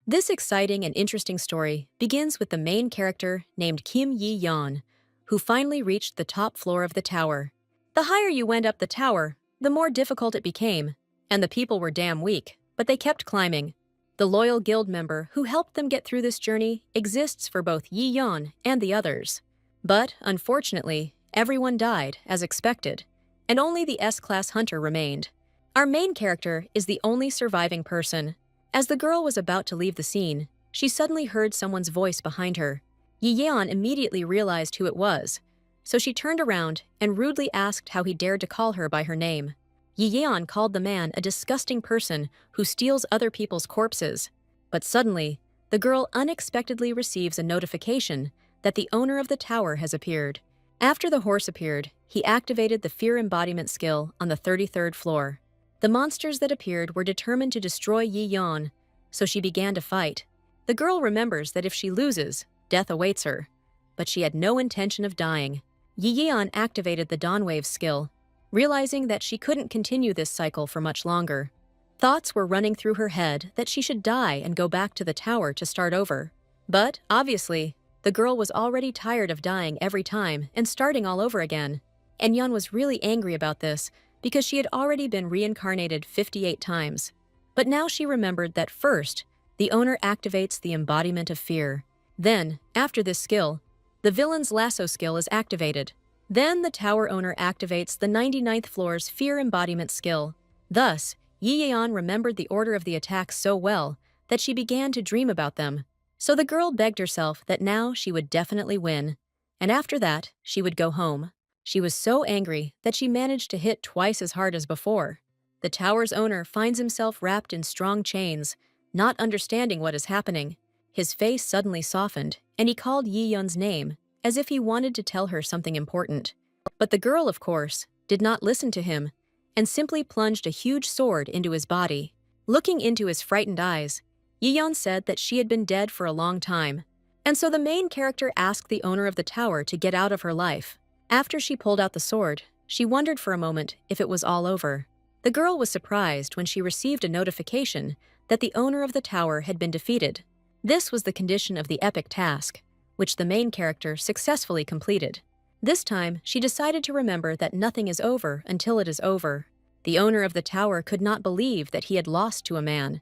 This exciting and interesting story begins with the main character named Kim Yi-yeon, who finally reached the top floor of the tower. The higher you went up the tower, the more difficult it became, and the people were damn weak, but they kept climbing. The loyal guild member who helped them get through this journey exists for both Yi-yeon and the others. But, unfortunately, everyone died, as expected, and only the S-class hunter remained. Our main character is the only surviving person. As the girl was about to leave the scene, she suddenly heard someone's voice behind her. Yi-yeon immediately realized who it was, so she turned around and rudely asked how he dared to call her by her name. Yi-yeon called the man a disgusting person who steals other people's corpses. But suddenly, the girl unexpectedly receives a notification that the owner of the tower has appeared. After the horse appeared, he activated the fear embodiment skill on the 33rd floor. The monsters that appeared were determined to destroy Yi-yeon, so she began to fight. The girl remembers that if she loses, death awaits her, but she had no intention of dying. Yi-yeon activated the Dawnwave skill, realizing that she couldn't continue this cycle for much longer. Thoughts were running through her head that she should die and go back to the tower to start over. But, obviously, the girl was already tired of dying every time and starting all over again. And Yeon was really angry about this, because she had already been reincarnated 58 times. But now she remembered that first, the owner activates the embodiment of fear. Then, after this skill, the villain's lasso skill is activated. Then the tower owner activates the 99th floor's fear embodiment skill. Thus, Yi-yeon remembered the order of the attacks so well that she began to dream about them. So the girl begged herself that now she would definitely win, and after that, she would go home. She was so angry that she managed to hit twice as hard as before. The tower's owner finds himself wrapped in strong chains, not understanding what is happening. His face suddenly softened, and he called Yi-yeon's name, as if he wanted to tell her something important. But the girl, of course, did not listen to him, and simply plunged a huge sword into his body. Looking into his frightened eyes, Yi-yeon said that she had been dead for a long time, and so the main character asked the owner of the tower to get out of her life. After she pulled out the sword, she wondered for a moment if it was all over. The girl was surprised when she received a notification that the owner of the tower had been defeated. This was the condition of the epic task, which the main character successfully completed. This time, she decided to remember that nothing is over until it is over. The owner of the tower could not believe that he had lost to a man,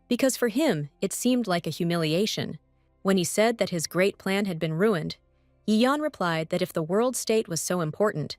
because for him, it seemed like a humiliation. When he said that his great plan had been ruined, Yi-yeon replied that if the world state was so important,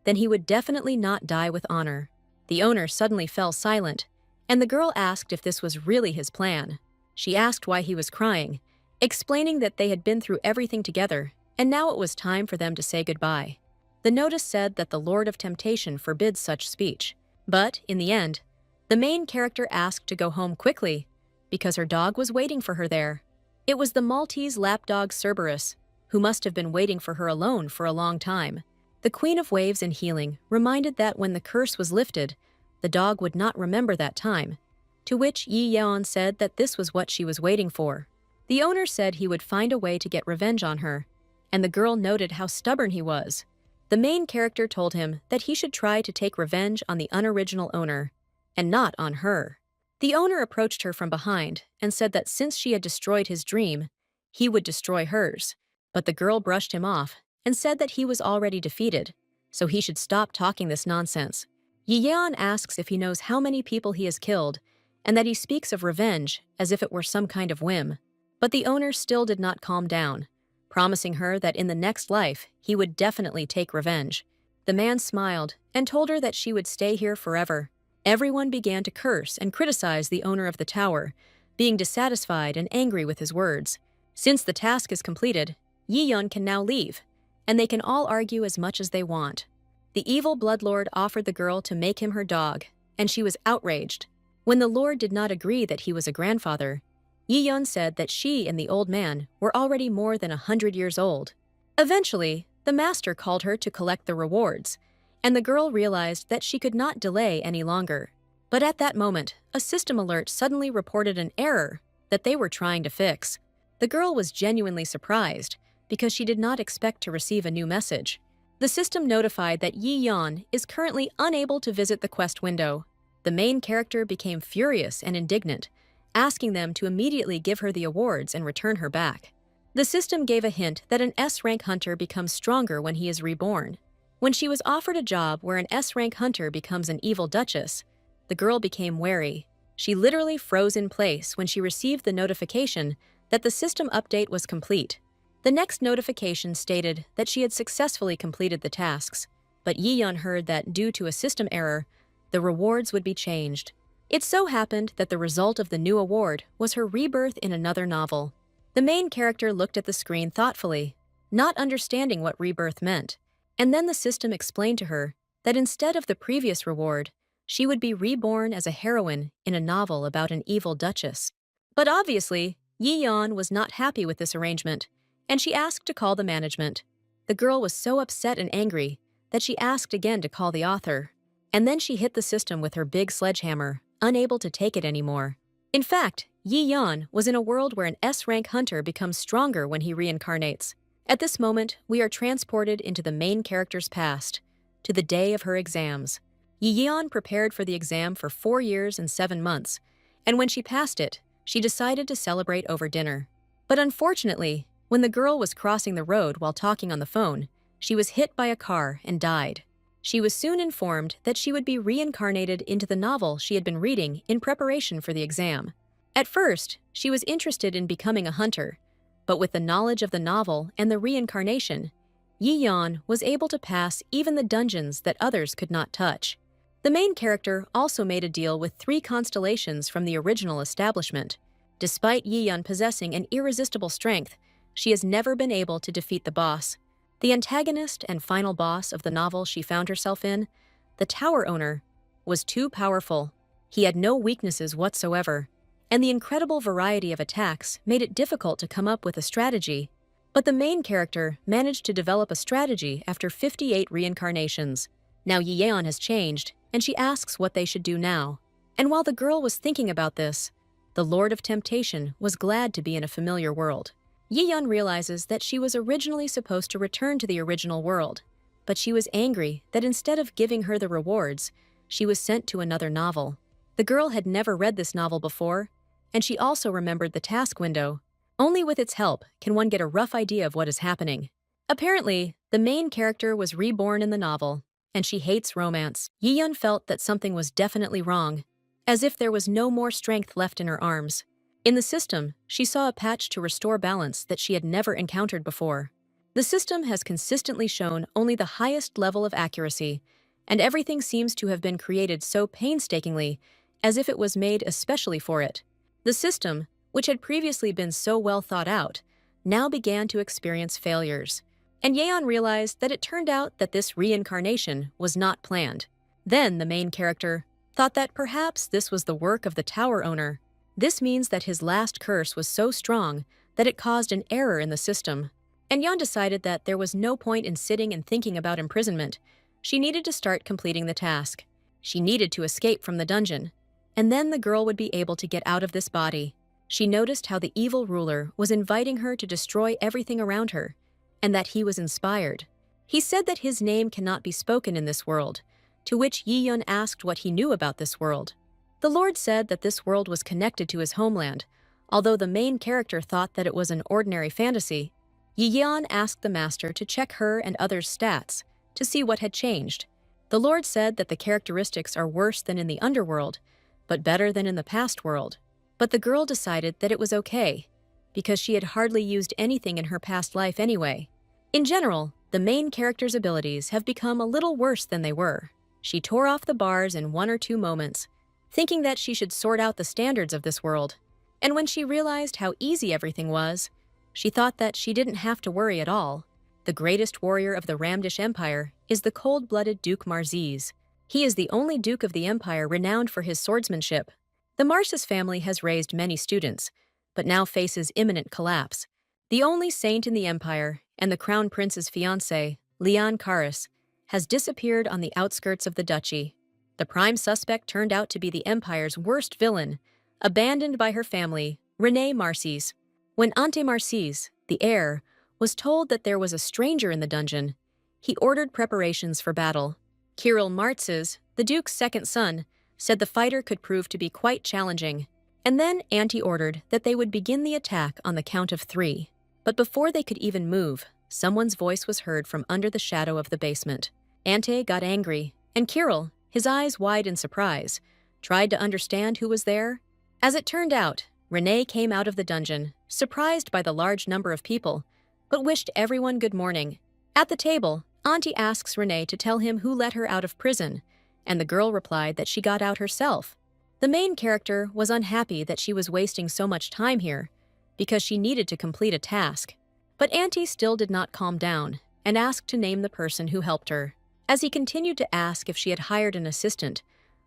then he would definitely not die with honor. The owner suddenly fell silent, and the girl asked if this was really his plan. She asked why he was crying, explaining that they had been through everything together, and now it was time for them to say goodbye. The notice said that the Lord of Temptation forbids such speech, but, in the end, the main character asked to go home quickly, because her dog was waiting for her there. It was the Maltese lapdog Cerberus, who must have been waiting for her alone for a long time. The Queen of Waves and Healing reminded that when the curse was lifted, the dog would not remember that time, to which Yi-yeon said that this was what she was waiting for. The owner said he would find a way to get revenge on her, and the girl noted how stubborn he was. The main character told him that he should try to take revenge on the unoriginal owner, and not on her. The owner approached her from behind and said that since she had destroyed his dream, he would destroy hers. But the girl brushed him off and said that he was already defeated, so he should stop talking this nonsense. Yi-yeon asks if he knows how many people he has killed, and that he speaks of revenge as if it were some kind of whim. But the owner still did not calm down, promising her that in the next life he would definitely take revenge. The man smiled and told her that she would stay here forever. Everyone began to curse and criticize the owner of the tower, being dissatisfied and angry with his words. Since the task is completed, Yi-yeon can now leave, and they can all argue as much as they want. The evil bloodlord offered the girl to make him her dog, and she was outraged. When the lord did not agree that he was a grandfather, Yi-yeon said that she and the old man were already more than 100 years old. Eventually, the master called her to collect the rewards, and the girl realized that she could not delay any longer. But at that moment, a system alert suddenly reported an error that they were trying to fix. The girl was genuinely surprised, because she did not expect to receive a new message. The system notified that Yi-yeon is currently unable to visit the quest window. The main character became furious and indignant, asking them to immediately give her the awards and return her back. The system gave a hint that an S-rank hunter becomes stronger when he is reborn. When she was offered a job where an S-rank hunter becomes an evil duchess, the girl became wary. She literally froze in place when she received the notification that the system update was complete. The next notification stated that she had successfully completed the tasks, but Yi-yeon heard that due to a system error, the rewards would be changed. It so happened that the result of the new award was her rebirth in another novel. The main character looked at the screen thoughtfully, not understanding what rebirth meant, and then the system explained to her that instead of the previous reward, she would be reborn as a heroine in a novel about an evil duchess. But obviously, Yi-yeon was not happy with this arrangement, and she asked to call the management. The girl was so upset and angry that she asked again to call the author, and then she hit the system with her big sledgehammer, unable to take it anymore. In fact, Yi-yeon was in a world where an S-rank hunter becomes stronger when he reincarnates. At this moment, we are transported into the main character's past, to the day of her exams. Yi-yeon prepared for the exam for 4 years and 7 months, and when she passed it, she decided to celebrate over dinner. But unfortunately, when the girl was crossing the road while talking on the phone, she was hit by a car and died. She was soon informed that she would be reincarnated into the novel she had been reading in preparation for the exam. At first, she was interested in becoming a hunter, but with the knowledge of the novel and the reincarnation, Yi-yeon was able to pass even the dungeons that others could not touch. The main character also made a deal with 3 constellations from the original establishment. Despite Yi-yeon possessing an irresistible strength, she has never been able to defeat the boss. The antagonist and final boss of the novel she found herself in, the tower owner, was too powerful. He had no weaknesses whatsoever, and the incredible variety of attacks made it difficult to come up with a strategy. But the main character managed to develop a strategy after 58 reincarnations. Now Yi-yeon has changed, and she asks what they should do now. And while the girl was thinking about this, the Lord of Temptation was glad to be in a familiar world. Yi-yeon realizes that she was originally supposed to return to the original world, but she was angry that instead of giving her the rewards, she was sent to another novel. The girl had never read this novel before, and she also remembered the task window. Only with its help can one get a rough idea of what is happening. Apparently, the main character was reborn in the novel, and she hates romance. Yi-yeon felt that something was definitely wrong, as if there was no more strength left in her arms. In the system, she saw a patch to restore balance that she had never encountered before. The system has consistently shown only the highest level of accuracy, and everything seems to have been created so painstakingly, as if it was made especially for it. The system, which had previously been so well thought out, now began to experience failures. And Yeon realized that it turned out that this reincarnation was not planned. Then the main character thought that perhaps this was the work of the tower owner. This means that his last curse was so strong that it caused an error in the system. And Yeon decided that there was no point in sitting and thinking about imprisonment. She needed to start completing the task. She needed to escape from the dungeon. And then the girl would be able to get out of this body. She noticed how the evil ruler was inviting her to destroy everything around her, and that he was inspired. He said that his name cannot be spoken in this world, to which Yi-yeon asked what he knew about this world. The Lord said that this world was connected to his homeland, although the main character thought that it was an ordinary fantasy. Yi-yeon asked the master to check her and others' stats to see what had changed. The Lord said that the characteristics are worse than in the underworld, but better than in the past world. But the girl decided that it was okay, because she had hardly used anything in her past life anyway. In general, the main character's abilities have become a little worse than they were. She tore off the bars in 1 or 2 moments, thinking that she should sort out the standards of this world. And when she realized how easy everything was, she thought that she didn't have to worry at all. The greatest warrior of the Ramdish Empire is the cold-blooded Duke Marziz. He is the only duke of the empire renowned for his swordsmanship. The Marsis family has raised many students, but now faces imminent collapse. The only saint in the empire, and the crown prince's fiancé, Leon Karis, has disappeared on the outskirts of the duchy. The prime suspect turned out to be the empire's worst villain, abandoned by her family, Renée Marsis. When Ante Marsis, the heir, was told that there was a stranger in the dungeon, he ordered preparations for battle. Kirill Martzes, the duke's second son, said the fighter could prove to be quite challenging. And then Auntie ordered that they would begin the attack on the count of 3. But before they could even move, someone's voice was heard from under the shadow of the basement. Auntie got angry, and Kirill, his eyes wide in surprise, tried to understand who was there. As it turned out, Renee came out of the dungeon, surprised by the large number of people, but wished everyone good morning. At the table, Auntie asks Renee to tell him who let her out of prison, and the girl replied that she got out herself. The main character was unhappy that she was wasting so much time here, because she needed to complete a task. But Auntie still did not calm down, and asked to name the person who helped her. As he continued to ask if she had hired an assistant,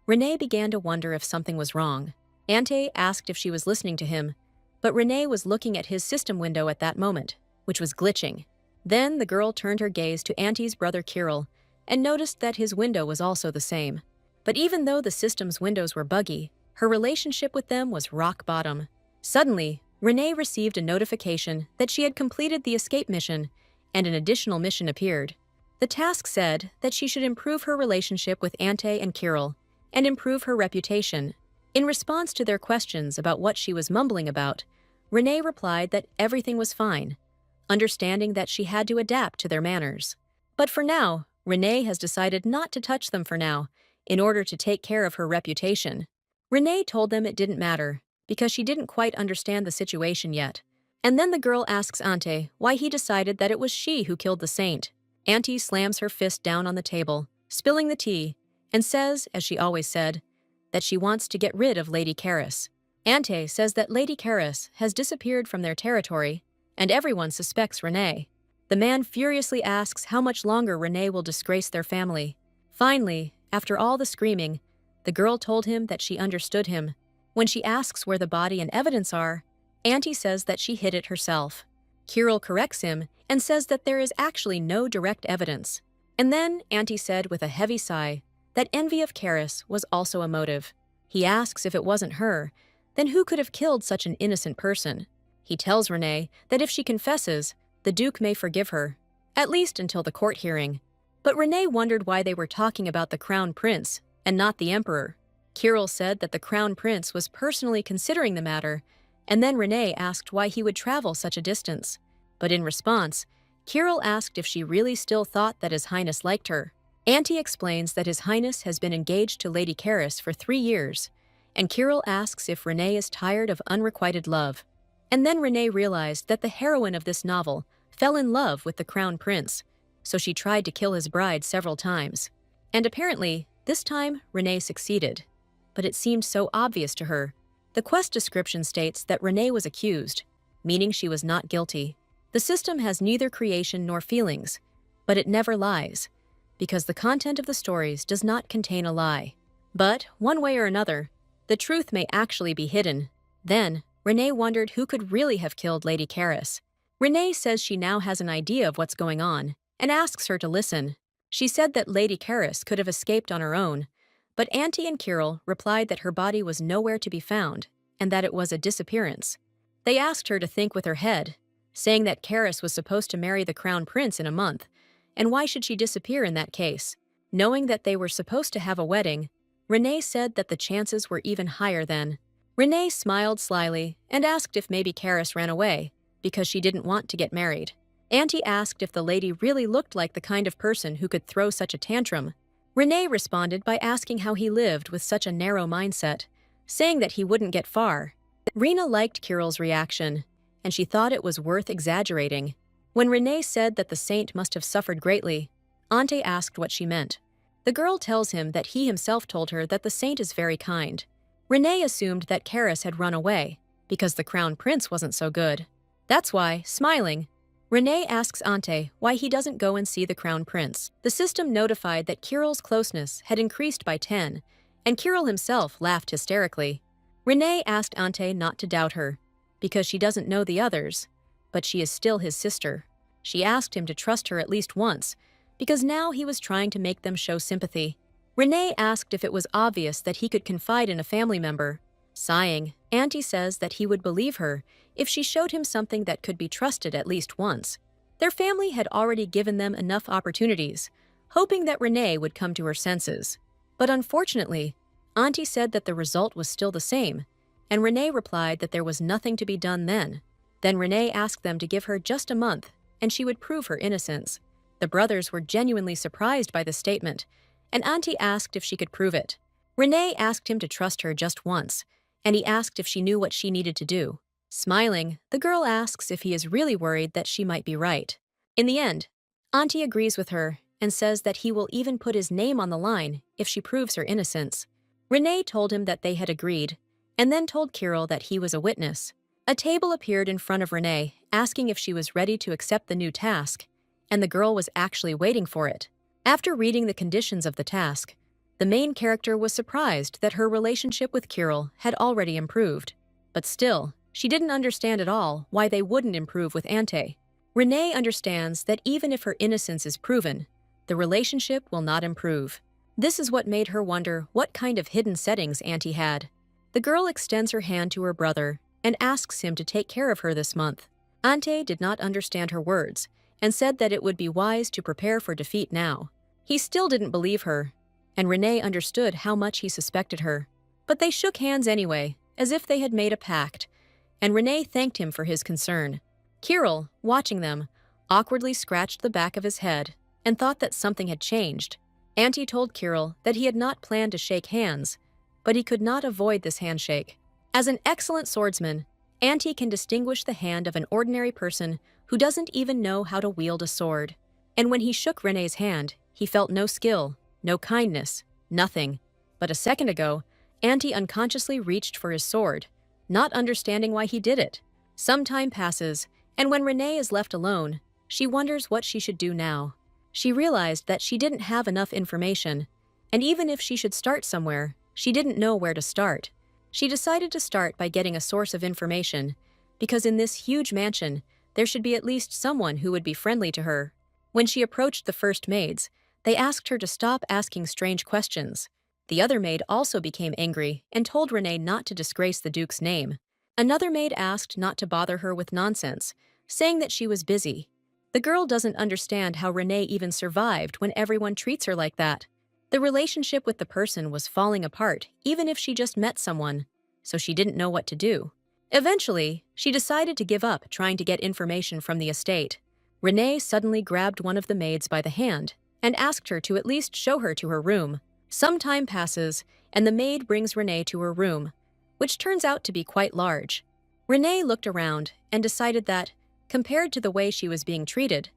Renee began to wonder if something was wrong. Auntie asked if she was listening to him, but Renee was looking at his system window at that moment, which was glitching. Then the girl turned her gaze to Auntie's brother Kirill and noticed that his window was also the same. But even though the system's windows were buggy, her relationship with them was rock bottom. Suddenly, Renee received a notification that she had completed the escape mission, and an additional mission appeared. The task said that she should improve her relationship with Auntie and Kirill, and improve her reputation. In response to their questions about what she was mumbling about, Renee replied that everything was fine, understanding that she had to adapt to their manners. But for now, Renee has decided not to touch them for now, in order to take care of her reputation. Renee told them it didn't matter, because she didn't quite understand the situation yet. And then the girl asks Auntie why he decided that it was she who killed the saint. Auntie slams her fist down on the table, spilling the tea, and says, as she always said, that she wants to get rid of Lady Karis. Auntie says that Lady Karis has disappeared from their territory, and everyone suspects Renee. The man furiously asks how much longer Renee will disgrace their family. Finally, after all the screaming, the girl told him that she understood him. When she asks where the body and evidence are, Auntie says that she hid it herself. Kirill corrects him and says that there is actually no direct evidence. And then Auntie said with a heavy sigh that envy of Karis was also a motive. He asks if it wasn't her, then who could have killed such an innocent person? He tells Renee that if she confesses, the Duke may forgive her, at least until the court hearing. But Renee wondered why they were talking about the Crown Prince and not the Emperor. Kirill said that the Crown Prince was personally considering the matter, and then Renee asked why he would travel such a distance. But in response, Kirill asked if she really still thought that His Highness liked her. Auntie explains that His Highness has been engaged to Lady Karis for 3 years, and Kirill asks if Renee is tired of unrequited love. And then Renee realized that the heroine of this novel fell in love with the Crown Prince, so she tried to kill his bride several times. And apparently, this time Renee succeeded. But it seemed so obvious to her. The quest description states that Renee was accused, meaning she was not guilty. The system has neither creation nor feelings, but it never lies, because the content of the stories does not contain a lie. But, one way or another, the truth may actually be hidden. Then, Renee wondered who could really have killed Lady Karis. Renee says she now has an idea of what's going on, and asks her to listen. She said that Lady Karis could have escaped on her own, but Auntie and Kirill replied that her body was nowhere to be found, and that it was a disappearance. They asked her to think with her head, saying that Karis was supposed to marry the Crown Prince in a month, and why should she disappear in that case? Knowing that they were supposed to have a wedding, Renee said that the chances were even higher then. Renee smiled slyly and asked if maybe Karis ran away, because she didn't want to get married. Auntie asked if the lady really looked like the kind of person who could throw such a tantrum. Renee responded by asking how he lived with such a narrow mindset, saying that he wouldn't get far. Rena liked Kirill's reaction, and she thought it was worth exaggerating. When Renee said that the saint must have suffered greatly, Auntie asked what she meant. The girl tells him that he himself told her that the saint is very kind. Renee assumed that Karis had run away, because the Crown Prince wasn't so good. That's why, smiling, Renee asks Auntie why he doesn't go and see the Crown Prince. The system notified that Kirill's closeness had increased by 10, and Kirill himself laughed hysterically. Renee asked Auntie not to doubt her, because she doesn't know the others, but she is still his sister. She asked him to trust her at least once, because now he was trying to make them show sympathy. Renee asked if it was obvious that he could confide in a family member. Sighing, Auntie says that he would believe her if she showed him something that could be trusted at least once. Their family had already given them enough opportunities, hoping that Renee would come to her senses. But unfortunately, Auntie said that the result was still the same, and Renee replied that there was nothing to be done then. Then Renee asked them to give her just a month, and she would prove her innocence. The brothers were genuinely surprised by the statement, and Auntie asked if she could prove it. Renee asked him to trust her just once, and he asked if she knew what she needed to do. Smiling, the girl asks if he is really worried that she might be right. In the end, Auntie agrees with her and says that he will even put his name on the line if she proves her innocence. Renee told him that they had agreed, and then told Kirill that he was a witness. A table appeared in front of Renee, asking if she was ready to accept the new task, and the girl was actually waiting for it. After reading the conditions of the task, the main character was surprised that her relationship with Kirill had already improved. But still, she didn't understand at all why they wouldn't improve with Ante. Renee understands that even if her innocence is proven, the relationship will not improve. This is what made her wonder what kind of hidden settings Ante had. The girl extends her hand to her brother and asks him to take care of her this month. Ante did not understand her words and said that it would be wise to prepare for defeat now. He still didn't believe her, and Renee understood how much he suspected her. But they shook hands anyway, as if they had made a pact, and Renee thanked him for his concern. Kirill, watching them, awkwardly scratched the back of his head and thought that something had changed. Ante told Kirill that he had not planned to shake hands, but he could not avoid this handshake. As an excellent swordsman, Ante can distinguish the hand of an ordinary person who doesn't even know how to wield a sword. And when he shook Renee's hand, he felt no skill, no kindness, nothing. But a second ago, Ante unconsciously reached for his sword, not understanding why he did it. Some time passes, and when Renee is left alone, she wonders what she should do now. She realized that she didn't have enough information, and even if she should start somewhere, she didn't know where to start. She decided to start by getting a source of information, because in this huge mansion, there should be at least someone who would be friendly to her. When she approached the first maids, they asked her to stop asking strange questions. The other maid also became angry and told Renee not to disgrace the Duke's name. Another maid asked not to bother her with nonsense, saying that she was busy. The girl doesn't understand how Renee even survived when everyone treats her like that. The relationship with the person was falling apart, even if she just met someone, so she didn't know what to do. Eventually, she decided to give up trying to get information from the estate. Renee suddenly grabbed one of the maids by the hand and asked her to at least show her to her room. Some time passes, and the maid brings Renee to her room, which turns out to be quite large. Renee looked around and decided that, compared to the way she was being treated,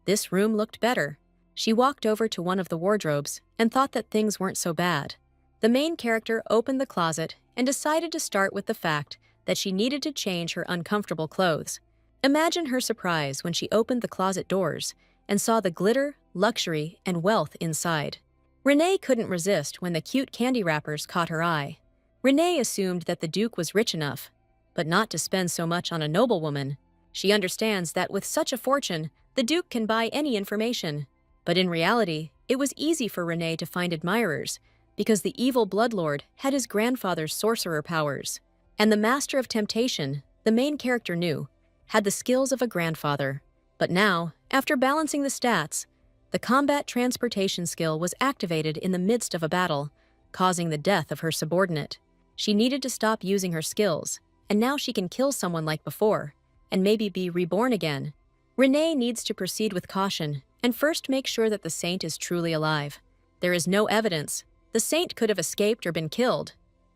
this room looked better. She walked over to one of the wardrobes and thought that things weren't so bad. The main character opened the closet and decided to start with the fact that she needed to change her uncomfortable clothes. Imagine her surprise when she opened the closet doors and saw the glitter, luxury, and wealth inside. Renee couldn't resist when the cute candy wrappers caught her eye. Renee assumed that the Duke was rich enough, but not to spend so much on a noblewoman. She understands that with such a fortune, the Duke can buy any information. But in reality, it was easy for Renee to find admirers, because the evil bloodlord had his grandfather's sorcerer powers. And the Master of Temptation, the main character knew, had the skills of a grandfather. But now, after balancing the stats, the combat transportation skill was activated in the midst of a battle, causing the death of her subordinate. She needed to stop using her skills, and now she can kill someone like before, and maybe be reborn again. Renee needs to proceed with caution, and first make sure that the saint is truly alive. There is no evidence. The saint could have escaped or been killed,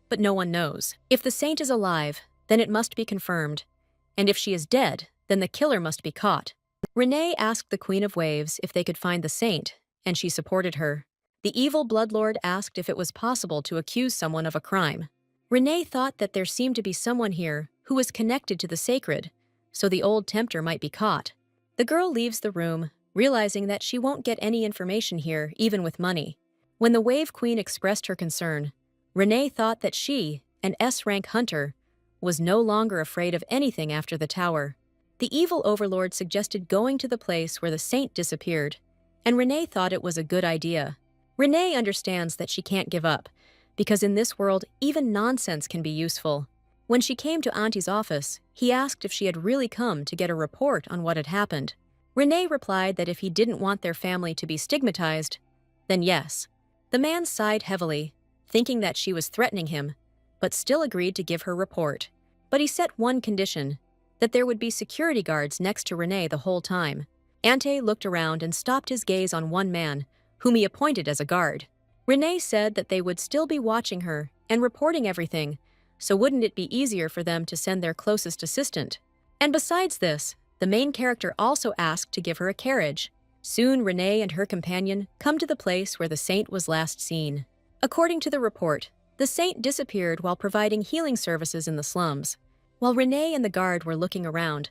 but no one knows. If the saint is alive, then it must be confirmed, and if she is dead, then the killer must be caught. Renee asked the Queen of Waves if they could find the saint, and she supported her. The evil bloodlord asked if it was possible to accuse someone of a crime. Renee thought that there seemed to be someone here who was connected to the sacred, so the old tempter might be caught. The girl leaves the room, realizing that she won't get any information here, even with money. When the Wave Queen expressed her concern, Renee thought that she, an S-rank hunter, was no longer afraid of anything after the tower. The evil overlord suggested going to the place where the saint disappeared, and Renee thought it was a good idea. Renee understands that she can't give up, because in this world, even nonsense can be useful. When she came to Auntie's office, he asked if she had really come to get a report on what had happened. Renee replied that if he didn't want their family to be stigmatized, then yes. The man sighed heavily, thinking that she was threatening him, but still agreed to give her report. But he set one condition, that there would be security guards next to Renee the whole time. Ante looked around and stopped his gaze on one man, whom he appointed as a guard. Renee said that they would still be watching her and reporting everything, so wouldn't it be easier for them to send their closest assistant? And besides this, the main character also asked to give her a carriage. Soon Renee and her companion come to the place where the saint was last seen. According to the report, the saint disappeared while providing healing services in the slums. While Renee and the guard were looking around,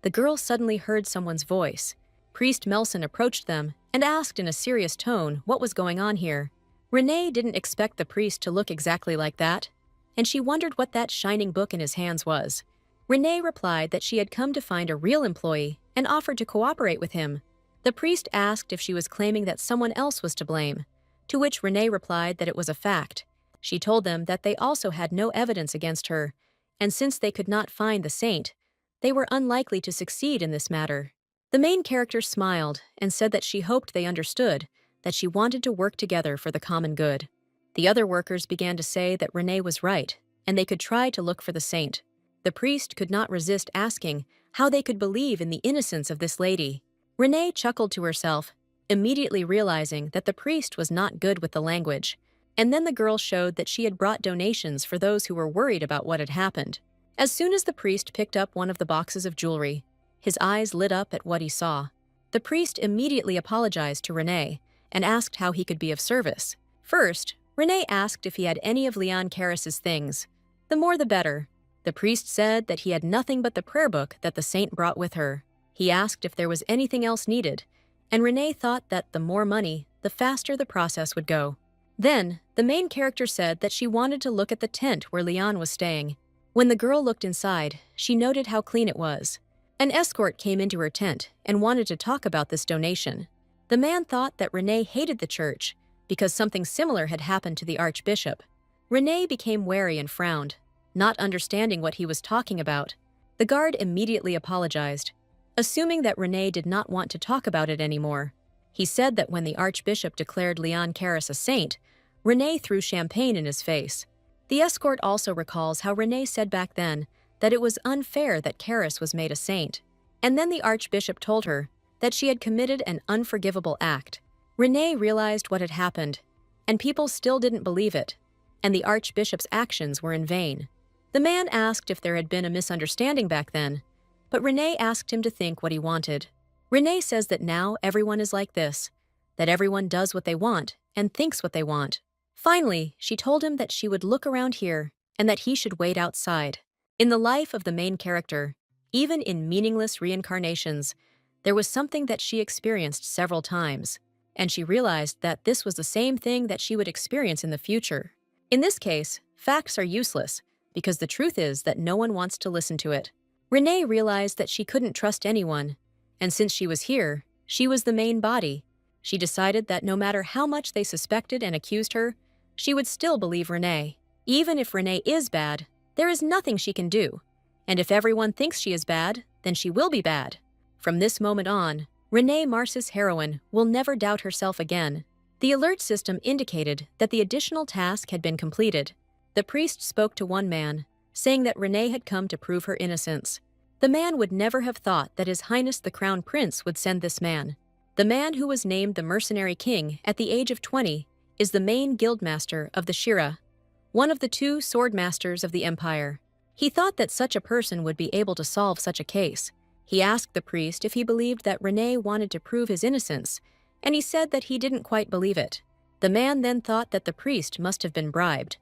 the girl suddenly heard someone's voice. Priest Melson approached them and asked in a serious tone what was going on here. Renee didn't expect the priest to look exactly like that, and she wondered what that shining book in his hands was. Renee replied that she had come to find a real employee and offered to cooperate with him. The priest asked if she was claiming that someone else was to blame, to which Renee replied that it was a fact. She told them that they also had no evidence against her, and since they could not find the saint, they were unlikely to succeed in this matter. The main character smiled and said that she hoped they understood that she wanted to work together for the common good. The other workers began to say that Renee was right, and they could try to look for the saint. The priest could not resist asking how they could believe in the innocence of this lady. Renee chuckled to herself, immediately realizing that the priest was not good with the language, and then the girl showed that she had brought donations for those who were worried about what had happened. As soon as the priest picked up one of the boxes of jewelry, his eyes lit up at what he saw. The priest immediately apologized to Renee and asked how he could be of service. First, Renee asked if he had any of Leon Karras's things. The more the better. The priest said that he had nothing but the prayer book that the saint brought with her. He asked if there was anything else needed, and Renee thought that the more money, the faster the process would go. Then, the main character said that she wanted to look at the tent where Leon was staying. When the girl looked inside, she noted how clean it was. An escort came into her tent and wanted to talk about this donation. The man thought that Renee hated the church because something similar had happened to the archbishop. Renee became wary and frowned, not understanding what he was talking about. The guard immediately apologized, assuming that Renee did not want to talk about it anymore. He said that when the archbishop declared Leon Karras a saint, Renee threw champagne in his face. The escort also recalls how Renee said back then that it was unfair that Karras was made a saint, and then the archbishop told her that she had committed an unforgivable act. Renee realized what had happened, and people still didn't believe it, and the archbishop's actions were in vain. The man asked if there had been a misunderstanding back then, but Renee asked him to think what he wanted. Renee says that now everyone is like this, that everyone does what they want and thinks what they want. Finally, she told him that she would look around here and that he should wait outside. In the life of the main character, even in meaningless reincarnations, there was something that she experienced several times, and she realized that this was the same thing that she would experience in the future. In this case, facts are useless, because the truth is that no one wants to listen to it. Renee realized that she couldn't trust anyone, and since she was here, she was the main body. She decided that no matter how much they suspected and accused her, she would still believe Renee. Even if Renee is bad, there is nothing she can do, and if everyone thinks she is bad, then she will be bad. From this moment on, Renee Marsis' heroine will never doubt herself again. The alert system indicated that the additional task had been completed. The priest spoke to one man, saying that Renee had come to prove her innocence. The man would never have thought that His Highness the Crown Prince would send this man. The man who was named the Mercenary King at the age of 20 is the main guildmaster of the Shira, one of the 2 sword masters of the Empire. He thought that such a person would be able to solve such a case. He asked the priest if he believed that Renee wanted to prove his innocence, and he said that he didn't quite believe it. The man then thought that the priest must have been bribed.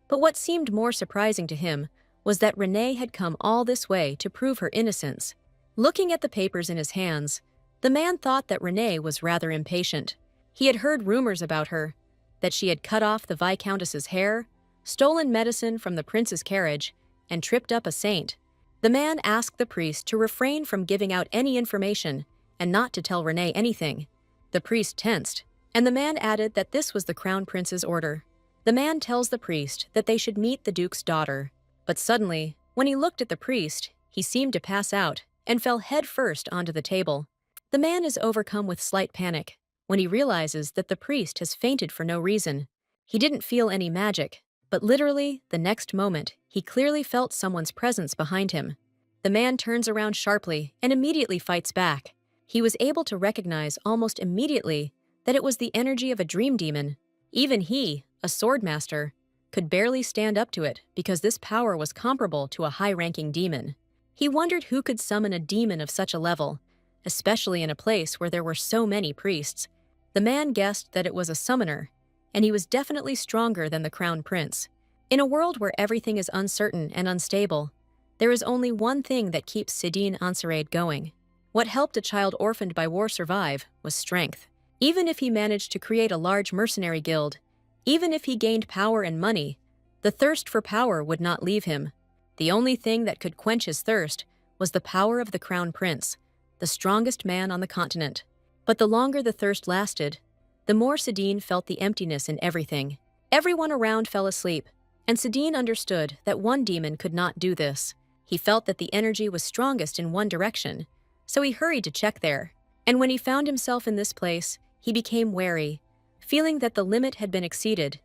But what seemed more surprising to him was that Renee had come all this way to prove her innocence. Looking at the papers in his hands, the man thought that Renee was rather impatient. He had heard rumors about her, that she had cut off the Viscountess's hair, stolen medicine from the prince's carriage, and tripped up a saint. The man asked the priest to refrain from giving out any information and not to tell Renee anything. The priest tensed, and the man added that this was the crown prince's order. The man tells the priest that they should meet the duke's daughter, but suddenly, when he looked at the priest, he seemed to pass out and fell head first onto the table. The man is overcome with slight panic when he realizes that the priest has fainted for no reason. He didn't feel any magic, But literally, the next moment, he clearly felt someone's presence behind him. The man turns around sharply and immediately fights back. He was able to recognize almost immediately that it was the energy of a dream demon. Even he, a sword master, could barely stand up to it because this power was comparable to a high-ranking demon. He wondered who could summon a demon of such a level, especially in a place where there were so many priests. The man guessed that it was a summoner, and he was definitely stronger than the crown prince. In a world where everything is uncertain and unstable, there is only one thing that keeps Sidine Ansaraid going. What helped a child orphaned by war survive was strength. Even if he managed to create a large mercenary guild, even if he gained power and money, the thirst for power would not leave him. The only thing that could quench his thirst was the power of the crown prince, the strongest man on the continent. But the longer the thirst lasted, the more Sidine felt the emptiness in everything. Everyone around fell asleep, and Sidine understood that one demon could not do this. He felt that the energy was strongest in one direction, so he hurried to check there. And when he found himself in this place, he became wary, feeling that the limit had been exceeded,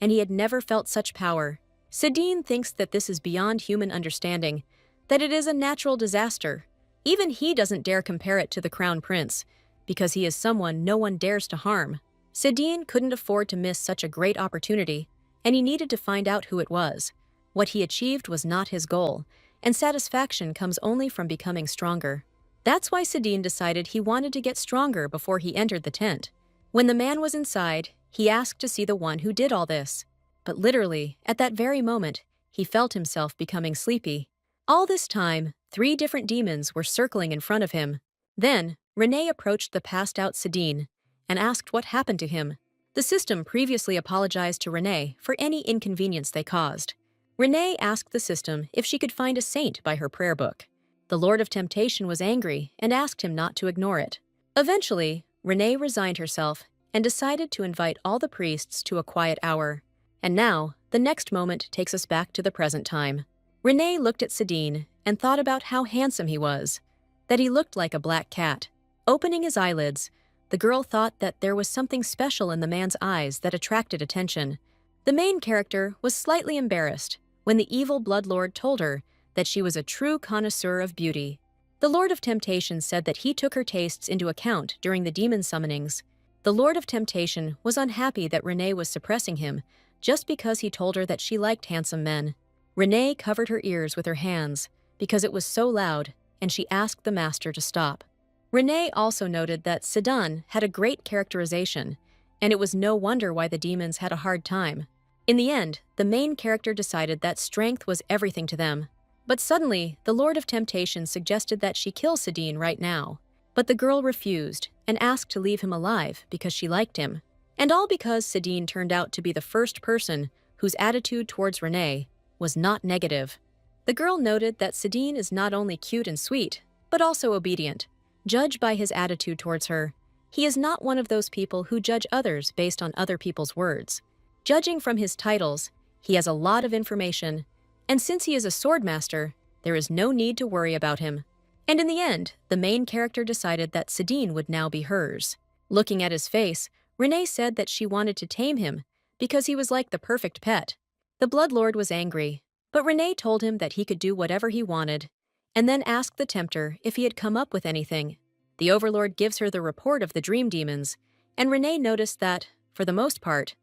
and he had never felt such power. Sidine thinks that this is beyond human understanding, that it is a natural disaster. Even he doesn't dare compare it to the crown prince, because he is someone no one dares to harm. Sidine couldn't afford to miss such a great opportunity, and he needed to find out who it was. What he achieved was not his goal, and satisfaction comes only from becoming stronger. That's why Sidine decided he wanted to get stronger before he entered the tent. When the man was inside, he asked to see the one who did all this. But literally, at that very moment, he felt himself becoming sleepy. All this time, 3 different demons were circling in front of him. Then, Renee approached the passed-out Sidine and asked what happened to him. The system previously apologized to Renee for any inconvenience they caused. Renee asked the system if she could find a saint by her prayer book. The Lord of Temptation was angry and asked him not to ignore it. Eventually, Renee resigned herself and decided to invite all the priests to a quiet hour. And now, the next moment takes us back to the present time. Renee looked at Sidine and thought about how handsome he was, that he looked like a black cat. Opening his eyelids, the girl thought that there was something special in the man's eyes that attracted attention. The main character was slightly embarrassed when the evil bloodlord told her that she was a true connoisseur of beauty. The Lord of Temptation said that he took her tastes into account during the demon summonings. The Lord of Temptation was unhappy that Renee was suppressing him just because he told her that she liked handsome men. Renee covered her ears with her hands because it was so loud, and she asked the master to stop. Renee also noted that Sidane had a great characterization, and it was no wonder why the demons had a hard time. In the end, the main character decided that strength was everything to them. But suddenly, the Lord of Temptation suggested that she kill Sidine right now. But the girl refused and asked to leave him alive because she liked him. And all because Sidine turned out to be the first person whose attitude towards Renee was not negative. The girl noted that Sidine is not only cute and sweet, but also obedient. Judged by his attitude towards her, he is not one of those people who judge others based on other people's words. Judging from his titles, he has a lot of information, and since he is a sword master, there is no need to worry about him. And in the end, the main character decided that Sidine would now be hers. Looking at his face, Renee said that she wanted to tame him because he was like the perfect pet. The Bloodlord was angry, but Renee told him that he could do whatever he wanted, and then asked the tempter if he had come up with anything. The Overlord gives her the report of the dream demons, and Renee noticed that, for the most part,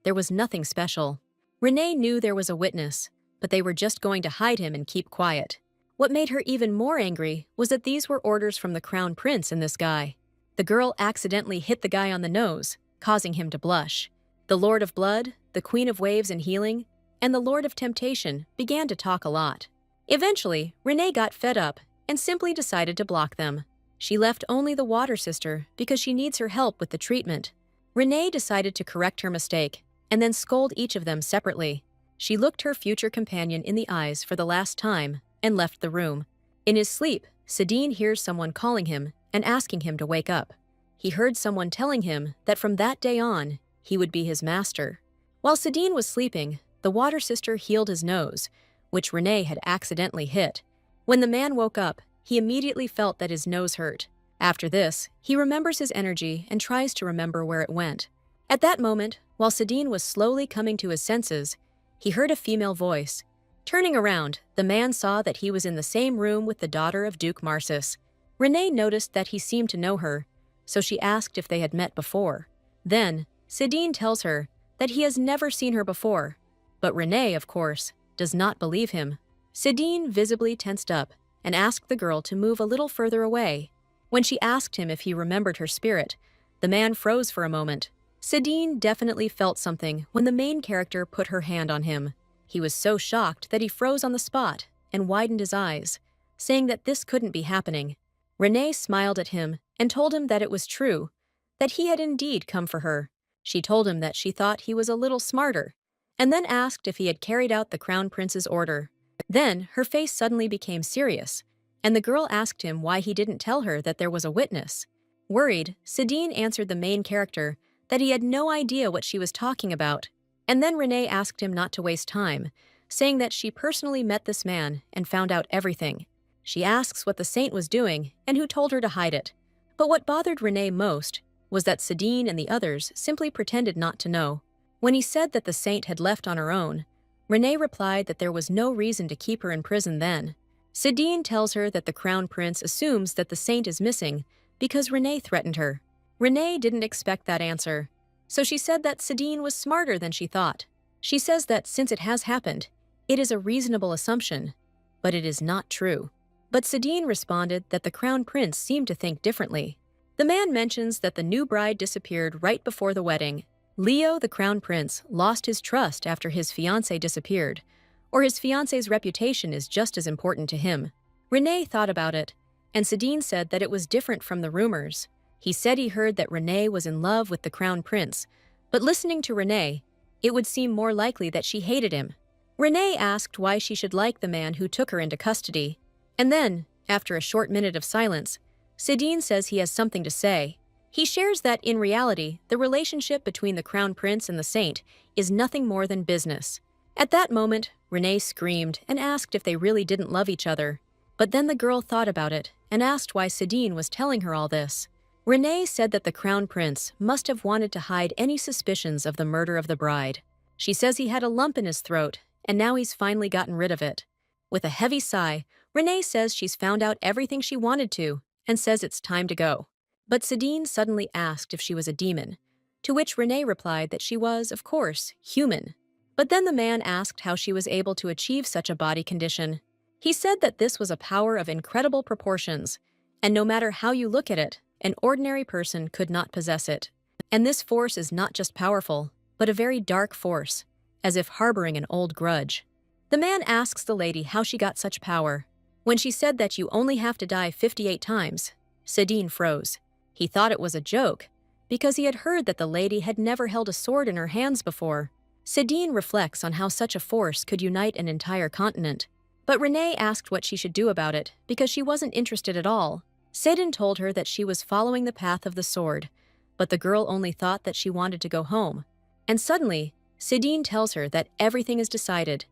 there was nothing special. Renee knew there was a witness, but they were just going to hide him and keep quiet. What made her even more angry was that these were orders from the Crown Prince and this guy. The girl accidentally hit the guy on the nose, causing him to blush. The Lord of Blood, the Queen of Waves and Healing, and the Lord of Temptation began to talk a lot. Eventually, Renee got fed up and simply decided to block them. She left only the Water Sister because she needs her help with the treatment. Renee decided to correct her mistake and then scold each of them separately. She looked her future companion in the eyes for the last time and left the room. In his sleep, Sidine hears someone calling him and asking him to wake up. He heard someone telling him that from that day on, he would be his master. While Sidine was sleeping, the Water Sister healed his nose, which Renee had accidentally hit. When the man woke up, he immediately felt that his nose hurt. After this, he remembers his energy and tries to remember where it went. At that moment, while Sidine was slowly coming to his senses, he heard a female voice. Turning around, the man saw that he was in the same room with the daughter of Duke Marsis. Renee noticed that he seemed to know her, so she asked if they had met before. Then, Sidine tells her that he has never seen her before, but Renee, of course, does not believe him. Sidine visibly tensed up and asked the girl to move a little further away. When she asked him if he remembered her spirit, the man froze for a moment. Sidine definitely felt something when the main character put her hand on him. He was so shocked that he froze on the spot and widened his eyes, saying that this couldn't be happening. Renee smiled at him and told him that it was true, that he had indeed come for her. She told him that she thought he was a little smarter, and then asked if he had carried out the Crown Prince's order. Then her face suddenly became serious, and the girl asked him why he didn't tell her that there was a witness. Worried, Sidine answered the main character that he had no idea what she was talking about, and then Renee asked him not to waste time, saying that she personally met this man and found out everything. She asks what the saint was doing and who told her to hide it. But what bothered Renee most was that Sidine and the others simply pretended not to know. When he said that the saint had left on her own, Renee replied that there was no reason to keep her in prison then. Sidine tells her that the Crown Prince assumes that the saint is missing because Renee threatened her. Renee didn't expect that answer, so she said that Sidine was smarter than she thought. She says that since it has happened, it is a reasonable assumption, but it is not true. But Sidine responded that the Crown Prince seemed to think differently. The man mentions that the new bride disappeared right before the wedding. Leo, the Crown Prince, lost his trust after his fiancée disappeared, or his fiancée's reputation is just as important to him. Renee thought about it, and Sidine said that it was different from the rumors. He said he heard that Renee was in love with the Crown Prince, but listening to Renee, it would seem more likely that she hated him. Renee asked why she should like the man who took her into custody, and then, after a short minute of silence, Sidine says he has something to say. He shares that, in reality, the relationship between the Crown Prince and the Saint is nothing more than business. At that moment, Renee screamed and asked if they really didn't love each other. But then the girl thought about it and asked why Sidine was telling her all this. Renee said that the Crown Prince must have wanted to hide any suspicions of the murder of the bride. She says he had a lump in his throat, and now he's finally gotten rid of it. With a heavy sigh, Renee says she's found out everything she wanted to, and says it's time to go. But Sidine suddenly asked if she was a demon, to which Renee replied that she was, of course, human. But then the man asked how she was able to achieve such a body condition. He said that this was a power of incredible proportions, and no matter how you look at it, an ordinary person could not possess it. And this force is not just powerful, but a very dark force, as if harboring an old grudge. The man asks the lady how she got such power. When she said that you only have to die 58 times, Sidine froze. He thought it was a joke, because he had heard that the lady had never held a sword in her hands before. Sidine reflects on how such a force could unite an entire continent. But Renee asked what she should do about it, because she wasn't interested at all. Sidine told her that she was following the path of the sword, but the girl only thought that she wanted to go home. And suddenly, Sidine tells her that everything is decided,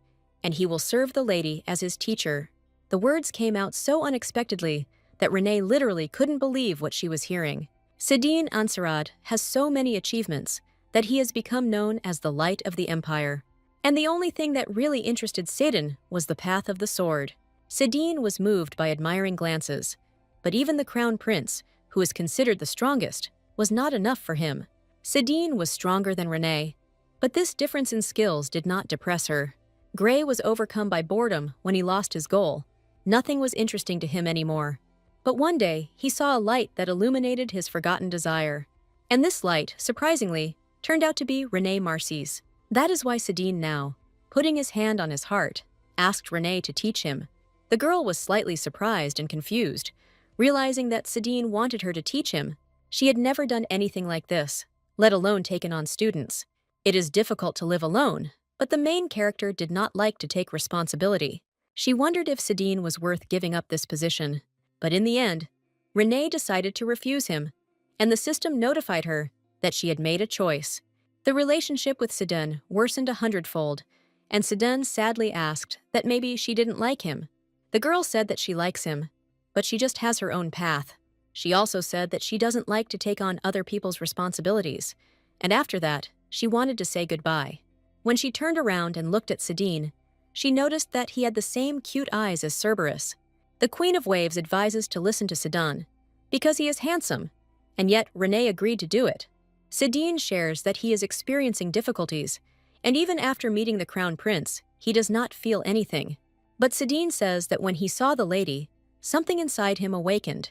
and he will serve the lady as his teacher. The words came out so unexpectedly that Renee literally couldn't believe what she was hearing. Sidine Ansarad has so many achievements that he has become known as the light of the empire. And the only thing that really interested Sidine was the path of the sword. Sidine was moved by admiring glances, but even the Crown Prince, who is considered the strongest, was not enough for him. Sidine was stronger than Renee, but this difference in skills did not depress her. Gray was overcome by boredom when he lost his goal. Nothing was interesting to him anymore. But one day, he saw a light that illuminated his forgotten desire. And this light, surprisingly, turned out to be Renee Marcy's. That is why Sidine now, putting his hand on his heart, asked Renee to teach him. The girl was slightly surprised and confused, realizing that Sidine wanted her to teach him. She had never done anything like this, let alone taken on students. It is difficult to live alone, but the main character did not like to take responsibility. She wondered if Sidine was worth giving up this position. But in the end, Renee decided to refuse him, and the system notified her that she had made a choice. The relationship with Sidine worsened 100-fold, and Sidine sadly asked that maybe she didn't like him. The girl said that she likes him, but she just has her own path. She also said that she doesn't like to take on other people's responsibilities, and after that, she wanted to say goodbye. When she turned around and looked at Sidine, she noticed that he had the same cute eyes as Cerberus. The Queen of Waves advises to listen to Sidon, because he is handsome, and yet Renee agreed to do it. Sidine shares that he is experiencing difficulties, and even after meeting the Crown Prince, he does not feel anything. But Sidine says that when he saw the lady, something inside him awakened,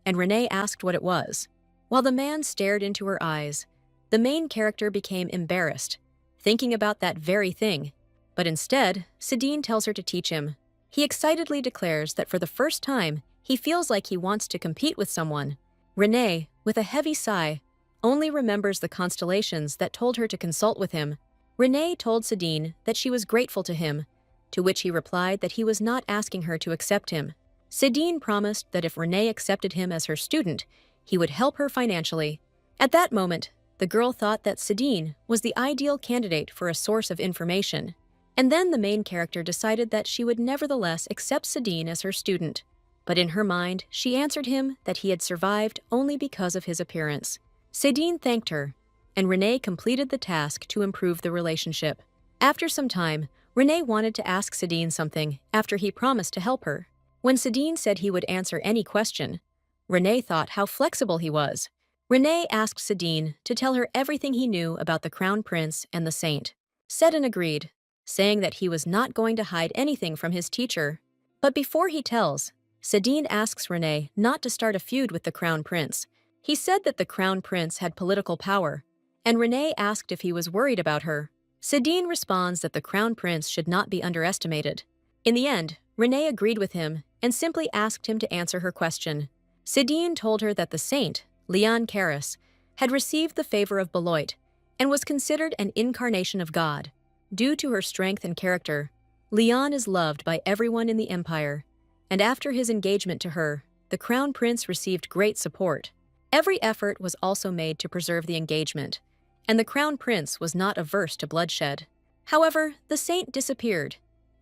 and Renee asked what it was. While the man stared into her eyes, the main character became embarrassed, thinking about that very thing. But instead, Sidine tells her to teach him. He excitedly declares that for the first time, he feels like he wants to compete with someone. Renee, with a heavy sigh, only remembers the constellations that told her to consult with him. Renee told Sidine that she was grateful to him, to which he replied that he was not asking her to accept him. Sidine promised that if Renee accepted him as her student, he would help her financially. At that moment, the girl thought that Sidine was the ideal candidate for a source of information. And then the main character decided that she would nevertheless accept Sidine as her student. But in her mind, she answered him that he had survived only because of his appearance. Sidine thanked her, and Renee completed the task to improve the relationship. After some time, Renee wanted to ask Sidine something after he promised to help her. When Sidine said he would answer any question, Renee thought how flexible he was. Renee asked Sidine to tell her everything he knew about the Crown Prince and the Saint. Sidine agreed, saying that he was not going to hide anything from his teacher. But before he tells, Sidine asks Renee not to start a feud with the Crown Prince. He said that the Crown Prince had political power, and Renee asked if he was worried about her. Sidine responds that the Crown Prince should not be underestimated. In the end, Renee agreed with him and simply asked him to answer her question. Sidine told her that the Saint, Leon Karis, had received the favor of Beloit and was considered an incarnation of God. Due to her strength and character, Leon is loved by everyone in the Empire, and after his engagement to her, the Crown Prince received great support. Every effort was also made to preserve the engagement, and the Crown Prince was not averse to bloodshed. However, the Saint disappeared,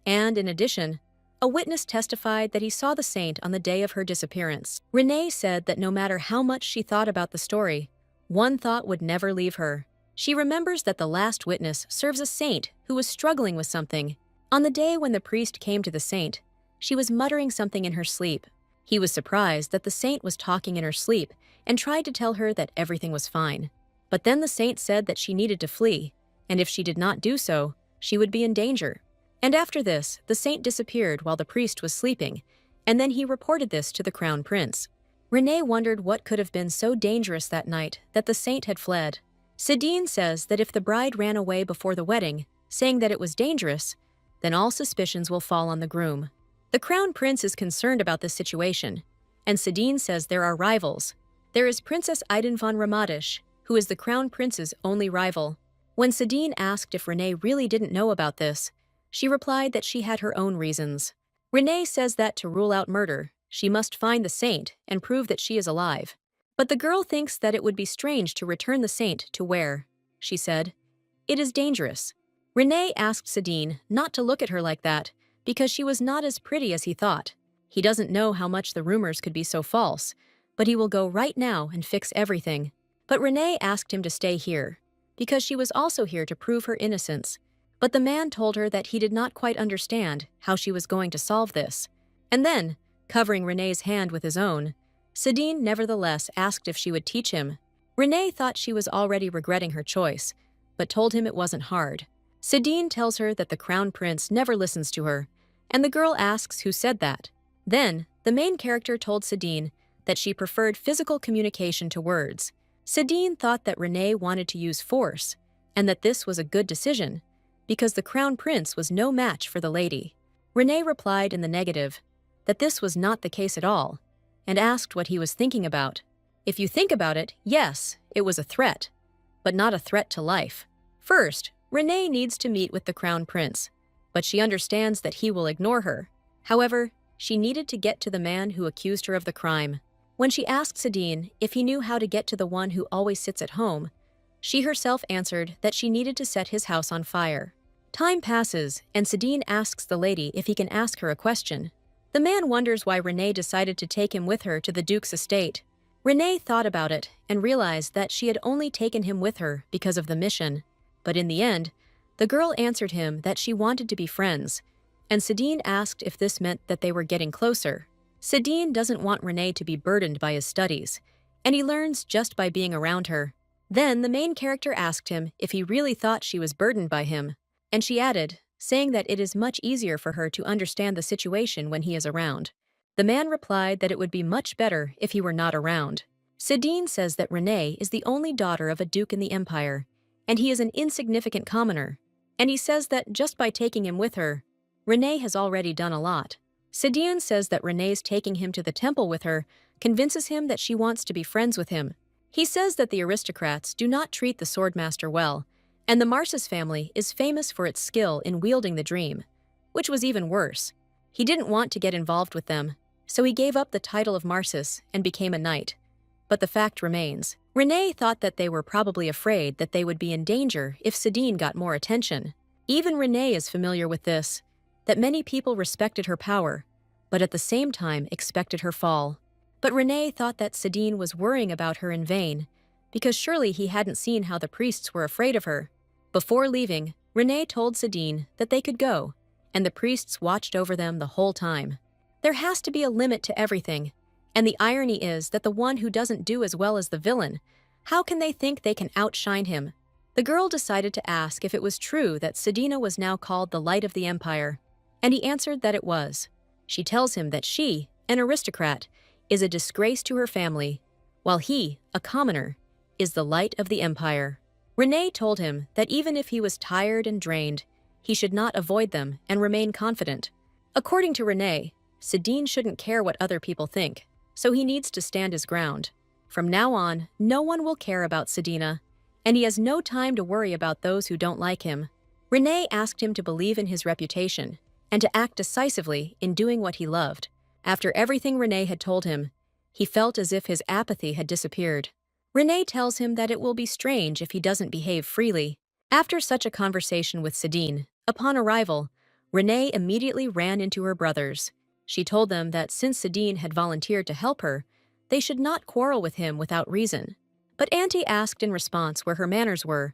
and in addition, a witness testified that he saw the Saint on the day of her disappearance. Renee said that no matter how much she thought about the story, one thought would never leave her. She remembers that the last witness serves a saint who was struggling with something. On the day when the priest came to the saint, she was muttering something in her sleep. He was surprised that the saint was talking in her sleep and tried to tell her that everything was fine. But then the saint said that she needed to flee, and if she did not do so, she would be in danger. And after this, the saint disappeared while the priest was sleeping, and then he reported this to the Crown Prince. Renee wondered what could have been so dangerous that night that the saint had fled. Sidine says that if the bride ran away before the wedding, saying that it was dangerous, then all suspicions will fall on the groom. The Crown Prince is concerned about this situation, and Sidine says there are rivals. There is Princess Aiden von Ramadish, who is the Crown Prince's only rival. When Sidine asked if Renee really didn't know about this, she replied that she had her own reasons. Renee says that to rule out murder, she must find the saint and prove that she is alive. But the girl thinks that it would be strange to return the saint to where, she said, it is dangerous. Renee asked Sidine not to look at her like that because she was not as pretty as he thought. He doesn't know how much the rumors could be so false, but he will go right now and fix everything. But Renee asked him to stay here because she was also here to prove her innocence. But the man told her that he did not quite understand how she was going to solve this. And then, covering Renee's hand with his own, Sidine nevertheless asked if she would teach him. Renee thought she was already regretting her choice, but told him it wasn't hard. Sidine tells her that the Crown Prince never listens to her, and the girl asks who said that. Then, the main character told Sidine that she preferred physical communication to words. Sidine thought that Renee wanted to use force, and that this was a good decision, because the Crown Prince was no match for the lady. Renee replied in the negative, that this was not the case at all, and asked what he was thinking about. If you think about it, yes, it was a threat, but not a threat to life. First, Renee needs to meet with the Crown Prince, but she understands that he will ignore her. However, she needed to get to the man who accused her of the crime. When she asked Sidine if he knew how to get to the one who always sits at home, she herself answered that she needed to set his house on fire. Time passes, and Sidine asks the lady if he can ask her a question. The man wonders why Renee decided to take him with her to the Duke's estate. Renee thought about it and realized that she had only taken him with her because of the mission. But in the end, The girl answered him that she wanted to be friends, and Sedin asked if this meant that they were getting closer. Sedin doesn't want Renee to be burdened by his studies, and he learns just by being around her. Then the main character asked him if he really thought she was burdened by him, and she added, saying that it is much easier for her to understand the situation when he is around. The man replied that it would be much better if he were not around. Sedin says that Renee is the only daughter of a duke in the empire, and he is an insignificant commoner, and he says that just by taking him with her, Renee has already done a lot. Sedin says that Renee's taking him to the temple with her convinces him that she wants to be friends with him. He says that the aristocrats do not treat the swordmaster well, and the Marsis family is famous for its skill in wielding the dream, which was even worse. He didn't want to get involved with them, so he gave up the title of Marsis and became a knight. But the fact remains, Renee thought that they were probably afraid that they would be in danger if Sedin got more attention. Even Renee is familiar with this, that many people respected her power, but at the same time expected her fall. But Renee thought that Sedin was worrying about her in vain, because surely he hadn't seen how the priests were afraid of her. Before leaving, Renee told Sedin that they could go, and the priests watched over them the whole time. There has to be a limit to everything, and the irony is that the one who doesn't do as well as the villain, how can they think they can outshine him? The girl decided to ask if it was true that Sedina was now called the Light of the Empire, and he answered that it was. She tells him that she, an aristocrat, is a disgrace to her family, while he, a commoner, is the light of the empire. Renee told him that even if he was tired and drained, he should not avoid them and remain confident. According to Renee, Sedin shouldn't care what other people think, so he needs to stand his ground. From now on, no one will care about Sedina, and he has no time to worry about those who don't like him. Renee asked him to believe in his reputation and to act decisively in doing what he loved. After everything Renee had told him, he felt as if his apathy had disappeared. Renee tells him that it will be strange if he doesn't behave freely. After such a conversation with Sedin, upon arrival, Renee immediately ran into her brothers. She told them that since Sedin had volunteered to help her, they should not quarrel with him without reason. But Auntie asked in response where her manners were,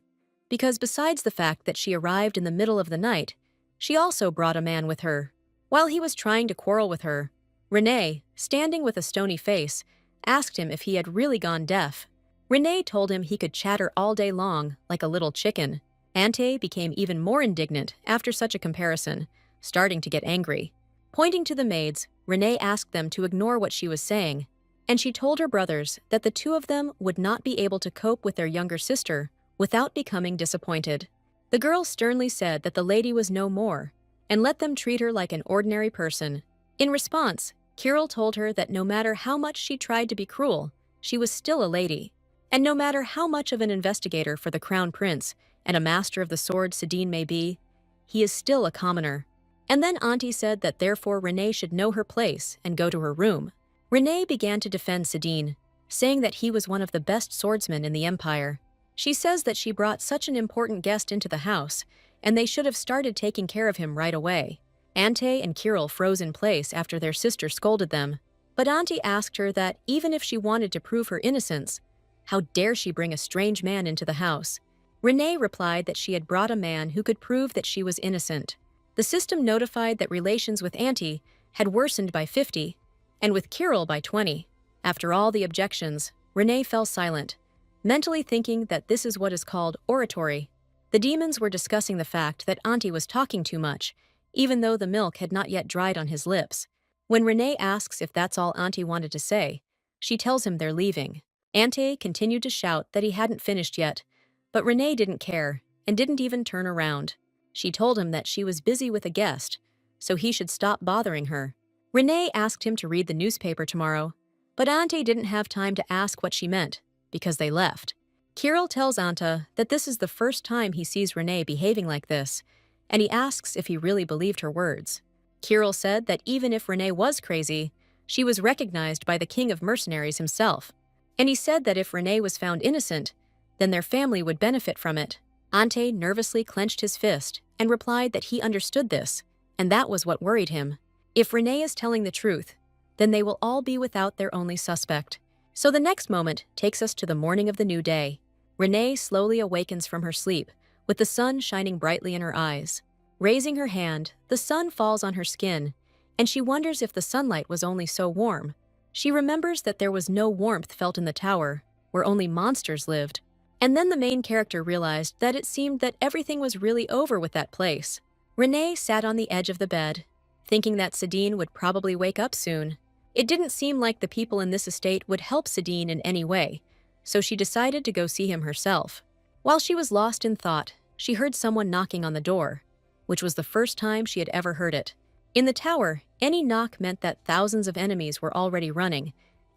because besides the fact that she arrived in the middle of the night, she also brought a man with her. While he was trying to quarrel with her, Renee, standing with a stony face, asked him if he had really gone deaf. Renee told him he could chatter all day long, like a little chicken. Auntie became even more indignant after such a comparison, starting to get angry. Pointing to the maids, Renee asked them to ignore what she was saying, and she told her brothers that the two of them would not be able to cope with their younger sister without becoming disappointed. The girl sternly said that the lady was no more, and let them treat her like an ordinary person. In response, Kirill told her that no matter how much she tried to be cruel, she was still a lady, and no matter how much of an investigator for the crown prince and a master of the sword Sedin may be, he is still a commoner. And then Auntie said that therefore Renee should know her place and go to her room. Renee began to defend Sedin, saying that he was one of the best swordsmen in the empire. She says that she brought such an important guest into the house, and they should have started taking care of him right away. Auntie and Kirill froze in place after their sister scolded them, but Auntie asked her that even if she wanted to prove her innocence, how dare she bring a strange man into the house? Renee replied that she had brought a man who could prove that she was innocent. The system notified that relations with Auntie had worsened by 50, and with Kirill by 20. After all the objections, Renee fell silent, mentally thinking that this is what is called oratory. The demons were discussing the fact that Auntie was talking too much, even though the milk had not yet dried on his lips. When Renee asks if that's all Auntie wanted to say, she tells him they're leaving. Auntie continued to shout that he hadn't finished yet, but Renee didn't care and didn't even turn around. She told him that she was busy with a guest, so he should stop bothering her. Renee asked him to read the newspaper tomorrow, but Auntie didn't have time to ask what she meant, because they left. Kirill tells Anta that this is the first time he sees Renee behaving like this, and he asks if he really believed her words. Kirill said that even if Renee was crazy, she was recognized by the king of mercenaries himself, and he said that if Renee was found innocent, then their family would benefit from it. Ante nervously clenched his fist and replied that he understood this, and that was what worried him. If Renee is telling the truth, then they will all be without their only suspect. So the next moment takes us to the morning of the new day. Renee slowly awakens from her sleep, with the sun shining brightly in her eyes. Raising her hand, the sun falls on her skin, and she wonders if the sunlight was only so warm. She remembers that there was no warmth felt in the tower, where only monsters lived. And then the main character realized that it seemed that everything was really over with that place. Renee sat on the edge of the bed, thinking that Sadine would probably wake up soon. It didn't seem like the people in this estate would help Sadine in any way, so she decided to go see him herself. While she was lost in thought, she heard someone knocking on the door, which was the first time she had ever heard it. In the tower, any knock meant that thousands of enemies were already running,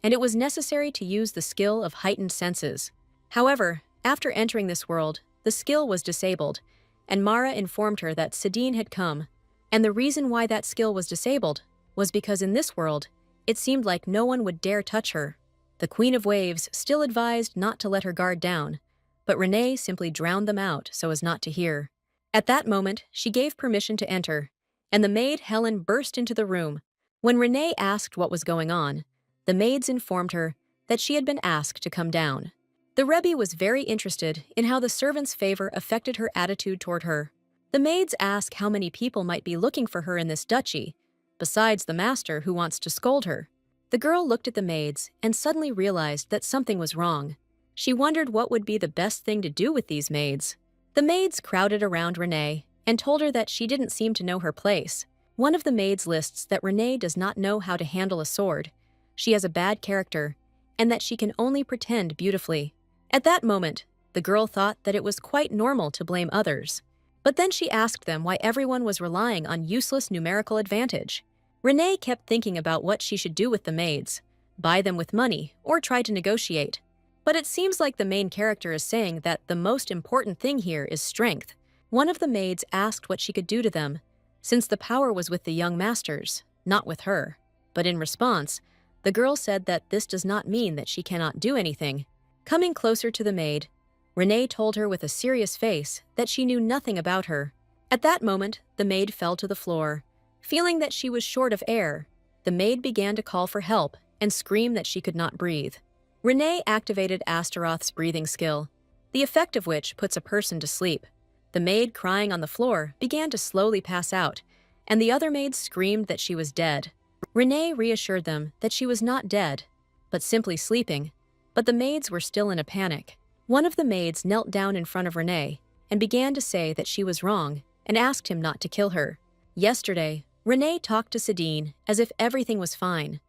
and it was necessary to use the skill of heightened senses. However, after entering this world, the skill was disabled, and Mara informed her that Sadine had come, and the reason why that skill was disabled was because in this world, it seemed like no one would dare touch her. The Queen of Waves still advised not to let her guard down, but Renee simply drowned them out so as not to hear. At that moment, she gave permission to enter, and the maid Helen burst into the room. When Renee asked what was going on, the maids informed her that she had been asked to come down. The Rebbe was very interested in how the servant's favor affected her attitude toward her. The maids ask how many people might be looking for her in this duchy, besides the master who wants to scold her. The girl looked at the maids and suddenly realized that something was wrong. She wondered what would be the best thing to do with these maids. The maids crowded around Renee and told her that she didn't seem to know her place. One of the maids lists that Renee does not know how to handle a sword, she has a bad character, and that she can only pretend beautifully. At that moment, the girl thought that it was quite normal to blame others. But then she asked them why everyone was relying on useless numerical advantage. Renee kept thinking about what she should do with the maids, buy them with money, or try to negotiate. But it seems like the main character is saying that the most important thing here is strength. One of the maids asked what she could do to them, since the power was with the young masters, not with her. But in response, the girl said that this does not mean that she cannot do anything. Coming closer to the maid, Renee told her with a serious face that she knew nothing about her. At that moment, the maid fell to the floor. Feeling that she was short of air, the maid began to call for help and scream that she could not breathe. Renee activated Astaroth's breathing skill, the effect of which puts a person to sleep. The maid crying on the floor began to slowly pass out, and the other maids screamed that she was dead. Renee reassured them that she was not dead, but simply sleeping, but the maids were still in a panic. One of the maids knelt down in front of Renee and began to say that she was wrong and asked him not to kill her. Yesterday, Renee talked to Sadine as if everything was fine,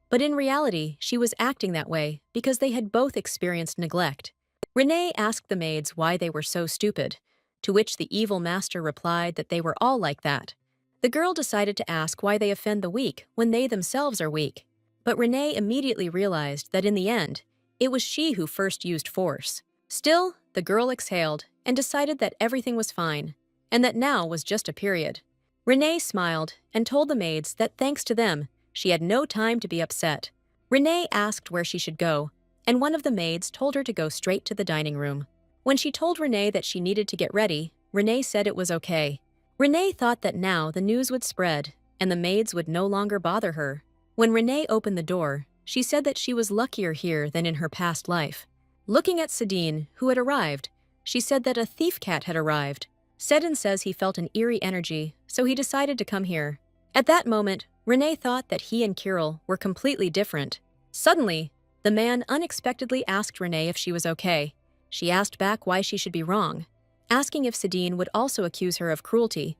but in reality, she was acting that way because they had both experienced neglect. Renee asked the maids why they were so stupid, to which the evil master replied that they were all like that. The girl decided to ask why they offend the weak when they themselves are weak, but Renee immediately realized that in the end, it was she who first used force. Still, the girl exhaled and decided that everything was fine, and that now was just a period. Renee smiled and told the maids that thanks to them, she had no time to be upset. Renee asked where she should go, and one of the maids told her to go straight to the dining room. When she told Renee that she needed to get ready, Renee said it was okay. Renee thought that now the news would spread, and the maids would no longer bother her. When Renee opened the door, she said that she was luckier here than in her past life. Looking at Sadine, who had arrived, she said that a thief cat had arrived. Sedin says he felt an eerie energy, so he decided to come here. At that moment, Renee thought that he and Kirill were completely different. Suddenly, the man unexpectedly asked Renee if she was okay. She asked back why she should be wrong, asking if Sadine would also accuse her of cruelty,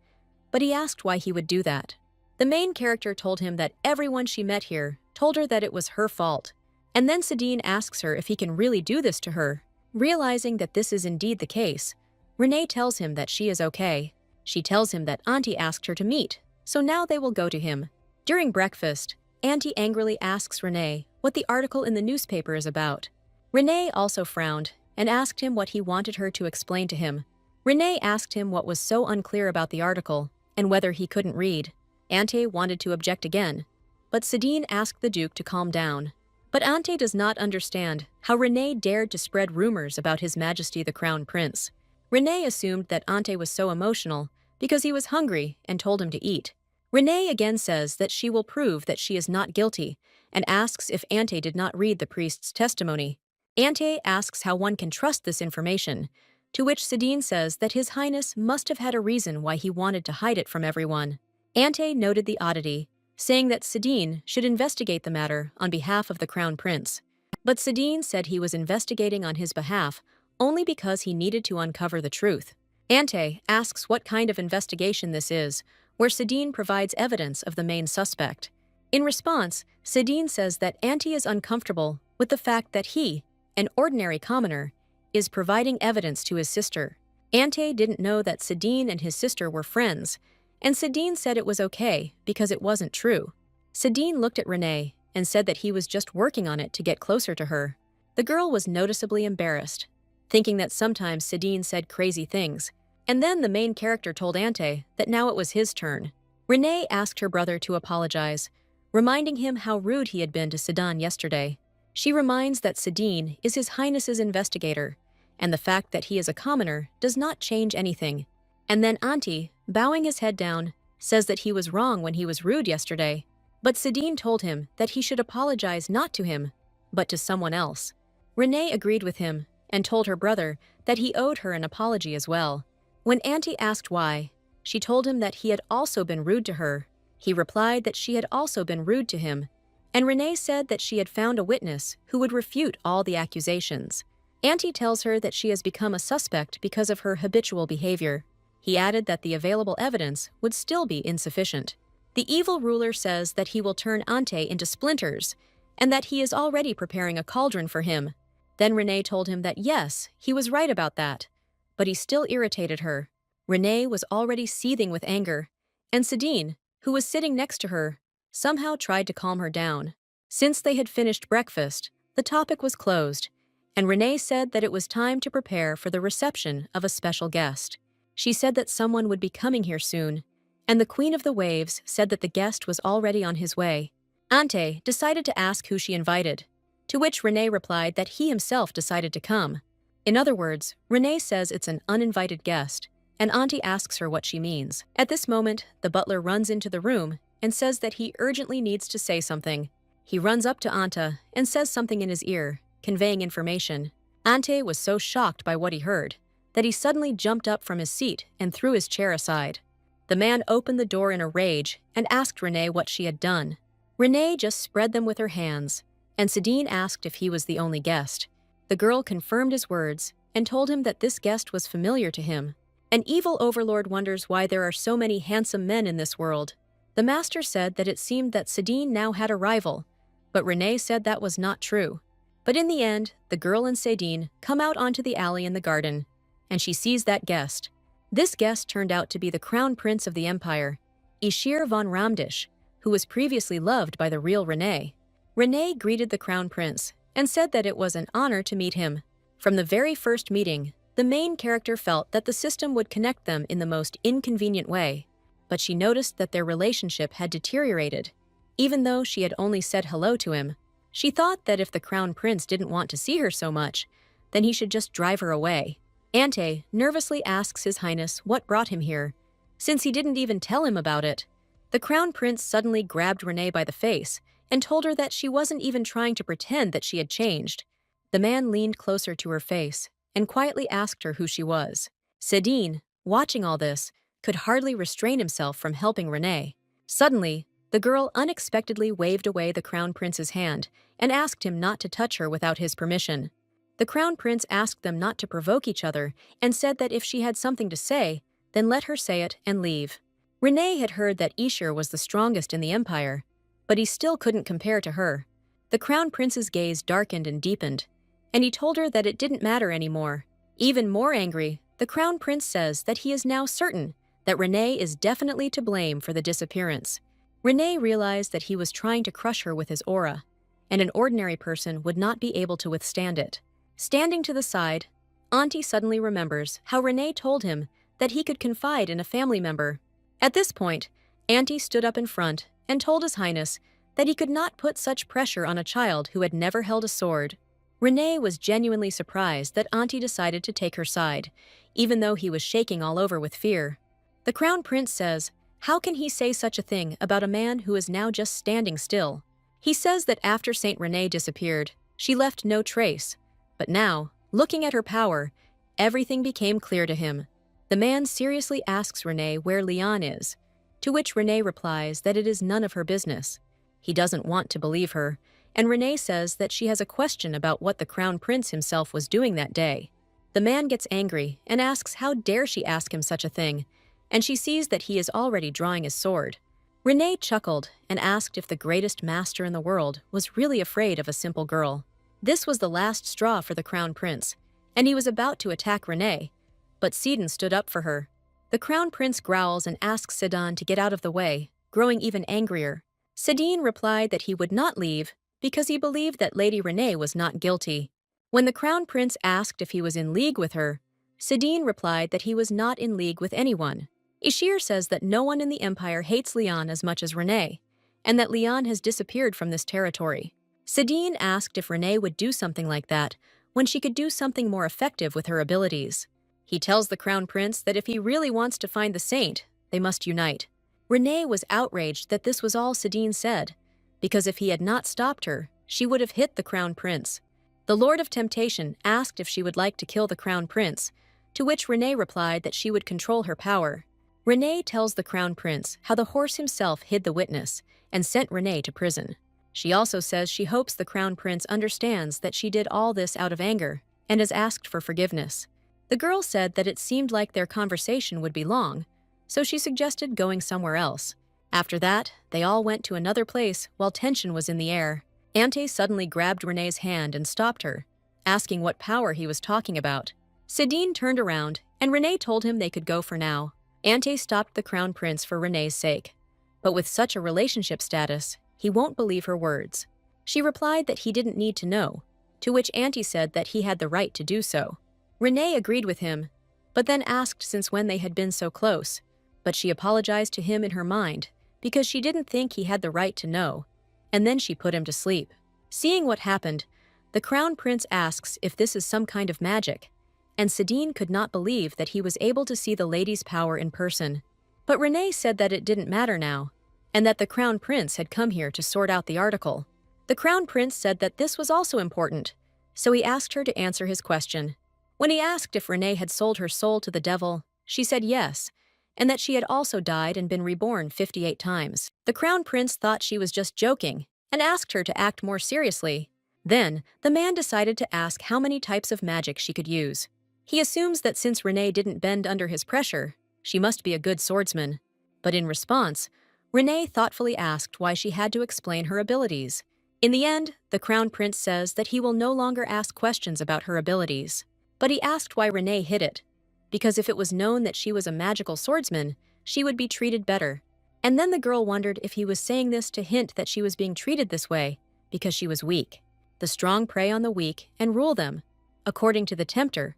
but he asked why he would do that. The main character told him that everyone she met here told her that it was her fault, and then Sadine asks her if he can really do this to her. Realizing that this is indeed the case, Renee tells him that she is okay. She tells him that Auntie asked her to meet, so now they will go to him. During breakfast, Auntie angrily asks Renee what the article in the newspaper is about. Renee also frowned and asked him what he wanted her to explain to him. Renee asked him what was so unclear about the article and whether he couldn't read. Auntie wanted to object again, but Sadine asked the Duke to calm down. But Auntie does not understand how Renee dared to spread rumors about His Majesty the Crown Prince. Renee assumed that Auntie was so emotional because he was hungry and told him to eat. Renee again says that she will prove that she is not guilty and asks if Auntie did not read the priest's testimony. Auntie asks how one can trust this information, to which Sidine says that His Highness must have had a reason why he wanted to hide it from everyone. Ante noted the oddity, saying that Sidine should investigate the matter on behalf of the Crown Prince. But Sidine said he was investigating on his behalf only because he needed to uncover the truth. Ante asks what kind of investigation this is, where Sidine provides evidence of the main suspect. In response, Sidine says that Ante is uncomfortable with the fact that he, an ordinary commoner, is providing evidence to his sister. Ante didn't know that Sidine and his sister were friends, and Sidine said it was okay because it wasn't true. Sidine looked at Renee and said that he was just working on it to get closer to her. The girl was noticeably embarrassed, thinking that sometimes Sidine said crazy things, and then the main character told Ante that now it was his turn. Renee asked her brother to apologize, reminding him how rude he had been to Sidine yesterday. She reminds that Sidine is His Highness's investigator, and the fact that he is a commoner does not change anything. And then Ante, bowing his head down, says that he was wrong when he was rude yesterday, but Sidine told him that he should apologize not to him, but to someone else. Renee agreed with him and told her brother that he owed her an apology as well. When Ante asked why, she told him that he had also been rude to her. He replied that she had also been rude to him, and Renee said that she had found a witness who would refute all the accusations. Ante tells her that she has become a suspect because of her habitual behavior. He added that the available evidence would still be insufficient. The evil ruler says that he will turn Ante into splinters, and that he is already preparing a cauldron for him. Then Renee told him that yes, he was right about that, but he still irritated her. Renee was already seething with anger, and Sidine, who was sitting next to her, somehow tried to calm her down. Since they had finished breakfast, the topic was closed, and Renee said that it was time to prepare for the reception of a special guest. She said that someone would be coming here soon, and the Queen of the Waves said that the guest was already on his way. Ante decided to ask who she invited, to which Renee replied that he himself decided to come. In other words, Renee says it's an uninvited guest, and Ante asks her what she means. At this moment, the butler runs into the room and says that he urgently needs to say something. He runs up to Ante and says something in his ear, conveying information. Ante was so shocked by what he heard that he suddenly jumped up from his seat and threw his chair aside. The man opened the door in a rage and asked Renee what she had done. Renee just spread them with her hands, and Sidine asked if he was the only guest. The girl confirmed his words and told him that this guest was familiar to him. An evil overlord wonders why there are so many handsome men in this world. The master said that it seemed that Sidine now had a rival, but Renee said that was not true. But in the end, the girl and Sidine come out onto the alley in the garden, and she sees that guest. This guest turned out to be the Crown Prince of the Empire, Ishir von Ramdish, who was previously loved by the real Renee. Renee greeted the Crown Prince and said that it was an honor to meet him. From the very first meeting, the main character felt that the system would connect them in the most inconvenient way, but she noticed that their relationship had deteriorated. Even though she had only said hello to him, she thought that if the Crown Prince didn't want to see her so much, then he should just drive her away. Ante nervously asks His Highness what brought him here, since he didn't even tell him about it. The Crown Prince suddenly grabbed Renee by the face and told her that she wasn't even trying to pretend that she had changed. The man leaned closer to her face and quietly asked her who she was. Sidine, watching all this, could hardly restrain himself from helping Renee. Suddenly, the girl unexpectedly waved away the Crown Prince's hand and asked him not to touch her without his permission. The Crown Prince asked them not to provoke each other and said that if she had something to say, then let her say it and leave. Renee had heard that Ishir was the strongest in the empire, but he still couldn't compare to her. The Crown Prince's gaze darkened and deepened, and he told her that it didn't matter anymore. Even more angry, the Crown Prince says that he is now certain that Renee is definitely to blame for the disappearance. Renee realized that he was trying to crush her with his aura, and an ordinary person would not be able to withstand it. Standing to the side, Ante suddenly remembers how Renee told him that he could confide in a family member. At this point, Ante stood up in front and told His Highness that he could not put such pressure on a child who had never held a sword. Renee was genuinely surprised that Ante decided to take her side, even though he was shaking all over with fear. The Crown Prince says, how can he say such a thing about a man who is now just standing still? He says that after Saint Renee disappeared, she left no trace. But now, looking at her power, Everything became clear to him. The man seriously asks Renee where Leon is, to which Renee replies that it is none of her business. He doesn't want to believe her, and Renee says that she has a question about what the crown prince himself was doing that day. The man gets angry and asks how dare she ask him such a thing, and she sees that he is already drawing his sword. Renee chuckled and asked if the greatest master in the world was really afraid of a simple girl. This was the last straw for the crown prince, and he was about to attack Renee, but Sidon stood up for her. The crown prince growls and asks Sidon to get out of the way, growing even angrier. Sidon replied that he would not leave because he believed that Lady Renee was not guilty. When the crown prince asked if he was in league with her, Sidon replied that he was not in league with anyone. Ishir says that no one in the empire hates Leon as much as Renee, and that Leon has disappeared from this territory. Sidon asked if Renee would do something like that when she could do something more effective with her abilities. He tells the crown prince that if he really wants to find the saint, they must unite. Renee was outraged that this was all Sidon said, because if he had not stopped her, she would have hit the crown prince. The Lord of Temptation asked if she would like to kill the crown prince, to which Renee replied that she would control her power. Renee tells the crown prince how the horse himself hid the witness and sent Renee to prison. She also says she hopes the crown prince understands that she did all this out of anger and has asked for forgiveness. The girl said that it seemed like their conversation would be long, so she suggested going somewhere else. After that, they all went to another place while tension was in the air. Ante suddenly grabbed Renee's hand and stopped her, asking what power he was talking about. Sidon turned around, and Renee told him they could go for now. Ante stopped the crown prince for Renee's sake, but with such a relationship status, he won't believe her words. She replied that he didn't need to know, to which Ante said that he had the right to do so. Renee agreed with him, but then asked since when they had been so close, but she apologized to him in her mind because she didn't think he had the right to know, and then she put him to sleep. Seeing what happened, the crown prince asks if this is some kind of magic, and Sidon could not believe that he was able to see the lady's power in person. But Renee said that it didn't matter now, and that the crown prince had come here to sort out the article. The crown prince said that this was also important, so he asked her to answer his question. When he asked if Renee had sold her soul to the devil, she said yes, and that she had also died and been reborn 58 times. The crown prince thought she was just joking and asked her to act more seriously. Then, the man decided to ask how many types of magic she could use. He assumes that since Renee didn't bend under his pressure, she must be a good swordsman. But in response, Renee thoughtfully asked why she had to explain her abilities. In the end, the crown prince says that he will no longer ask questions about her abilities. But he asked why Renee hid it, because if it was known that she was a magical swordsman, she would be treated better. And then the girl wondered if he was saying this to hint that she was being treated this way because she was weak. The strong prey on the weak and rule them. According to the tempter,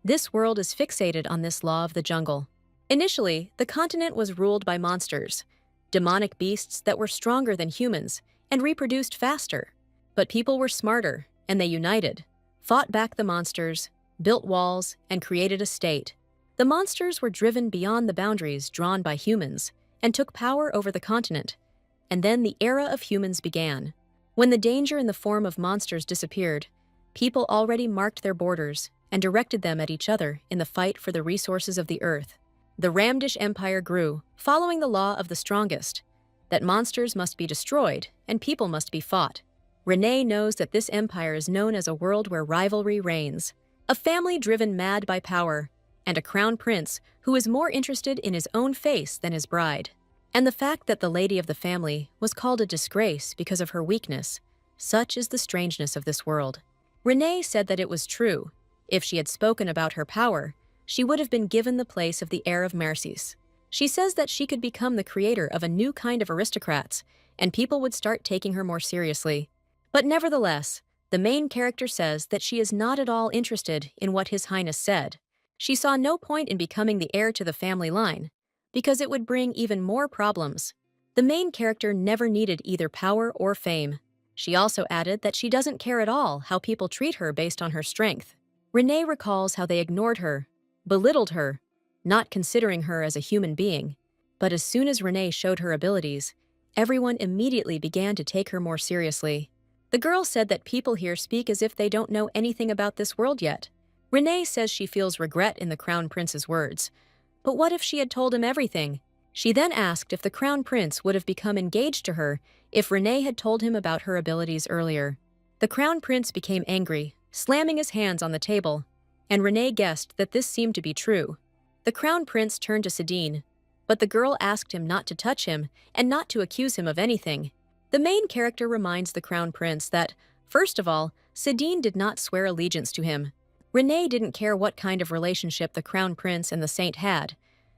this world is fixated on this law of the jungle. Initially, the continent was ruled by monsters, demonic beasts that were stronger than humans and reproduced faster. But people were smarter, and they united, fought back the monsters, built walls, and created a state. The monsters were driven beyond the boundaries drawn by humans and took power over the continent. And then the era of humans began. When the danger in the form of monsters disappeared, people already marked their borders and directed them at each other in the fight for the resources of the earth. The Ramdish Empire grew, following the law of the strongest, that monsters must be destroyed and people must be fought. Renee knows that this empire is known as a world where rivalry reigns, a family driven mad by power, and a crown prince who is more interested in his own face than his bride. And the fact that the lady of the family was called a disgrace because of her weakness, such is the strangeness of this world. Renee said that it was true. If she had spoken about her power, she would have been given the place of the heir of Mercies. She says that she could become the creator of a new kind of aristocrats, and people would start taking her more seriously. But nevertheless, the main character says that she is not at all interested in what His Highness said. She saw no point in becoming the heir to the family line, because it would bring even more problems. The main character never needed either power or fame. She also added that she doesn't care at all how people treat her based on her strength. Renee recalls how they ignored her, belittled her, not considering her as a human being. But as soon as Renee showed her abilities, everyone immediately began to take her more seriously. The girl said that people here speak as if they don't know anything about this world yet. Renee says she feels regret in the Crown Prince's words. But what if she had told him everything? She then asked if the Crown Prince would have become engaged to her if Renee had told him about her abilities earlier. The Crown Prince became angry, slamming his hands on the table, and Renee guessed that this seemed to be true. The Crown Prince turned to Sidine, but the girl asked him not to touch him and not to accuse him of anything. The main character reminds the Crown Prince that, first of all, Sidine did not swear allegiance to him. Renee didn't care what kind of relationship the Crown Prince and the Saint had,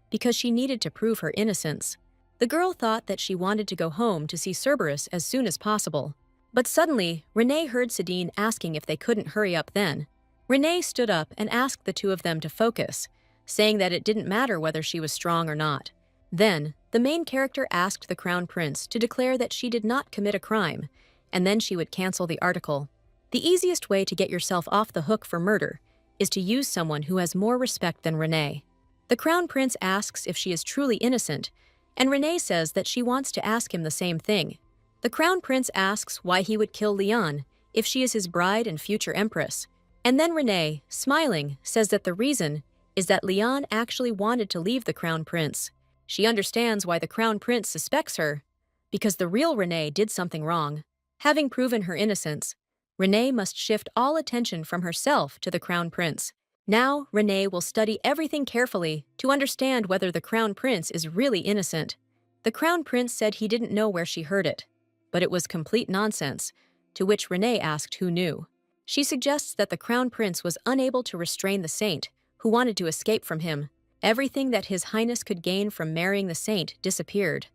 because she needed to prove her innocence. The girl thought that she wanted to go home to see Cerberus as soon as possible. But suddenly, Renee heard Sidine asking if they couldn't hurry up then. Renee stood up and asked the two of them to focus, saying that it didn't matter whether she was strong or not. Then, the main character asked the Crown Prince to declare that she did not commit a crime, and then she would cancel the article. The easiest way to get yourself off the hook for murder is to use someone who has more respect than Renee. The Crown Prince asks if she is truly innocent, and Renee says that she wants to ask him the same thing. The Crown Prince asks why he would kill Leon if she is his bride and future empress. And then Renee, smiling, says that the reason is that Leon actually wanted to leave the Crown Prince. She understands why the Crown Prince suspects her, because the real Renee did something wrong. Having proven her innocence, Renee must shift all attention from herself to the Crown Prince. Now, Renee will study everything carefully to understand whether the Crown Prince is really innocent. The Crown Prince said he didn't know where she heard it, but it was complete nonsense, to which Renee asked who knew. She suggests that the Crown Prince was unable to restrain the Saint, who wanted to escape from him. Everything that His Highness could gain from marrying the Saint disappeared,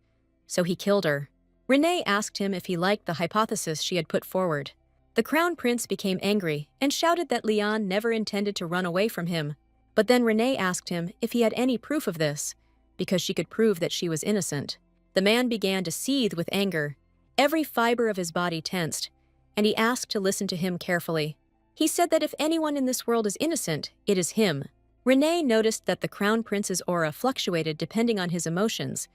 so he killed her. Renee asked him if he liked the hypothesis she had put forward. The Crown Prince became angry and shouted that Leon never intended to run away from him. But then Renee asked him if he had any proof of this, because she could prove that she was innocent. The man began to seethe with anger. Every fiber of his body tensed, and he asked to listen to him carefully. He said that if anyone in this world is innocent, it is him. Renee noticed that the Crown Prince's aura fluctuated depending on his emotions,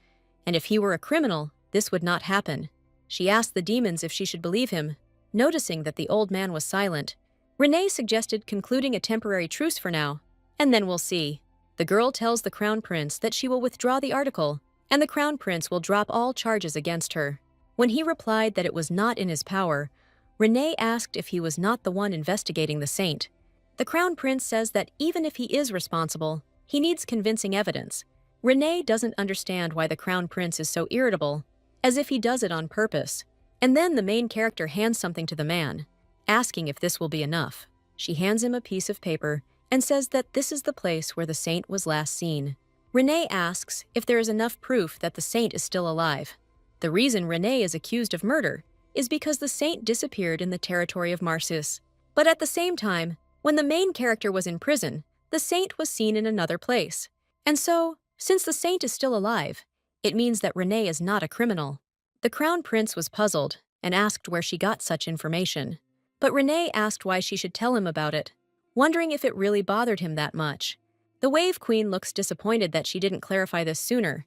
and if he were a criminal, this would not happen. She asked the demons if she should believe him. Noticing that the old man was silent, Renee suggested concluding a temporary truce for now, and then we'll see. The girl tells the Crown Prince that she will withdraw the article, and the Crown Prince will drop all charges against her. When he replied that it was not in his power, Renee asked if he was not the one investigating the Saint. The Crown Prince says that even if he is responsible, he needs convincing evidence. Renee doesn't understand why the Crown Prince is so irritable, as if he does it on purpose. And then the main character hands something to the man, asking if this will be enough. She hands him a piece of paper and says that this is the place where the Saint was last seen. Renee asks if there is enough proof that the Saint is still alive. The reason Renee is accused of murder is because the Saint disappeared in the territory of Marsis. But at the same time, when the main character was in prison, the Saint was seen in another place. And so, since the Saint is still alive, it means that Renee is not a criminal. The Crown Prince was puzzled and asked where she got such information. But Renee asked why she should tell him about it, wondering if it really bothered him that much. The Wave Queen looks disappointed that she didn't clarify this sooner,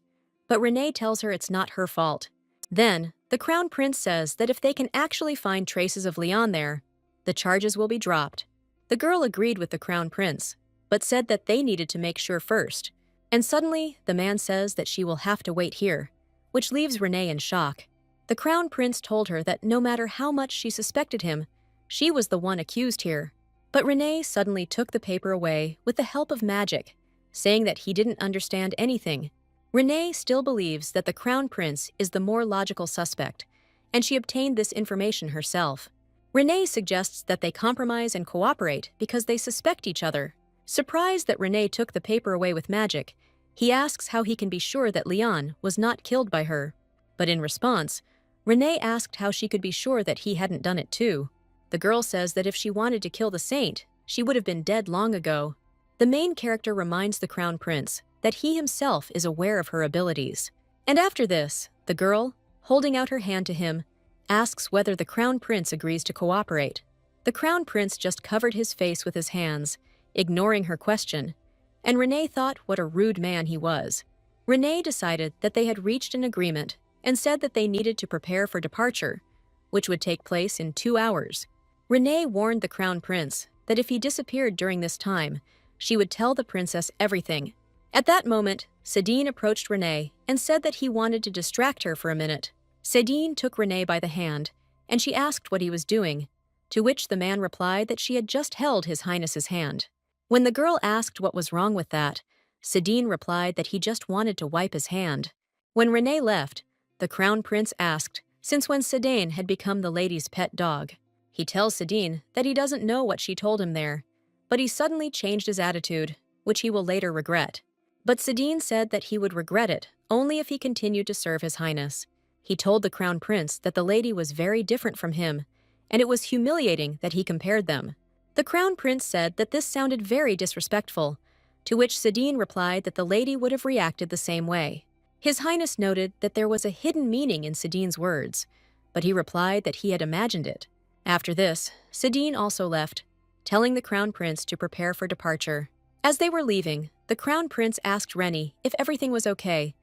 but Renee tells her it's not her fault. Then, the Crown Prince says that if they can actually find traces of Leon there, the charges will be dropped. The girl agreed with the Crown Prince, but said that they needed to make sure first. And suddenly, the man says that she will have to wait here, which leaves Renee in shock. The Crown Prince told her that no matter how much she suspected him, she was the one accused here. But Renee suddenly took the paper away with the help of magic, saying that he didn't understand anything. Renee still believes that the Crown Prince is the more logical suspect, and she obtained this information herself. Renee suggests that they compromise and cooperate because they suspect each other. Surprised that Renee took the paper away with magic, he asks how he can be sure that Leon was not killed by her. But in response, Renee asked how she could be sure that he hadn't done it too. The girl says that if she wanted to kill the Saint, she would have been dead long ago. The main character reminds the Crown Prince that he himself is aware of her abilities. And after this, the girl, holding out her hand to him, asks whether the Crown Prince agrees to cooperate. The Crown Prince just covered his face with his hands, ignoring her question, and Renee thought what a rude man he was. Renee decided that they had reached an agreement and said that they needed to prepare for departure, which would take place in 2 hours. Renee warned the Crown Prince that if he disappeared during this time, she would tell the princess everything. At that moment, Sedine approached Renee and said that he wanted to distract her for a minute. Sedine took Renee by the hand, and she asked what he was doing, to which the man replied that she had just held His Highness's hand. When the girl asked what was wrong with that, Sedine replied that he just wanted to wipe his hand. When Renee left, the crown prince asked, since when Sedane had become the lady's pet dog. He tells Sedine that he doesn't know what she told him there, but he suddenly changed his attitude, which he will later regret. But Sedine said that he would regret it only if he continued to serve His Highness. He told the crown prince that the lady was very different from him, and it was humiliating that he compared them. The crown prince said that this sounded very disrespectful, to which Sedine replied that the lady would have reacted the same way. His Highness noted that there was a hidden meaning in Sedine's words, but he replied that he had imagined it. After this, Sedine also left, telling the crown prince to prepare for departure. As they were leaving, the crown prince asked Rennie if everything was okay,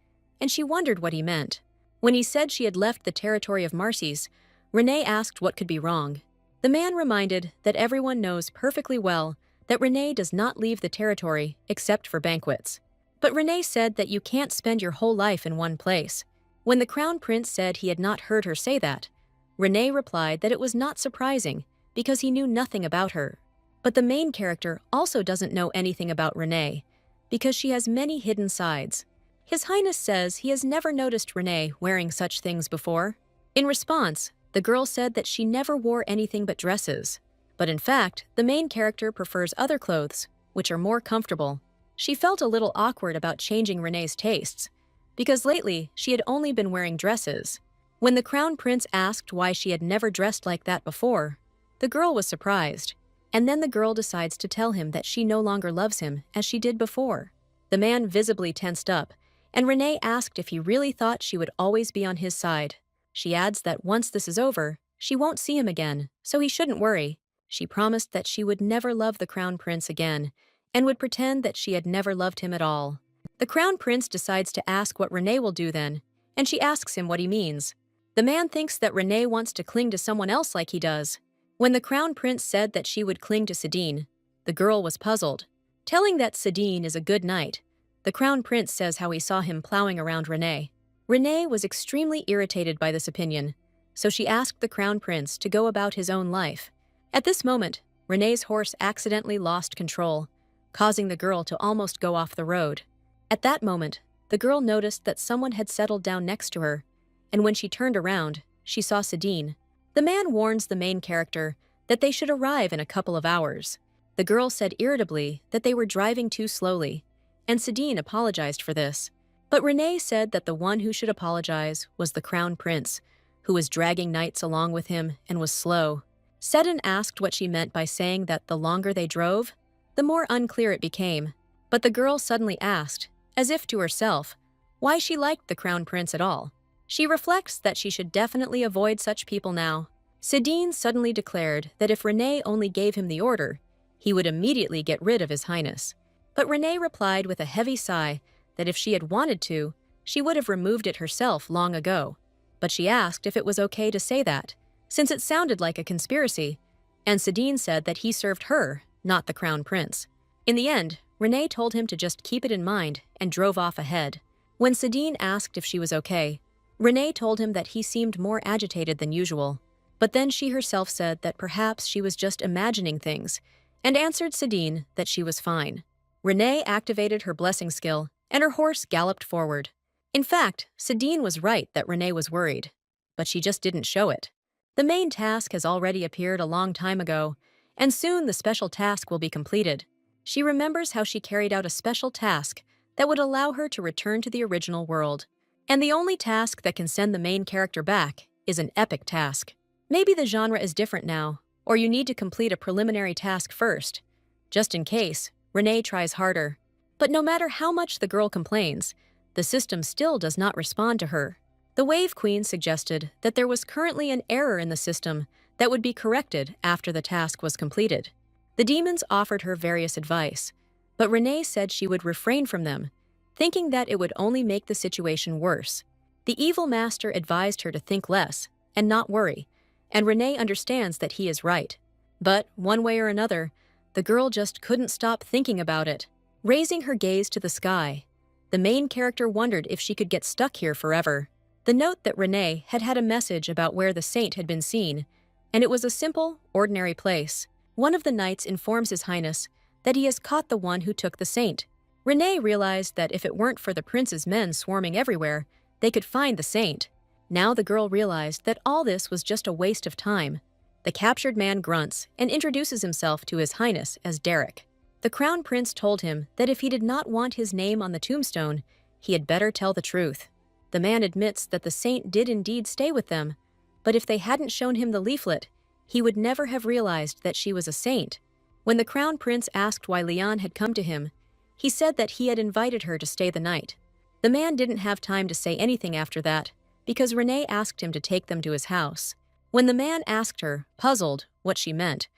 and she wondered what he meant. When he said she had left the territory of Marcy's, Renee asked what could be wrong. The man reminded that everyone knows perfectly well that Renee does not leave the territory except for banquets. But Renee said that you can't spend your whole life in one place. When the crown prince said he had not heard her say that, Renee replied that it was not surprising because he knew nothing about her. But the main character also doesn't know anything about Renee because she has many hidden sides. His Highness says he has never noticed Renee wearing such things before. In response, the girl said that she never wore anything but dresses. But in fact, the main character prefers other clothes, which are more comfortable. She felt a little awkward about changing Renee's tastes, because lately she had only been wearing dresses. When the crown prince asked why she had never dressed like that before, the girl was surprised, and then the girl decides to tell him that she no longer loves him as she did before. The man visibly tensed up, and Renee asked if he really thought she would always be on his side. She adds that once this is over, she won't see him again, so he shouldn't worry. She promised that she would never love the crown prince again, and would pretend that she had never loved him at all. The crown prince decides to ask what Renee will do then, and she asks him what he means. The man thinks that Renee wants to cling to someone else like he does. When the crown prince said that she would cling to Sedine, the girl was puzzled. Telling that Sedine is a good knight, the crown prince says how he saw him plowing around Renee. Renee was extremely irritated by this opinion, so she asked the crown prince to go about his own life. At this moment, Renee's horse accidentally lost control, causing the girl to almost go off the road. At that moment, the girl noticed that someone had settled down next to her, and when she turned around, she saw Sedine. The man warns the main character that they should arrive in a couple of hours. The girl said irritably that they were driving too slowly, and Sedine apologized for this. But Renee said that the one who should apologize was the crown prince, who was dragging knights along with him and was slow. Sedine asked what she meant by saying that the longer they drove, the more unclear it became. But the girl suddenly asked, as if to herself, why she liked the crown prince at all. She reflects that she should definitely avoid such people now. Sedine suddenly declared that if Renee only gave him the order, he would immediately get rid of His Highness. But Renee replied with a heavy sigh that if she had wanted to, she would have removed it herself long ago. But she asked if it was okay to say that, since it sounded like a conspiracy, and Sedine said that he served her, not the crown prince. In the end, Renee told him to just keep it in mind and drove off ahead. When Sedine asked if she was okay, Renee told him that he seemed more agitated than usual. But then she herself said that perhaps she was just imagining things, and answered Sedine that she was fine. Renee activated her blessing skill, and her horse galloped forward. In fact, Sedine was right that Renee was worried, but she just didn't show it. The main task has already appeared a long time ago, and soon the special task will be completed. She remembers how she carried out a special task that would allow her to return to the original world. And the only task that can send the main character back is an epic task. Maybe the genre is different now, or you need to complete a preliminary task first. Just in case, Renee tries harder. But no matter how much the girl complains, the system still does not respond to her. The Wave Queen suggested that there was currently an error in the system that would be corrected after the task was completed. The demons offered her various advice, but Renee said she would refrain from them, thinking that it would only make the situation worse. The evil master advised her to think less and not worry, and Renee understands that he is right. But, one way or another, The girl just couldn't stop thinking about it. Raising her gaze to the sky, the main character wondered if she could get stuck here forever. The note that Renee had had a message about where the saint had been seen, and it was a simple, ordinary place. One of the knights informs His Highness that he has caught the one who took the saint. Renee realized that if it weren't for the prince's men swarming everywhere, they could find the saint. Now the girl realized that all this was just a waste of time. The captured man grunts and introduces himself to His Highness as Derek. The crown prince told him that if he did not want his name on the tombstone, he had better tell the truth. The man admits that the saint did indeed stay with them, but if they hadn't shown him the leaflet, he would never have realized that she was a saint. When the crown prince asked why Leon had come to him, he said that he had invited her to stay the night. The man didn't have time to say anything after that, because Renee asked him to take them to his house. When the man asked her, puzzled, what she meant,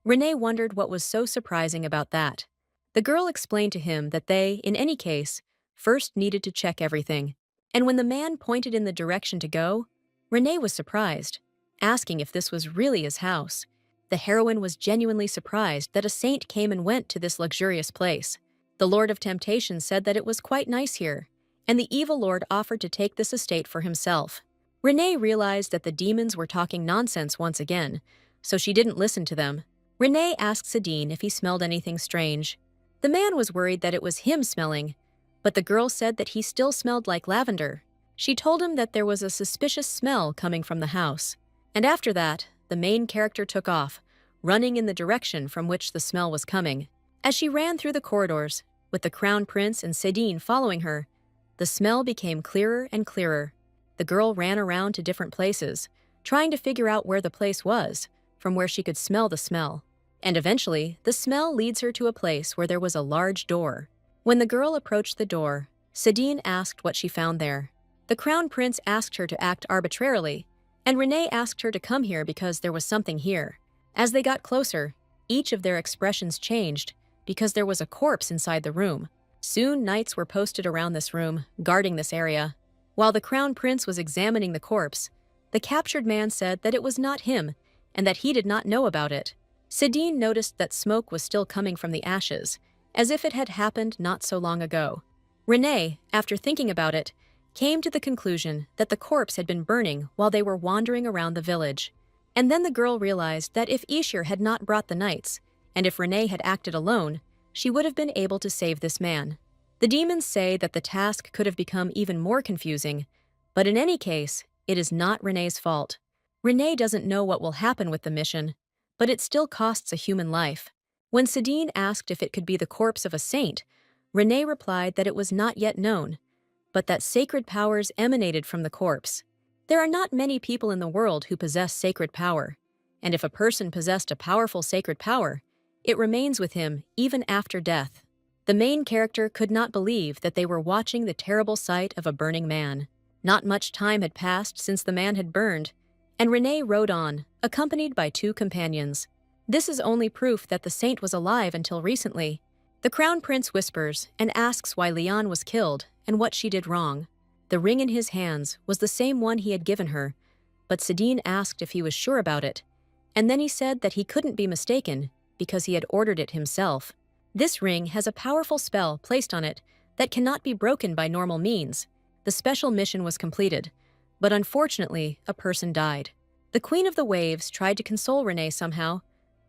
Renee wondered what was so surprising about that. The girl explained to him that they, in any case, first needed to check everything. And when the man pointed in the direction to go, Renee was surprised, asking if this was really his house. The heroine was genuinely surprised that a saint came and went to this luxurious place. The Lord of Temptation said that it was quite nice here, and the evil lord offered to take this estate for himself. Renee realized that the demons were talking nonsense once again, so she didn't listen to them. Renee asked Sadine if he smelled anything strange. The man was worried that it was him smelling, but the girl said that he still smelled like lavender. She told him that there was a suspicious smell coming from the house. And after that, the main character took off, running in the direction from which the smell was coming. As she ran through the corridors, with the crown prince and Sadine following her, the smell became clearer and clearer. The girl ran around to different places, trying to figure out where the place was, from where she could smell the smell. And eventually, the smell leads her to a place where there was a large door. When the girl approached the door, Sadine asked what she found there. The crown prince asked her to act arbitrarily, and Renee asked her to come here because there was something here. As they got closer, each of their expressions changed because there was a corpse inside the room. Soon, knights were posted around this room, guarding this area. While the crown prince was examining the corpse, the captured man said that it was not him and that he did not know about it. Sadine noticed that smoke was still coming from the ashes, as if it had happened not so long ago. Renee, after thinking about it, came to the conclusion that the corpse had been burning while they were wandering around the village. And then the girl realized that if Ishir had not brought the knights, and if Renee had acted alone, she would have been able to save this man. The demons say that the task could have become even more confusing, but in any case, it is not Renee's fault. Renee doesn't know what will happen with the mission, but it still costs a human life. When Sadine asked if it could be the corpse of a saint, Renee replied that it was not yet known, but that sacred powers emanated from the corpse. There are not many people in the world who possess sacred power, and if a person possessed a powerful sacred power, it remains with him even after death. The main character could not believe that they were watching the terrible sight of a burning man. Not much time had passed since the man had burned, and Renee rode on, accompanied by two companions. This is only proof that the saint was alive until recently. The crown prince whispers and asks why Leon was killed and what she did wrong. The ring in his hands was the same one he had given her, but Sadine asked if he was sure about it, and then he said that he couldn't be mistaken because he had ordered it himself. This ring has a powerful spell placed on it that cannot be broken by normal means. The special mission was completed, but unfortunately, a person died. The Queen of the Waves tried to console Renee somehow,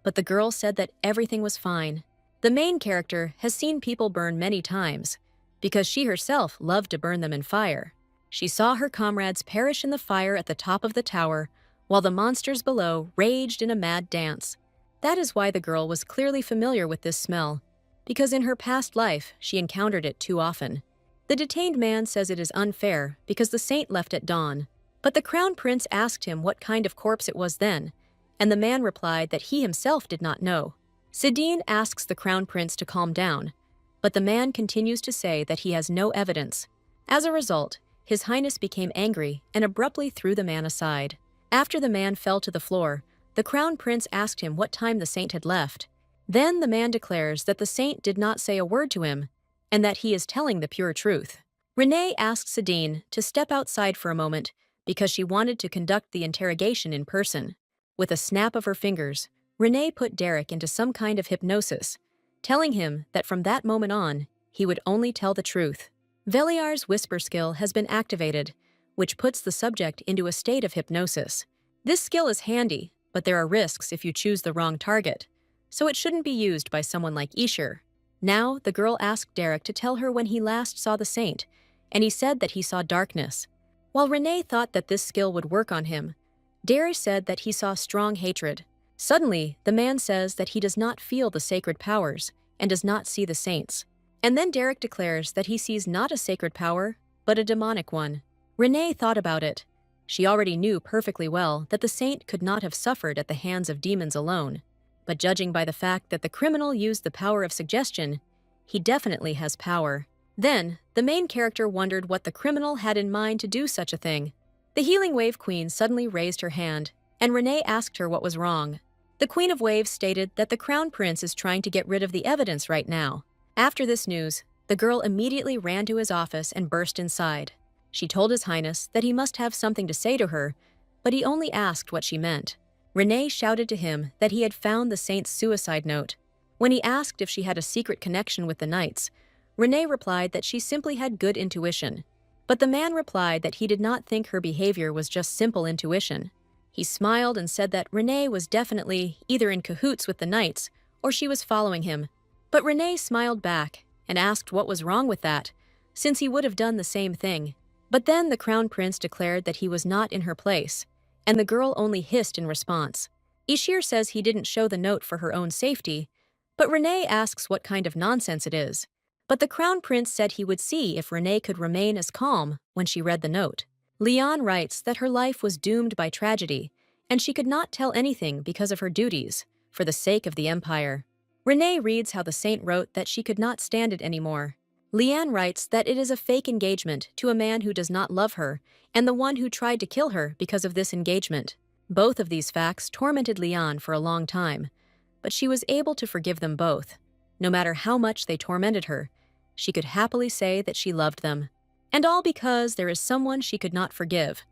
but the girl said that everything was fine. The main character has seen people burn many times, because she herself loved to burn them in fire. She saw her comrades perish in the fire at the top of the tower, while the monsters below raged in a mad dance. That is why the girl was clearly familiar with this smell, because in her past life she encountered it too often. The detained man says it is unfair because the saint left at dawn, but the crown prince asked him what kind of corpse it was then, and the man replied that he himself did not know. Sadine asks the crown prince to calm down, but the man continues to say that he has no evidence. As a result, His Highness became angry and abruptly threw the man aside. After the man fell to the floor, the crown prince asked him what time the saint had left. Then the man declares that the saint did not say a word to him, and that he is telling the pure truth. Renee asks Sadine to step outside for a moment because she wanted to conduct the interrogation in person. With a snap of her fingers, Renee put Derek into some kind of hypnosis, telling him that from that moment on, he would only tell the truth. Veliar's whisper skill has been activated, which puts the subject into a state of hypnosis. This skill is handy, but there are risks if you choose the wrong target, so it shouldn't be used by someone like Ishir. Now, the girl asked Derek to tell her when he last saw the saint, and he said that he saw darkness. While Renee thought that this skill would work on him, Derek said that he saw strong hatred. Suddenly, the man says that he does not feel the sacred powers and does not see the saints. And then Derek declares that he sees not a sacred power, but a demonic one. Renee thought about it. She already knew perfectly well that the saint could not have suffered at the hands of demons alone. But judging by the fact that the criminal used the power of suggestion, he definitely has power. Then, the main character wondered what the criminal had in mind to do such a thing. The Healing Wave Queen suddenly raised her hand, and Renee asked her what was wrong. The Queen of Waves stated that the Crown Prince is trying to get rid of the evidence right now. After this news, the girl immediately ran to his office and burst inside. She told His Highness that he must have something to say to her, but he only asked what she meant. Renee shouted to him that he had found the saint's suicide note. When he asked if she had a secret connection with the knights, Renee replied that she simply had good intuition. But the man replied that he did not think her behavior was just simple intuition. He smiled and said that Renee was definitely either in cahoots with the knights or she was following him. But Renee smiled back and asked what was wrong with that, since he would have done the same thing. But then the Crown Prince declared that he was not in her place, and the girl only hissed in response. Ishir says he didn't show the note for her own safety, but Renee asks what kind of nonsense it is. But the Crown Prince said he would see if Renee could remain as calm when she read the note. Leon writes that her life was doomed by tragedy, and she could not tell anything because of her duties, for the sake of the Empire. Renee reads how the saint wrote that she could not stand it anymore. Leanne writes that it is a fake engagement to a man who does not love her and the one who tried to kill her because of this engagement. Both of these facts tormented Leanne for a long time, but she was able to forgive them both. No matter how much they tormented her, she could happily say that she loved them. And all because there is someone she could not forgive.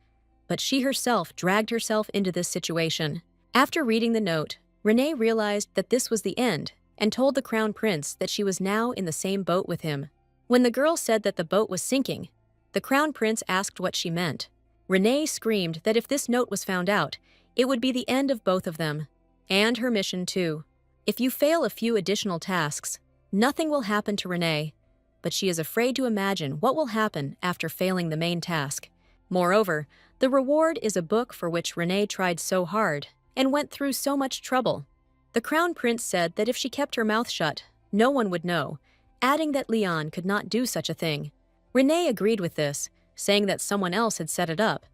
But she herself dragged herself into this situation. After reading the note, Renee realized that this was the end and told the Crown Prince that she was now in the same boat with him. When the girl said that the boat was sinking, the Crown Prince asked what she meant. Renee screamed that if this note was found out, it would be the end of both of them. And her mission too. If you fail a few additional tasks, nothing will happen to Renee. But she is afraid to imagine what will happen after failing the main task. Moreover, the reward is a book for which Renee tried so hard and went through so much trouble. The Crown Prince said that if she kept her mouth shut, no one would know, adding that Leon could not do such a thing. Renee agreed with this, saying that someone else had set it up,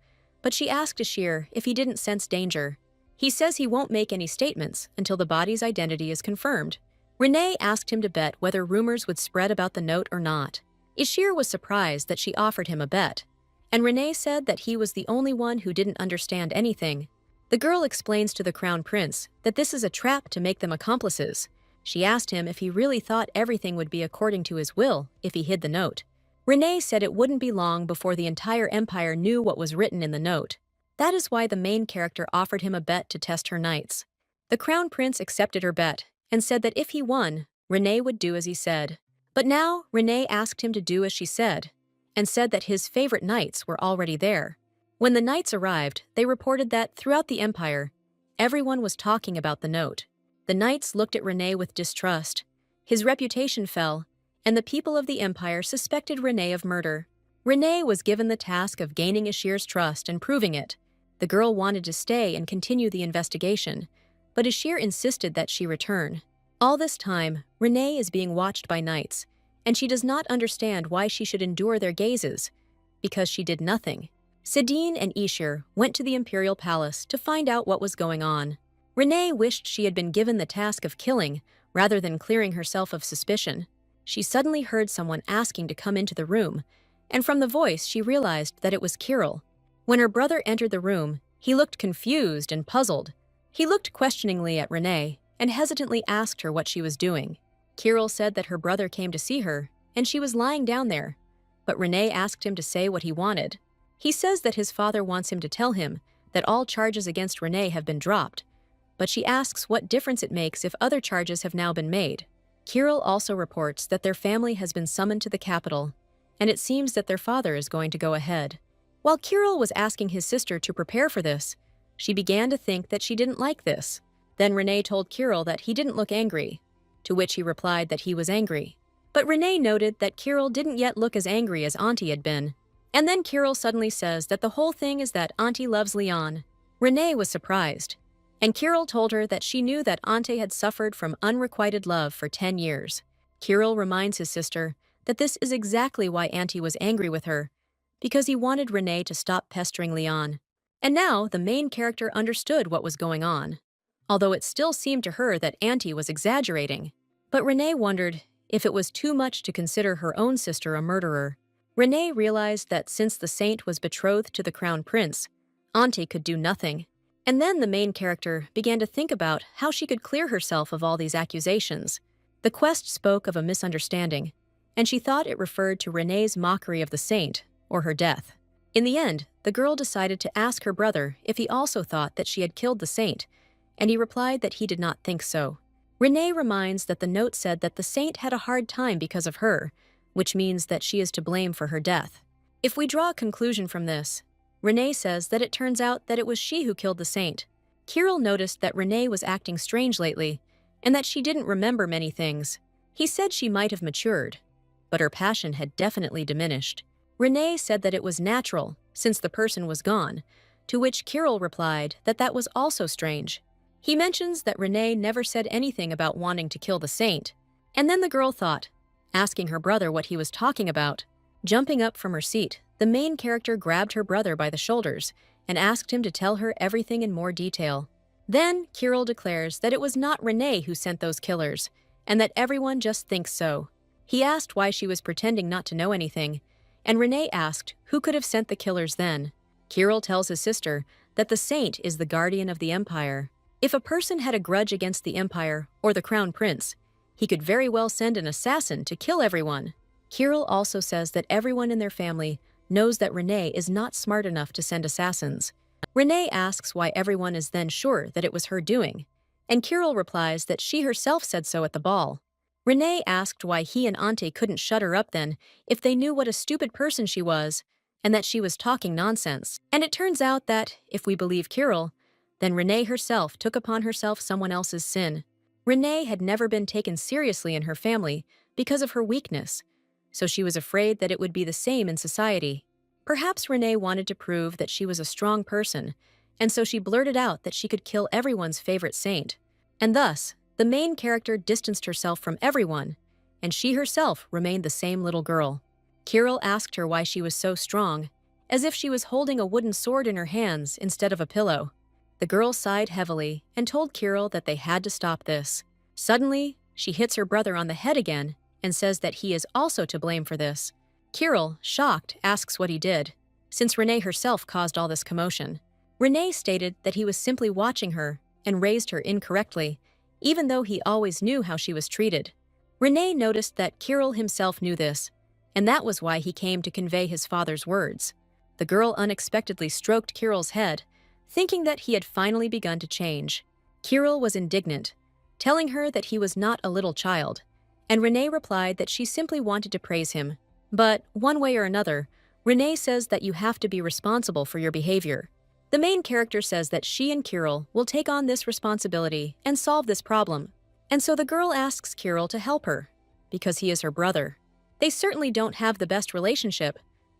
but she asked Ashir if he didn't sense danger. He says he won't make any statements until the body's identity is confirmed. Renee asked him to bet whether rumors would spread about the note or not. Ishir was surprised that she offered him a bet, and Renee said that he was the only one who didn't understand anything. The girl explains to the Crown Prince that this is a trap to make them accomplices. She asked him if he really thought everything would be according to his will if he hid the note. Renee said it wouldn't be long before the entire empire knew what was written in the note. That is why the main character offered him a bet to test her knights. The Crown Prince accepted her bet and said that if he won, Renee would do as he said. But now, Renee asked him to do as she said, and said that his favorite knights were already there. When the knights arrived, they reported that, throughout the Empire, everyone was talking about the note. The knights looked at Renee with distrust. His reputation fell, and the people of the Empire suspected Renee of murder. Renee was given the task of gaining Ashir's trust and proving it. The girl wanted to stay and continue the investigation, but Ashir insisted that she return. All this time, Renee is being watched by knights, and she does not understand why she should endure their gazes, because she did nothing. Sidine and Ishir went to the Imperial Palace to find out what was going on. Renee wished she had been given the task of killing rather than clearing herself of suspicion. She suddenly heard someone asking to come into the room, and from the voice she realized that it was Kirill. When her brother entered the room, he looked confused and puzzled. He looked questioningly at Renee and hesitantly asked her what she was doing. Kirill said that her brother came to see her, and she was lying down there, but Renee asked him to say what he wanted. He says that his father wants him to tell him that all charges against Renee have been dropped, but she asks what difference it makes if other charges have now been made. Kirill also reports that their family has been summoned to the capital, and it seems that their father is going to go ahead. While Kirill was asking his sister to prepare for this, she began to think that she didn't like this. Then Renee told Kirill that he didn't look angry, to which he replied that he was angry. But Renee noted that Kirill didn't yet look as angry as Auntie had been. And then Kirill suddenly says that the whole thing is that Auntie loves Leon. Renee was surprised, and Kirill told her that she knew that Auntie had suffered from unrequited love for 10 years. Kirill reminds his sister that this is exactly why Auntie was angry with her, because he wanted Renee to stop pestering Leon. And now the main character understood what was going on, although it still seemed to her that Auntie was exaggerating. But Renee wondered if it was too much to consider her own sister a murderer. Renee realized that since the saint was betrothed to the crown prince, Auntie could do nothing. And then the main character began to think about how she could clear herself of all these accusations. The quest spoke of a misunderstanding, and she thought it referred to Renee's mockery of the saint, or her death. In the end, the girl decided to ask her brother if he also thought that she had killed the saint, and he replied that he did not think so. Renee reminds that the note said that the saint had a hard time because of her, which means that she is to blame for her death. If we draw a conclusion from this, Renee says that it turns out that it was she who killed the saint. Kirill noticed that Renee was acting strange lately, and that she didn't remember many things. He said she might have matured, but her passion had definitely diminished. Renee said that it was natural, since the person was gone, to which Kirill replied that that was also strange. He mentions that Renee never said anything about wanting to kill the saint, and then the girl thought, asking her brother what he was talking about. Jumping up from her seat, the main character grabbed her brother by the shoulders and asked him to tell her everything in more detail. Then Kirill declares that it was not Renee who sent those killers, and that everyone just thinks so. He asked why she was pretending not to know anything, and Renee asked who could have sent the killers then. Kirill tells his sister that the saint is the guardian of the empire. If a person had a grudge against the empire or the crown prince, he could very well send an assassin to kill everyone. Kirill also says that everyone in their family knows that Renee is not smart enough to send assassins. Renee asks why everyone is then sure that it was her doing, and Kirill replies that she herself said so at the ball. Renee asked why he and Auntie couldn't shut her up then if they knew what a stupid person she was and that she was talking nonsense. And it turns out that, if we believe Kirill, then Renee herself took upon herself someone else's sin. Renee had never been taken seriously in her family because of her weakness, so she was afraid that it would be the same in society. Perhaps Renee wanted to prove that she was a strong person, and so she blurted out that she could kill everyone's favorite saint. And thus, the main character distanced herself from everyone, and she herself remained the same little girl. Kirill asked her why she was so strong, as if she was holding a wooden sword in her hands instead of a pillow. The girl sighed heavily and told Kirill that they had to stop this. Suddenly, she hits her brother on the head again and says that he is also to blame for this. Kirill, shocked, asks what he did, since Renee herself caused all this commotion. Renee stated that he was simply watching her and raised her incorrectly, even though he always knew how she was treated. Renee noticed that Kirill himself knew this, and that was why he came to convey his father's words. The girl unexpectedly stroked Kirill's head, thinking that he had finally begun to change. Kirill was indignant, telling her that he was not a little child, and Renee replied that she simply wanted to praise him. But, one way or another, Renee says that you have to be responsible for your behavior. The main character says that she and Kirill will take on this responsibility and solve this problem. And so the girl asks Kirill to help her, because he is her brother. They certainly don't have the best relationship,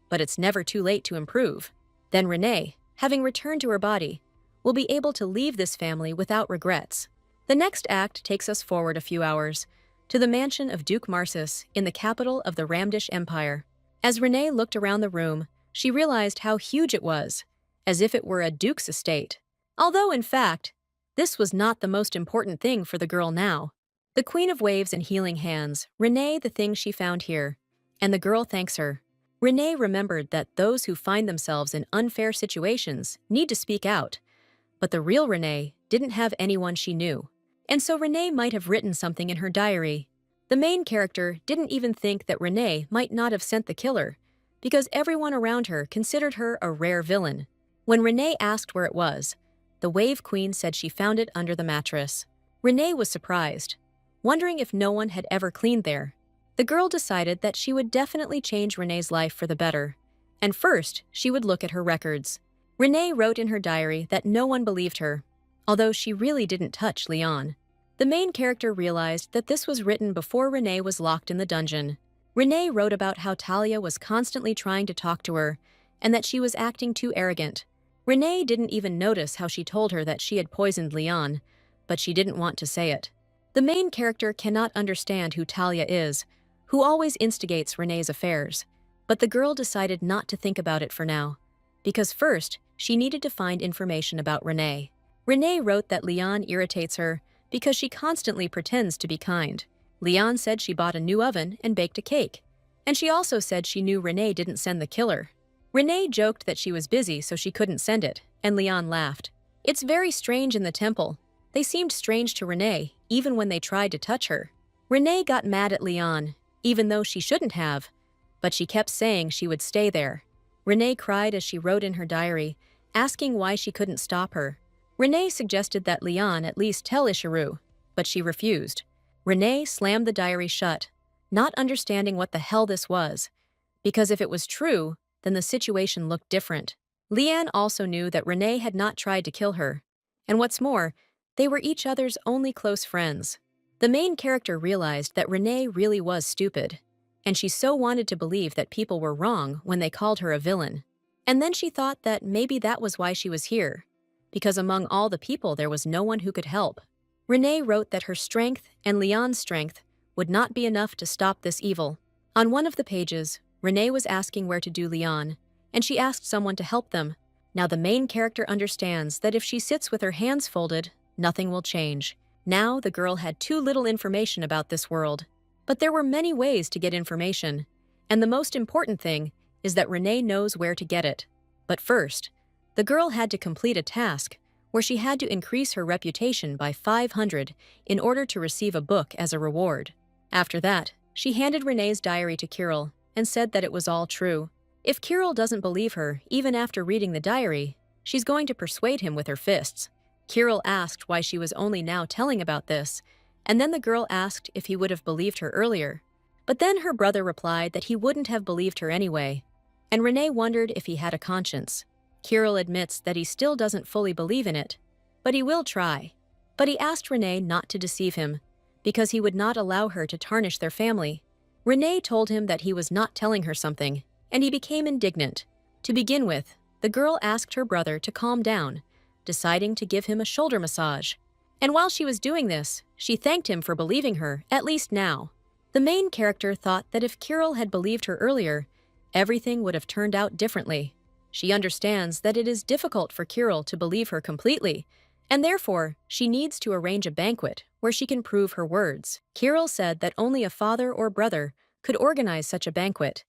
but it's never too late to improve. Then Renee, having returned to her body, will be able to leave this family without regrets. The next act takes us forward a few hours, to the mansion of Duke Marsis in the capital of the Ramdish Empire. As Renee looked around the room, she realized how huge it was, as if it were a duke's estate. Although, in fact, this was not the most important thing for the girl now. The Queen of Waves and Healing Hands, Renee the thing she found here, and the girl thanks her. Renee remembered that those who find themselves in unfair situations need to speak out, but the real Renee didn't have anyone she knew. And so Renee might have written something in her diary. The main character didn't even think that Renee might not have sent the killer, because everyone around her considered her a rare villain. When Renee asked where it was, The Wave Queen said she found it under the mattress. Renee was surprised, wondering if no one had ever cleaned there. The girl decided that she would definitely change Renee's life for the better. And first, she would look at her records. Renee wrote in her diary that no one believed her, although she really didn't touch Leon. The main character realized that this was written before Renee was locked in the dungeon. Renee wrote about how Talia was constantly trying to talk to her, and that she was acting too arrogant. Renee didn't even notice how she told her that she had poisoned Leon, but she didn't want to say it. The main character cannot understand who Talia is, who always instigates Renee's affairs. But the girl decided not to think about it for now, because first, she needed to find information about Renee. Renee wrote that Leon irritates her because she constantly pretends to be kind. Leon said she bought a new oven and baked a cake, and she also said she knew Renee didn't send the killer. Renee joked that she was busy so she couldn't send it, and Leon laughed. It's very strange in the temple. They seemed strange to Renee, even when they tried to touch her. Renee got mad at Leon, even though she shouldn't have, but she kept saying she would stay there. Renee cried as she wrote in her diary, asking why she couldn't stop her. Renee suggested that Leon at least tell Ishiru, but she refused. Renee slammed the diary shut, not understanding what the hell this was, because if it was true, then the situation looked different. Leanne also knew that Renee had not tried to kill her, and what's more, they were each other's only close friends. The main character realized that Renee really was stupid, and she so wanted to believe that people were wrong when they called her a villain. And then she thought that maybe that was why she was here, because among all the people there was no one who could help. Renee wrote that her strength and Leon's strength would not be enough to stop this evil. On one of the pages, Renee was asking where to do Leon, and she asked someone to help them. Now the main character understands that if she sits with her hands folded, nothing will change. Now the girl had too little information about this world. But there were many ways to get information, and the most important thing is that Renee knows where to get it. But first, the girl had to complete a task where she had to increase her reputation by 500 in order to receive a book as a reward. After that, she handed Renee's diary to Kirill and said that it was all true. If Kirill doesn't believe her, even after reading the diary, she's going to persuade him with her fists. Kirill asked why she was only now telling about this, and then the girl asked if he would have believed her earlier. But then her brother replied that he wouldn't have believed her anyway, and Renee wondered if he had a conscience. Kirill admits that he still doesn't fully believe in it, but he will try. But he asked Renee not to deceive him, because he would not allow her to tarnish their family. Renee told him that he was not telling her something, and he became indignant. To begin with, the girl asked her brother to calm down, deciding to give him a shoulder massage. And while she was doing this, she thanked him for believing her, at least now. The main character thought that if Kirill had believed her earlier, everything would have turned out differently. She understands that it is difficult for Kirill to believe her completely, and therefore, she needs to arrange a banquet where she can prove her words. Kirill said that only a father or brother could organize such a banquet,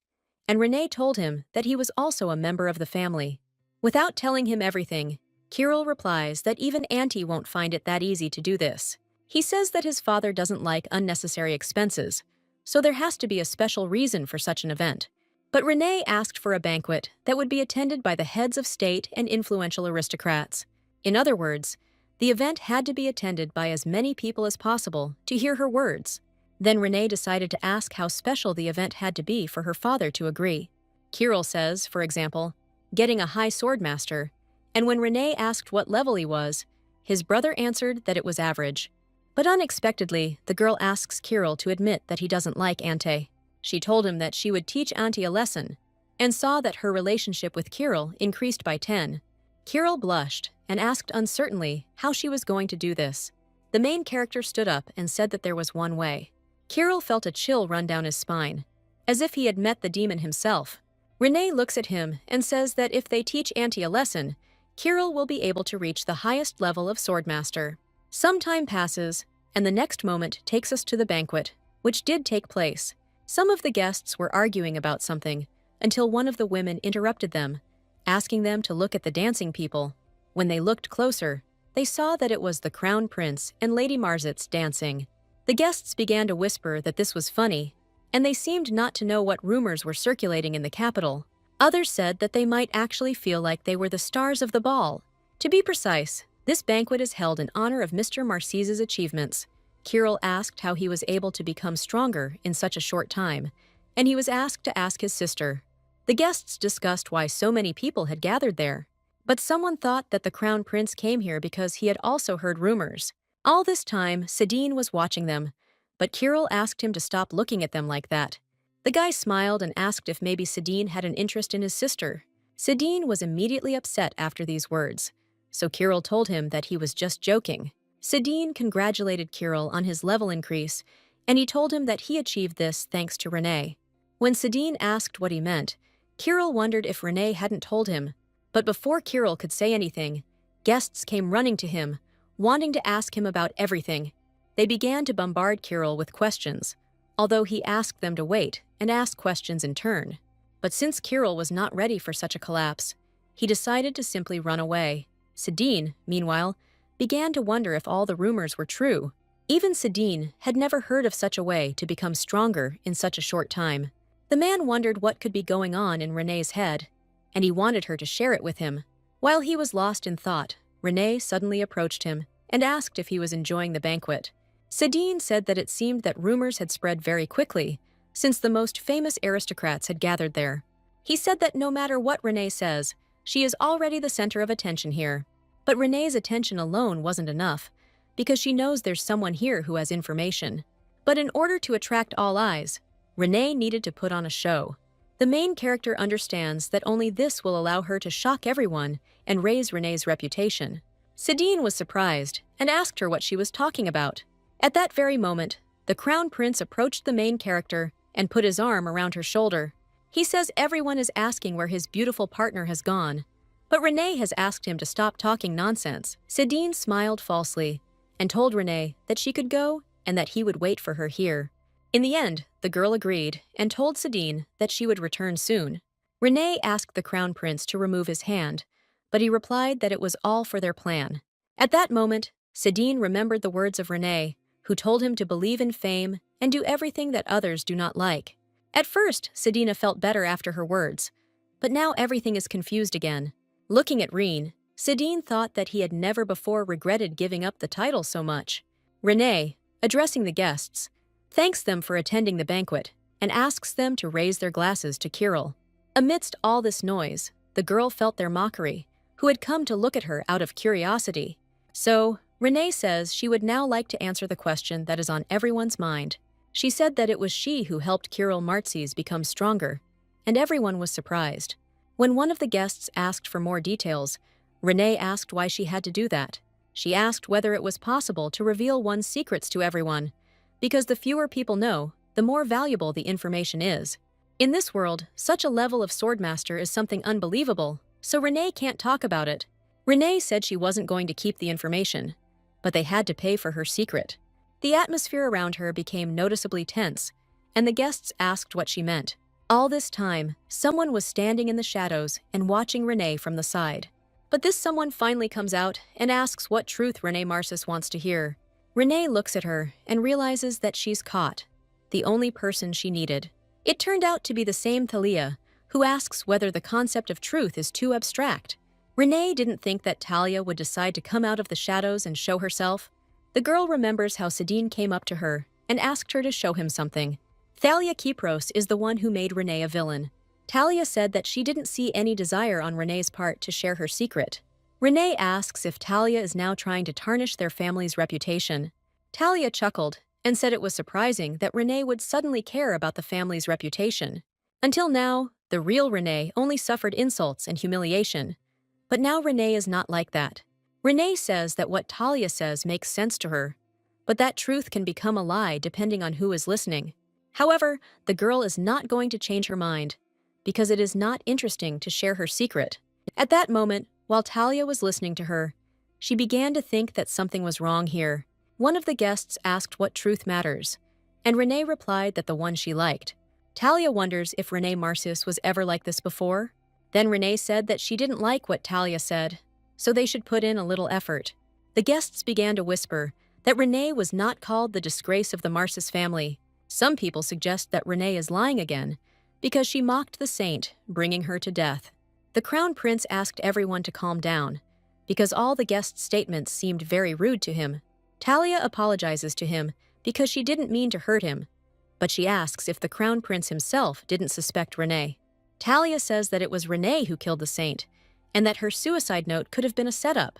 and Renee told him that he was also a member of the family. Without telling him everything, Kirill replies that even Auntie won't find it that easy to do this. He says that his father doesn't like unnecessary expenses, so there has to be a special reason for such an event. But Renee asked for a banquet that would be attended by the heads of state and influential aristocrats. In other words, the event had to be attended by as many people as possible to hear her words. Then Renee decided to ask how special the event had to be for her father to agree. Kirill says, for example, getting a high sword master, and when Renee asked what level he was, his brother answered that it was average. But unexpectedly, the girl asks Kirill to admit that he doesn't like Auntie. She told him that she would teach Auntie a lesson, and saw that her relationship with Kirill increased by 10. Kirill blushed and asked uncertainly how she was going to do this. The main character stood up and said that there was one way. Kirill felt a chill run down his spine, as if he had met the demon himself. Renee looks at him and says that if they teach Auntie a lesson, Kirill will be able to reach the highest level of swordmaster. Some time passes, and the next moment takes us to the banquet, which did take place. Some of the guests were arguing about something, until one of the women interrupted them, asking them to look at the dancing people. When they looked closer, they saw that it was the Crown Prince and Lady Marzitz dancing. The guests began to whisper that this was funny, and they seemed not to know what rumors were circulating in the capital. Others said that they might actually feel like they were the stars of the ball. To be precise, This banquet is held in honor of Mr. Marcise's achievements. Kirill asked how he was able to become stronger in such a short time, and he was asked to ask his sister. The guests discussed why so many people had gathered there. But someone thought that the crown prince came here because he had also heard rumors. All this time, Sedin was watching them, but Kirill asked him to stop looking at them like that. The guy smiled and asked if maybe Sedin had an interest in his sister. Sedin was immediately upset after these words, so Kirill told him that he was just joking. Sedin congratulated Kirill on his level increase, and he told him that he achieved this thanks to Renee. When Sedin asked what he meant, Kirill wondered if Renee hadn't told him, but before Kirill could say anything, guests came running to him, wanting to ask him about everything. They began to bombard Kirill with questions, although he asked them to wait and ask questions in turn. But since Kirill was not ready for such a collapse, he decided to simply run away. Sedin, meanwhile, began to wonder if all the rumors were true. Even Sedin had never heard of such a way to become stronger in such a short time. The man wondered what could be going on in Renee's head, and he wanted her to share it with him. While he was lost in thought, Renee suddenly approached him and asked if he was enjoying the banquet. Sedin said that it seemed that rumors had spread very quickly, since the most famous aristocrats had gathered there. He said that no matter what Renee says, she is already the center of attention here. But Renee's attention alone wasn't enough, because she knows there's someone here who has information. But in order to attract all eyes, Renee needed to put on a show. The main character understands that only this will allow her to shock everyone and raise Renee's reputation. Sedin was surprised and asked her what she was talking about. At that very moment, the crown prince approached the main character and put his arm around her shoulder. He says everyone is asking where his beautiful partner has gone, but Renee has asked him to stop talking nonsense. Sedin smiled falsely and told Renee that she could go and that he would wait for her here. In the end, the girl agreed and told Sedin that she would return soon. Renee asked the crown prince to remove his hand, but he replied that it was all for their plan. At that moment, Sedin remembered the words of Renee, who told him to believe in fame and do everything that others do not like. At first, Sedina felt better after her words, but now everything is confused again. Looking at Reen, Sedin thought that he had never before regretted giving up the title so much. Renee, addressing the guests, thanks them for attending the banquet and asks them to raise their glasses to Kirill. Amidst all this noise, the girl felt their mockery, who had come to look at her out of curiosity. So, Renee says she would now like to answer the question that is on everyone's mind. She said that it was she who helped Kirill Martzis become stronger, and everyone was surprised. When one of the guests asked for more details, Renee asked why she had to do that. She asked whether it was possible to reveal one's secrets to everyone, because the fewer people know, the more valuable the information is. In this world, such a level of swordmaster is something unbelievable, so Renee can't talk about it. Renee said she wasn't going to keep the information, but they had to pay for her secret. The atmosphere around her became noticeably tense, and the guests asked what she meant. All this time, someone was standing in the shadows and watching Renee from the side. But this someone finally comes out and asks what truth Renee Marcis wants to hear. Renee looks at her and realizes that she's caught, the only person she needed. It turned out to be the same Thalia, who asks whether the concept of truth is too abstract. Renee didn't think that Talia would decide to come out of the shadows and show herself. The girl remembers how Sedin came up to her and asked her to show him something. Thalia Kipros is the one who made Renee a villain. Talia said that she didn't see any desire on Renee's part to share her secret. Renee asks if Talia is now trying to tarnish their family's reputation. Talia chuckled and said it was surprising that Renee would suddenly care about the family's reputation. Until now, the real Renee only suffered insults and humiliation. But now Renee is not like that. Renee says that what Talia says makes sense to her, but that truth can become a lie depending on who is listening. However, the girl is not going to change her mind, because it is not interesting to share her secret. At that moment, while Talia was listening to her, she began to think that something was wrong here. One of the guests asked what truth matters, and Renee replied that the one she liked. Talia wonders if Renee Marcis was ever like this before. Then Renee said that she didn't like what Talia said, so they should put in a little effort. The guests began to whisper that Renee was not called the disgrace of the Marcis family. Some people suggest that Renee is lying again, because she mocked the saint, bringing her to death. The crown prince asked everyone to calm down, because all the guests' statements seemed very rude to him. Talia apologizes to him because she didn't mean to hurt him, but she asks if the crown prince himself didn't suspect Renee. Talia says that it was Renee who killed the saint, and that her suicide note could have been a setup.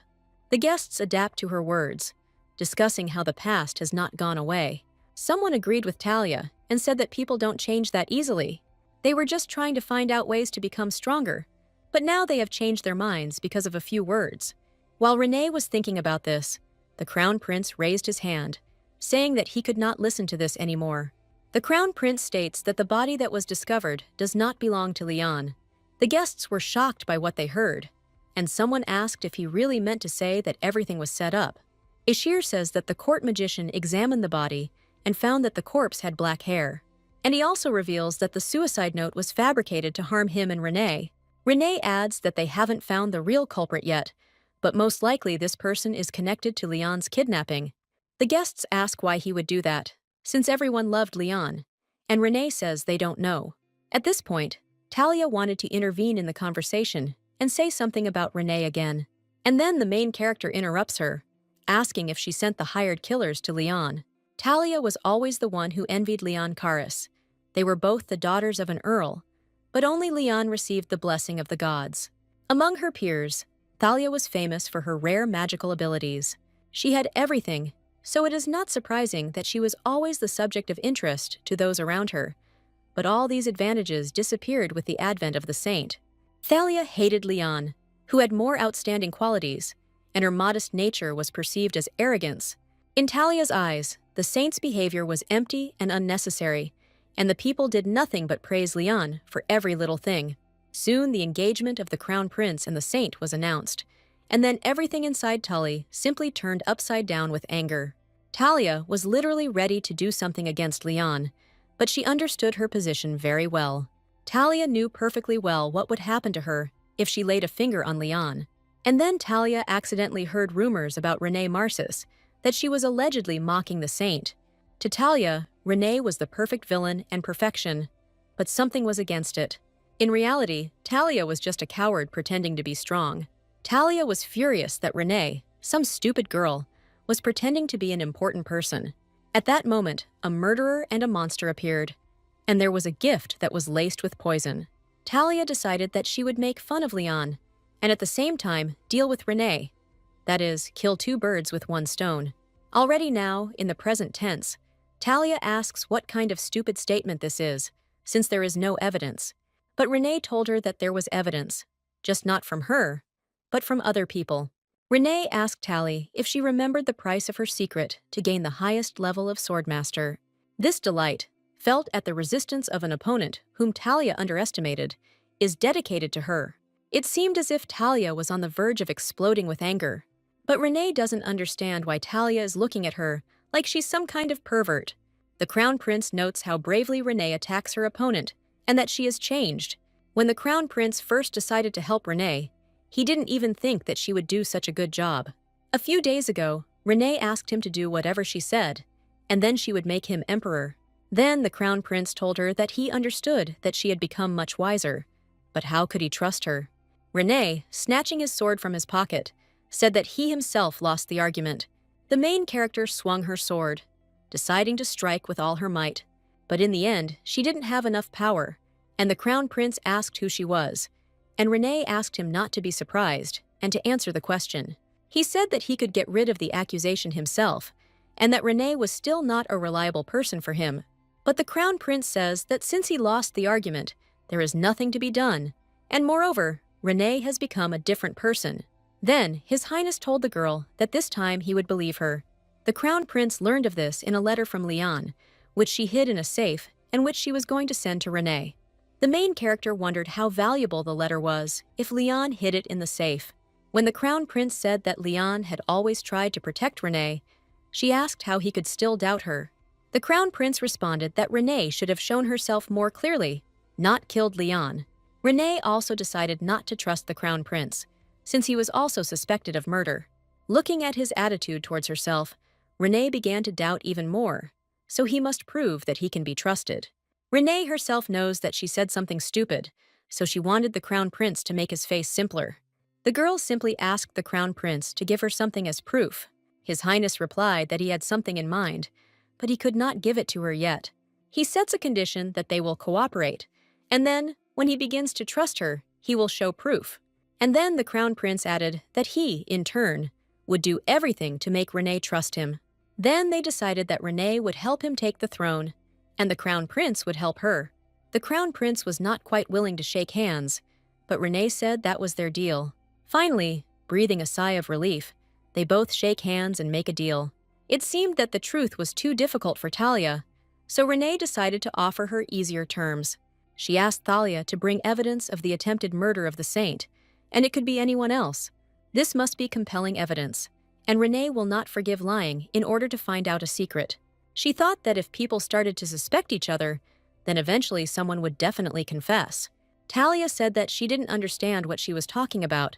The guests adapt to her words, discussing how the past has not gone away. Someone agreed with Talia and said that people don't change that easily. They were just trying to find out ways to become stronger, but now they have changed their minds because of a few words. While Renee was thinking about this, the crown prince raised his hand, saying that he could not listen to this anymore. The crown prince states that the body that was discovered does not belong to Leon. The guests were shocked by what they heard, and someone asked if he really meant to say that everything was set up. Ishir says that the court magician examined the body and found that the corpse had black hair. And he also reveals that the suicide note was fabricated to harm him and Renee. Renee adds that they haven't found the real culprit yet, but most likely this person is connected to Leon's kidnapping. The guests ask why he would do that, since everyone loved Leon, and Renee says they don't know. At this point, Talia wanted to intervene in the conversation and say something about Renee again. And then the main character interrupts her, asking if she sent the hired killers to Leon. Talia was always the one who envied Leon Karis. They were both the daughters of an earl, but only Leon received the blessing of the gods. Among her peers, Thalia was famous for her rare magical abilities. She had everything, so it is not surprising that she was always the subject of interest to those around her. But all these advantages disappeared with the advent of the saint. Thalia hated Leon, who had more outstanding qualities, and her modest nature was perceived as arrogance. In Talia's eyes, the saint's behavior was empty and unnecessary, and the people did nothing but praise Leon for every little thing. Soon the engagement of the crown prince and the saint was announced, and then everything inside Tully simply turned upside down with anger. Talia was literally ready to do something against Leon, but she understood her position very well. Talia knew perfectly well what would happen to her if she laid a finger on Leon. And then Talia accidentally heard rumors about Renee Marsis, that she was allegedly mocking the saint. To Talia, Renee was the perfect villain and perfection, but something was against it. In reality, Talia was just a coward pretending to be strong. Talia was furious that Renee, some stupid girl, was pretending to be an important person. At that moment, a murderer and a monster appeared, and there was a gift that was laced with poison. Talia decided that she would make fun of Leon, and at the same time deal with Renee. That is, kill two birds with one stone. Already now, in the present tense, Talia asks what kind of stupid statement this is, since there is no evidence. But Renee told her that there was evidence, just not from her, but from other people. Renee asked Tali if she remembered the price of her secret to gain the highest level of Swordmaster. This delight, felt at the resistance of an opponent whom Talia underestimated, is dedicated to her. It seemed as if Talia was on the verge of exploding with anger. But Renee doesn't understand why Talia is looking at her like she's some kind of pervert. The crown prince notes how bravely Renee attacks her opponent and that she has changed. When the crown prince first decided to help Renee, he didn't even think that she would do such a good job. A few days ago, Renee asked him to do whatever she said, and then she would make him emperor. Then the crown prince told her that he understood that she had become much wiser. But how could he trust her? Renee, snatching his sword from his pocket, said that he himself lost the argument. The main character swung her sword, deciding to strike with all her might. But in the end, she didn't have enough power, and the crown prince asked who she was, and Renee asked him not to be surprised and to answer the question. He said that he could get rid of the accusation himself, and that Renee was still not a reliable person for him. But the crown prince says that since he lost the argument, there is nothing to be done, and moreover, Renee has become a different person. Then, His Highness told the girl that this time he would believe her. The crown prince learned of this in a letter from Leon, which she hid in a safe and which she was going to send to Renee. The main character wondered how valuable the letter was if Leon hid it in the safe. When the crown prince said that Leon had always tried to protect Renee, she asked how he could still doubt her. The crown prince responded that Renee should have shown herself more clearly, not killed Leon. Renee also decided not to trust the crown prince, since he was also suspected of murder. Looking at his attitude towards herself, Renee began to doubt even more, so he must prove that he can be trusted. Renee herself knows that she said something stupid, so she wanted the crown prince to make his face simpler. The girl simply asked the crown prince to give her something as proof. His Highness replied that he had something in mind, but he could not give it to her yet. He sets a condition that they will cooperate, and then, when he begins to trust her, he will show proof. And then the crown prince added that he, in turn, would do everything to make Renee trust him. Then they decided that Renee would help him take the throne, and the crown prince would help her. The crown prince was not quite willing to shake hands, but Renee said that was their deal. Finally, breathing a sigh of relief, they both shake hands and make a deal. It seemed that the truth was too difficult for Talia, so Renee decided to offer her easier terms. She asked Thalia to bring evidence of the attempted murder of the saint, and it could be anyone else. This must be compelling evidence, and Renee will not forgive lying in order to find out a secret. She thought that if people started to suspect each other, then eventually someone would definitely confess. Talia said that she didn't understand what she was talking about,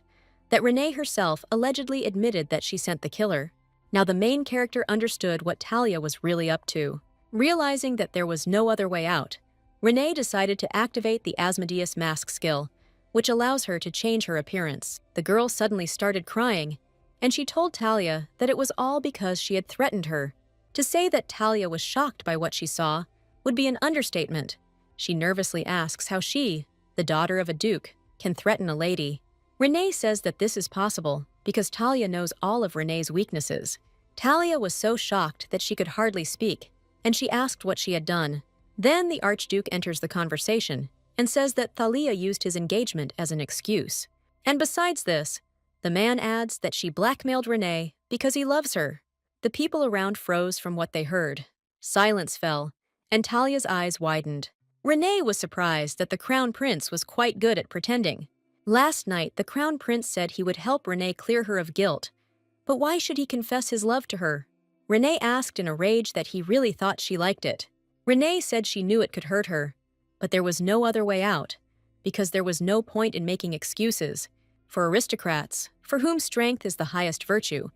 that Renee herself allegedly admitted that she sent the killer. Now the main character understood what Talia was really up to. Realizing that there was no other way out, Renee decided to activate the Asmodeus mask skill, which allows her to change her appearance. The girl suddenly started crying, and she told Talia that it was all because she had threatened her. To say that Talia was shocked by what she saw would be an understatement. She nervously asks how she, the daughter of a duke, can threaten a lady. Renee says that this is possible because Talia knows all of Renee's weaknesses. Talia was so shocked that she could hardly speak, and she asked what she had done. Then the Archduke enters the conversation and says that Thalia used his engagement as an excuse. And besides this, the man adds that she blackmailed Renee because he loves her. The people around froze from what they heard. Silence fell, and Talia's eyes widened. Renee was surprised that the crown prince was quite good at pretending. Last night, the crown prince said he would help Renee clear her of guilt. But why should he confess his love to her? Renee asked in a rage that he really thought she liked it. Renee said she knew it could hurt her, but there was no other way out, because there was no point in making excuses. For aristocrats, for whom strength is the highest virtue,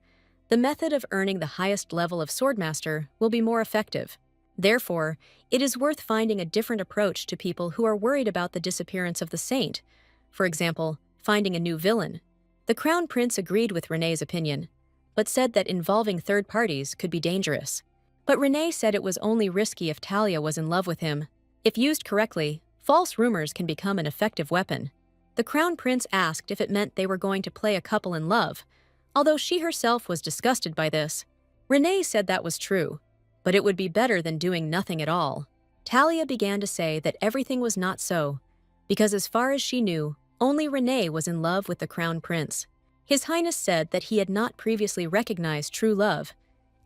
the method of earning the highest level of swordmaster will be more effective. Therefore, it is worth finding a different approach to people who are worried about the disappearance of the saint. For example, finding a new villain. The crown prince agreed with Renee's opinion, but said that involving third parties could be dangerous. But Renee said it was only risky if Talia was in love with him. If used correctly, false rumors can become an effective weapon. The crown prince asked if it meant they were going to play a couple in love, although she herself was disgusted by this. Renee said that was true, but it would be better than doing nothing at all. Talia began to say that everything was not so, because as far as she knew, only Renee was in love with the crown prince. His Highness said that he had not previously recognized true love,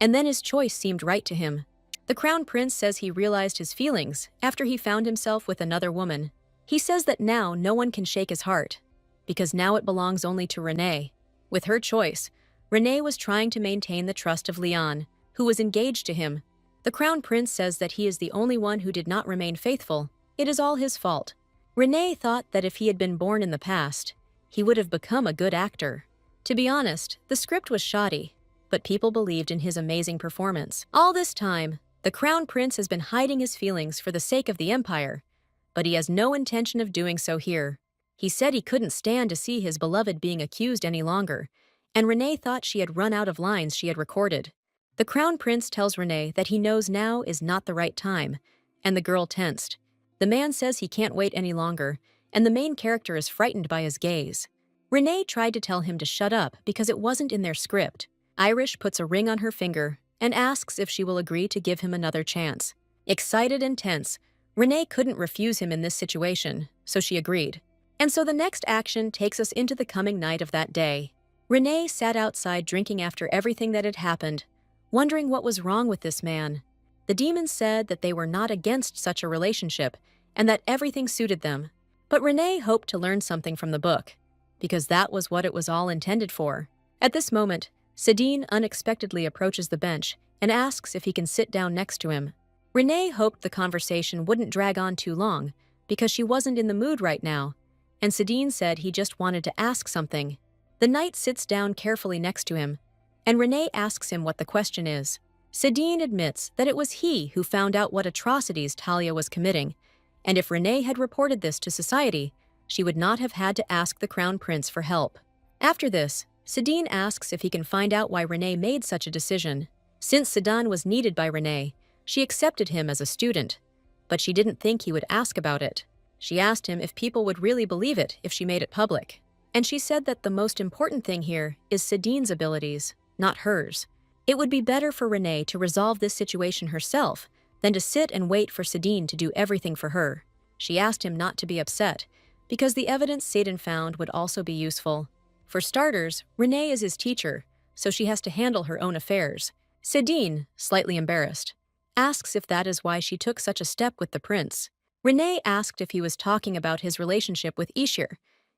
and then his choice seemed right to him. The crown prince says he realized his feelings after he found himself with another woman. He says that now no one can shake his heart, because now it belongs only to Renee. With her choice, Renee was trying to maintain the trust of Leon, who was engaged to him. The crown prince says that he is the only one who did not remain faithful. It is all his fault. Renee thought that if he had been born in the past, he would have become a good actor. To be honest, the script was shoddy, but people believed in his amazing performance. All this time, the crown prince has been hiding his feelings for the sake of the empire, but he has no intention of doing so here. He said he couldn't stand to see his beloved being accused any longer, and Renee thought she had run out of lines she had recorded. The crown prince tells Renee that he knows now is not the right time, and the girl tensed. The man says he can't wait any longer, and the main character is frightened by his gaze. Renee tried to tell him to shut up because it wasn't in their script. Irish puts a ring on her finger and asks if she will agree to give him another chance. Excited and tense, Renee couldn't refuse him in this situation, so she agreed. And so the next action takes us into the coming night of that day. Renee sat outside drinking after everything that had happened, wondering what was wrong with this man. The demons said that they were not against such a relationship and that everything suited them. But Renee hoped to learn something from the book, because that was what it was all intended for. At this moment, Sedin unexpectedly approaches the bench and asks if he can sit down next to him. Renee hoped the conversation wouldn't drag on too long because she wasn't in the mood right now, and Sedin said he just wanted to ask something. The knight sits down carefully next to him, and Renee asks him what the question is. Sedin admits that it was he who found out what atrocities Talia was committing, and if Renee had reported this to society, she would not have had to ask the crown prince for help. After this, Sedin asks if he can find out why Renee made such a decision. Since Sedan was needed by Renee, she accepted him as a student, but she didn't think he would ask about it. She asked him if people would really believe it if she made it public. And she said that the most important thing here is Sedin's abilities, not hers. It would be better for Renee to resolve this situation herself than to sit and wait for Sedin to do everything for her. She asked him not to be upset, because the evidence Sedin found would also be useful. For starters, Renee is his teacher, so she has to handle her own affairs. Sedin, slightly embarrassed, asks if that is why she took such a step with the prince. Renee asked if he was talking about his relationship with Ishir,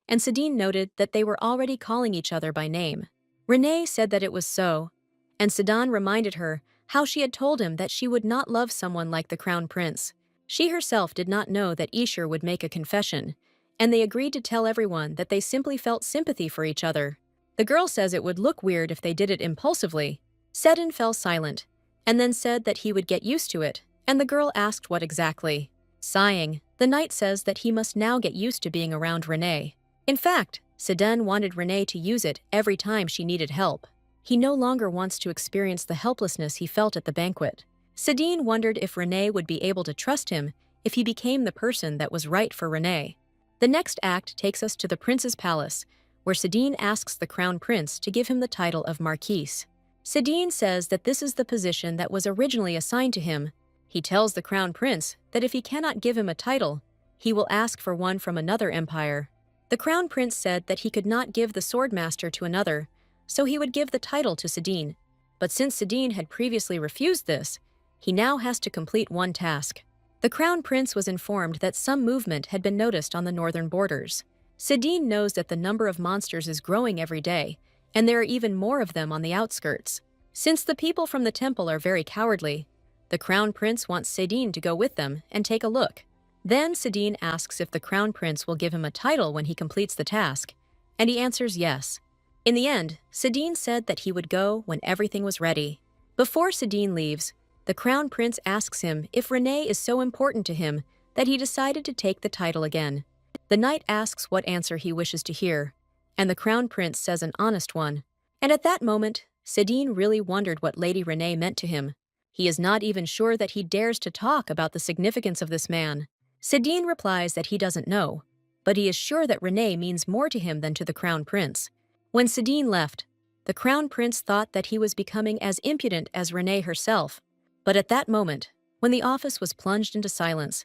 and Sedin noted that they were already calling each other by name. Renee said that it was so, and Sedan reminded her how she had told him that she would not love someone like the crown prince. She herself did not know that Ishir would make a confession, and they agreed to tell everyone that they simply felt sympathy for each other. The girl says it would look weird if they did it impulsively. Sedin fell silent, and then said that he would get used to it, and the girl asked what exactly. Sighing, the knight says that he must now get used to being around Renee. In fact, Sedin wanted Renee to use it every time she needed help. He no longer wants to experience the helplessness he felt at the banquet. Sedin wondered if Renee would be able to trust him if he became the person that was right for Renee. The next act takes us to the prince's palace, where Sedin asks the crown prince to give him the title of Marquis. Sedin says that this is the position that was originally assigned to him. He tells the crown prince that if he cannot give him a title, he will ask for one from another empire. The crown prince said that he could not give the swordmaster to another, so he would give the title to Sedin. But since Sedin had previously refused this, he now has to complete one task. The crown prince was informed that some movement had been noticed on the northern borders. Sedin knows that the number of monsters is growing every day, and there are even more of them on the outskirts. Since the people from the temple are very cowardly, the crown prince wants Sedin to go with them and take a look. Then Sedin asks if the crown prince will give him a title when he completes the task, and he answers yes. In the end, Sedin said that he would go when everything was ready. Before Sedin leaves, the crown prince asks him if Renee is so important to him that he decided to take the title again. The knight asks what answer he wishes to hear, and the crown prince says an honest one. And at that moment, Sedin really wondered what Lady Renee meant to him. He is not even sure that he dares to talk about the significance of this man. Sedin replies that he doesn't know, but he is sure that Renee means more to him than to the crown prince. When Sedin left, the crown prince thought that he was becoming as impudent as Renee herself. But at that moment, when the office was plunged into silence,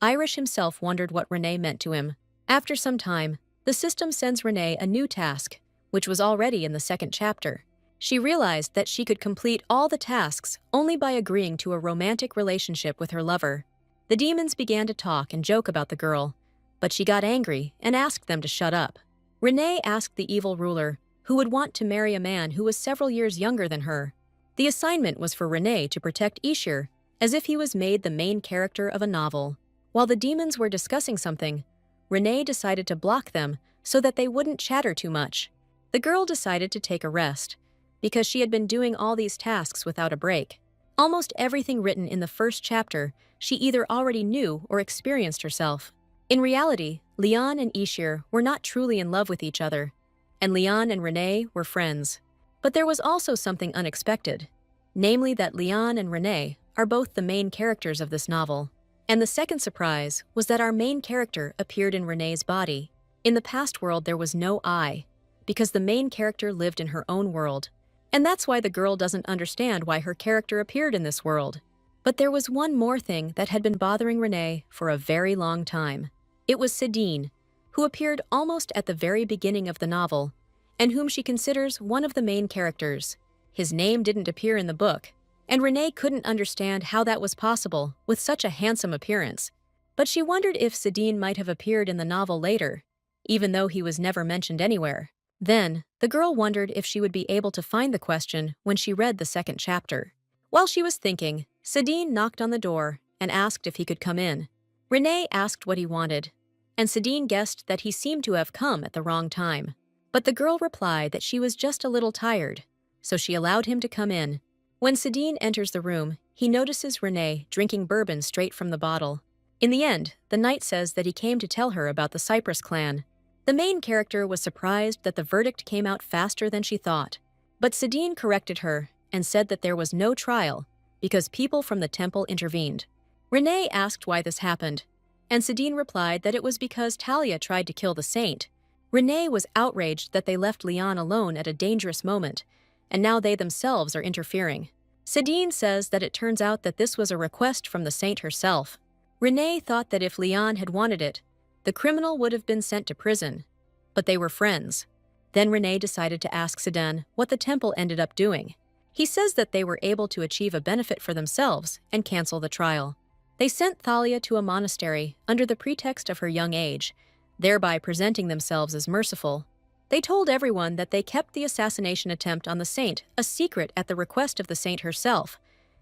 Irish himself wondered what Renee meant to him. After some time, the system sends Renee a new task, which was already in the second chapter. She realized that she could complete all the tasks only by agreeing to a romantic relationship with her lover. The demons began to talk and joke about the girl, but she got angry and asked them to shut up. Renee asked the evil ruler who would want to marry a man who was several years younger than her. The assignment was for Renee to protect Ishir, as if he was made the main character of a novel. While the demons were discussing something, Renee decided to block them so that they wouldn't chatter too much. The girl decided to take a rest, because she had been doing all these tasks without a break. Almost everything written in the first chapter she either already knew or experienced herself. In reality, Leon and Ishir were not truly in love with each other, and Leon and Renee were friends. But there was also something unexpected, namely that Leon and Renee are both the main characters of this novel. And the second surprise was that our main character appeared in Renee's body. In the past world there was no I, because the main character lived in her own world. And that's why the girl doesn't understand why her character appeared in this world. But there was one more thing that had been bothering Renee for a very long time. It was Sedin, who appeared almost at the very beginning of the novel, and whom she considers one of the main characters. His name didn't appear in the book, and Renee couldn't understand how that was possible with such a handsome appearance. But she wondered if Sedin might have appeared in the novel later, even though he was never mentioned anywhere. Then, the girl wondered if she would be able to find the question when she read the second chapter. While she was thinking, Sedin knocked on the door and asked if he could come in. Renee asked what he wanted, and Sedin guessed that he seemed to have come at the wrong time. But the girl replied that she was just a little tired, so she allowed him to come in. When Sedin enters the room, he notices Renee drinking bourbon straight from the bottle. In the end, the knight says that he came to tell her about the Cypress clan. The main character was surprised that the verdict came out faster than she thought. But Sidine corrected her and said that there was no trial because people from the temple intervened. Renee asked why this happened, and Sidine replied that it was because Talia tried to kill the saint. Renee was outraged that they left Leon alone at a dangerous moment, and now they themselves are interfering. Sidine says that it turns out that this was a request from the saint herself. Renee thought that if Leon had wanted it, the criminal would have been sent to prison, but they were friends. Then Renee decided to ask Sidine what the temple ended up doing. He says that they were able to achieve a benefit for themselves and cancel the trial. They sent Thalia to a monastery under the pretext of her young age, thereby presenting themselves as merciful. They told everyone that they kept the assassination attempt on the saint a secret at the request of the saint herself,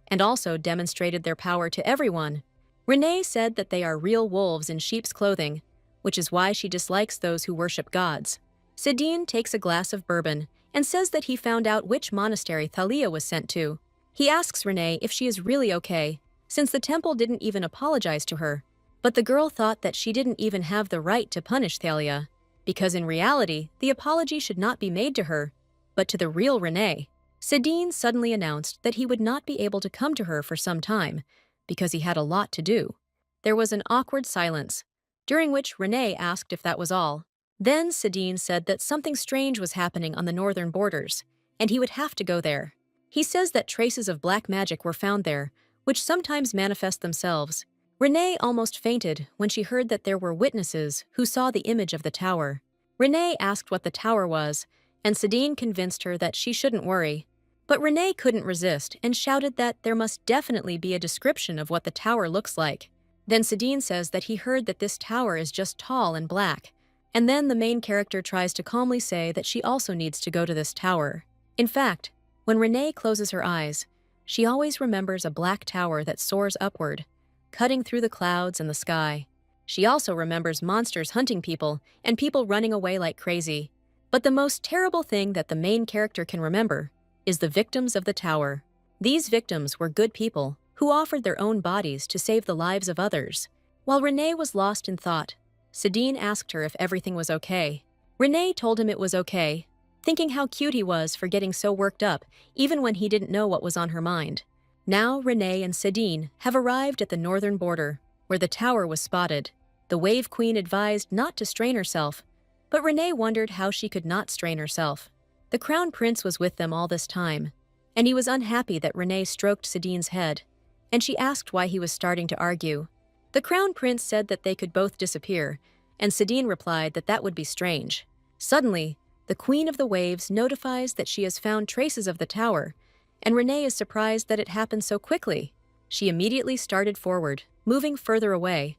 and also demonstrated their power to everyone. Renee said that they are real wolves in sheep's clothing, which is why she dislikes those who worship gods. Sidine takes a glass of bourbon and says that he found out which monastery Thalia was sent to. He asks Renee if she is really okay, since the temple didn't even apologize to her. But the girl thought that she didn't even have the right to punish Thalia, because in reality, the apology should not be made to her, but to the real Renee. Sidine suddenly announced that he would not be able to come to her for some time, because he had a lot to do. There was an awkward silence, during which Renee asked if that was all. Then Sidine said that something strange was happening on the northern borders, and he would have to go there. He says that traces of black magic were found there, which sometimes manifest themselves. Renee almost fainted when she heard that there were witnesses who saw the image of the tower. Renee asked what the tower was, and Sidine convinced her that she shouldn't worry. But Renee couldn't resist and shouted that there must definitely be a description of what the tower looks like. Then Sidine says that he heard that this tower is just tall and black. And then the main character tries to calmly say that she also needs to go to this tower. In fact, when Renee closes her eyes, she always remembers a black tower that soars upward, cutting through the clouds and the sky. She also remembers monsters hunting people and people running away like crazy. But the most terrible thing that the main character can remember is the victims of the tower. These victims were good people who offered their own bodies to save the lives of others. While Renee was lost in thought, Sidine asked her if everything was okay. Renee told him it was okay, thinking how cute he was for getting so worked up even when he didn't know what was on her mind. Now Renee and Sidine have arrived at the northern border, where the tower was spotted. The Wave Queen advised not to strain herself, but Renee wondered how she could not strain herself. The Crown Prince was with them all this time, and he was unhappy that Renee stroked Sidine's head, and she asked why he was starting to argue. The Crown Prince said that they could both disappear, and Sidine replied that that would be strange. Suddenly, the Queen of the Waves notifies that she has found traces of the tower, and Renee is surprised that it happened so quickly. She immediately started forward, moving further away,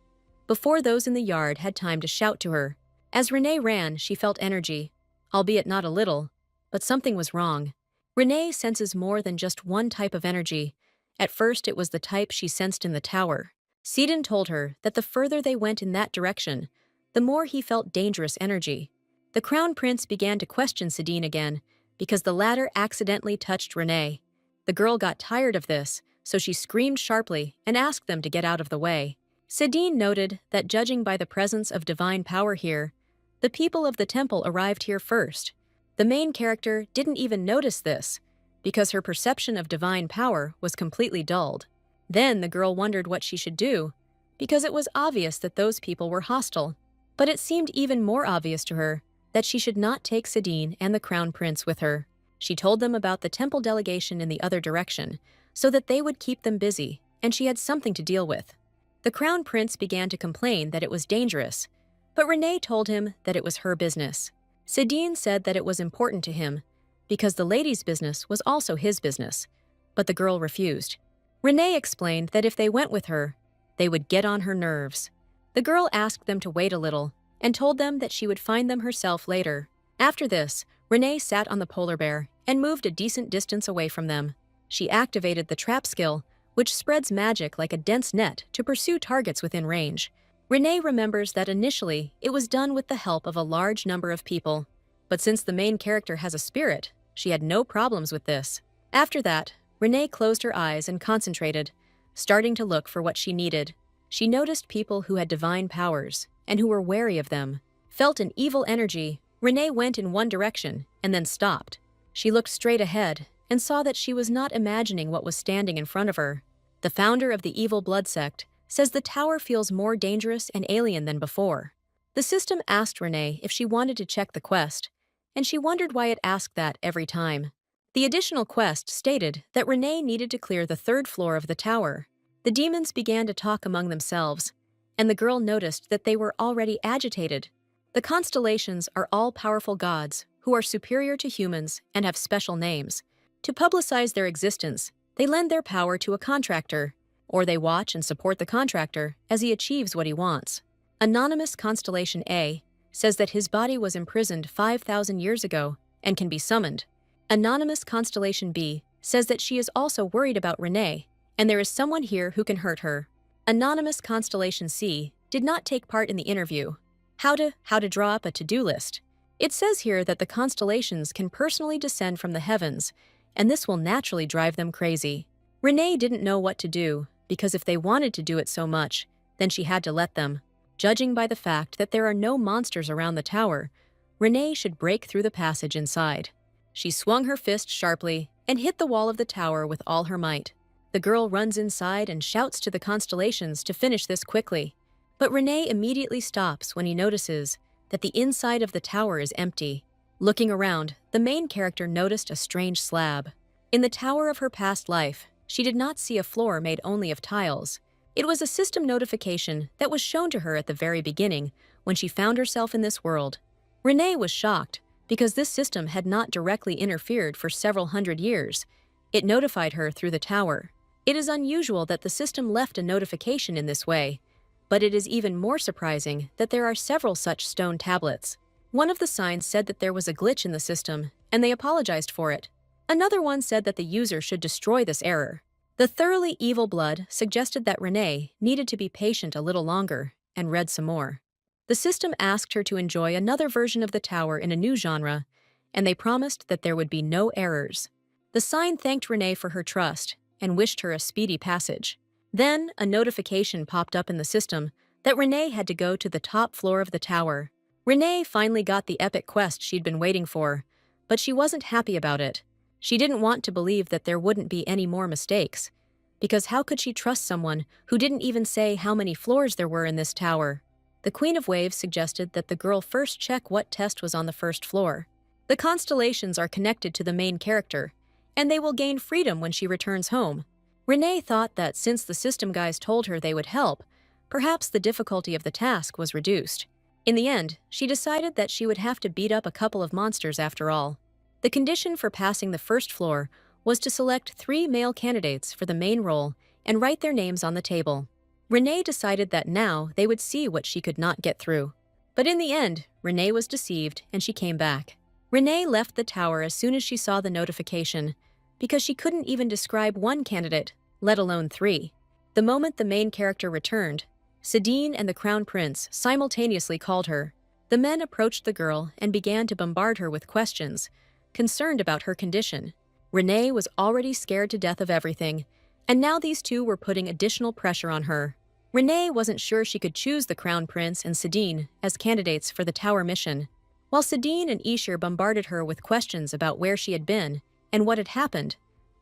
before those in the yard had time to shout to her. As Renee ran, she felt energy, albeit not a little, but something was wrong. Renee senses more than just one type of energy. At first, it was the type she sensed in the tower. Sidine told her that the further they went in that direction, the more he felt dangerous energy. The Crown Prince began to question Sidine again, because the latter accidentally touched Renee. The girl got tired of this, so she screamed sharply and asked them to get out of the way. Sidine noted that judging by the presence of divine power here, the people of the temple arrived here first. The main character didn't even notice this, because her perception of divine power was completely dulled. Then the girl wondered what she should do, because it was obvious that those people were hostile. But it seemed even more obvious to her that she should not take Sidine and the Crown Prince with her. She told them about the temple delegation in the other direction, so that they would keep them busy, and she had something to deal with. The Crown Prince began to complain that it was dangerous, but Renee told him that it was her business. Sidine said that it was important to him, because the lady's business was also his business, but the girl refused. Renee explained that if they went with her, they would get on her nerves. The girl asked them to wait a little and told them that she would find them herself later. After this, Renee sat on the polar bear and moved a decent distance away from them. She activated the trap skill, which spreads magic like a dense net to pursue targets within range. Renee remembers that initially it was done with the help of a large number of people, but since the main character has a spirit, she had no problems with this. After that, Renee closed her eyes and concentrated, starting to look for what she needed. She noticed people who had divine powers and who were wary of them. felt an evil energy, Renee went in one direction and then stopped. She looked straight ahead and saw that she was not imagining what was standing in front of her. The founder of the evil blood sect says the tower feels more dangerous and alien than before. The system asked Renee if she wanted to check the quest, and she wondered why it asked that every time. The additional quest stated that Renee needed to clear the third floor of the tower. The demons began to talk among themselves, and the girl noticed that they were already agitated. The constellations are all-powerful gods who are superior to humans and have special names. To publicize their existence, they lend their power to a contractor, or they watch and support the contractor as he achieves what he wants. Anonymous Constellation A says that his body was imprisoned 5,000 years ago and can be summoned. Anonymous Constellation B says that she is also worried about Renee, and there is someone here who can hurt her. Anonymous Constellation C did not take part in the interview. How to draw up a to-do list. It says here that the constellations can personally descend from the heavens, and this will naturally drive them crazy. Renee didn't know what to do, because if they wanted to do it so much, then she had to let them. Judging by the fact that there are no monsters around the tower, Renee should break through the passage inside. She swung her fist sharply and hit the wall of the tower with all her might. The girl runs inside and shouts to the constellations to finish this quickly. But Renee immediately stops when he notices that the inside of the tower is empty. Looking around, the main character noticed a strange slab. In the tower of her past life, she did not see a floor made only of tiles. It was a system notification that was shown to her at the very beginning when she found herself in this world. Renee was shocked because this system had not directly interfered for several hundred years. It notified her through the tower. It is unusual that the system left a notification in this way, but it is even more surprising that there are several such stone tablets. One of the signs said that there was a glitch in the system, and they apologized for it. Another one said that the user should destroy this error. The thoroughly evil blood suggested that Renee needed to be patient a little longer, and read some more. The system asked her to enjoy another version of the tower in a new genre, and they promised that there would be no errors. The sign thanked Renee for her trust and wished her a speedy passage. Then, a notification popped up in the system that Renee had to go to the top floor of the tower. Renee finally got the epic quest she'd been waiting for, but she wasn't happy about it. She didn't want to believe that there wouldn't be any more mistakes, because how could she trust someone who didn't even say how many floors there were in this tower? The Queen of Waves suggested that the girl first check what test was on the first floor. The constellations are connected to the main character, and they will gain freedom when she returns home. Renee thought that since the system guys told her they would help, perhaps the difficulty of the task was reduced. In the end, she decided that she would have to beat up a couple of monsters after all. The condition for passing the first floor was to select 3 male candidates for the main role and write their names on the table. Renee decided that now they would see what she could not get through. But in the end, Renee was deceived and she came back. Renee left the tower as soon as she saw the notification, because she couldn't even describe one candidate, let alone 3. The moment the main character returned, Sadine and the Crown Prince simultaneously called her. The men approached the girl and began to bombard her with questions, concerned about her condition. Renee was already scared to death of everything, and now these two were putting additional pressure on her. Renee wasn't sure she could choose the Crown Prince and Sadine as candidates for the tower mission. While Sadine and Ishir bombarded her with questions about where she had been and what had happened,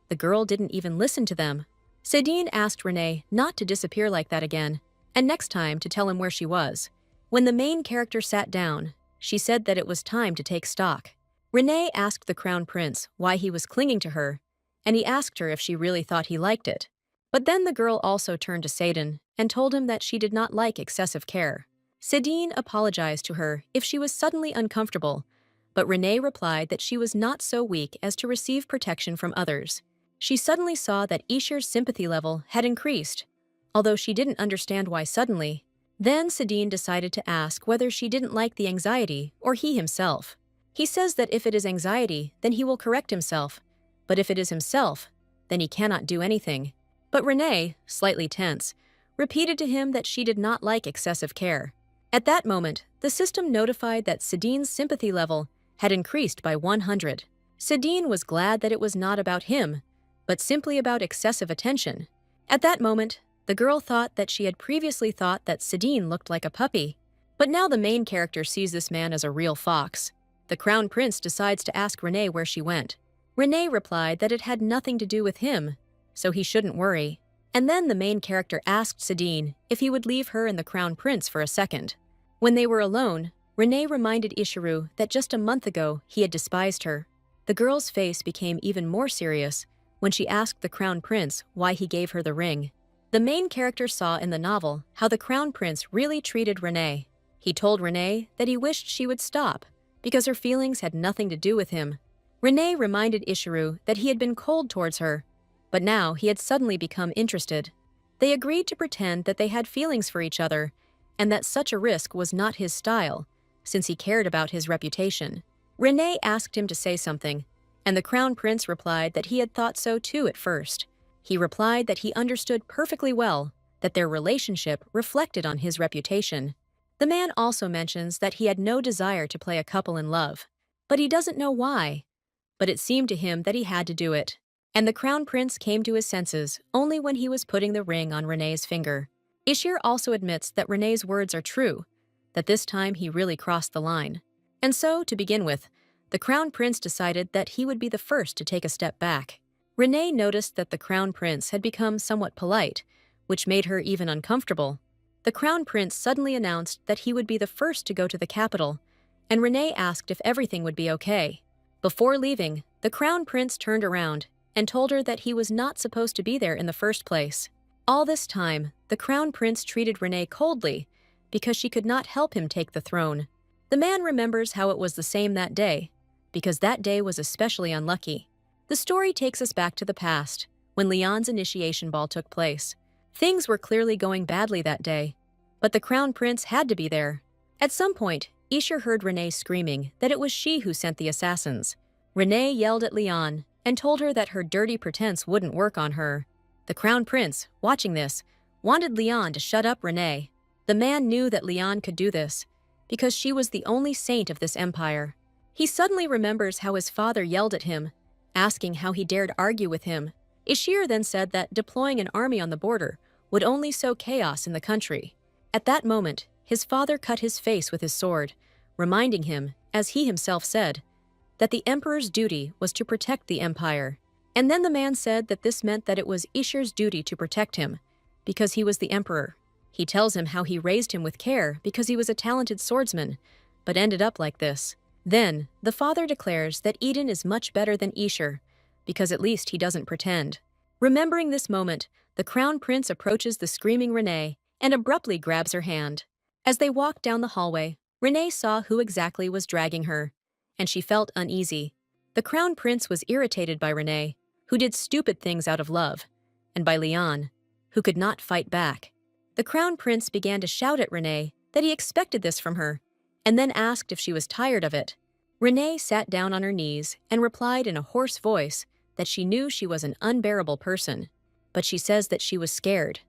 the girl didn't even listen to them. Sadine asked Renee not to disappear like that again, and next time to tell him where she was. When the main character sat down, she said that it was time to take stock. Renee asked the Crown Prince why he was clinging to her, and he asked her if she really thought he liked it. But then the girl also turned to Sadine and told him that she did not like excessive care. Sadine apologized to her if she was suddenly uncomfortable, but Renee replied that she was not so weak as to receive protection from others. She suddenly saw that Ishir's sympathy level had increased, although she didn't understand why suddenly. Then Sadine decided to ask whether she didn't like the anxiety or he himself. He says that if it is anxiety, then he will correct himself, but if it is himself, then he cannot do anything. But Renee, slightly tense, repeated to him that she did not like excessive care. At that moment, the system notified that Sadine's sympathy level had increased by 100. Sadine was glad that it was not about him, but simply about excessive attention. At that moment, the girl thought that she had previously thought that Sadine looked like a puppy. But now the main character sees this man as a real fox. The crown prince decides to ask Renee where she went. Renee replied that it had nothing to do with him, so he shouldn't worry. And then the main character asked Sidine if he would leave her and the crown prince for a second. When they were alone, Renee reminded Ishiru that just a month ago he had despised her. The girl's face became even more serious when she asked the crown prince why he gave her the ring. The main character saw in the novel how the crown prince really treated Renee. He told Renee that he wished she would stop because her feelings had nothing to do with him. Renee reminded Ishiru that he had been cold towards her, but now he had suddenly become interested. They agreed to pretend that they had feelings for each other and that such a risk was not his style, since he cared about his reputation. Renee asked him to say something, and the crown prince replied that he had thought so too at first. He replied that he understood perfectly well that their relationship reflected on his reputation. The man also mentions that he had no desire to play a couple in love, but he doesn't know why. But it seemed to him that he had to do it. And the crown prince came to his senses only when he was putting the ring on Renee's finger. Ishir also admits that Renee's words are true, that this time he really crossed the line. And so, to begin with, the crown prince decided that he would be the first to take a step back. Renee noticed that the crown prince had become somewhat polite, which made her even uncomfortable. The crown prince suddenly announced that he would be the first to go to the capital, and Renee asked if everything would be okay. Before leaving, the crown prince turned around and told her that he was not supposed to be there in the first place. All this time, the crown prince treated Renee coldly because she could not help him take the throne. The man remembers how it was the same that day, because that day was especially unlucky. The story takes us back to the past, when Leon's initiation ball took place. Things were clearly going badly that day, but the crown prince had to be there. At some point, Ishir heard Renee screaming that it was she who sent the assassins. Renee yelled at Leon and told her that her dirty pretense wouldn't work on her. The crown prince, watching this, wanted Leon to shut up Renee. The man knew that Leon could do this, because she was the only saint of this empire. He suddenly remembers how his father yelled at him, asking how he dared argue with him. Ishir then said that deploying an army on the border would only sow chaos in the country. At that moment, his father cut his face with his sword, reminding him, as he himself said, that the emperor's duty was to protect the empire. And then the man said that this meant that it was Ishir's duty to protect him, because he was the emperor. He tells him how he raised him with care because he was a talented swordsman, but ended up like this. Then, the father declares that Eden is much better than Ishir, because at least he doesn't pretend. Remembering this moment, the crown prince approaches the screaming Renee and abruptly grabs her hand. As they walked down the hallway, Renee saw who exactly was dragging her, and she felt uneasy. The crown prince was irritated by Renee, who did stupid things out of love, and by Leon, who could not fight back. The crown prince began to shout at Renee that he expected this from her, and then asked if she was tired of it. Renee sat down on her knees and replied in a hoarse voice that she knew she was an unbearable person, but she says that she was scared,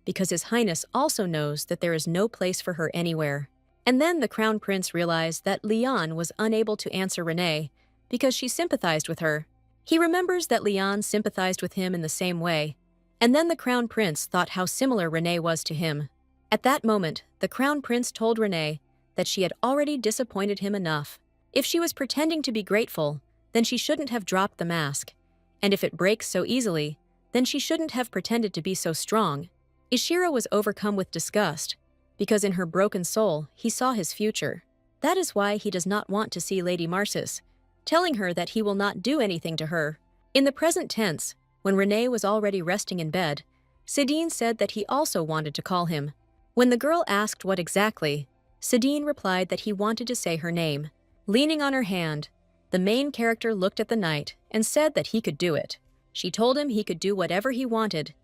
because His Highness also knows that there is no place for her anywhere. And then the crown prince realized that Leon was unable to answer Renee because she sympathized with her. He remembers that Leon sympathized with him in the same way, and then the crown prince thought how similar Renee was to him. At that moment, the crown prince told Renee that she had already disappointed him enough. If she was pretending to be grateful, then she shouldn't have dropped the mask, and if it breaks so easily, then she shouldn't have pretended to be so strong. Ishiro was overcome with disgust, because in her broken soul, he saw his future. That is why he does not want to see Lady Marsis, telling her that he will not do anything to her. In the present tense, when Renee was already resting in bed, Sidine said that he also wanted to call him. When the girl asked what exactly, Sidine replied that he wanted to say her name. Leaning on her hand, the main character looked at the knight and said that he could do it. She told him he could do whatever he wanted,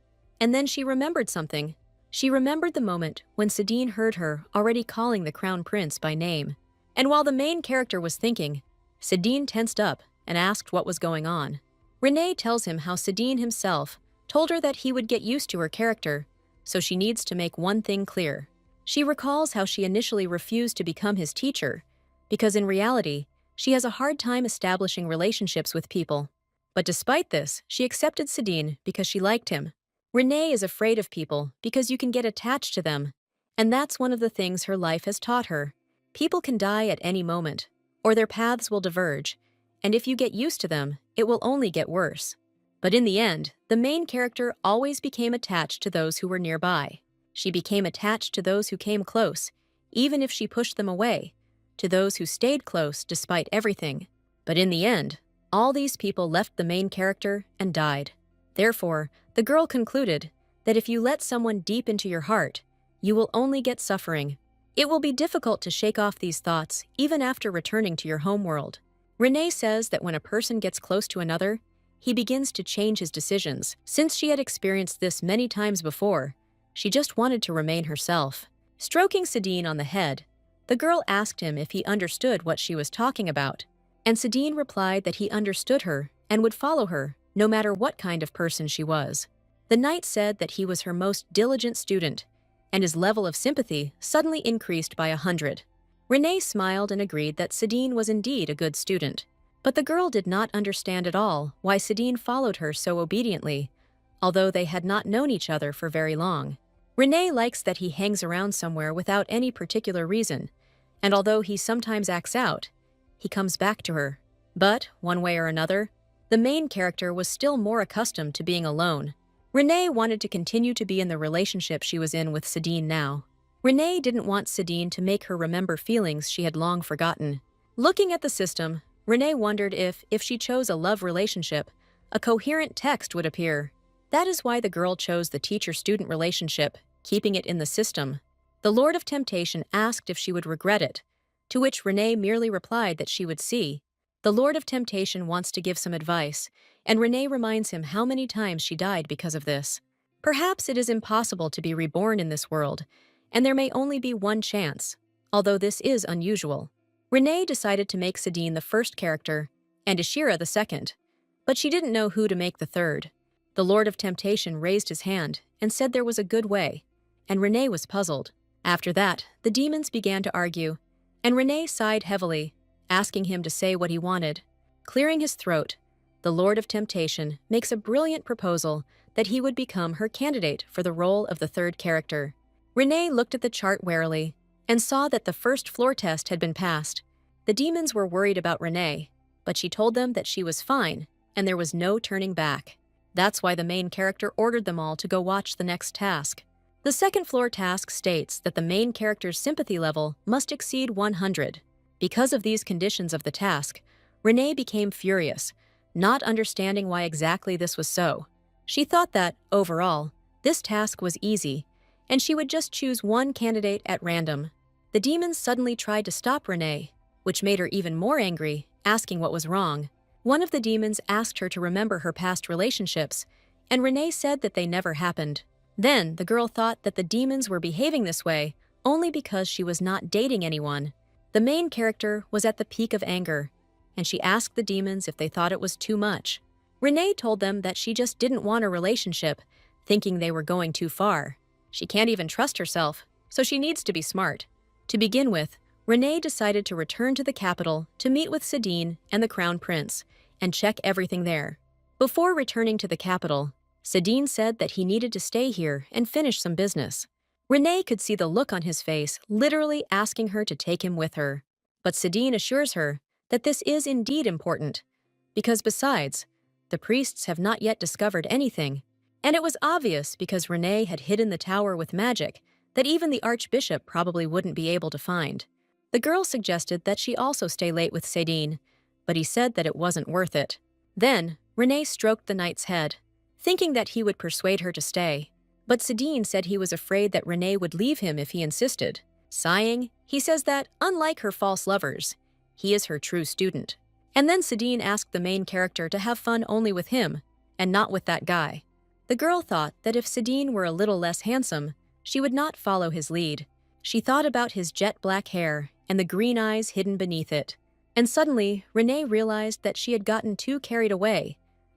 and then she remembered something. She remembered the moment when Sidine heard her already calling the crown prince by name. And while the main character was thinking, Sidine tensed up and asked what was going on. Renee tells him how Sidine himself told her that he would get used to her character, so she needs to make one thing clear. She recalls how she initially refused to become his teacher, because in reality, she has a hard time establishing relationships with people. But despite this, she accepted Sidine because she liked him. Renee is afraid of people because you can get attached to them, And that's one of the things her life has taught her. People can die at any moment, or their paths will diverge, and if you get used to them, it will only get worse. But in the end, the main character always became attached to those who were nearby. She became attached to those who came close, even if she pushed them away, to those who stayed close despite everything. But in the end, all these people left the main character and died. Therefore, the girl concluded that if you let someone deep into your heart, you will only get suffering. It will be difficult to shake off these thoughts even after returning to your homeworld. Renee says that when a person gets close to another, he begins to change his decisions. Since she had experienced this many times before, she just wanted to remain herself. Stroking Sadine on the head, the girl asked him if he understood what she was talking about, and Sadine replied that he understood her and would follow her, no matter what kind of person she was. The knight said that he was her most diligent student, and his level of sympathy suddenly increased by 100. Renee smiled and agreed that Sadine was indeed a good student. But the girl did not understand at all why Sadine followed her so obediently, although they had not known each other for very long. Renee likes that he hangs around somewhere without any particular reason, and although he sometimes acts out, he comes back to her. But, one way or another, the main character was still more accustomed to being alone. Renee wanted to continue to be in the relationship she was in with Sadine now. Renee didn't want Sadine to make her remember feelings she had long forgotten. Looking at the system, Renee wondered if she chose a love relationship, a coherent text would appear. That is why the girl chose the teacher-student relationship, keeping it in the system. The Lord of Temptation asked if she would regret it, to which Renee merely replied that she would see. The Lord of Temptation wants to give some advice, and Renee reminds him how many times she died because of this. Perhaps it is impossible to be reborn in this world, and there may only be one chance, although this is unusual. Renee decided to make Sadine the first character, and Ashira the second, but she didn't know who to make the third. The Lord of Temptation raised his hand and said there was a good way, and Renee was puzzled. After that, the demons began to argue, and Renee sighed heavily, asking him to say what he wanted. Clearing his throat, the Lord of Temptation makes a brilliant proposal that he would become her candidate for the role of the third character. Renee looked at the chart warily and saw that the first floor test had been passed. The demons were worried about Renee, but she told them that she was fine and there was no turning back. That's why the main character ordered them all to go watch the next task. The second floor task states that the main character's sympathy level must exceed 100. Because of these conditions of the task, Renee became furious, not understanding why exactly this was so. She thought that, overall, this task was easy, and she would just choose one candidate at random. The demons suddenly tried to stop Renee, which made her even more angry, asking what was wrong. One of the demons asked her to remember her past relationships, and Renee said that they never happened. Then, the girl thought that the demons were behaving this way only because she was not dating anyone. The main character was at the peak of anger, and she asked the demons if they thought it was too much. Renee told them that she just didn't want a relationship, thinking they were going too far. She can't even trust herself, so she needs to be smart. To begin with, Renee decided to return to the capital to meet with Sadine and the Crown Prince and check everything there. Before returning to the capital, Sadine said that he needed to stay here and finish some business. Renee could see the look on his face, literally asking her to take him with her. But Sadine assures her that this is indeed important, because besides, the priests have not yet discovered anything, and it was obvious because Renee had hidden the tower with magic that even the Archbishop probably wouldn't be able to find. The girl suggested that she also stay late with Sadine, but he said that it wasn't worth it. Then, Renee stroked the knight's head, thinking that he would persuade her to stay. But Sadine said he was afraid that Renee would leave him if he insisted. Sighing, he says that, unlike her false lovers, he is her true student. And then Sadine asked the main character to have fun only with him, and not with that guy. The girl thought that if Sadine were a little less handsome, she would not follow his lead. She thought about his jet black hair and the green eyes hidden beneath it. And suddenly, Renee realized that she had gotten too carried away,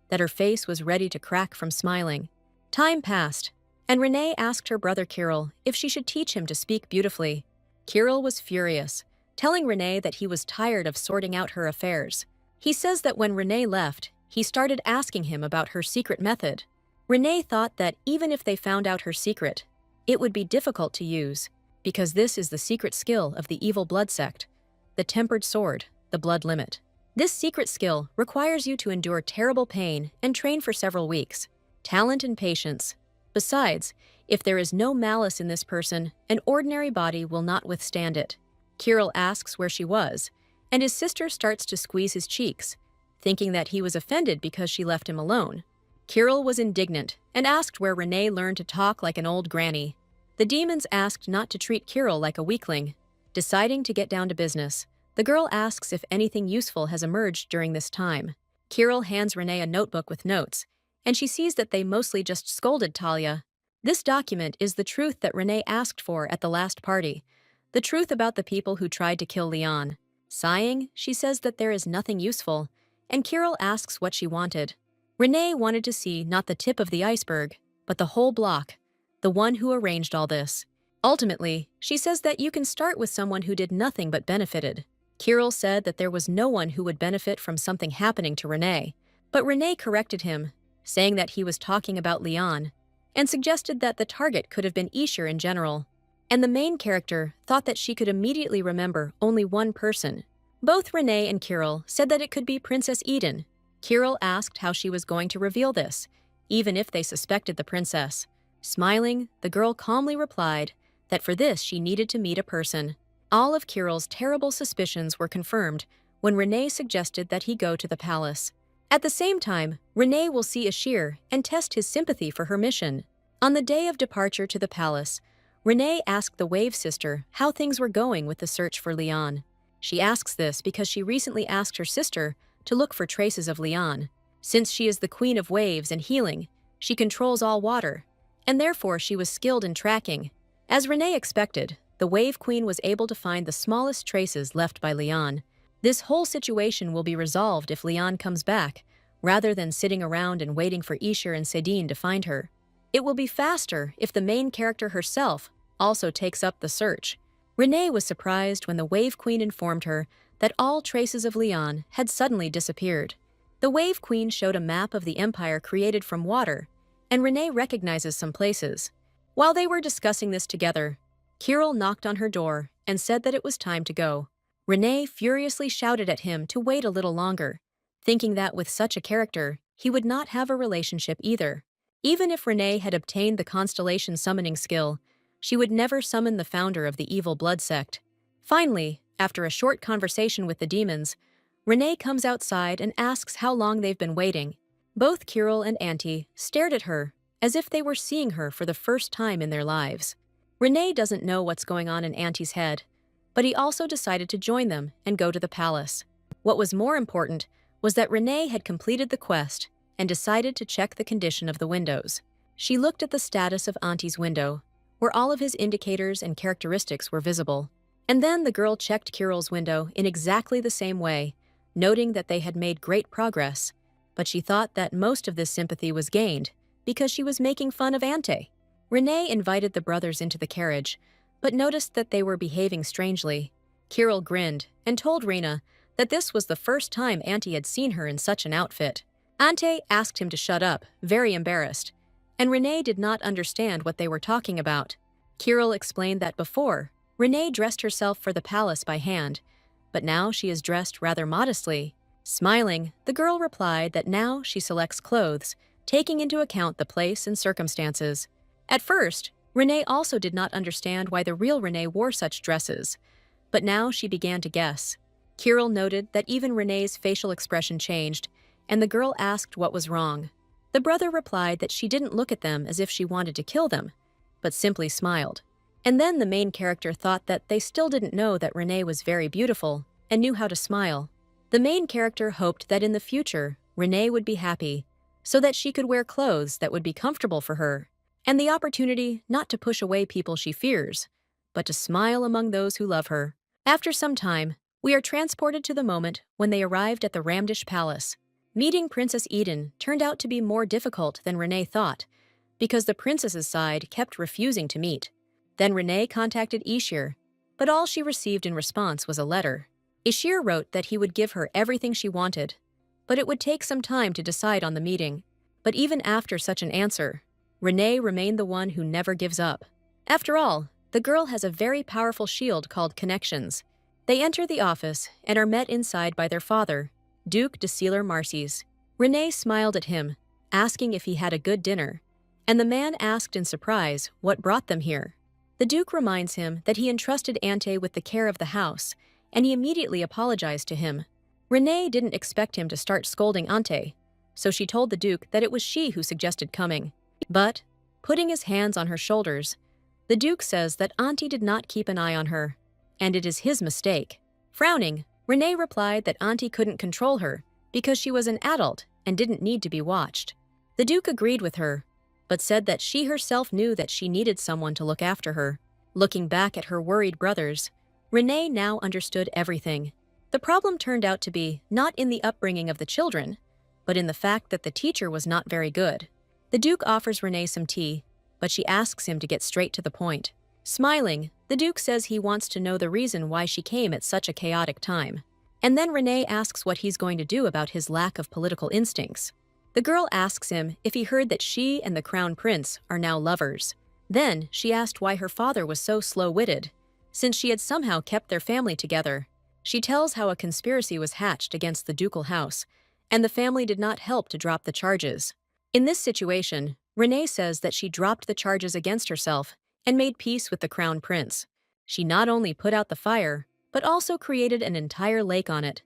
that her face was ready to crack from smiling. Time passed, and Renee asked her brother Kirill if she should teach him to speak beautifully. Kirill was furious, telling Renee that he was tired of sorting out her affairs. He says that when Renee left, he started asking him about her secret method. Renee thought that even if they found out her secret, it would be difficult to use. because this is the secret skill of the evil blood sect, the tempered sword, the blood limit. This secret skill requires you to endure terrible pain and train for several weeks. Talent and patience. Besides, if there is no malice in this person, an ordinary body will not withstand it. Kirill asks where she was, and his sister starts to squeeze his cheeks, thinking that he was offended because she left him alone. Kirill was indignant and asked where Renee learned to talk like an old granny. The demons asked not to treat Kirill like a weakling. Deciding to get down to business, the girl asks if anything useful has emerged during this time. Kirill hands Renee a notebook with notes, and she sees that they mostly just scolded Talia. This document is the truth that Renee asked for at the last party, the truth about the people who tried to kill Leon. Sighing, she says that there is nothing useful, and Kirill asks what she wanted. Renee wanted to see not the tip of the iceberg, but the whole block, the one who arranged all this. Ultimately, she says that you can start with someone who did nothing but benefited. Kirill said that there was no one who would benefit from something happening to Renee, but Renee corrected him, saying that he was talking about Leon, and suggested that the target could have been Ishir in general. And the main character thought that she could immediately remember only one person. Both Renee and Kirill said that it could be Princess Eden. Kirill asked how she was going to reveal this, even if they suspected the princess. Smiling, the girl calmly replied that for this she needed to meet a person. All of Kirill's terrible suspicions were confirmed when Renee suggested that he go to the palace. At the same time, Renee will see Ishir and test his sympathy for her mission. On the day of departure to the palace, Renee asked the Wave sister how things were going with the search for Leon. She asks this because she recently asked her sister to look for traces of Leon. Since she is the queen of waves and healing, she controls all water, and therefore she was skilled in tracking. As Renee expected, the Wave Queen was able to find the smallest traces left by Leon. This whole situation will be resolved if Leon comes back, rather than sitting around and waiting for Ishir and Sedin to find her. It will be faster if the main character herself also takes up the search. Renee was surprised when the Wave Queen informed her that all traces of Leon had suddenly disappeared. The Wave Queen showed a map of the empire created from water, and Renee recognizes some places. While they were discussing this together, Kirill knocked on her door and said that it was time to go. Renee furiously shouted at him to wait a little longer, thinking that with such a character, he would not have a relationship either. Even if Renee had obtained the constellation summoning skill, she would never summon the founder of the evil blood sect. Finally, after a short conversation with the demons, Renee comes outside and asks how long they've been waiting. Both Kirill and Auntie stared at her as if they were seeing her for the first time in their lives. Renee doesn't know what's going on in Auntie's head, but he also decided to join them and go to the palace. What was more important was that Renee had completed the quest and decided to check the condition of the windows. She looked at the status of Auntie's window, where all of his indicators and characteristics were visible. And then the girl checked Kirill's window in exactly the same way, noting that they had made great progress. But she thought that most of this sympathy was gained because she was making fun of Auntie. Renee invited the brothers into the carriage, but noticed that they were behaving strangely. Kirill grinned and told Rena that this was the first time Auntie had seen her in such an outfit. Auntie asked him to shut up, very embarrassed, and Renee did not understand what they were talking about. Kirill explained that before, Renee dressed herself for the palace by hand, but now she is dressed rather modestly. Smiling, the girl replied that now she selects clothes, taking into account the place and circumstances. At first, Renee also did not understand why the real Renee wore such dresses, but now she began to guess. Kirill noted that even Renee's facial expression changed, and the girl asked what was wrong. The brother replied that she didn't look at them as if she wanted to kill them, but simply smiled. And then the main character thought that they still didn't know that Renee was very beautiful and knew how to smile. The main character hoped that in the future, Renee would be happy, so that she could wear clothes that would be comfortable for her, and the opportunity not to push away people she fears, but to smile among those who love her. After some time, we are transported to the moment when they arrived at the Ramdish Palace. Meeting Princess Eden turned out to be more difficult than Renee thought, because the princess's side kept refusing to meet. Then Renee contacted Ishir, but all she received in response was a letter. Ishir wrote that he would give her everything she wanted, but it would take some time to decide on the meeting. But even after such an answer, Renee remained the one who never gives up. After all, the girl has a very powerful shield called Connections. They enter the office and are met inside by their father, Duke de Marcy's. Renee smiled at him, asking if he had a good dinner, and the man asked in surprise what brought them here. The Duke reminds him that he entrusted Ante with the care of the house, and he immediately apologized to him. Renee didn't expect him to start scolding Ante, so she told the Duke that it was she who suggested coming. But, putting his hands on her shoulders, the Duke says that Ante did not keep an eye on her, and it is his mistake. Frowning, Renee replied that Ante couldn't control her because she was an adult and didn't need to be watched. The Duke agreed with her, but said that she herself knew that she needed someone to look after her. Looking back at her worried brothers, Renee now understood everything. The problem turned out to be not in the upbringing of the children, but in the fact that the teacher was not very good. The Duke offers Renee some tea, but she asks him to get straight to the point. Smiling, the Duke says he wants to know the reason why she came at such a chaotic time. And then Renee asks what he's going to do about his lack of political instincts. The girl asks him if he heard that she and the Crown Prince are now lovers. Then she asked why her father was so slow-witted, since she had somehow kept their family together. She tells how a conspiracy was hatched against the ducal house, and the family did not help to drop the charges. In this situation, Renee says that she dropped the charges against herself and made peace with the Crown Prince. She not only put out the fire, but also created an entire lake on it,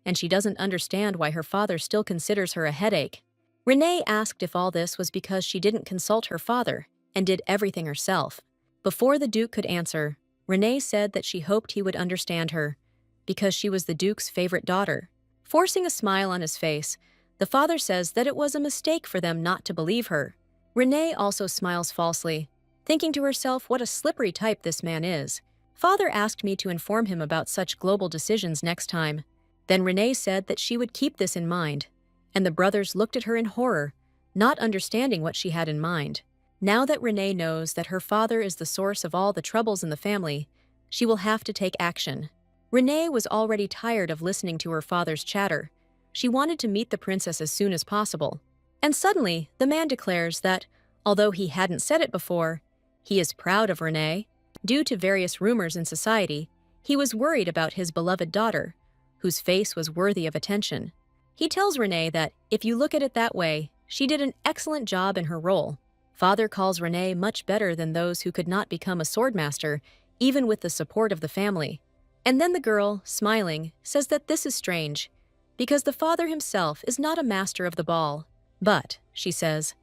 and she doesn't understand why her father still considers her a headache. Renee asked if all this was because she didn't consult her father and did everything herself. Before the Duke could answer, Renee said that she hoped he would understand her, because she was the Duke's favorite daughter. Forcing a smile on his face, the father says that it was a mistake for them not to believe her. Renee also smiles falsely, thinking to herself what a slippery type this man is. Father asked me to inform him about such global decisions next time. Then Renee said that she would keep this in mind, and the brothers looked at her in horror, not understanding what she had in mind. Now that Renee knows that her father is the source of all the troubles in the family, she will have to take action. Renee was already tired of listening to her father's chatter. She wanted to meet the princess as soon as possible. And suddenly, the man declares that, although he hadn't said it before, he is proud of Renee. Due to various rumors in society, he was worried about his beloved daughter, whose face was worthy of attention. He tells Renee that, if you look at it that way, she did an excellent job in her role. Father calls Renee much better than those who could not become a swordmaster, even with the support of the family. And then the girl, smiling, says that this is strange, because the father himself is not a master of the ball. But, she says,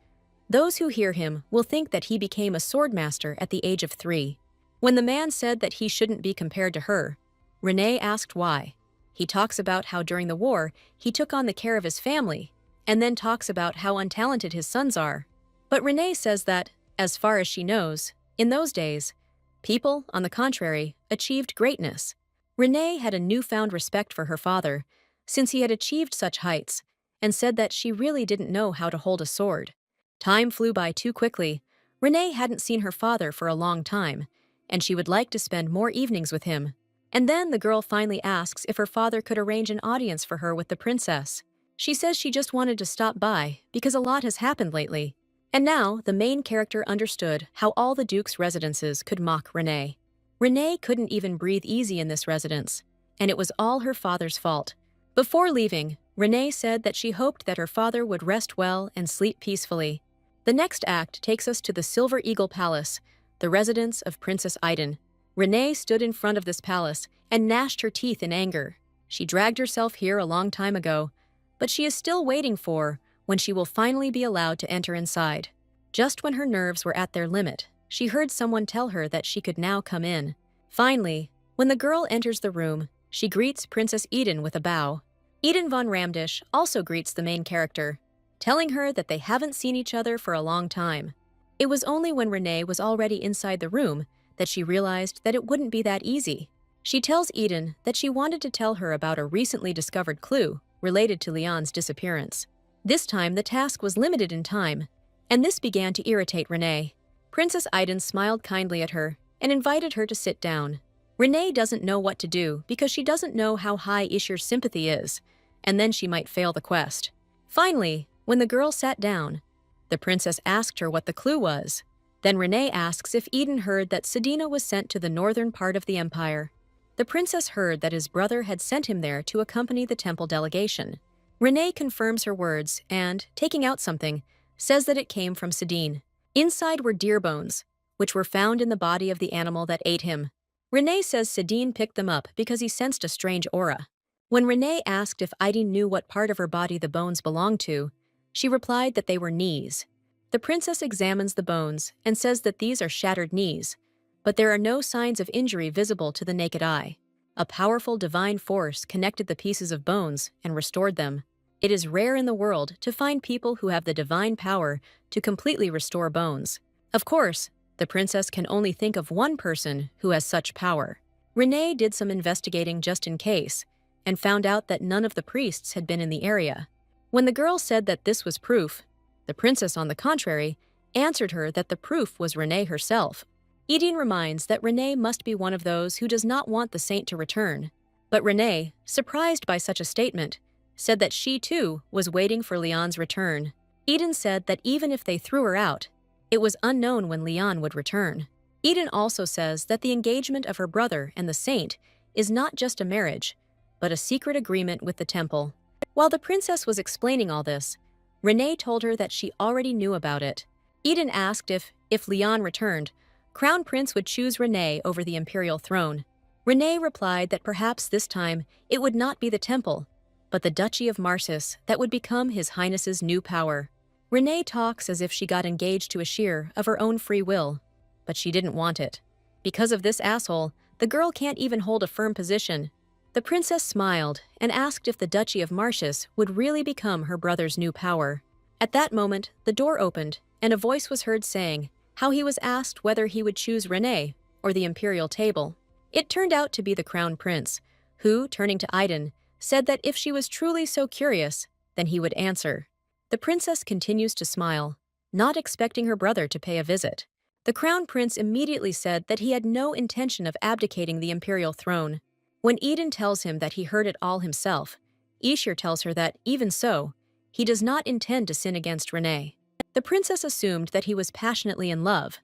those who hear him will think that he became a swordmaster at the age of 3. When the man said that he shouldn't be compared to her, Renee asked why. He talks about how during the war he took on the care of his family, and then talks about how untalented his sons are. But Renee says that, as far as she knows, in those days, people, on the contrary, achieved greatness. Renee had a newfound respect for her father, since he had achieved such heights, and said that she really didn't know how to hold a sword. Time flew by too quickly. Renee hadn't seen her father for a long time, and she would like to spend more evenings with him. And then the girl finally asks if her father could arrange an audience for her with the princess. She says she just wanted to stop by because a lot has happened lately. And now the main character understood how all the Duke's residences could mock Renee. Renee couldn't even breathe easy in this residence, and it was all her father's fault. Before leaving, Renee said that she hoped that her father would rest well and sleep peacefully. The next act takes us to the Silver Eagle Palace, the residence of Princess Aiden. Renee stood in front of this palace and gnashed her teeth in anger. She dragged herself here a long time ago, but she is still waiting for when she will finally be allowed to enter inside. Just when her nerves were at their limit, she heard someone tell her that she could now come in. Finally, when the girl enters the room, she greets Princess Eden with a bow. Eden von Ramdish also greets the main character, telling her that they haven't seen each other for a long time. It was only when Renee was already inside the room that she realized that it wouldn't be that easy. She tells Eden that she wanted to tell her about a recently discovered clue related to Leon's disappearance. This time, the task was limited in time, and this began to irritate Renee. Princess Iden smiled kindly at her and invited her to sit down. Renee doesn't know what to do because she doesn't know how high Ishir's sympathy is, and then she might fail the quest. Finally, when the girl sat down, the princess asked her what the clue was. Then Renee asks if Eden heard that Sedina was sent to the northern part of the empire. The princess heard that his brother had sent him there to accompany the temple delegation. Renee confirms her words and, taking out something, says that it came from Sedine. Inside were deer bones, which were found in the body of the animal that ate him. Renee says Sedine picked them up because he sensed a strange aura. When Renee asked if Iden knew what part of her body the bones belonged to, she replied that they were knees. The princess examines the bones and says that these are shattered knees, but there are no signs of injury visible to the naked eye. A powerful divine force connected the pieces of bones and restored them. It is rare in the world to find people who have the divine power to completely restore bones. Of course, the princess can only think of one person who has such power. Renee did some investigating just in case, and found out that none of the priests had been in the area. When the girl said that this was proof, the princess, on the contrary, answered her that the proof was Renee herself. Eden reminds that Renee must be one of those who does not want the saint to return. But Renee, surprised by such a statement, said that she too was waiting for Leon's return. Eden said that even if they threw her out, it was unknown when Leon would return. Eden also says that the engagement of her brother and the saint is not just a marriage, but a secret agreement with the temple. While the princess was explaining all this, Renee told her that she already knew about it. Eden asked if Leon returned, Crown Prince would choose Renee over the imperial throne. Renee replied that perhaps this time it would not be the temple, but the Duchy of Marsis that would become His Highness's new power. Renee talks as if she got engaged to Ashir of her own free will, but she didn't want it. Because of this asshole, the girl can't even hold a firm position. The princess smiled and asked if the Duchy of Marsis would really become her brother's new power. At that moment, the door opened, and a voice was heard saying how he was asked whether he would choose Renee or the imperial table. It turned out to be the crown prince, who, turning to Iden, said that if she was truly so curious, then he would answer. The princess continues to smile, not expecting her brother to pay a visit. The crown prince immediately said that he had no intention of abdicating the imperial throne. When Eden tells him that he heard it all himself, Ishir tells her that, even so, he does not intend to sin against Renee. The princess assumed that he was passionately in love,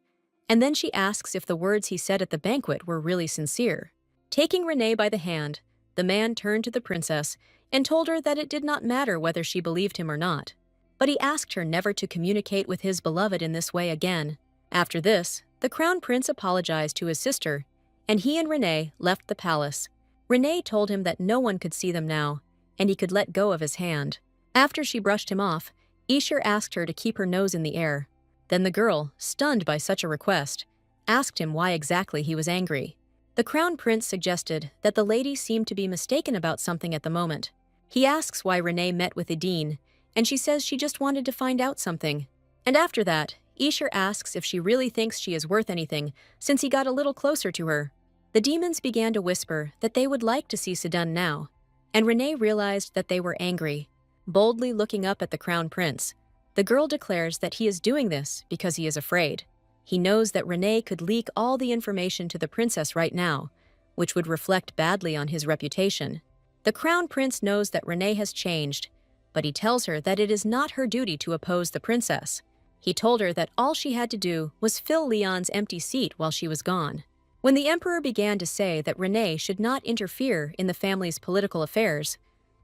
and then she asks if the words he said at the banquet were really sincere. Taking Renee by the hand, the man turned to the princess and told her that it did not matter whether she believed him or not, but he asked her never to communicate with his beloved in this way again. After this, the crown prince apologized to his sister, and he and Renee left the palace. Renee told him that no one could see them now, and he could let go of his hand. After she brushed him off, Ishir asked her to keep her nose in the air. Then the girl, stunned by such a request, asked him why exactly he was angry. The crown prince suggested that the lady seemed to be mistaken about something at the moment. He asks why Renee met with Idine, and she says she just wanted to find out something. And after that, Ishir asks if she really thinks she is worth anything, since he got a little closer to her. The demons began to whisper that they would like to see Sidun now, and Renee realized that they were angry. Boldly looking up at the crown prince, the girl declares that he is doing this because he is afraid. He knows that Renee could leak all the information to the princess right now, which would reflect badly on his reputation. The crown prince knows that Renee has changed, but he tells her that it is not her duty to oppose the princess. He told her that all she had to do was fill Leon's empty seat while she was gone. When the emperor began to say that Renee should not interfere in the family's political affairs,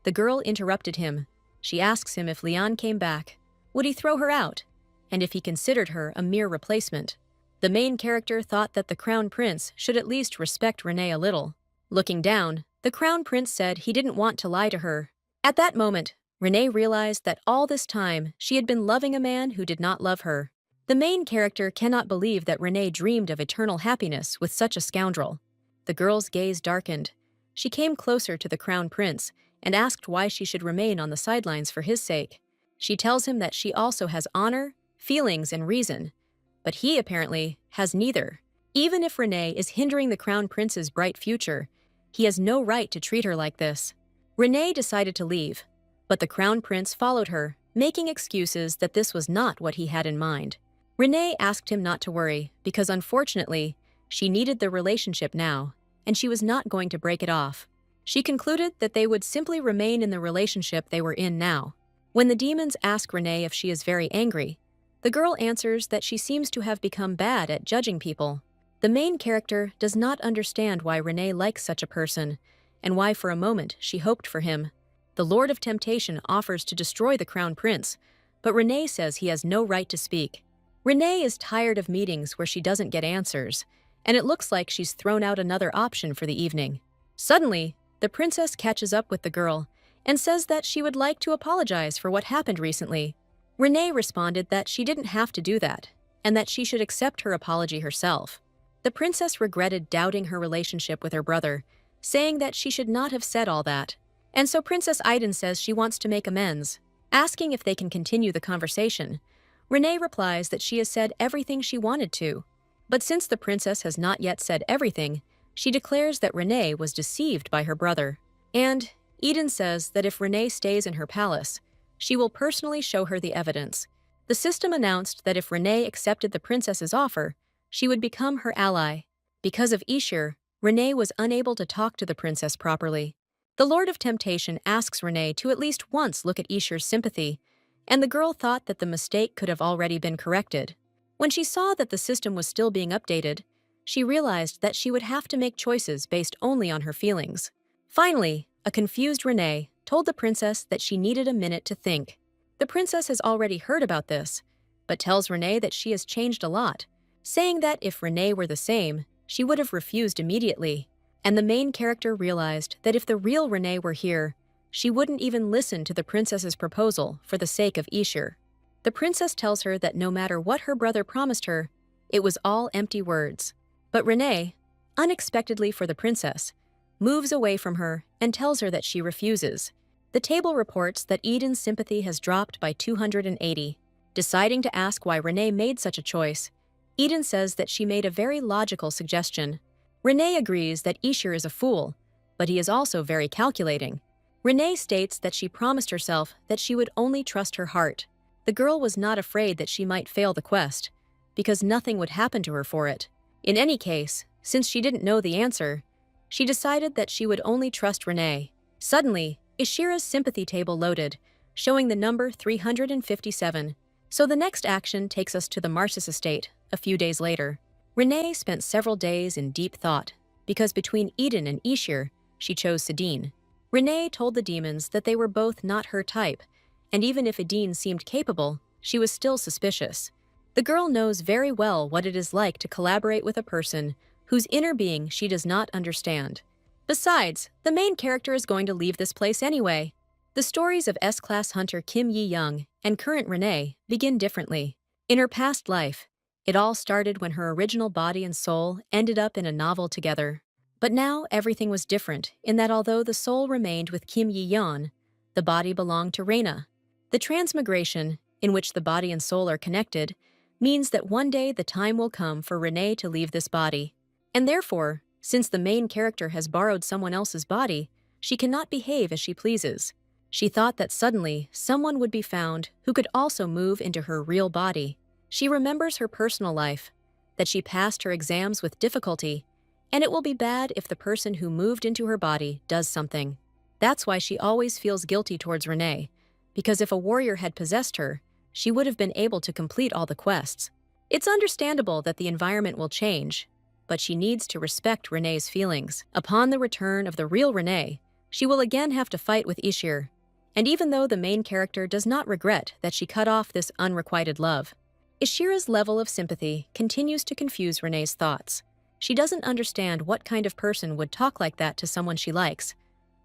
the girl interrupted him. She asks him if Leon came back, would he throw her out, and if he considered her a mere replacement. The main character thought that the crown prince should at least respect Renee a little. Looking down, the crown prince said he didn't want to lie to her. At that moment, Renee realized that all this time she had been loving a man who did not love her. The main character cannot believe that Renee dreamed of eternal happiness with such a scoundrel. The girl's gaze darkened. She came closer to the crown prince and asked why she should remain on the sidelines for his sake. She tells him that she also has honor, feelings, and reason, but he apparently has neither. Even if Renee is hindering the crown prince's bright future, he has no right to treat her like this. Renee decided to leave, but the crown prince followed her, making excuses that this was not what he had in mind. Renee asked him not to worry because, unfortunately, she needed the relationship now, and she was not going to break it off. She concluded that they would simply remain in the relationship they were in now. When the demons ask Renee if she is very angry, The girl answers that she seems to have become bad at judging people. The main character does not understand why Renee likes such a person, and why for a moment she hoped for him. The Lord of Temptation offers to destroy the Crown Prince, but Renee says he has no right to speak. Renee is tired of meetings where she doesn't get answers, and it looks like she's thrown out another option for the evening. Suddenly, the princess catches up with the girl and says that she would like to apologize for what happened recently. Renee responded that she didn't have to do that, and that she should accept her apology herself. The princess regretted doubting her relationship with her brother, saying that she should not have said all that. And so Princess Aiden says she wants to make amends, asking if they can continue the conversation. Renee replies that she has said everything she wanted to. But since the princess has not yet said everything, she declares that Renee was deceived by her brother. And Eden says that if Renee stays in her palace, she will personally show her the evidence. The system announced that if Renee accepted the princess's offer, she would become her ally. Because of Ishir, Renee was unable to talk to the princess properly. The Lord of Temptation asks Renee to at least once look at Ishir's sympathy, and the girl thought that the mistake could have already been corrected. When she saw that the system was still being updated, she realized that she would have to make choices based only on her feelings. Finally, a confused Renee told the princess that she needed a minute to think. The princess has already heard about this, but tells Renee that she has changed a lot, saying that if Renee were the same, she would have refused immediately. And the main character realized that if the real Renee were here, she wouldn't even listen to the princess's proposal for the sake of Ishir. The princess tells her that no matter what her brother promised her, it was all empty words. But Renee, unexpectedly for the princess, moves away from her and tells her that she refuses. The table reports that Eden's sympathy has dropped by 280. Deciding to ask why Renee made such a choice, Eden says that she made a very logical suggestion. Renee agrees that Ishir is a fool, but he is also very calculating. Renee states that she promised herself that she would only trust her heart. The girl was not afraid that she might fail the quest, because nothing would happen to her for it. In any case, since she didn't know the answer, she decided that she would only trust Renee. Suddenly, Ishira's sympathy table loaded, showing the number 357. So the next action takes us to the Marsis estate, a few days later. Renee spent several days in deep thought, because between Eden and Ishir, she chose Sedin. Renee told the demons that they were both not her type, and even if Eden seemed capable, she was still suspicious. The girl knows very well what it is like to collaborate with a person whose inner being she does not understand. Besides, the main character is going to leave this place anyway. The stories of S-Class hunter Kim Yi-young and current Renee begin differently. In her past life, it all started when her original body and soul ended up in a novel together. But now everything was different in that although the soul remained with Kim Yi-yeon, the body belonged to Reina. The transmigration, in which the body and soul are connected, means that one day the time will come for Renee to leave this body. And therefore, since the main character has borrowed someone else's body, she cannot behave as she pleases. She thought that suddenly someone would be found who could also move into her real body. She remembers her personal life, that she passed her exams with difficulty, and it will be bad if the person who moved into her body does something. That's why she always feels guilty towards Renee, because if a warrior had possessed her, she would have been able to complete all the quests. It's understandable that the environment will change, but she needs to respect Renee's feelings. Upon the return of the real Renee, she will again have to fight with Ishir. And even though the main character does not regret that she cut off this unrequited love, Ishira's level of sympathy continues to confuse Renee's thoughts. She doesn't understand what kind of person would talk like that to someone she likes,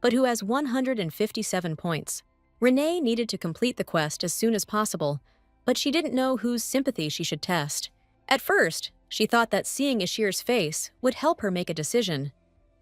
but who has 157 points. Renee needed to complete the quest as soon as possible, but she didn't know whose sympathy she should test. At first, she thought that seeing Ishir's face would help her make a decision.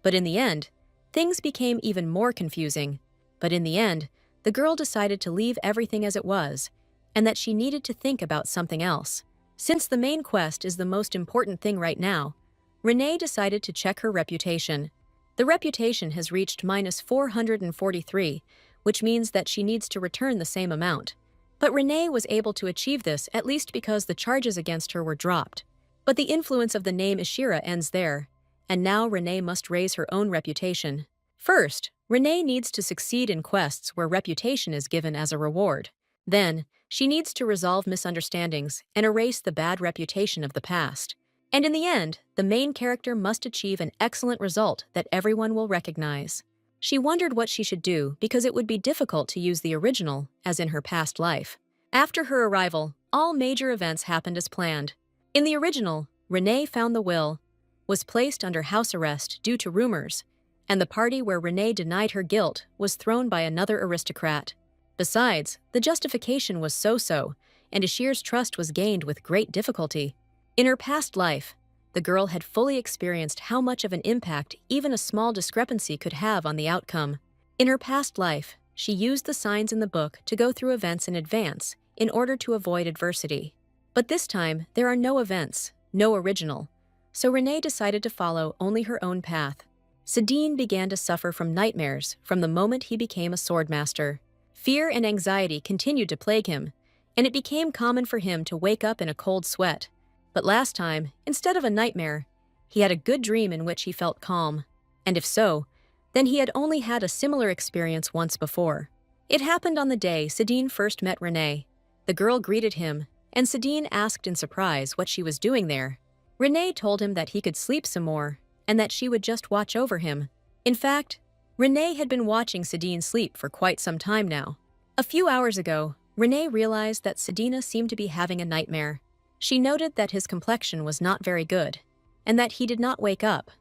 But in the end, things became even more confusing. But in the end, the girl decided to leave everything as it was, and that she needed to think about something else. Since the main quest is the most important thing right now, Renee decided to check her reputation. The reputation has reached -443, which means that she needs to return the same amount. But Renee was able to achieve this at least because the charges against her were dropped. But the influence of the name Ishira ends there, and now Renee must raise her own reputation. First, Renee needs to succeed in quests where reputation is given as a reward. Then, she needs to resolve misunderstandings and erase the bad reputation of the past. And in the end, the main character must achieve an excellent result that everyone will recognize. She wondered what she should do because it would be difficult to use the original, as in her past life. After her arrival, all major events happened as planned. In the original, Renee found the will, was placed under house arrest due to rumors, and the party where Renee denied her guilt was thrown by another aristocrat. Besides, the justification was so-so, and Ashir's trust was gained with great difficulty. In her past life, the girl had fully experienced how much of an impact even a small discrepancy could have on the outcome. In her past life, she used the signs in the book to go through events in advance in order to avoid adversity. But this time, there are no events, no original, so Renee decided to follow only her own path. Sadine began to suffer from nightmares from the moment he became a swordmaster. Fear and anxiety continued to plague him, and it became common for him to wake up in a cold sweat. But last time, instead of a nightmare, he had a good dream in which he felt calm. And if so, then he had only had a similar experience once before. It happened on the day Sadine first met Renee. The girl greeted him, and Sadine asked in surprise what she was doing there. Renee told him that he could sleep some more, and that she would just watch over him. In fact, Renee had been watching Sadine sleep for quite some time now. A few hours ago, Renee realized that Sadina seemed to be having a nightmare. She noted that his complexion was not very good, and that he did not wake up,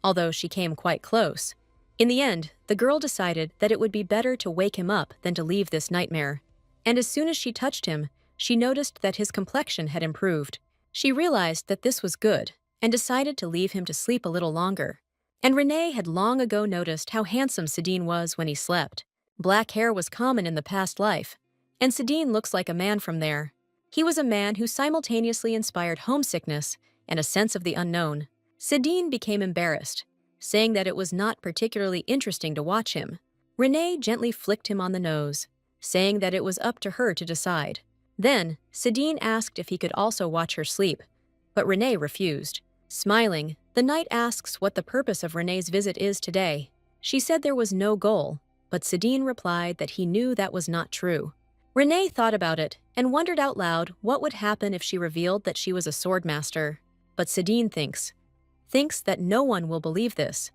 although she came quite close. In the end, the girl decided that it would be better to wake him up than to leave this nightmare. And as soon as she touched him, she noticed that his complexion had improved. She realized that this was good, and decided to leave him to sleep a little longer. And Renee had long ago noticed how handsome Sadine was when he slept. Black hair was common in the past life, and Sadine looks like a man from there. He was a man who simultaneously inspired homesickness and a sense of the unknown. Sadine became embarrassed, saying that it was not particularly interesting to watch him. Renee gently flicked him on the nose, saying that it was up to her to decide. Then, Sadine asked if he could also watch her sleep, but Renee refused. Smiling, the knight asks what the purpose of Renee's visit is today. She said there was no goal, but Sadine replied that he knew that was not true. Renee thought about it and wondered out loud what would happen if she revealed that she was a swordmaster. But Sadine thinks that no one will believe this,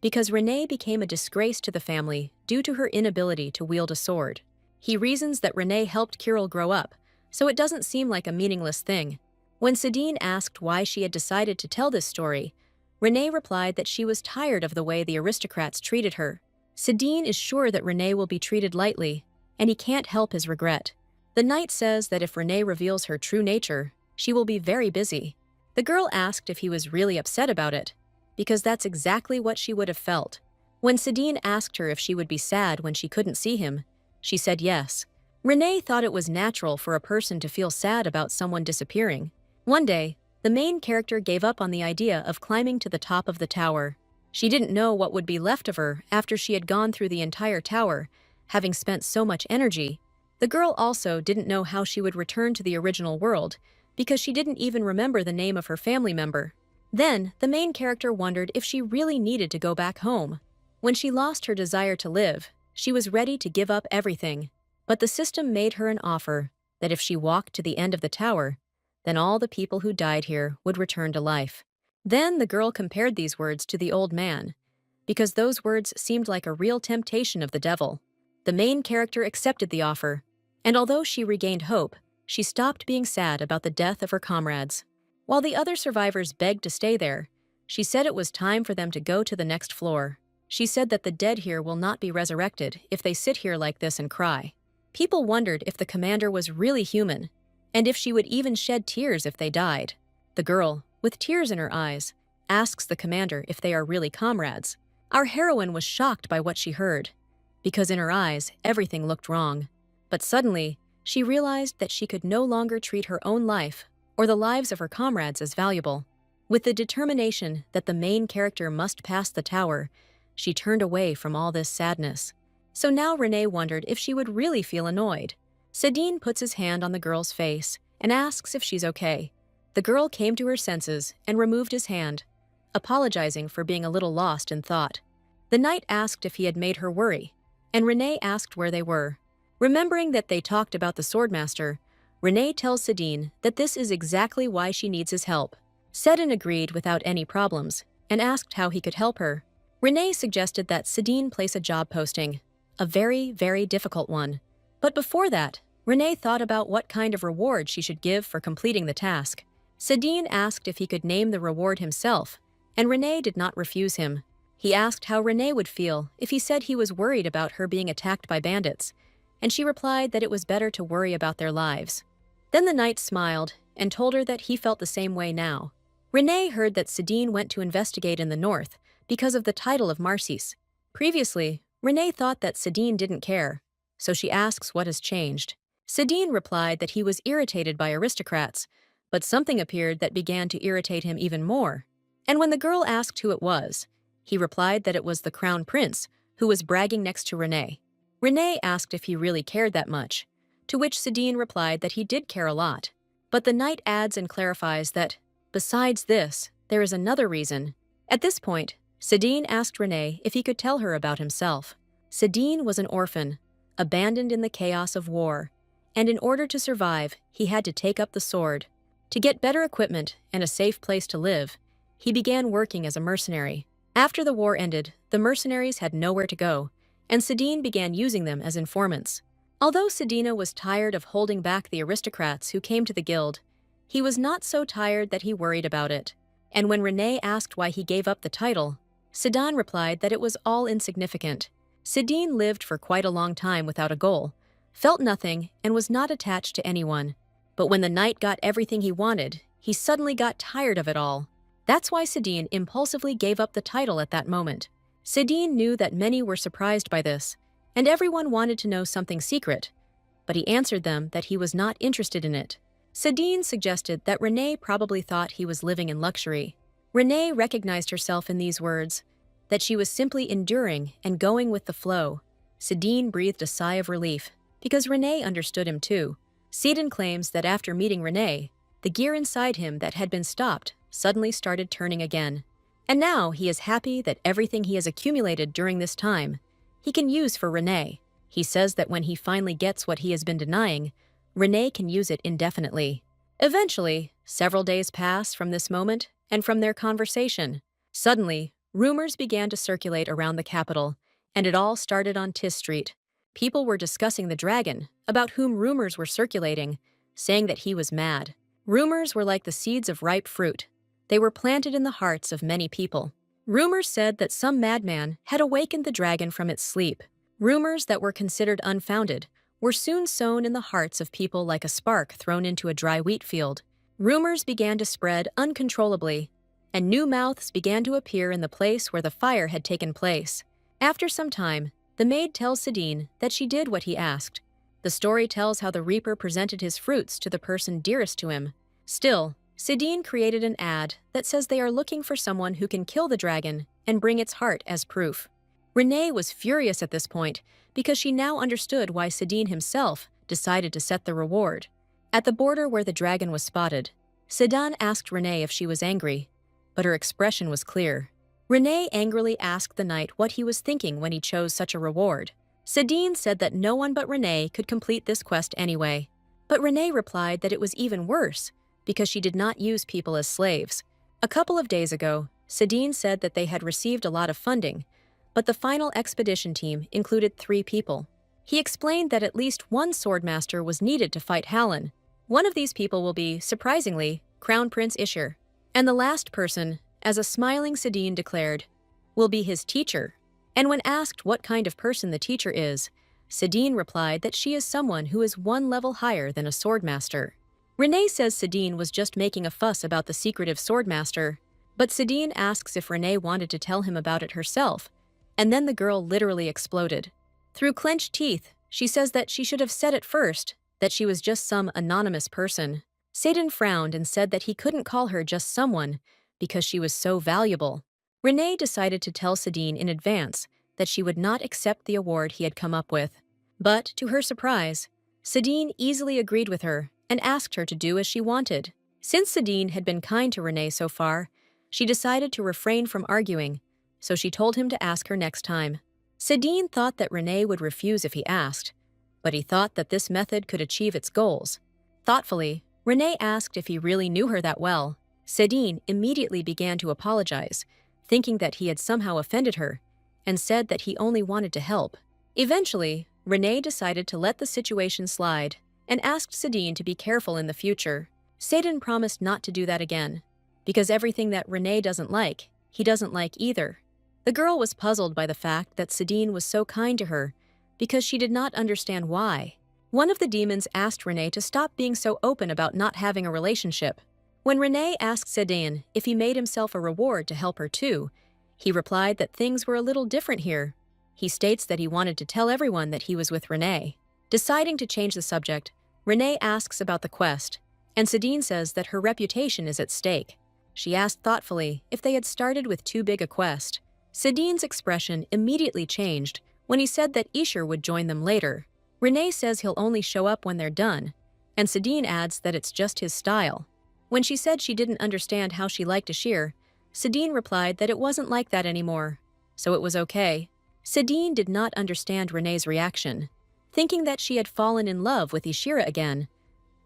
because Renee became a disgrace to the family due to her inability to wield a sword. He reasons that Renee helped Kirill grow up, so it doesn't seem like a meaningless thing. When Sadine asked why she had decided to tell this story, Renee replied that she was tired of the way the aristocrats treated her. Sadine is sure that Renee will be treated lightly, and he can't help his regret. The knight says that if Renee reveals her true nature, she will be very busy. The girl asked if he was really upset about it, because that's exactly what she would have felt. When Sadine asked her if she would be sad when she couldn't see him, she said yes. Renee thought it was natural for a person to feel sad about someone disappearing. One day, the main character gave up on the idea of climbing to the top of the tower. She didn't know what would be left of her after she had gone through the entire tower, having spent so much energy. The girl also didn't know how she would return to the original world, because she didn't even remember the name of her family member. Then, the main character wondered if she really needed to go back home. When she lost her desire to live, she was ready to give up everything. But the system made her an offer that if she walked to the end of the tower, then all the people who died here would return to life. Then the girl compared these words to the old man, because those words seemed like a real temptation of the devil. The main character accepted the offer, and although she regained hope, she stopped being sad about the death of her comrades. While the other survivors begged to stay there, she said it was time for them to go to the next floor. She said that the dead here will not be resurrected if they sit here like this and cry. People wondered if the commander was really human, and if she would even shed tears if they died. The girl, with tears in her eyes, asks the commander if they are really comrades. Our heroine was shocked by what she heard, because in her eyes, everything looked wrong. But suddenly, she realized that she could no longer treat her own life or the lives of her comrades as valuable. With the determination that the main character must pass the tower, she turned away from all this sadness. So now Renee wondered if she would really feel annoyed. Sadine puts his hand on the girl's face and asks if she's okay. The girl came to her senses and removed his hand, apologizing for being a little lost in thought. The knight asked if he had made her worry, and Renee asked where they were. Remembering that they talked about the swordmaster, Renee tells Sedin that this is exactly why she needs his help. Sedin agreed without any problems and asked how he could help her. Renee suggested that Sedin place a job posting, a very, very difficult one. But before that, Renee thought about what kind of reward she should give for completing the task. Sedin asked if he could name the reward himself, and Renee did not refuse him. He asked how Renee would feel if he said he was worried about her being attacked by bandits, and she replied that it was better to worry about their lives. Then the knight smiled and told her that he felt the same way now. Renee heard that Sedin went to investigate in the north because of the title of Marcis. Previously, Renee thought that Sedin didn't care, so she asks what has changed. Sedin replied that he was irritated by aristocrats, but something appeared that began to irritate him even more. And when the girl asked who it was, he replied that it was the crown prince, who was bragging next to Renee. Renee asked if he really cared that much, to which Sedin replied that he did care a lot. But the knight adds and clarifies that, besides this, there is another reason. At this point, Sedin asked Renee if he could tell her about himself. Sedin was an orphan, abandoned in the chaos of war, and in order to survive, he had to take up the sword. To get better equipment and a safe place to live, he began working as a mercenary. After the war ended, the mercenaries had nowhere to go, and Sedin began using them as informants. Although Sedina was tired of holding back the aristocrats who came to the guild, he was not so tired that he worried about it. And when Renee asked why he gave up the title, Sedin replied that it was all insignificant. Sedin lived for quite a long time without a goal, felt nothing, and was not attached to anyone. But when the knight got everything he wanted, he suddenly got tired of it all. That's why Sedin impulsively gave up the title at that moment. Sedin knew that many were surprised by this, and everyone wanted to know something secret, but he answered them that he was not interested in it. Sedin suggested that Renee probably thought he was living in luxury. Renee recognized herself in these words, that she was simply enduring and going with the flow. Sedin breathed a sigh of relief, because Renee understood him too. Sedin claims that after meeting Renee, the gear inside him that had been stopped suddenly started turning again. And now he is happy that everything he has accumulated during this time, he can use for Renee. He says that when he finally gets what he has been denying, Renee can use it indefinitely. Eventually, several days pass from this moment and from their conversation. Suddenly, rumors began to circulate around the capital, and it all started on Tis Street. People were discussing the dragon, about whom rumors were circulating, saying that he was mad. Rumors were like the seeds of ripe fruit. They were planted in the hearts of many people. Rumors said that some madman had awakened the dragon from its sleep. Rumors that were considered unfounded were soon sown in the hearts of people like a spark thrown into a dry wheat field. Rumors began to spread uncontrollably, and new mouths began to appear in the place where the fire had taken place. After some time, the maid tells Sedin that she did what he asked. The story tells how the reaper presented his fruits to the person dearest to him. Still, Sedin created an ad that says they are looking for someone who can kill the dragon and bring its heart as proof. Renee was furious at this point because she now understood why Sedin himself decided to set the reward. At the border where the dragon was spotted, Sedin asked Renee if she was angry, but her expression was clear. Renee angrily asked the knight what he was thinking when he chose such a reward. Sedin said that no one but Renee could complete this quest anyway. But Renee replied that it was even worse, because she did not use people as slaves. A couple of days ago, Sedin said that they had received a lot of funding, but the final expedition team included 3 people. He explained that at least one swordmaster was needed to fight Hallen. One of these people will be, surprisingly, Crown Prince Ishur. And the last person, as a smiling Sedin declared, will be his teacher. And when asked what kind of person the teacher is, Sedin replied that she is someone who is 1 level higher than a swordmaster. Renee says Sedin was just making a fuss about the secretive swordmaster, but Sedin asks if Renee wanted to tell him about it herself, and then the girl literally exploded. Through clenched teeth, she says that she should have said it first, that she was just some anonymous person. Sedin frowned and said that he couldn't call her just someone because she was so valuable. Renee decided to tell Sedin in advance that she would not accept the award he had come up with. But, to her surprise, Sedin easily agreed with her and asked her to do as she wanted. Since Sedin had been kind to Renee so far, she decided to refrain from arguing, so she told him to ask her next time. Sedin thought that Renee would refuse if he asked, but he thought that this method could achieve its goals. Thoughtfully, Renee asked if he really knew her that well. Sedin immediately began to apologize, thinking that he had somehow offended her, and said that he only wanted to help. Eventually, Renee decided to let the situation slide and asked Sedin to be careful in the future. Sedin promised not to do that again, because everything that Renee doesn't like, he doesn't like either. The girl was puzzled by the fact that Sedin was so kind to her, because she did not understand why. One of the demons asked Renee to stop being so open about not having a relationship. When Renee asked Sedin if he made himself a reward to help her too, he replied that things were a little different here. He states that he wanted to tell everyone that he was with Renee. Deciding to change the subject, Renee asks about the quest, and Sedin says that her reputation is at stake. She asked thoughtfully if they had started with too big a quest. Sedin's expression immediately changed when he said that Ishir would join them later. Renee says he'll only show up when they're done, and Sedin adds that it's just his style. When she said she didn't understand how she liked Ishir, Sedin replied that it wasn't like that anymore, so it was okay. Sedin did not understand Renee's reaction, thinking that she had fallen in love with Ishira again,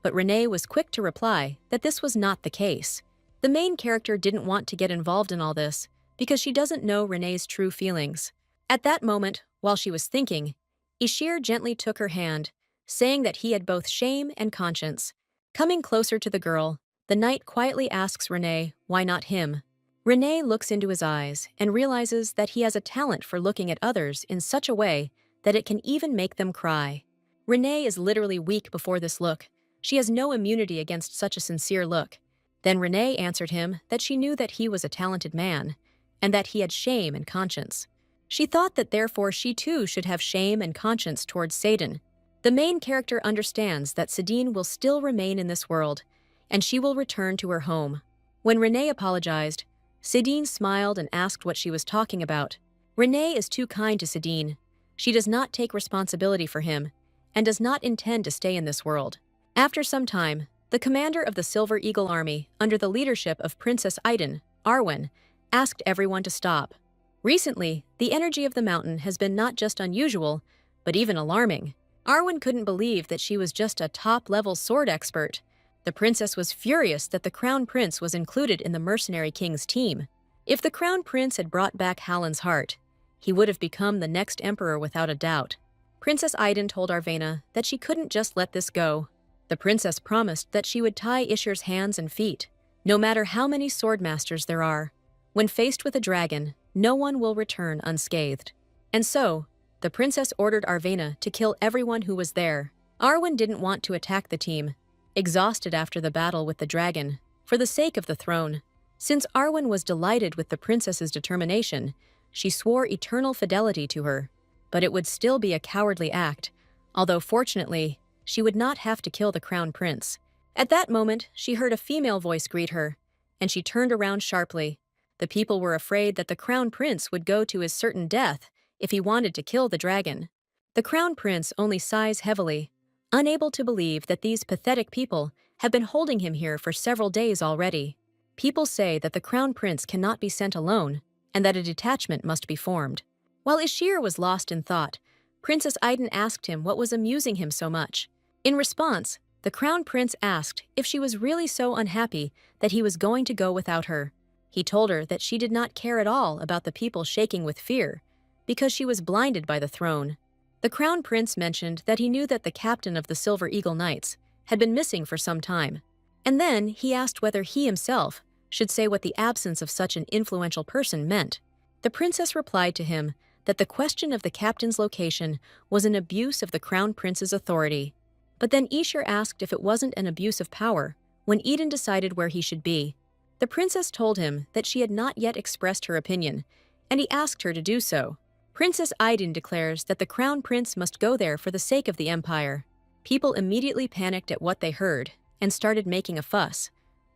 but Renee was quick to reply that this was not the case. The main character didn't want to get involved in all this because she doesn't know Renee's true feelings. At that moment, while she was thinking, Ishir gently took her hand, saying that he had both shame and conscience. Coming closer to the girl, the knight quietly asks Renee why not him. Renee looks into his eyes and realizes that he has a talent for looking at others in such a way that it can even make them cry. Renee is literally weak before this look. She has no immunity against such a sincere look. Then Renee answered him that she knew that he was a talented man, and that he had shame and conscience. She thought that therefore she too should have shame and conscience towards Sedin. The main character understands that Sedin will still remain in this world, and she will return to her home. When Renee apologized, Sedin smiled and asked what she was talking about. Renee is too kind to Sedin. She does not take responsibility for him, and does not intend to stay in this world. After some time, the commander of the Silver Eagle Army, under the leadership of Princess Aiden, Arwen, asked everyone to stop. Recently, the energy of the mountain has been not just unusual, but even alarming. Arwen couldn't believe that she was just a top-level sword expert. The princess was furious that the Crown Prince was included in the Mercenary King's team. If the Crown Prince had brought back Hallin's heart, he would have become the next emperor without a doubt. Princess Aiden told Arvena that she couldn't just let this go. The princess promised that she would tie Ishir's hands and feet, no matter how many swordmasters there are. When faced with a dragon, no one will return unscathed. And so, the princess ordered Arvena to kill everyone who was there. Arwen didn't want to attack the team, exhausted after the battle with the dragon, for the sake of the throne. Since Arwen was delighted with the princess's determination, she swore eternal fidelity to her. But it would still be a cowardly act, although fortunately, she would not have to kill the Crown Prince. At that moment, she heard a female voice greet her, and she turned around sharply. The people were afraid that the Crown Prince would go to his certain death if he wanted to kill the dragon. The Crown Prince only sighs heavily, unable to believe that these pathetic people have been holding him here for several days already. People say that the Crown Prince cannot be sent alone, and that a detachment must be formed. While Ishir was lost in thought, Princess Aiden asked him what was amusing him so much. In response, the Crown Prince asked if she was really so unhappy that he was going to go without her. He told her that she did not care at all about the people shaking with fear, because she was blinded by the throne. The Crown Prince mentioned that he knew that the captain of the Silver Eagle Knights had been missing for some time, and then he asked whether he himself should say what the absence of such an influential person meant. The princess replied to him that the question of the captain's location was an abuse of the Crown Prince's authority. But then Ishir asked if it wasn't an abuse of power when Eden decided where he should be. The princess told him that she had not yet expressed her opinion, and he asked her to do so. Princess Aiden declares that the Crown Prince must go there for the sake of the empire. People immediately panicked at what they heard and started making a fuss.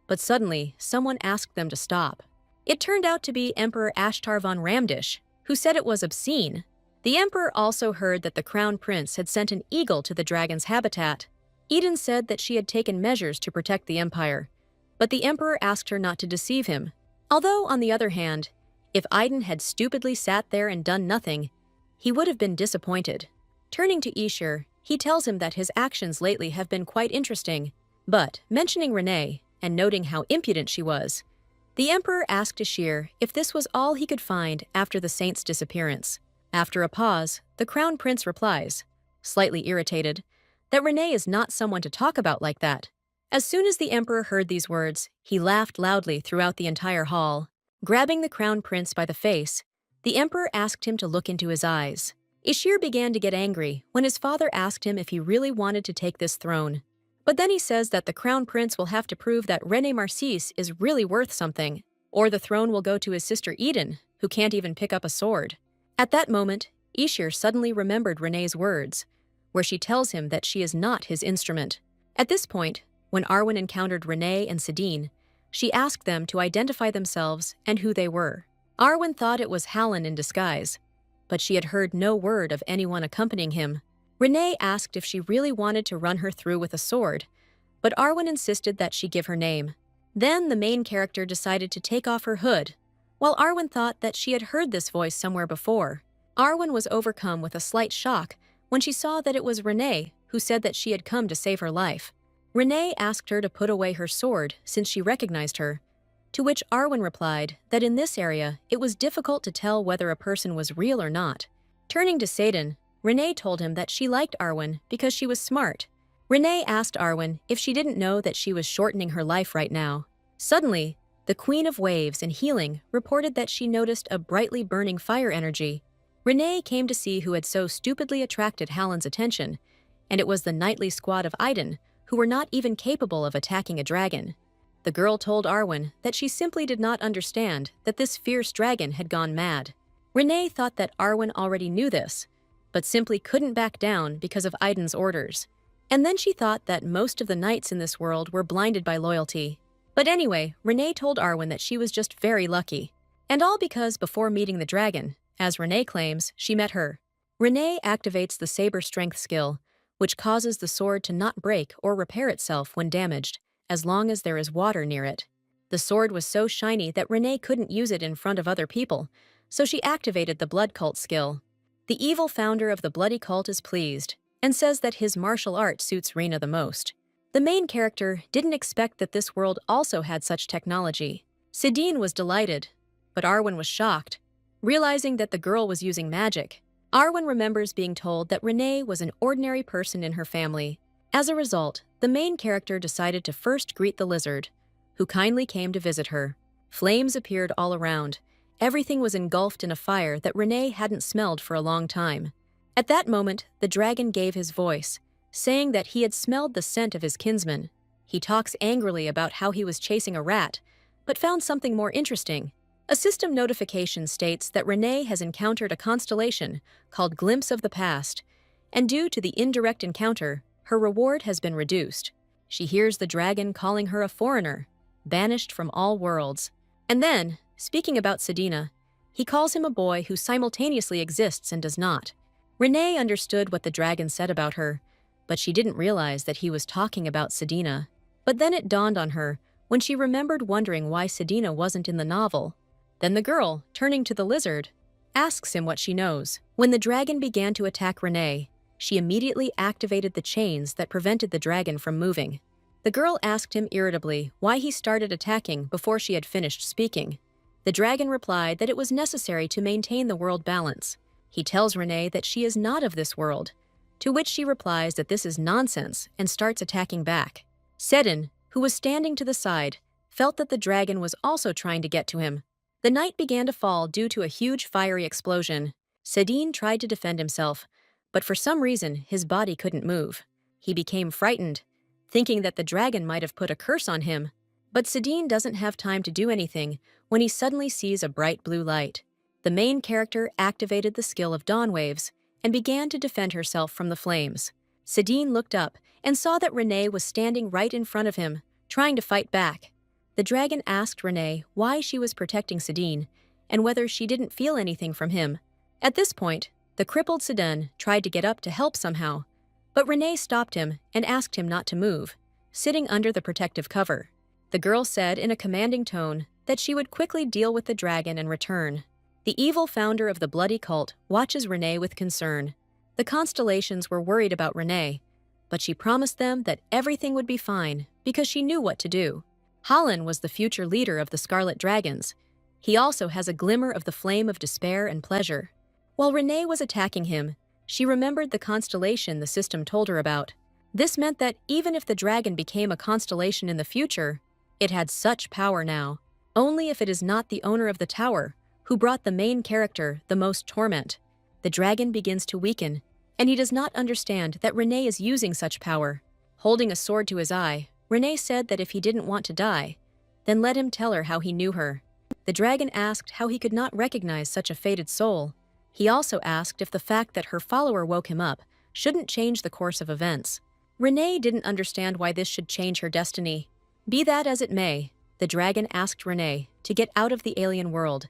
But suddenly, someone asked them to stop. It turned out to be Emperor Ashtar von Ramdish, who said it was obscene. The emperor also heard that the Crown Prince had sent an eagle to the dragon's habitat. Eden said that she had taken measures to protect the empire, but the emperor asked her not to deceive him. Although, on the other hand, if Aiden had stupidly sat there and done nothing, he would have been disappointed. Turning to Ishir, He tells him that his actions lately have been quite interesting, but, mentioning Renee and noting how impudent she was, the emperor asked Ashir if this was all he could find after the saint's disappearance. After a pause, the crown prince replies, slightly irritated, that Renee is not someone to talk about like that. As soon as the emperor heard these words, he laughed loudly throughout the entire hall. Grabbing the crown prince by the face, the emperor asked him to look into his eyes. Ishir began to get angry when his father asked him if he really wanted to take this throne. But then he says that the crown prince will have to prove that René Marcis is really worth something, or the throne will go to his sister Eden, who can't even pick up a sword. At that moment, Ishir suddenly remembered René's words, where she tells him that she is not his instrument. At this point, when Arwen encountered René and Sidine, she asked them to identify themselves and who they were. Arwen thought it was Hallen in disguise, but she had heard no word of anyone accompanying him. René asked if she really wanted to run her through with a sword, but Arwen insisted that she give her name. Then the main character decided to take off her hood, while Arwen thought that she had heard this voice somewhere before. Arwen was overcome with a slight shock when she saw that it was René who said that she had come to save her life. René asked her to put away her sword since she recognized her, to which Arwen replied that in this area it was difficult to tell whether a person was real or not. Turning to Satan, René told him that she liked Arwen because she was smart. René asked Arwen if she didn't know that she was shortening her life right now. Suddenly, the Queen of Waves and Healing reported that she noticed a brightly burning fire energy. René came to see who had so stupidly attracted Hallen's attention, and it was the knightly squad of Iden, who were not even capable of attacking a dragon. The girl told Arwen that she simply did not understand that this fierce dragon had gone mad. René thought that Arwen already knew this, but simply couldn't back down because of Iden's orders. And then she thought that most of the knights in this world were blinded by loyalty. But anyway, René told Arwen that she was just very lucky. And all because before meeting the dragon, as René claims, she met her. René activates the saber strength skill, which causes the sword to not break or repair itself when damaged, as long as there is water near it. The sword was so shiny that René couldn't use it in front of other people, so she activated the blood cult skill. The evil founder of the bloody cult is pleased, and says that his martial art suits Rena the most. The main character didn't expect that this world also had such technology. Sidine was delighted, but Arwen was shocked, realizing that the girl was using magic. Arwen remembers being told that René was an ordinary person in her family. As a result, the main character decided to first greet the lizard, who kindly came to visit her. Flames appeared all around. Everything was engulfed in a fire that René hadn't smelled for a long time. At that moment, the dragon gave his voice, saying that he had smelled the scent of his kinsman. He talks angrily about how he was chasing a rat, but found something more interesting. A system notification states that René has encountered a constellation called Glimpse of the Past, and due to the indirect encounter, her reward has been reduced. She hears the dragon calling her a foreigner, banished from all worlds. And then, speaking about Sedina, he calls him a boy who simultaneously exists and does not. René understood what the dragon said about her, but she didn't realize that he was talking about Sedina. But then it dawned on her when she remembered wondering why Sedina wasn't in the novel. Then the girl, turning to the lizard, asks him what she knows. When the dragon began to attack René, she immediately activated the chains that prevented the dragon from moving. The girl asked him irritably why he started attacking before she had finished speaking. The dragon replied that it was necessary to maintain the world balance. He tells René that she is not of this world, to which she replies that this is nonsense and starts attacking back. Sedin, who was standing to the side, felt that the dragon was also trying to get to him. The night began to fall due to a huge fiery explosion. Sedin tried to defend himself, but for some reason his body couldn't move. He became frightened, thinking that the dragon might have put a curse on him. But Sedin doesn't have time to do anything when he suddenly sees a bright blue light. The main character activated the skill of Dawn Waves and began to defend herself from the flames. Sedin looked up and saw that René was standing right in front of him, trying to fight back. The dragon asked René why she was protecting Sedin and whether she didn't feel anything from him. At this point, the crippled Sedin tried to get up to help somehow, but René stopped him and asked him not to move, sitting under the protective cover. The girl said in a commanding tone that she would quickly deal with the dragon and return. The evil founder of the bloody cult watches René with concern. The constellations were worried about Renee, but she promised them that everything would be fine because she knew what to do. Holland was the future leader of the Scarlet Dragons. He also has a glimmer of the flame of despair and pleasure. While Renee was attacking him, she remembered the constellation the system told her about. This meant that even if the dragon became a constellation in the future, it had such power now, only if it is not the owner of the tower, who brought the main character the most torment. The dragon begins to weaken, and he does not understand that Renee is using such power. Holding a sword to his eye, Renee said that if he didn't want to die, then let him tell her how he knew her. The dragon asked how he could not recognize such a fated soul. He also asked if the fact that her follower woke him up shouldn't change the course of events. Renee didn't understand why this should change her destiny. Be that as it may, the dragon asked Renee to get out of the alien world,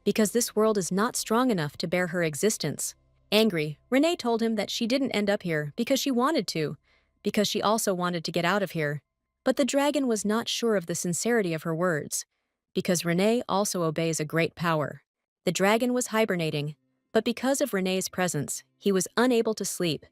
because this world is not strong enough to bear her existence. Angry, Renee told him that she didn't end up here because she wanted to, because she also wanted to get out of here. But the dragon was not sure of the sincerity of her words, because Renee also obeys a great power. The dragon was hibernating, but because of Renee's presence, he was unable to sleep,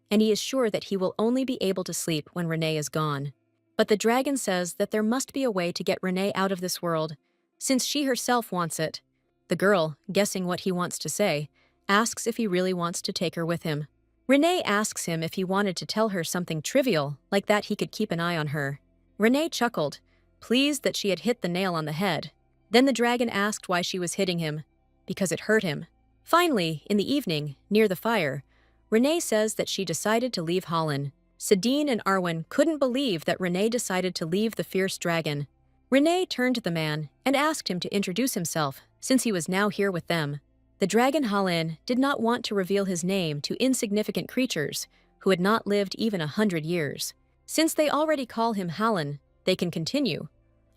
and he is sure that he will only be able to sleep when Renee is gone. But the dragon says that there must be a way to get Renee out of this world, since she herself wants it. The girl, guessing what he wants to say, asks if he really wants to take her with him. Renee asks him if he wanted to tell her something trivial, like that he could keep an eye on her. Renee chuckled, pleased that she had hit the nail on the head. Then the dragon asked why she was hitting him, because it hurt him. Finally, in the evening, near the fire, Renee says that she decided to leave Holland. Sadine and Arwen couldn't believe that Renee decided to leave the fierce dragon. Renee turned to the man and asked him to introduce himself, since he was now here with them. The dragon Halin did not want to reveal his name to insignificant creatures who had not lived even 100 years. Since they already call him Halin, they can continue,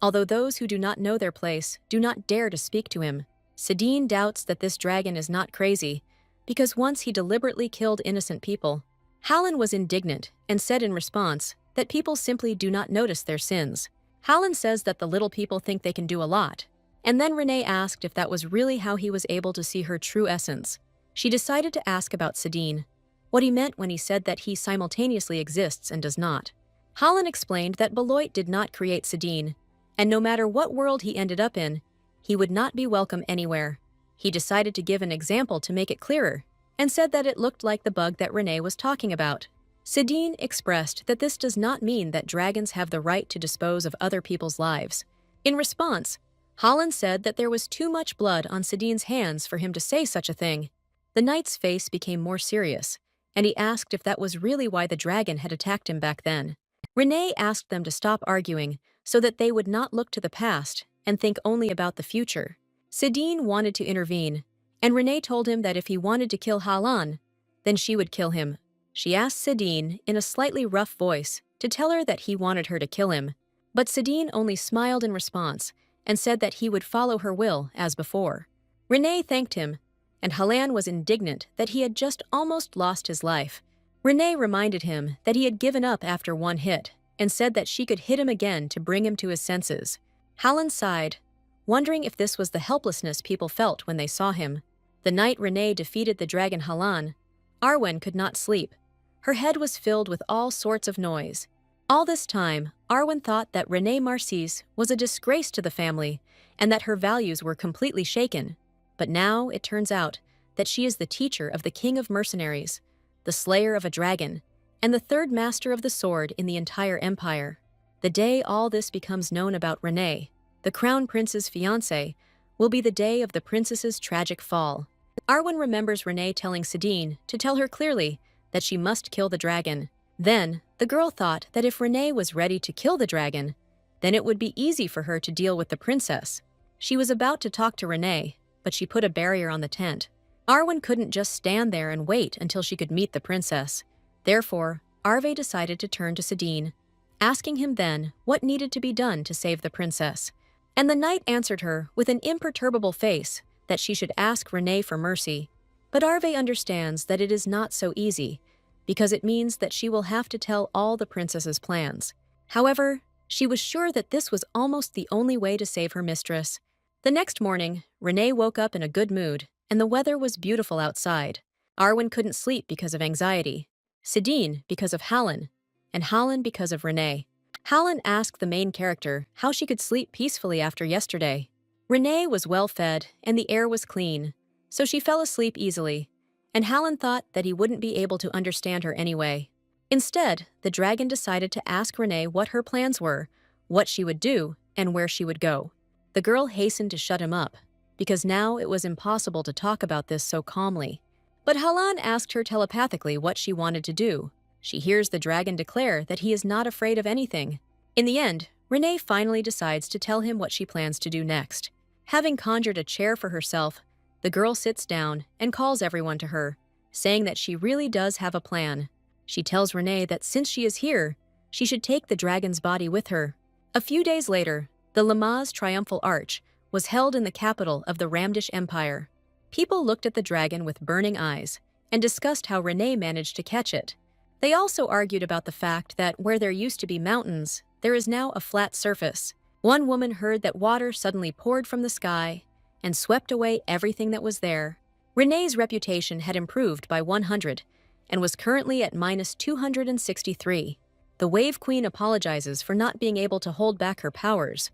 although those who do not know their place do not dare to speak to him. Sadine doubts that this dragon is not crazy, because once he deliberately killed innocent people. Halin was indignant and said in response that people simply do not notice their sins. Halin says that the little people think they can do a lot, and then Renee asked if that was really how he was able to see her true essence. She decided to ask about Sadine, what he meant when he said that he simultaneously exists and does not. Halin explained that Beloit did not create Sadine, and no matter what world he ended up in, he would not be welcome anywhere. He decided to give an example to make it clearer, and said that it looked like the bug that Renee was talking about. Sadine expressed that this does not mean that dragons have the right to dispose of other people's lives. In response, Holland said that there was too much blood on Sadine's hands for him to say such a thing. The knight's face became more serious, and he asked if that was really why the dragon had attacked him back then. Renee asked them to stop arguing so that they would not look to the past and think only about the future. Sadine wanted to intervene, and Renee told him that if he wanted to kill Halan, then she would kill him. She asked Sadine in a slightly rough voice to tell her that he wanted her to kill him, but Sadine only smiled in response and said that he would follow her will as before. Renee thanked him, and Halan was indignant that he had just almost lost his life. Renee reminded him that he had given up after one hit and said that she could hit him again to bring him to his senses. Halan sighed, wondering if this was the helplessness people felt when they saw him. The night Renee defeated the dragon Halan, Arwen could not sleep. Her head was filled with all sorts of noise. All this time, Arwen thought that Renee Marcis was a disgrace to the family and that her values were completely shaken. But now it turns out that she is the teacher of the king of mercenaries, the slayer of a dragon, and the third master of the sword in the entire empire. The day all this becomes known about Renee, the crown prince's fiancé, will be the day of the princess's tragic fall. Arwen remembers Renee telling Sadine to tell her clearly that she must kill the dragon. Then, the girl thought that if Renee was ready to kill the dragon, then it would be easy for her to deal with the princess. She was about to talk to Renee, but she put a barrier on the tent. Arwen couldn't just stand there and wait until she could meet the princess. Therefore, Arve decided to turn to Sadine, asking him then what needed to be done to save the princess. And the knight answered her with an imperturbable face that she should ask Renee for mercy. But Arve understands that it is not so easy, because it means that she will have to tell all the princess's plans. However, she was sure that this was almost the only way to save her mistress. The next morning, Renee woke up in a good mood, and the weather was beautiful outside. Arwen couldn't sleep because of anxiety, Sidine because of Hallen, and Hallen because of Renee. Hallen asked the main character how she could sleep peacefully after yesterday. Renee was well fed and the air was clean, so she fell asleep easily, and Hallen thought that he wouldn't be able to understand her anyway. Instead, the dragon decided to ask Renee what her plans were, what she would do, and where she would go. The girl hastened to shut him up, because now it was impossible to talk about this so calmly. But Hallan asked her telepathically what she wanted to do. She hears the dragon declare that he is not afraid of anything. In the end, Renee finally decides to tell him what she plans to do next. Having conjured a chair for herself, the girl sits down and calls everyone to her, saying that she really does have a plan. She tells Renee that since she is here, she should take the dragon's body with her. A few days later, the Lamaze Triumphal Arch was held in the capital of the Ramdish Empire. People looked at the dragon with burning eyes and discussed how Renee managed to catch it. They also argued about the fact that where there used to be mountains, there is now a flat surface. One woman heard that water suddenly poured from the sky and swept away everything that was there. Renee's reputation had improved by 100 and was currently at minus 263. The Wave Queen apologizes for not being able to hold back her powers,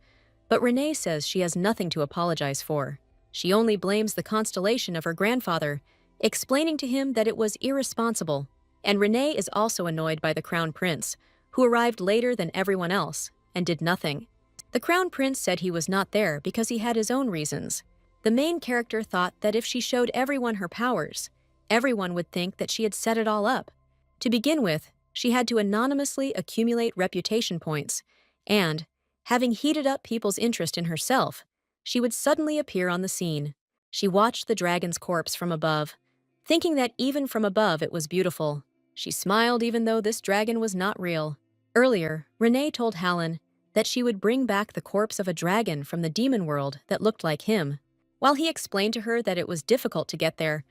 but Renee says she has nothing to apologize for. She only blames the constellation of her grandfather, explaining to him that it was irresponsible. And Renee is also annoyed by the Crown Prince, who arrived later than everyone else and did nothing. The Crown Prince said he was not there because he had his own reasons. The main character thought that if she showed everyone her powers, everyone would think that she had set it all up. To begin with, she had to anonymously accumulate reputation points, and, having heated up people's interest in herself, she would suddenly appear on the scene. She watched the dragon's corpse from above, thinking that even from above it was beautiful. She smiled even though this dragon was not real. Earlier, Renee told Hallen that she would bring back the corpse of a dragon from the demon world that looked like him. While he explained to her that it was difficult to get there,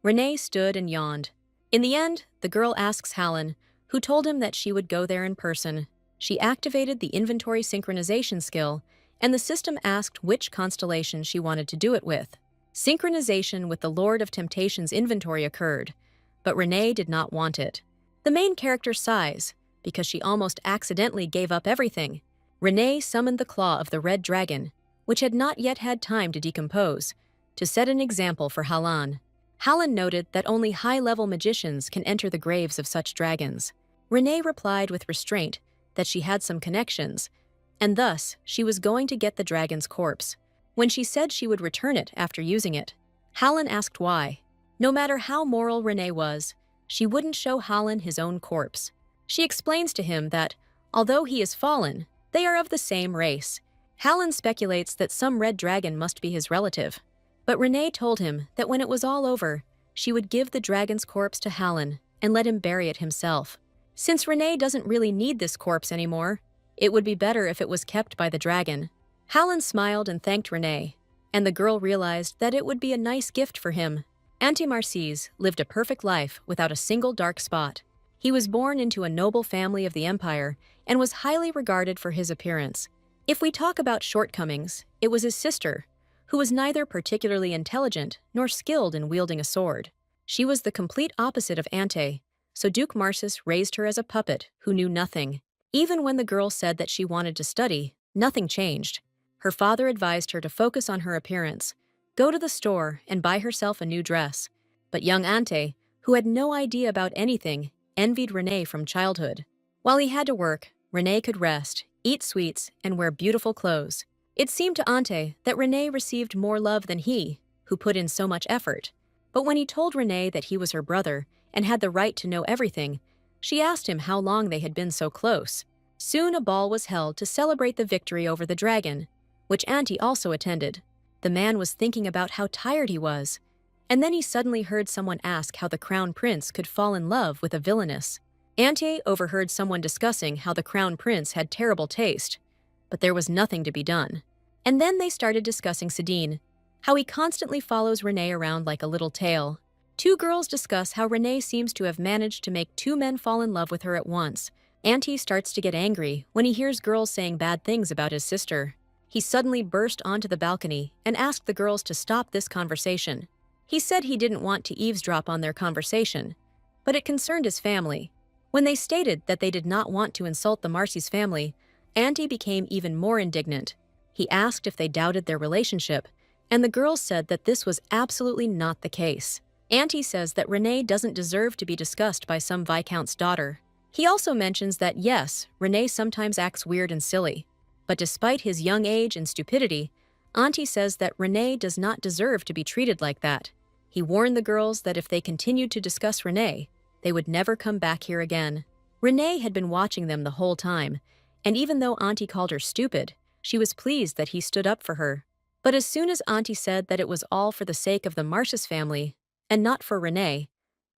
Renee stood and yawned. In the end, the girl asks Hallen, who told him that she would go there in person. She activated the inventory synchronization skill, and the system asked which constellation she wanted to do it with. Synchronization with the Lord of Temptation's inventory occurred, but Renee did not want it. The main character sighs, because she almost accidentally gave up everything. Renee summoned the claw of the red dragon, which had not yet had time to decompose, to set an example for Hallan. Hallen noted that only high-level magicians can enter the graves of such dragons. Renee replied with restraint that she had some connections, and thus she was going to get the dragon's corpse. When she said she would return it after using it, Hallen asked why. No matter how moral Renee was, she wouldn't show Hallen his own corpse. She explains to him that, although he is fallen, they are of the same race. Hallen speculates that some red dragon must be his relative. But Renee told him that when it was all over, she would give the dragon's corpse to Hallen and let him bury it himself. Since Renee doesn't really need this corpse anymore, it would be better if it was kept by the dragon. Hallen smiled and thanked Renee, and the girl realized that it would be a nice gift for him. Anti-Marcis lived a perfect life without a single dark spot. He was born into a noble family of the Empire and was highly regarded for his appearance. If we talk about shortcomings, it was his sister, who was neither particularly intelligent nor skilled in wielding a sword. She was the complete opposite of Ante, so Duke Marsis raised her as a puppet who knew nothing. Even when the girl said that she wanted to study, nothing changed. Her father advised her to focus on her appearance, go to the store and buy herself a new dress. But young Ante, who had no idea about anything, envied Renee from childhood. While he had to work, Renee could rest, eat sweets, and wear beautiful clothes. It seemed to Ante that Renee received more love than he, who put in so much effort. But when he told Renee that he was her brother and had the right to know everything, she asked him how long they had been so close. Soon a ball was held to celebrate the victory over the dragon, which Ante also attended. The man was thinking about how tired he was, and then he suddenly heard someone ask how the Crown Prince could fall in love with a villainess. Ante overheard someone discussing how the Crown Prince had terrible taste, but there was nothing to be done. And then they started discussing Sidine, how he constantly follows Renee around like a little tail. Two girls discuss how Renee seems to have managed to make two men fall in love with her at once. Ante starts to get angry when he hears girls saying bad things about his sister. He suddenly burst onto the balcony and asked the girls to stop this conversation. He said he didn't want to eavesdrop on their conversation, but it concerned his family. When they stated that they did not want to insult the Marcy's family, Auntie became even more indignant. He asked if they doubted their relationship, and the girls said that this was absolutely not the case. Auntie says that Renee doesn't deserve to be discussed by some Viscount's daughter. He also mentions that yes, Renee sometimes acts weird and silly, but despite his young age and stupidity, Auntie says that Renee does not deserve to be treated like that. He warned the girls that if they continued to discuss Renee, they would never come back here again. Renee had been watching them the whole time, and even though Auntie called her stupid, she was pleased that he stood up for her. But as soon as Auntie said that it was all for the sake of the Marcius family, and not for Renee,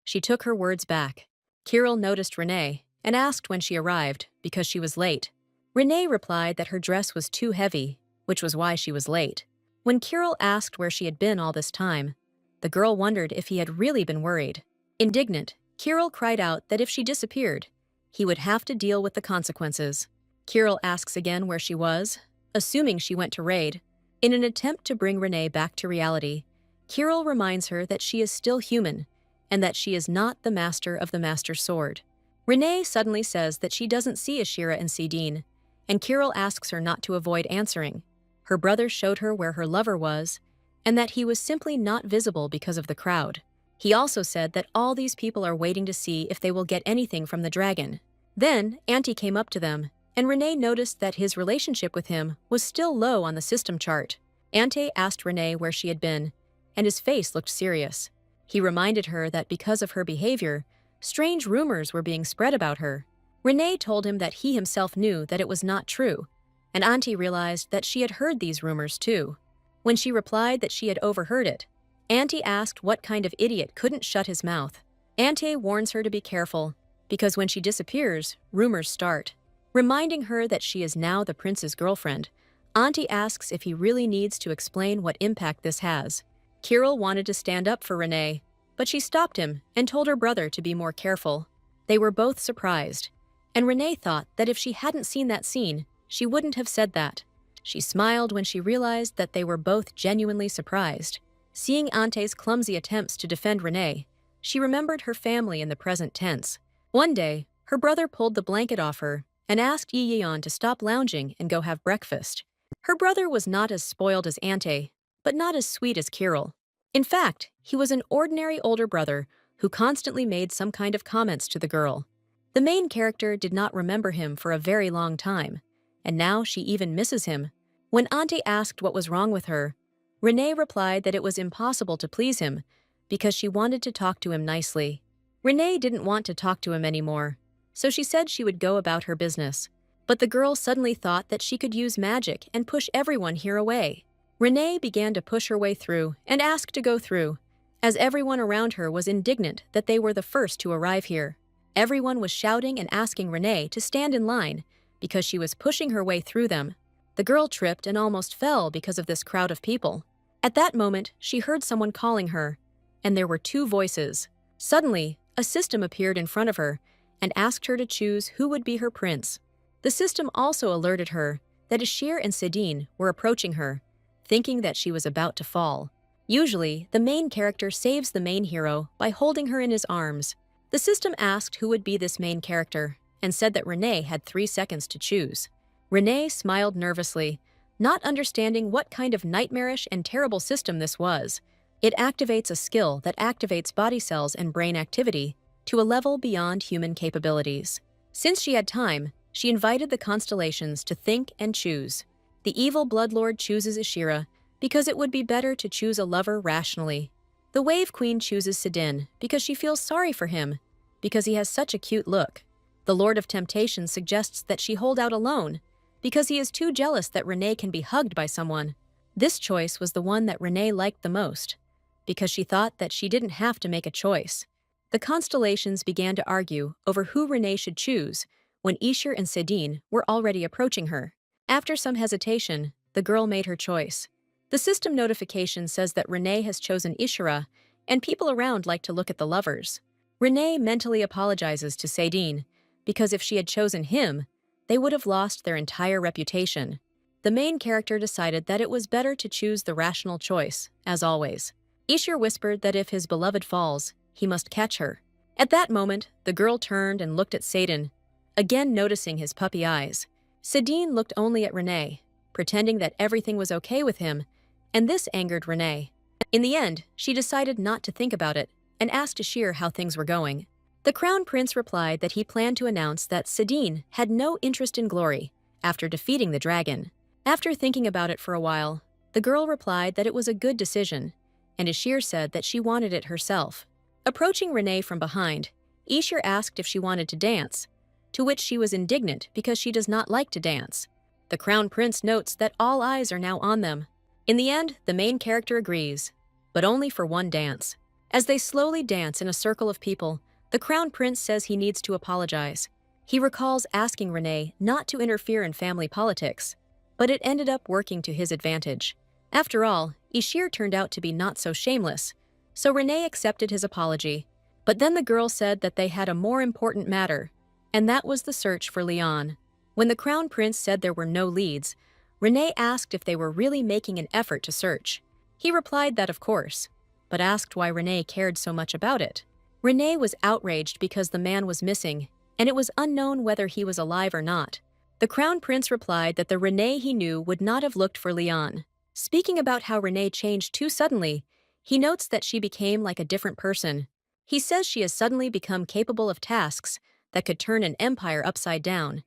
she took her words back. Kirill noticed Renee and asked when she arrived because she was late. Renee replied that her dress was too heavy, which was why she was late. When Kirill asked where she had been all this time, the girl wondered if he had really been worried. Indignant, Kirill cried out that if she disappeared, he would have to deal with the consequences. Kirill asks again where she was, assuming she went to raid. In an attempt to bring Renee back to reality, Kirill reminds her that she is still human and that she is not the master of the Master Sword. Renee suddenly says that she doesn't see Ashira and Sidine, and Kirill asks her not to avoid answering. Her brother showed her where her lover was, and that he was simply not visible because of the crowd. He also said that all these people are waiting to see if they will get anything from the dragon. Then, Auntie came up to them, and Renee noticed that his relationship with him was still low on the system chart. Auntie asked Renee where she had been, and his face looked serious. He reminded her that because of her behavior, strange rumors were being spread about her. Renee told him that he himself knew that it was not true, and Auntie realized that she had heard these rumors too. When she replied that she had overheard it, Auntie asked what kind of idiot couldn't shut his mouth. Auntie warns her to be careful, because when she disappears, rumors start. Reminding her that she is now the prince's girlfriend, Auntie asks if he really needs to explain what impact this has. Kirill wanted to stand up for Renee, but she stopped him and told her brother to be more careful. They were both surprised, and Renee thought that if she hadn't seen that scene, she wouldn't have said that. She smiled when she realized that they were both genuinely surprised. Seeing Auntie's clumsy attempts to defend Renee, she remembered her family in the present tense. One day, her brother pulled the blanket off her and asked Yi Yeon to stop lounging and go have breakfast. Her brother was not as spoiled as Auntie, but not as sweet as Kirill. In fact, he was an ordinary older brother who constantly made some kind of comments to the girl. The main character did not remember him for a very long time, and now she even misses him. When Auntie asked what was wrong with her, Renee replied that it was impossible to please him because she wanted to talk to him nicely. Renee didn't want to talk to him anymore, so she said she would go about her business. But the girl suddenly thought that she could use magic and push everyone here away. Renee began to push her way through and ask to go through, as everyone around her was indignant that they were the first to arrive here. Everyone was shouting and asking Renee to stand in line because she was pushing her way through them. The girl tripped and almost fell because of this crowd of people. At that moment, she heard someone calling her, and there were two voices. Suddenly, a system appeared in front of her and asked her to choose who would be her prince. The system also alerted her that Ashir and Sidine were approaching her, thinking that she was about to fall. Usually, the main character saves the main hero by holding her in his arms. The system asked who would be this main character and said that Renee had 3 seconds to choose. Renee smiled nervously, not understanding what kind of nightmarish and terrible system this was. It activates a skill that activates body cells and brain activity to a level beyond human capabilities. Since she had time, she invited the constellations to think and choose. The evil Bloodlord chooses Ashira because it would be better to choose a lover rationally. The Wave Queen chooses Sidin because she feels sorry for him, because he has such a cute look. The Lord of Temptation suggests that she hold out alone, because he is too jealous that Renee can be hugged by someone. This choice was the one that Renee liked the most, because she thought that she didn't have to make a choice. The constellations began to argue over who Renee should choose when Ishir and Sidine were already approaching her. After some hesitation, the girl made her choice. The system notification says that Renee has chosen Ishira, and people around like to look at the lovers. Renee mentally apologizes to Sidine, because if she had chosen him, they would have lost their entire reputation. The main character decided that it was better to choose the rational choice, as always. Ishir whispered that if his beloved falls, he must catch her. At that moment, the girl turned and looked at Sadin, again noticing his puppy eyes. Sadin looked only at Renee, pretending that everything was okay with him, and this angered Renee. In the end, she decided not to think about it and asked Ishir how things were going. The Crown Prince replied that he planned to announce that Sadin had no interest in glory after defeating the dragon. After thinking about it for a while, the girl replied that it was a good decision, and Ishir said that she wanted it herself. Approaching Renee from behind, Ishir asked if she wanted to dance, to which she was indignant because she does not like to dance. The Crown Prince notes that all eyes are now on them. In the end, the main character agrees, but only for one dance. As they slowly dance in a circle of people, the Crown Prince says he needs to apologize. He recalls asking Renee not to interfere in family politics, but it ended up working to his advantage. After all, Ishir turned out to be not so shameless, so Renee accepted his apology. But then the girl said that they had a more important matter, and that was the search for Leon. When the Crown Prince said there were no leads, Renee asked if they were really making an effort to search. He replied that of course, but asked why Renee cared so much about it. Renee was outraged because the man was missing, and it was unknown whether he was alive or not. The Crown Prince replied that the Renee he knew would not have looked for Leon. Speaking about how Renee changed too suddenly, he notes that she became like a different person. He says she has suddenly become capable of tasks that could turn an empire upside down,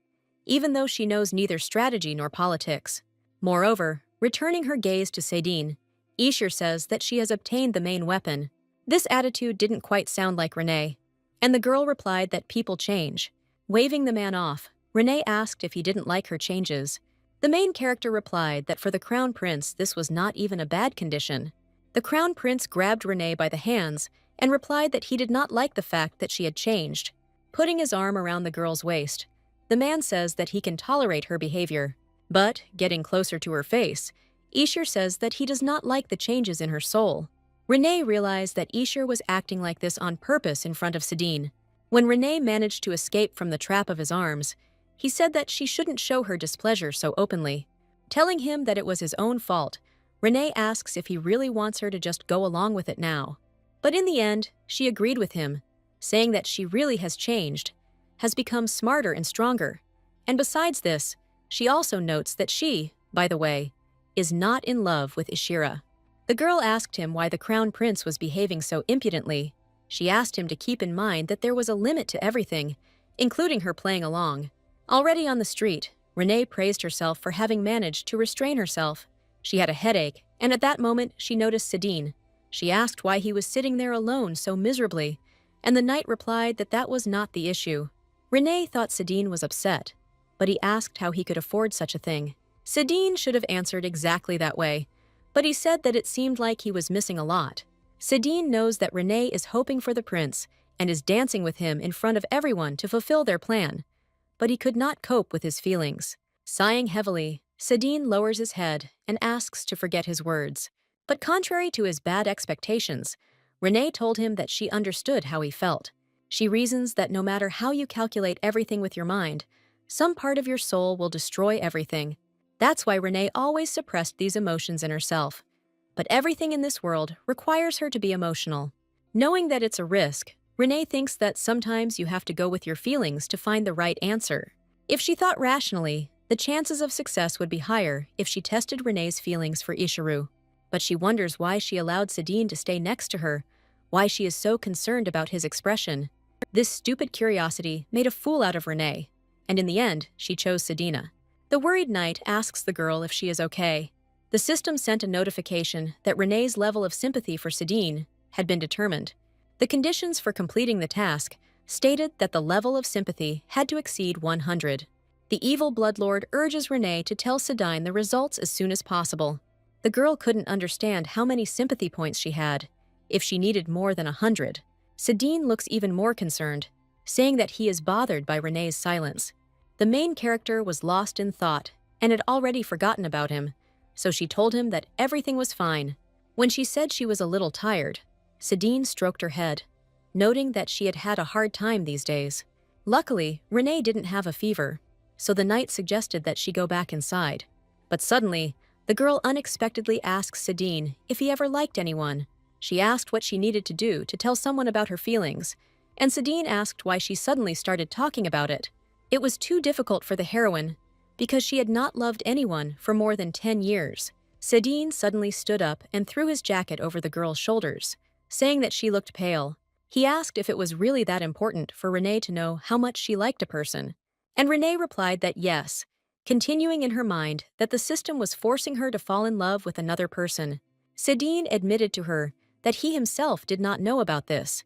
even though she knows neither strategy nor politics. Moreover, returning her gaze to Sadin, Ishir says that she has obtained the main weapon. This attitude didn't quite sound like Renee, and the girl replied that people change. Waving the man off, Renee asked if he didn't like her changes. The main character replied that for the Crown Prince this was not even a bad condition. The Crown Prince grabbed Renee by the hands and replied that he did not like the fact that she had changed. Putting his arm around the girl's waist, the man says that he can tolerate her behavior. But, getting closer to her face, Ishir says that he does not like the changes in her soul. Renee realized that Ishir was acting like this on purpose in front of Sadin. When Renee managed to escape from the trap of his arms, he said that she shouldn't show her displeasure so openly. Telling him that it was his own fault, Renee asks if he really wants her to just go along with it now. But in the end, she agreed with him, saying that she really has changed, has become smarter and stronger. And besides this, she also notes that she, by the way, is not in love with Ishira. The girl asked him why the Crown Prince was behaving so impudently. She asked him to keep in mind that there was a limit to everything, including her playing along. Already on the street, Renee praised herself for having managed to restrain herself. She had a headache, and at that moment she noticed Sadin. She asked why he was sitting there alone so miserably, and the knight replied that that was not the issue. Renee thought Sadin was upset, but he asked how he could afford such a thing. Sadin should have answered exactly that way, but he said that it seemed like he was missing a lot. Sadin knows that Renee is hoping for the prince and is dancing with him in front of everyone to fulfill their plan, but he could not cope with his feelings. Sighing heavily, Sadin lowers his head and asks to forget his words. But contrary to his bad expectations, Renee told him that she understood how he felt. She reasons that no matter how you calculate everything with your mind, some part of your soul will destroy everything. That's why Renee always suppressed these emotions in herself. But everything in this world requires her to be emotional. Knowing that it's a risk, Renee thinks that sometimes you have to go with your feelings to find the right answer. If she thought rationally, the chances of success would be higher if she tested Renee's feelings for Ishiru. But she wonders why she allowed Sadin to stay next to her, why she is so concerned about his expression. This stupid curiosity made a fool out of Renee, and in the end, she chose Sadina. The worried knight asks the girl if she is okay. The system sent a notification that Renee's level of sympathy for Sadin had been determined. The conditions for completing the task stated that the level of sympathy had to exceed 100. The evil bloodlord urges Renee to tell Sadine the results as soon as possible. The girl couldn't understand how many sympathy points she had, if she needed more than 100. Sadine looks even more concerned, saying that he is bothered by Renee's silence. The main character was lost in thought and had already forgotten about him, so she told him that everything was fine. When she said she was a little tired, Sadine stroked her head, noting that she had had a hard time these days. Luckily, Renee didn't have a fever, so the knight suggested that she go back inside. But suddenly, the girl unexpectedly asks Sadine if he ever liked anyone. She asked what she needed to do to tell someone about her feelings, and Sadine asked why she suddenly started talking about it. It was too difficult for the heroine, because she had not loved anyone for more than 10 years. Sadine suddenly stood up and threw his jacket over the girl's shoulders, saying that she looked pale. He asked if it was really that important for Renee to know how much she liked a person, and Renee replied that yes, continuing in her mind that the system was forcing her to fall in love with another person. Sadine admitted to her that he himself did not know about this,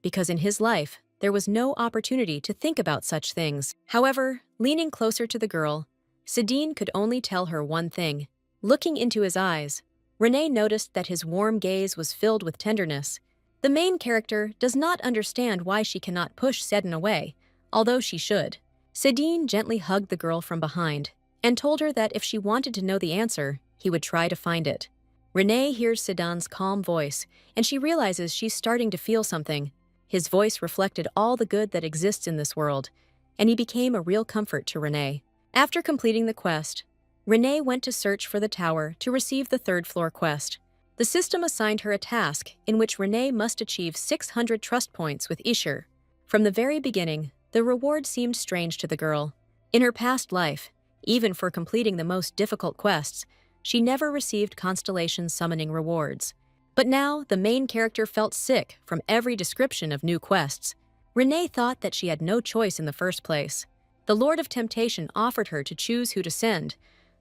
because in his life, there was no opportunity to think about such things. However, leaning closer to the girl, Sadine could only tell her one thing. Looking into his eyes, Renee noticed that his warm gaze was filled with tenderness. The main character does not understand why she cannot push Sedin away, although she should. Sadine gently hugged the girl from behind and told her that if she wanted to know the answer, he would try to find it. Renee hears Sadine's calm voice, and she realizes she's starting to feel something. His voice reflected all the good that exists in this world, and he became a real comfort to Renee. After completing the quest, Renee went to search for the tower to receive the third-floor quest. The system assigned her a task in which Renee must achieve 600 trust points with Ishur. From the very beginning, the reward seemed strange to the girl. In her past life, even for completing the most difficult quests, she never received constellation summoning rewards. But now, the main character felt sick from every description of new quests. Renee thought that she had no choice in the first place. The Lord of Temptation offered her to choose who to send,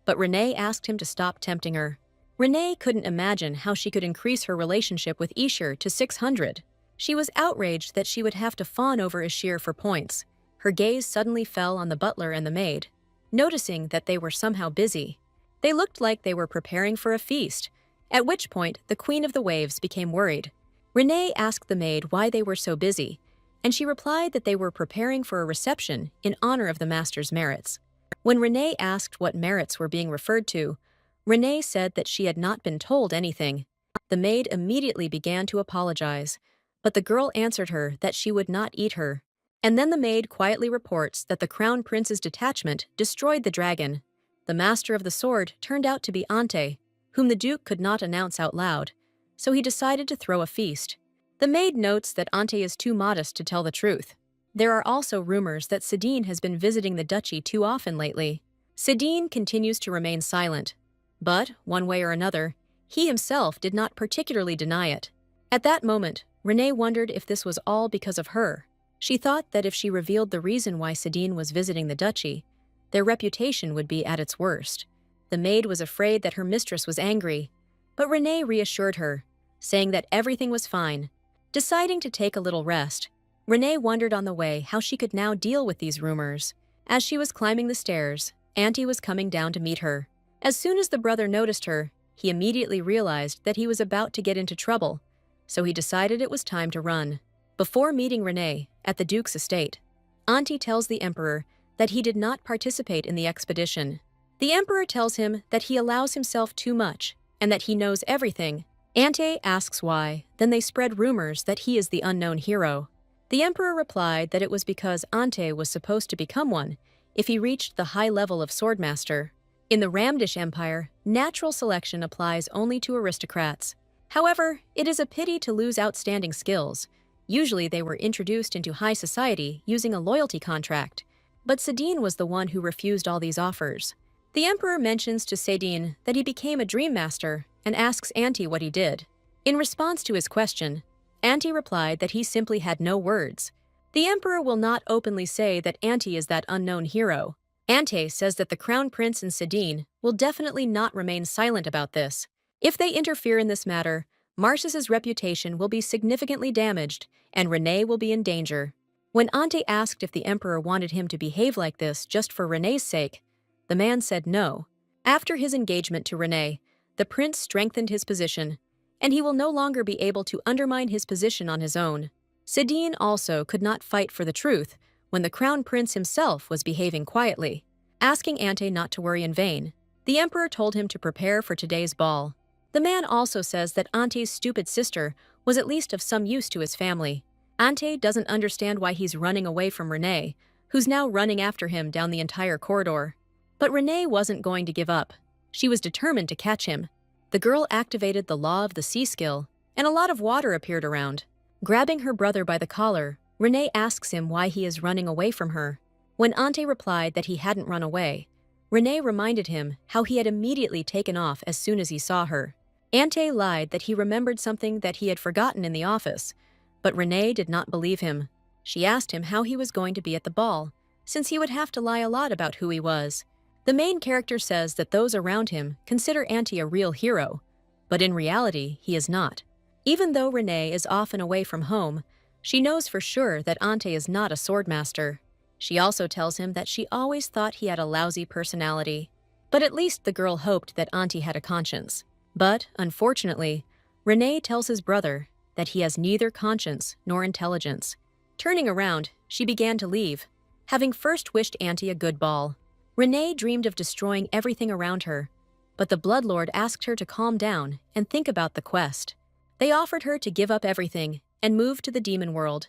but Renee asked him to stop tempting her. Renee couldn't imagine how she could increase her relationship with Ishur to 600. She was outraged that she would have to fawn over Ishur for points. Her gaze suddenly fell on the butler and the maid, noticing that they were somehow busy. They looked like they were preparing for a feast, at which point the Queen of the Waves became worried. Renee asked the maid why they were so busy, and she replied that they were preparing for a reception in honor of the master's merits. When Renee asked what merits were being referred to, Renee said that she had not been told anything. The maid immediately began to apologize, but the girl answered her that she would not eat her. And then the maid quietly reports that the Crown Prince's detachment destroyed the dragon. The master of the sword turned out to be Ante, whom the Duke could not announce out loud, so he decided to throw a feast. The maid notes that Ante is too modest to tell the truth. There are also rumors that Sadine has been visiting the duchy too often lately. Sadine continues to remain silent, but, one way or another, he himself did not particularly deny it. At that moment, Renee wondered if this was all because of her. She thought that if she revealed the reason why Sadine was visiting the duchy, their reputation would be at its worst. The maid was afraid that her mistress was angry, but Renee reassured her, saying that everything was fine. Deciding to take a little rest, Renee wondered on the way how she could now deal with these rumors. As she was climbing the stairs, Auntie was coming down to meet her. As soon as the brother noticed her, he immediately realized that he was about to get into trouble, so he decided it was time to run. Before meeting Renee at the Duke's estate, Auntie tells the Emperor that he did not participate in the expedition. The Emperor tells him that he allows himself too much and that he knows everything. Ante asks why, then they spread rumors that he is the unknown hero. The Emperor replied that it was because Ante was supposed to become one if he reached the high level of swordmaster. In the Ramdish Empire, natural selection applies only to aristocrats. However, it is a pity to lose outstanding skills. Usually they were introduced into high society using a loyalty contract, but Sadine was the one who refused all these offers. The Emperor mentions to Sadine that he became a dream master and asks Ante what he did. In response to his question, Ante replied that he simply had no words. The Emperor will not openly say that Ante is that unknown hero. Ante says that the Crown Prince and Sadine will definitely not remain silent about this. If they interfere in this matter, Marcis's reputation will be significantly damaged, and Renee will be in danger. When Ante asked if the Emperor wanted him to behave like this just for Renee's sake, the man said no. After his engagement to Renee, the prince strengthened his position, and he will no longer be able to undermine his position on his own. Sadine also could not fight for the truth when the Crown Prince himself was behaving quietly. Asking Ante not to worry in vain, the Emperor told him to prepare for today's ball. The man also says that Ante's stupid sister was at least of some use to his family. Ante doesn't understand why he's running away from Renee, who's now running after him down the entire corridor. But Renee wasn't going to give up. She was determined to catch him. The girl activated the Law of the Sea skill and a lot of water appeared around. Grabbing her brother by the collar, Renee asks him why he is running away from her. When Ante replied that he hadn't run away, Renee reminded him how he had immediately taken off as soon as he saw her. Ante lied that he remembered something that he had forgotten in the office, but Renee did not believe him. She asked him how he was going to be at the ball, since he would have to lie a lot about who he was. The main character says that those around him consider Ante a real hero, but in reality, he is not. Even though Renee is often away from home, she knows for sure that Ante is not a swordmaster. She also tells him that she always thought he had a lousy personality. But at least the girl hoped that Ante had a conscience. But, unfortunately, Renee tells his brother that he has neither conscience nor intelligence. Turning around, she began to leave, having first wished Ante a good ball. Renee dreamed of destroying everything around her, but the Bloodlord asked her to calm down and think about the quest. They offered her to give up everything and move to the demon world,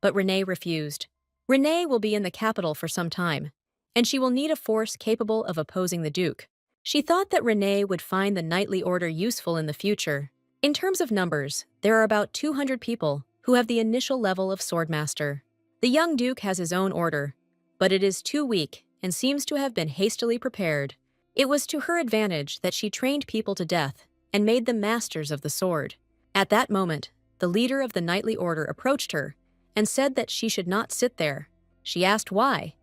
but Renee refused. Renee will be in the capital for some time, and she will need a force capable of opposing the Duke. She thought that Renee would find the knightly order useful in the future. In terms of numbers, there are about 200 people who have the initial level of swordmaster. The young Duke has his own order, but it is too weak and seems to have been hastily prepared. It was to her advantage that she trained people to death and made them masters of the sword. At that moment, the leader of the knightly order approached her and said that she should not sit there. She asked why,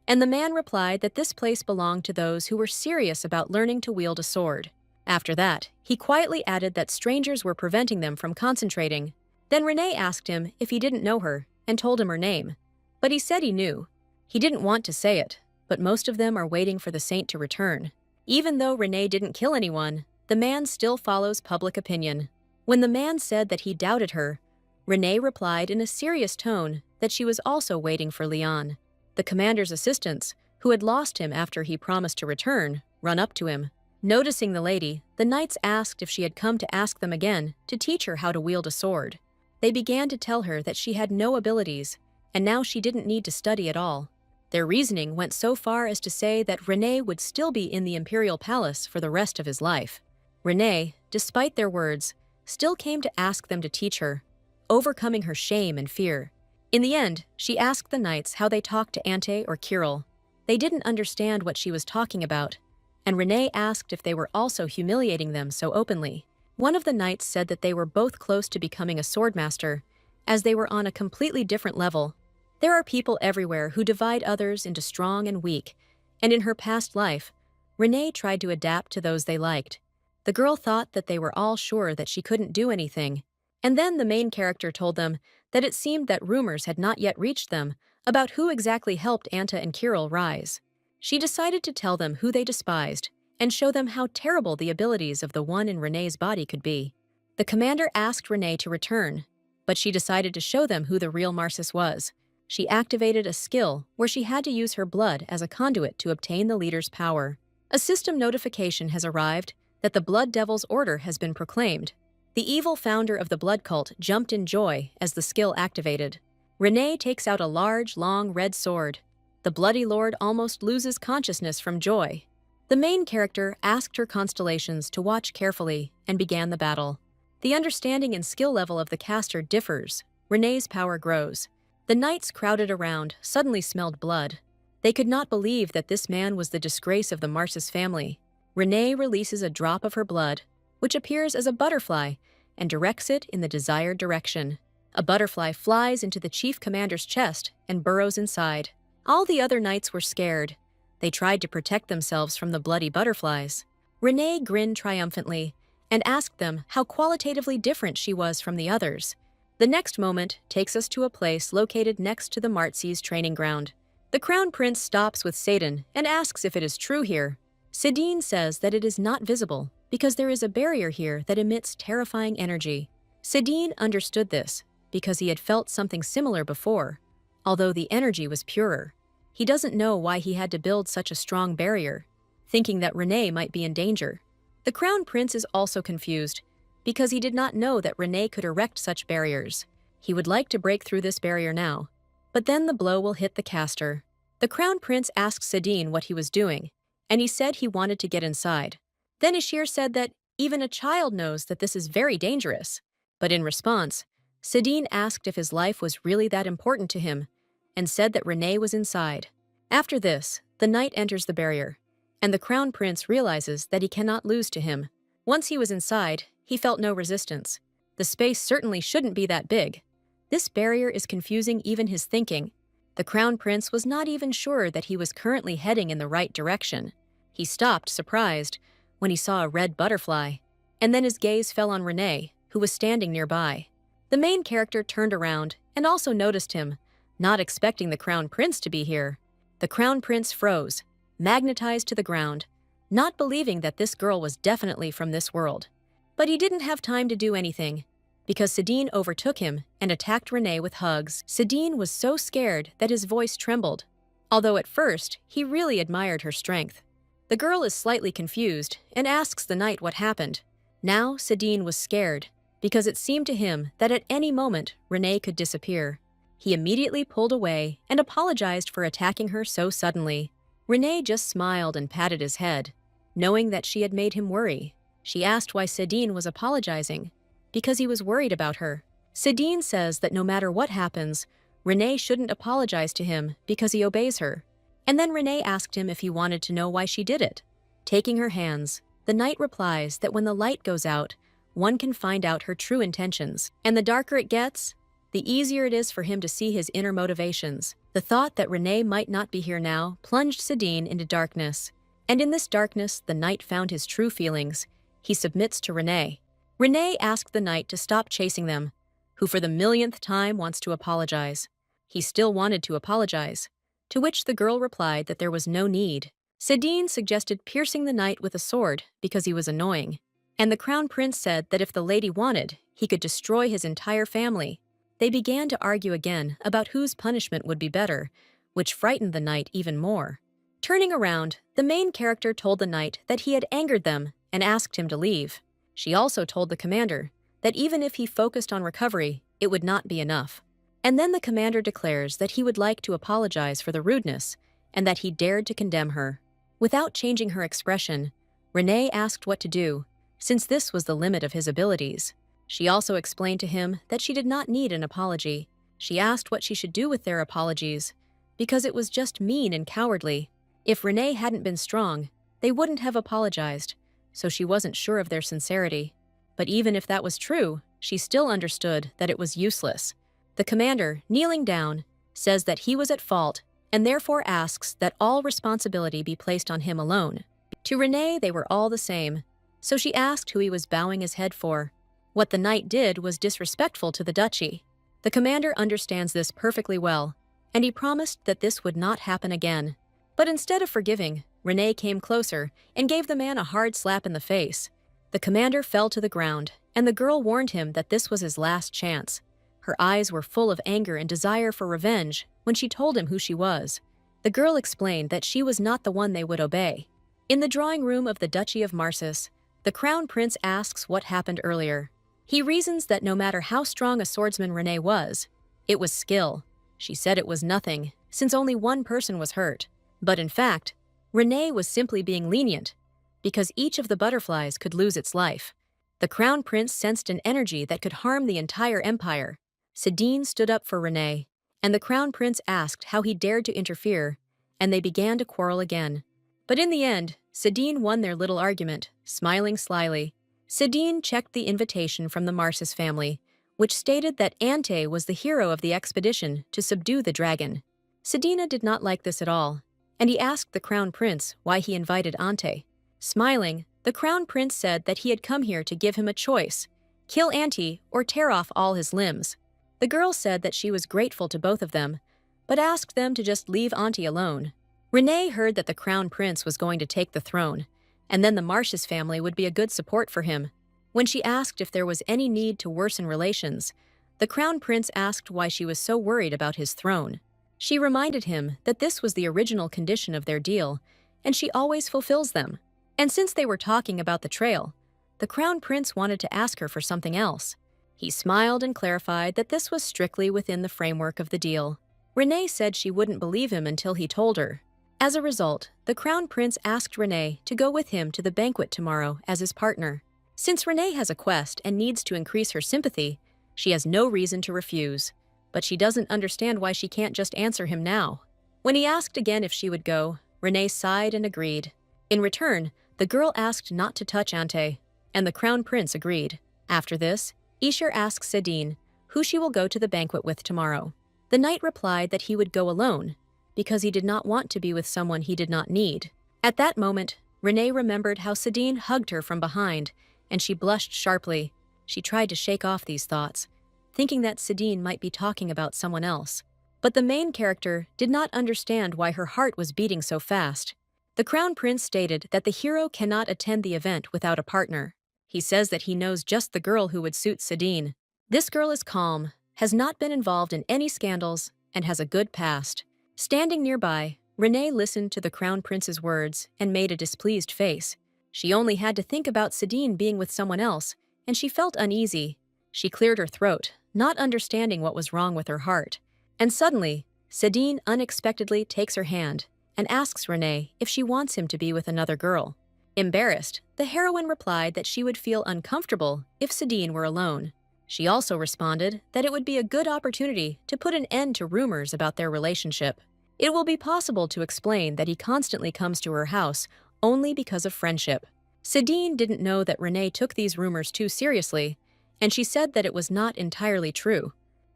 and the man replied that this place belonged to those who were serious about learning to wield a sword. After that, he quietly added that strangers were preventing them from concentrating. Then Renee asked him if he didn't know her and told him her name, but he said he knew. He didn't want to say it, but most of them are waiting for the saint to return. Even though Renee didn't kill anyone, the man still follows public opinion. When the man said that he doubted her, Renee replied in a serious tone that she was also waiting for Leon. The commander's assistants, who had lost him after he promised to return, run up to him. Noticing the lady, the knights asked if she had come to ask them again to teach her how to wield a sword. They began to tell her that she had no abilities, and now she didn't need to study at all. Their reasoning went so far as to say that Renee would still be in the imperial palace for the rest of his life. Renee, despite their words, still came to ask them to teach her, overcoming her shame and fear. In the end, she asked the knights how they talked to Ante or Kirill. They didn't understand what she was talking about, and Renee asked if they were also humiliating them so openly. One of the knights said that they were both close to becoming a swordmaster, as they were on a completely different level. There are people everywhere who divide others into strong and weak, and in her past life, Renee tried to adapt to those they liked. The girl thought that they were all sure that she couldn't do anything, and then the main character told them that it seemed that rumors had not yet reached them about who exactly helped Anta and Kirill rise. She decided to tell them who they despised and show them how terrible the abilities of the one in Renee's body could be. The commander asked Renee to return, but she decided to show them who the real Marsis was. She activated a skill where she had to use her blood as a conduit to obtain the leader's power. A system notification has arrived that the Blood Devil's order has been proclaimed. The evil founder of the blood cult jumped in joy as the skill activated. Renee takes out a large, long red sword. The Bloody Lord almost loses consciousness from joy. The main character asked her constellations to watch carefully and began the battle. The understanding and skill level of the caster differs. Renee's power grows. The knights crowded around suddenly smelled blood. They could not believe that this man was the disgrace of the Marsis family. Renee releases a drop of her blood, which appears as a butterfly, and directs it in the desired direction. A butterfly flies into the chief commander's chest and burrows inside. All the other knights were scared. They tried to protect themselves from the bloody butterflies. Renee grinned triumphantly and asked them how qualitatively different she was from the others. The next moment takes us to a place located next to the Martsy's training ground. The Crown Prince stops with Satan and asks if it is true here. Sidine says that it is not visible because there is a barrier here that emits terrifying energy. Sidine understood this because he had felt something similar before, although the energy was purer. He doesn't know why he had to build such a strong barrier, thinking that Renee might be in danger. The Crown Prince is also confused because he did not know that Renee could erect such barriers. He would like to break through this barrier now, but then the blow will hit the caster. The Crown Prince asked Sidine what he was doing, and he said he wanted to get inside. Then Ishir said that even a child knows that this is very dangerous, But in response, Sedin asked if his life was really that important to him and said that Renee was inside. After this, the knight enters the barrier, and the crown prince realizes that he cannot lose to him. Once he was inside, he felt no resistance. The space certainly shouldn't be that big. This barrier is confusing even his thinking. The crown prince was not even sure that he was currently heading in the right direction. He stopped, surprised, when he saw a red butterfly, and then his gaze fell on Renee, who was standing nearby. The main character turned around and also noticed him, not expecting the crown prince to be here. The crown prince froze, magnetized to the ground, not believing that this girl was definitely from this world. But he didn't have time to do anything, because Sedin overtook him and attacked Renee with hugs. Sedin was so scared that his voice trembled, although at first he really admired her strength. The girl is slightly confused and asks the knight what happened. Now Sedin was scared, because it seemed to him that at any moment Renee could disappear. He immediately pulled away and apologized for attacking her so suddenly. Renee just smiled and patted his head, knowing that she had made him worry. She asked why Sedin was apologizing, because he was worried about her. Sedin says that no matter what happens, Renee shouldn't apologize to him because he obeys her. And then Renee asked him if he wanted to know why she did it. Taking her hands, the knight replies that when the light goes out, one can find out her true intentions. And the darker it gets, the easier it is for him to see his inner motivations. The thought that Renee might not be here now plunged Sedin into darkness. And in this darkness, the knight found his true feelings. He submits to Renee. Renee asked the knight to stop chasing them, who for the millionth time wants to apologize. He still wanted to apologize, to which the girl replied that there was no need. Sedin suggested piercing the knight with a sword because he was annoying, and the crown prince said that if the lady wanted, he could destroy his entire family. They began to argue again about whose punishment would be better, which frightened the knight even more. Turning around, the main character told the knight that he had angered them and asked him to leave. She also told the commander that even if he focused on recovery, it would not be enough. And then the commander declares that he would like to apologize for the rudeness and that he dared to condemn her. Without changing her expression, Renee asked what to do, since this was the limit of his abilities. She also explained to him that she did not need an apology. She asked what she should do with their apologies, because it was just mean and cowardly. If Renee hadn't been strong, they wouldn't have apologized, so she wasn't sure of their sincerity. But even if that was true, she still understood that it was useless. The commander, kneeling down, says that he was at fault and therefore asks that all responsibility be placed on him alone. To Renee, they were all the same, so she asked who he was bowing his head for. What the knight did was disrespectful to the duchy. The commander understands this perfectly well, and he promised that this would not happen again. But instead of forgiving, Renee came closer and gave the man a hard slap in the face. The commander fell to the ground, and the girl warned him that this was his last chance. Her eyes were full of anger and desire for revenge when she told him who she was. The girl explained that she was not the one they would obey. In the drawing room of the Duchy of Marsis, the crown prince asks what happened earlier. He reasons that no matter how strong a swordsman Renee was, it was skill. She said it was nothing, since only one person was hurt. But in fact, Renee was simply being lenient, because each of the butterflies could lose its life. The crown prince sensed an energy that could harm the entire empire. Sedin stood up for Renee, and the crown prince asked how he dared to interfere, and they began to quarrel again. But in the end, Sedin won their little argument, smiling slyly. Sedin checked the invitation from the Marsis family, which stated that Ante was the hero of the expedition to subdue the dragon. Sedina did not like this at all, and he asked the crown prince why he invited Ante. Smiling, the crown prince said that he had come here to give him a choice: kill Ante or tear off all his limbs. The girl said that she was grateful to both of them, but asked them to just leave Ante alone. Renee heard that the crown prince was going to take the throne, and then the Marsis family would be a good support for him. When she asked if there was any need to worsen relations, the crown prince asked why she was so worried about his throne. She reminded him that this was the original condition of their deal, and she always fulfills them. And since they were talking about the trail, the crown prince wanted to ask her for something else. He smiled and clarified that this was strictly within the framework of the deal. Renee said she wouldn't believe him until he told her. As a result, the crown prince asked Renee to go with him to the banquet tomorrow as his partner. Since Renee has a quest and needs to increase her sympathy, she has no reason to refuse. But she doesn't understand why she can't just answer him now. When he asked again if she would go, Renee sighed and agreed. In return, the girl asked not to touch Ante, and the crown prince agreed. After this, Ishir asks Sedin who she will go to the banquet with tomorrow. The knight replied that he would go alone, because he did not want to be with someone he did not need. At that moment, Renee remembered how Sedin hugged her from behind, and she blushed sharply. She tried to shake off these thoughts, thinking that Sedin might be talking about someone else. But the main character did not understand why her heart was beating so fast. The crown prince stated that the hero cannot attend the event without a partner. He says that he knows just the girl who would suit Sedin. This girl is calm, has not been involved in any scandals, and has a good past. Standing nearby, Renee listened to the crown prince's words and made a displeased face. She only had to think about Sedin being with someone else, and she felt uneasy. She cleared her throat, not understanding what was wrong with her heart. And suddenly, Sedin unexpectedly takes her hand and asks Renee if she wants him to be with another girl. Embarrassed, the heroine replied that she would feel uncomfortable if Sedin were alone. She also responded that it would be a good opportunity to put an end to rumors about their relationship. It will be possible to explain that he constantly comes to her house only because of friendship. Sedin didn't know that Renee took these rumors too seriously, and she said that it was not entirely true.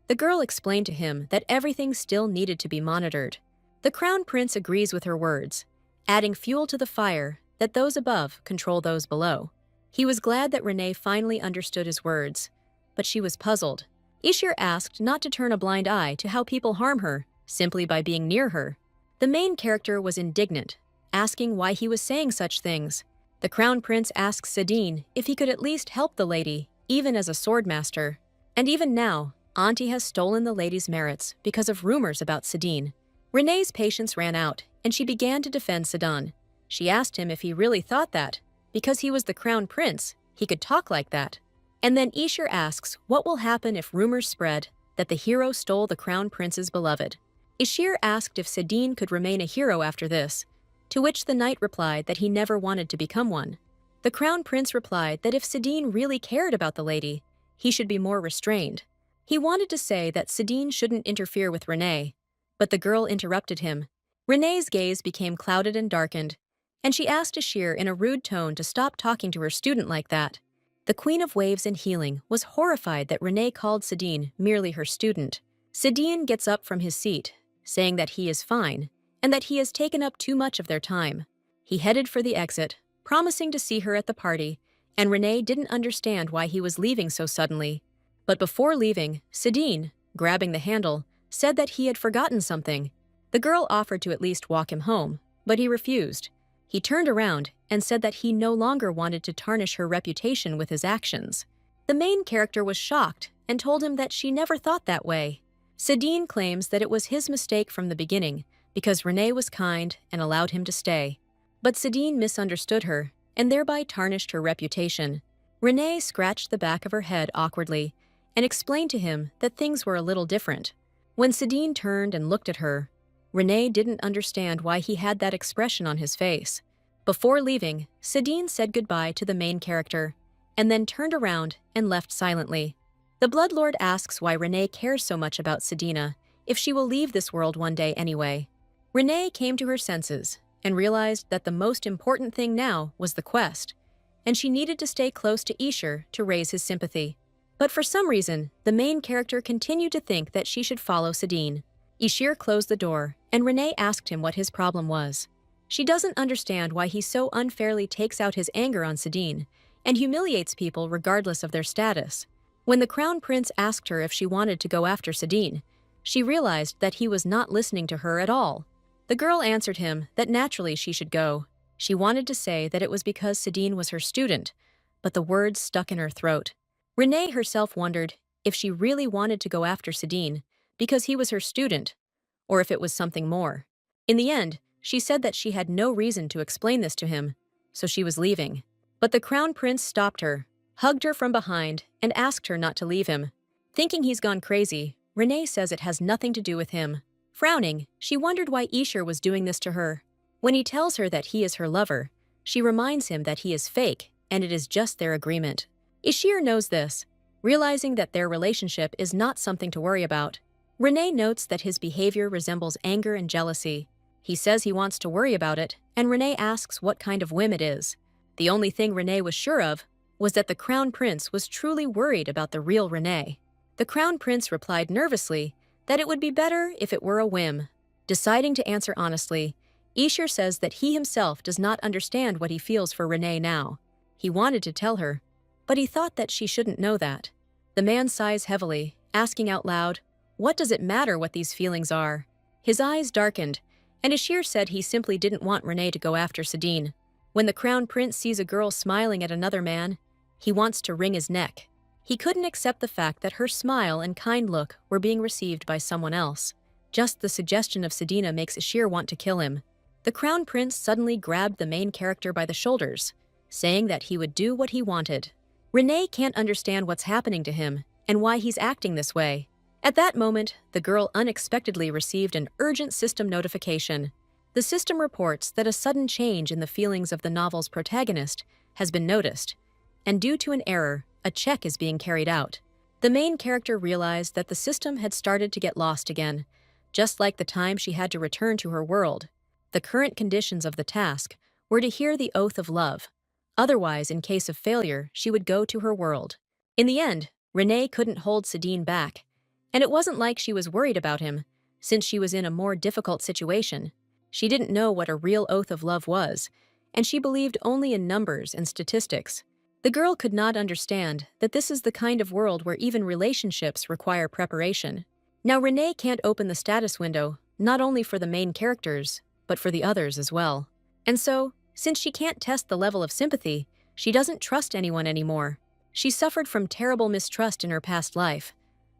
The girl explained to him that everything still needed to be monitored. The crown prince agrees with her words, adding fuel to the fire that those above control those below. He was glad that Renee finally understood his words, but she was puzzled. Ishir asked not to turn a blind eye to how people harm her simply by being near her. The main character was indignant, asking why he was saying such things. The crown prince asks Sedin if he could at least help the lady, even as a swordmaster. And even now, Auntie has stolen the lady's merits because of rumors about Sedin. Renee's patience ran out, and she began to defend Sedin. She asked him if he really thought that, because he was the crown prince, he could talk like that. And then Ishir asks what will happen if rumors spread that the hero stole the crown prince's beloved. Ishir asked if Sedin could remain a hero after this, to which the knight replied that he never wanted to become one. The crown prince replied that if Sedin really cared about the lady, he should be more restrained. He wanted to say that Sedin shouldn't interfere with Renee, but the girl interrupted him. Renee's gaze became clouded and darkened, and she asked Ishir in a rude tone to stop talking to her student like that. The Queen of Waves and Healing was horrified that Renee called Sedin merely her student. Sedin gets up from his seat, saying that he is fine, and that he has taken up too much of their time. He headed for the exit, promising to see her at the party, and Renee didn't understand why he was leaving so suddenly. But before leaving, Sedin, grabbing the handle, said that he had forgotten something. The girl offered to at least walk him home, but he refused. He turned around and said that he no longer wanted to tarnish her reputation with his actions. The main character was shocked and told him that she never thought that way. Sedin claims that it was his mistake from the beginning because Renee was kind and allowed him to stay. But Sedin misunderstood her and thereby tarnished her reputation. Renee scratched the back of her head awkwardly and explained to him that things were a little different. When Sedin turned and looked at her, Renee didn't understand why he had that expression on his face. Before leaving, Sedin said goodbye to the main character, and then turned around and left silently. The Bloodlord asks why Renee cares so much about Sedina, if she will leave this world one day anyway. Renee came to her senses and realized that the most important thing now was the quest, and she needed to stay close to Ishir to raise his sympathy. But for some reason, the main character continued to think that she should follow Sedin. Ishir closed the door, and Renee asked him what his problem was. She doesn't understand why he so unfairly takes out his anger on Sedin and humiliates people regardless of their status. When the crown prince asked her if she wanted to go after Sedin, she realized that he was not listening to her at all. The girl answered him that naturally she should go. She wanted to say that it was because Sedin was her student, but the words stuck in her throat. Renee herself wondered if she really wanted to go after Sedin because he was her student, or if it was something more. In the end, she said that she had no reason to explain this to him, so she was leaving. But the crown prince stopped her, hugged her from behind, and asked her not to leave him. Thinking he's gone crazy, Renee says it has nothing to do with him. Frowning, she wondered why Ishir was doing this to her. When he tells her that he is her lover, she reminds him that he is fake and it is just their agreement. Ishir knows this, realizing that their relationship is not something to worry about. Renee notes that his behavior resembles anger and jealousy. He says he wants to worry about it, and Renee asks what kind of whim it is. The only thing Renee was sure of was that the Crown Prince was truly worried about the real Renee. The Crown Prince replied nervously that it would be better if it were a whim. Deciding to answer honestly, Ishir says that he himself does not understand what he feels for Renee now. He wanted to tell her, but he thought that she shouldn't know that. The man sighs heavily, asking out loud, "What does it matter what these feelings are?" His eyes darkened, and Ishir said he simply didn't want Renee to go after Sadine. When the Crown Prince sees a girl smiling at another man, he wants to wring his neck. He couldn't accept the fact that her smile and kind look were being received by someone else. Just the suggestion of Sadina makes Ishir want to kill him. The Crown Prince suddenly grabbed the main character by the shoulders, saying that he would do what he wanted. Renee can't understand what's happening to him and why he's acting this way. At that moment, the girl unexpectedly received an urgent system notification. The system reports that a sudden change in the feelings of the novel's protagonist has been noticed, and due to an error, a check is being carried out. The main character realized that the system had started to get lost again, just like the time she had to return to her world. The current conditions of the task were to hear the oath of love. Otherwise, in case of failure, she would go to her world. In the end, Renee couldn't hold Sadine back, and it wasn't like she was worried about him, since she was in a more difficult situation. She didn't know what a real oath of love was, and she believed only in numbers and statistics. The girl could not understand that this is the kind of world where even relationships require preparation. Now Renee can't open the status window, not only for the main characters, but for the others as well. And so, since she can't test the level of sympathy, she doesn't trust anyone anymore. She suffered from terrible mistrust in her past life.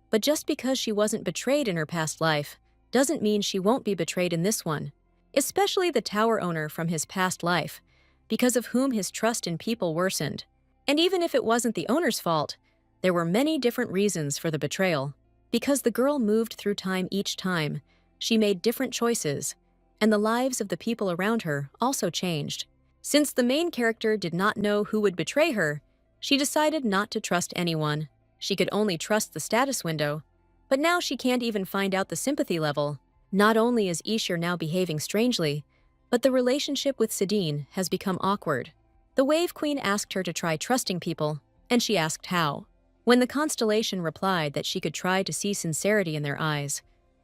But just because she wasn't betrayed in her past life, doesn't mean she won't be betrayed in this one. Especially the tower owner from his past life, because of whom his trust in people worsened. And even if it wasn't the owner's fault, there were many different reasons for the betrayal. Because the girl moved through time each time, she made different choices, and the lives of the people around her also changed. Since the main character did not know who would betray her, she decided not to trust anyone. She could only trust the status window, but now she can't even find out the sympathy level. Not only is Ishir now behaving strangely, but the relationship with Sadine has become awkward. The Wave Queen asked her to try trusting people, and she asked how. When the constellation replied that she could try to see sincerity in their eyes,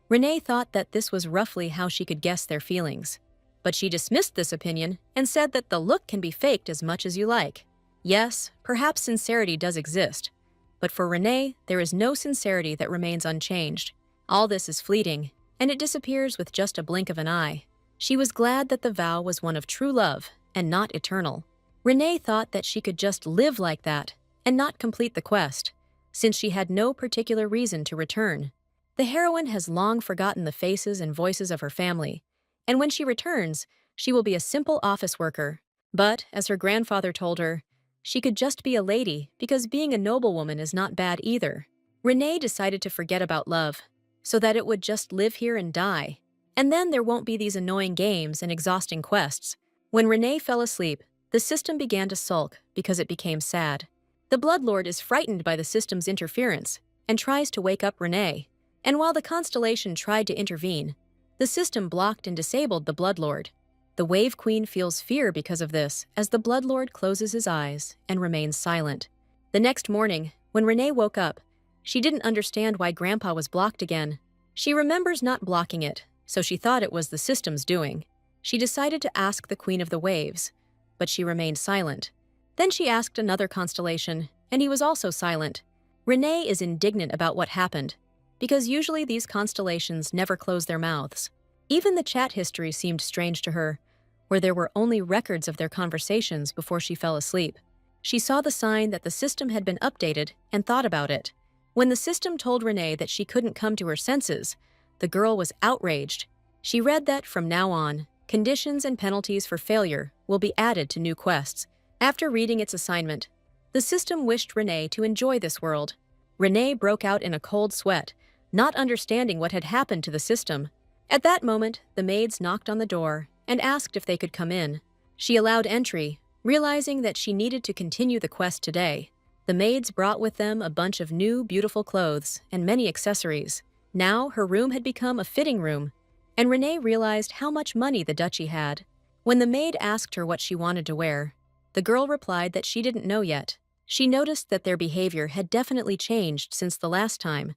Renee thought that this was roughly how she could guess their feelings. But she dismissed this opinion and said that the look can be faked as much as you like. Yes, perhaps sincerity does exist, but for Renee, there is no sincerity that remains unchanged. All this is fleeting, and it disappears with just a blink of an eye. She was glad that the vow was one of true love and not eternal. Renee thought that she could just live like that and not complete the quest, since she had no particular reason to return. The heroine has long forgotten the faces and voices of her family, and when she returns, she will be a simple office worker. But, as her grandfather told her, she could just be a lady because being a noblewoman is not bad either. Renee decided to forget about love, so that it would just live here and die. And then there won't be these annoying games and exhausting quests. When Renee fell asleep, the system began to sulk because it became sad. The Bloodlord is frightened by the system's interference and tries to wake up Renee. And while the constellation tried to intervene, the system blocked and disabled the Bloodlord. The Wave Queen feels fear because of this as the Bloodlord closes his eyes and remains silent. The next morning, when Renee woke up, she didn't understand why Grandpa was blocked again. She remembers not blocking it, so she thought it was the system's doing. She decided to ask the Queen of the Waves, but she remained silent. Then she asked another constellation, and he was also silent. Renee is indignant about what happened, because usually these constellations never close their mouths. Even the chat history seemed strange to her, where there were only records of their conversations before she fell asleep. She saw the sign that the system had been updated and thought about it. When the system told Renee that she couldn't come to her senses, the girl was outraged. She read that from now on, conditions and penalties for failure will be added to new quests. After reading its assignment, the system wished Renee to enjoy this world. Renee broke out in a cold sweat, not understanding what had happened to the system. At that moment, the maids knocked on the door and asked if they could come in. She allowed entry, Realizing that she needed to continue the quest today, the maids brought with them a bunch of new, beautiful clothes and many accessories. Now her room had become a fitting room, and Renee realized how much money the duchy had. When the maid asked her what she wanted to wear, the girl replied that she didn't know yet. She noticed that their behavior had definitely changed since the last time,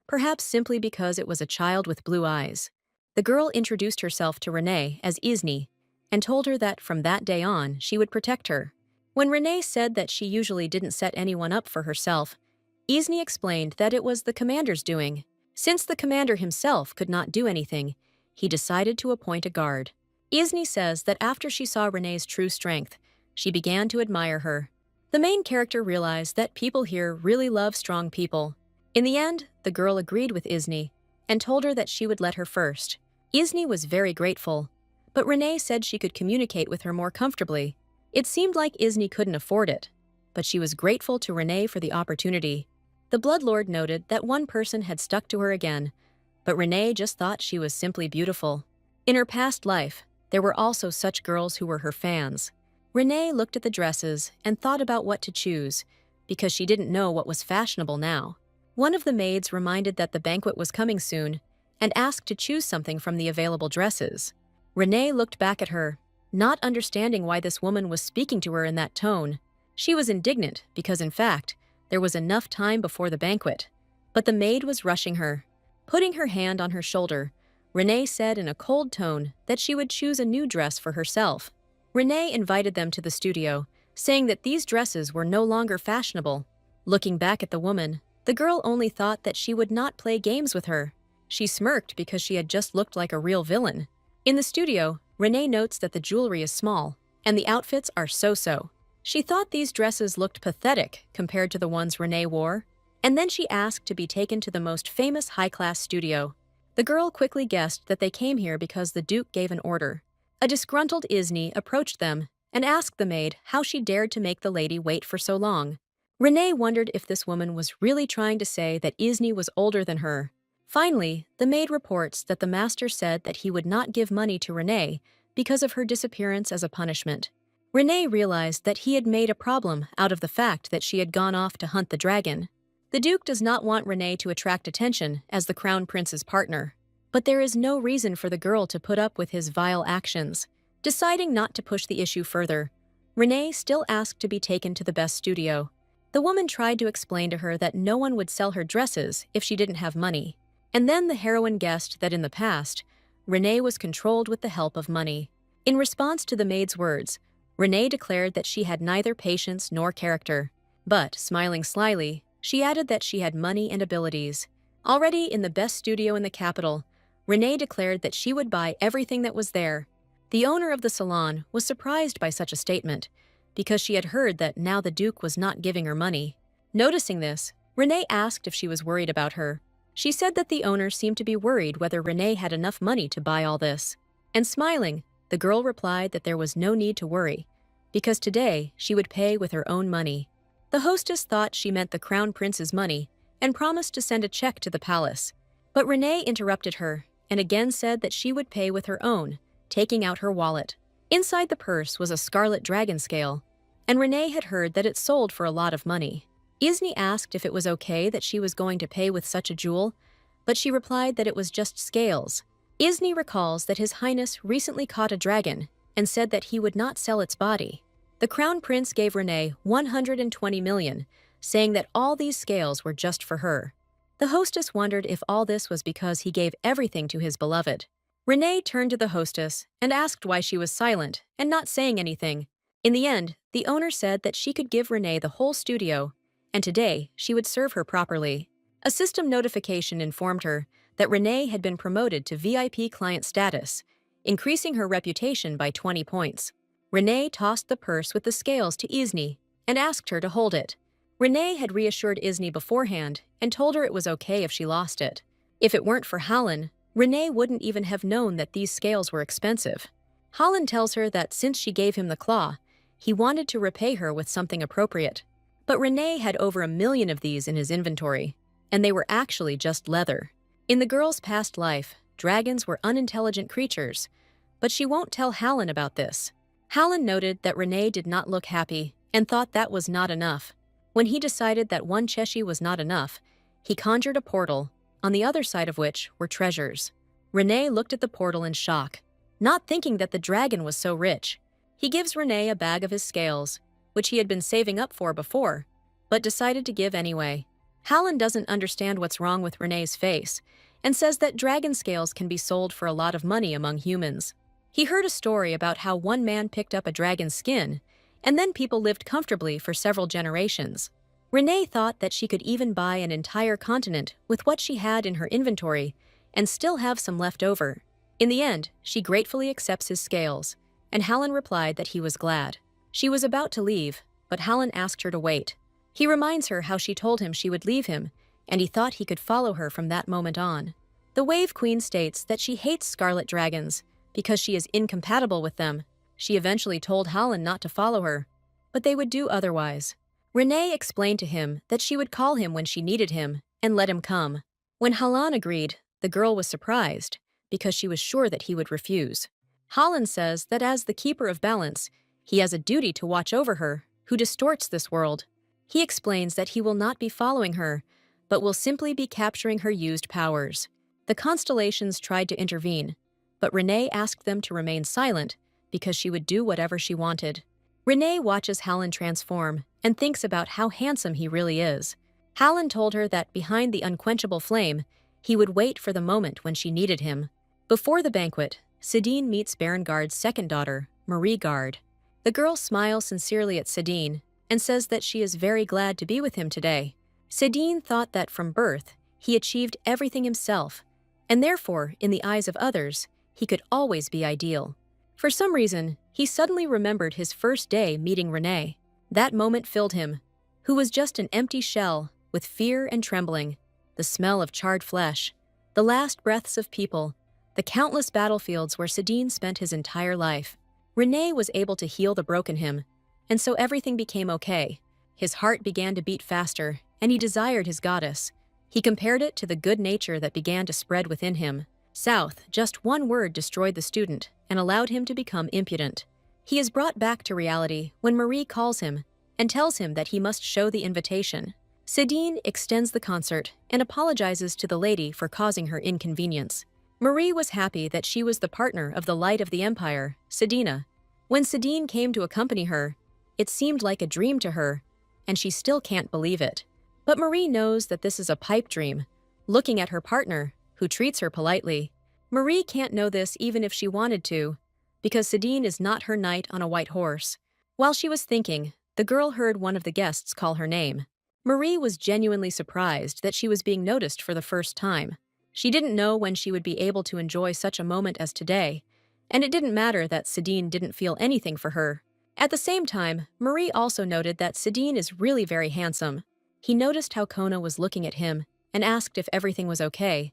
perhaps simply because it was a child with blue eyes. The girl introduced herself to Renee as Isni and told her that from that day on she would protect her. When Renee said that she usually didn't set anyone up for herself, Isni explained that it was the commander's doing. Since the commander himself could not do anything, he decided to appoint a guard. Isni says that after she saw Renee's true strength, she began to admire her. The main character realized that people here really love strong people. In the end, the girl agreed with Isni and told her that she would let her first. Isni was very grateful, but Renee said she could communicate with her more comfortably. It seemed like Isni couldn't afford it, but she was grateful to Renee for the opportunity. The Bloodlord noted that one person had stuck to her again, but Renee just thought she was simply beautiful. In her past life, there were also such girls who were her fans. Renee looked at the dresses and thought about what to choose, because she didn't know what was fashionable now. One of the maids reminded that the banquet was coming soon and asked to choose something from the available dresses. Renee looked back at her, not understanding why this woman was speaking to her in that tone. She was indignant because, in fact, there was enough time before the banquet. But the maid was rushing her. Putting her hand on her shoulder, Renee said in a cold tone that she would choose a new dress for herself. Renee invited them to the studio, saying that these dresses were no longer fashionable. Looking back at the woman, the girl only thought that she would not play games with her. She smirked because she had just looked like a real villain. In the studio, Renee notes that the jewelry is small, and the outfits are so-so. She thought these dresses looked pathetic compared to the ones Renee wore, and then she asked to be taken to the most famous high-class studio. The girl quickly guessed that they came here because the Duke gave an order. A disgruntled Isni approached them and asked the maid how she dared to make the lady wait for so long. Renee wondered if this woman was really trying to say that Isni was older than her. Finally, the maid reports that the master said that he would not give money to Renee because of her disappearance as a punishment. Renee realized that he had made a problem out of the fact that she had gone off to hunt the dragon. The Duke does not want Renee to attract attention as the Crown Prince's partner, but there is no reason for the girl to put up with his vile actions. Deciding not to push the issue further, Renee still asked to be taken to the best studio. The woman tried to explain to her that no one would sell her dresses if she didn't have money. And then the heroine guessed that in the past, Renee was controlled with the help of money. In response to the maid's words, Renee declared that she had neither patience nor character. But, smiling slyly, she added that she had money and abilities. Already in the best studio in the capital, Renee declared that she would buy everything that was there. The owner of the salon was surprised by such a statement, because she had heard that now the Duke was not giving her money. Noticing this, Renee asked if she was worried about her. She said that the owner seemed to be worried whether Renee had enough money to buy all this. And smiling, the girl replied that there was no need to worry, because today she would pay with her own money. The hostess thought she meant the Crown Prince's money and promised to send a check to the palace. But Renee interrupted her and again said that she would pay with her own, taking out her wallet. Inside the purse was a scarlet dragon scale, and Renee had heard that it sold for a lot of money. Isni asked if it was okay that she was going to pay with such a jewel, but she replied that it was just scales. Isni recalls that His Highness recently caught a dragon and said that he would not sell its body. The Crown Prince gave Renee 120 million, saying that all these scales were just for her. The hostess wondered if all this was because he gave everything to his beloved. Renee turned to the hostess and asked why she was silent and not saying anything. In the end, the owner said that she could give Renee the whole studio, and today she would serve her properly. A system notification informed her that Renee had been promoted to VIP client status, increasing her reputation by 20 points. Renee tossed the purse with the scales to Isni and asked her to hold it. Renee had reassured Isni beforehand and told her it was okay if she lost it. If it weren't for Hallen, Renee wouldn't even have known that these scales were expensive. Hallen tells her that since she gave him the claw, he wanted to repay her with something appropriate. But Renee had over 1 million of these in his inventory, and they were actually just leather. In the girl's past life, dragons were unintelligent creatures, but she won't tell Hallen about this. Hallen noted that Renee did not look happy and thought that was not enough. When he decided that one cheshi was not enough, he conjured a portal, on the other side of which were treasures. Renee looked at the portal in shock, not thinking that the dragon was so rich. He gives Renee a bag of his scales, which he had been saving up for before, but decided to give anyway. Hallen doesn't understand what's wrong with Renee's face and says that dragon scales can be sold for a lot of money among humans. He heard a story about how one man picked up a dragon's skin, and then people lived comfortably for several generations. Renee thought that she could even buy an entire continent with what she had in her inventory and still have some left over. In the end, she gratefully accepts his scales, and Hallen replied that he was glad. She was about to leave, but Hallen asked her to wait. He reminds her how she told him she would leave him, and he thought he could follow her from that moment on. The Wave Queen states that she hates scarlet dragons because she is incompatible with them. She eventually told Hallen not to follow her, but they would do otherwise. Renee explained to him that she would call him when she needed him and let him come. When Hallen agreed, the girl was surprised because she was sure that he would refuse. Hallen says that as the keeper of balance, he has a duty to watch over her, who distorts this world. He explains that he will not be following her, but will simply be capturing her used powers. The constellations tried to intervene, but Renee asked them to remain silent because she would do whatever she wanted. Renee watches Hallen transform and thinks about how handsome he really is. Hallen told her that behind the unquenchable flame, he would wait for the moment when she needed him. Before the banquet, Sidine meets Berengard's second daughter, Marie Gard. The girl smiles sincerely at Sidine and says that she is very glad to be with him today. Sidine thought that from birth, he achieved everything himself, and therefore, in the eyes of others, he could always be ideal. For some reason, he suddenly remembered his first day meeting Renee. That moment filled him, who was just an empty shell, with fear and trembling, the smell of charred flesh, the last breaths of people, the countless battlefields where Sidine spent his entire life. Renee was able to heal the broken him, and so everything became okay. His heart began to beat faster, and he desired his goddess. He compared it to the good nature that began to spread within him. South, just one word destroyed the student and allowed him to become impudent. He is brought back to reality when Marie calls him and tells him that he must show the invitation. Sidine extends the concert and apologizes to the lady for causing her inconvenience. Marie was happy that she was the partner of the Light of the Empire, Sidina. When Sidine came to accompany her, it seemed like a dream to her, and she still can't believe it. But Marie knows that this is a pipe dream, looking at her partner, who treats her politely. Marie can't know this even if she wanted to, because Sidine is not her knight on a white horse. While she was thinking, the girl heard one of the guests call her name. Marie was genuinely surprised that she was being noticed for the first time. She didn't know when she would be able to enjoy such a moment as today, and it didn't matter that Sidine didn't feel anything for her. At the same time, Marie also noted that Sidine is really very handsome. He noticed how Kona was looking at him and asked if everything was okay,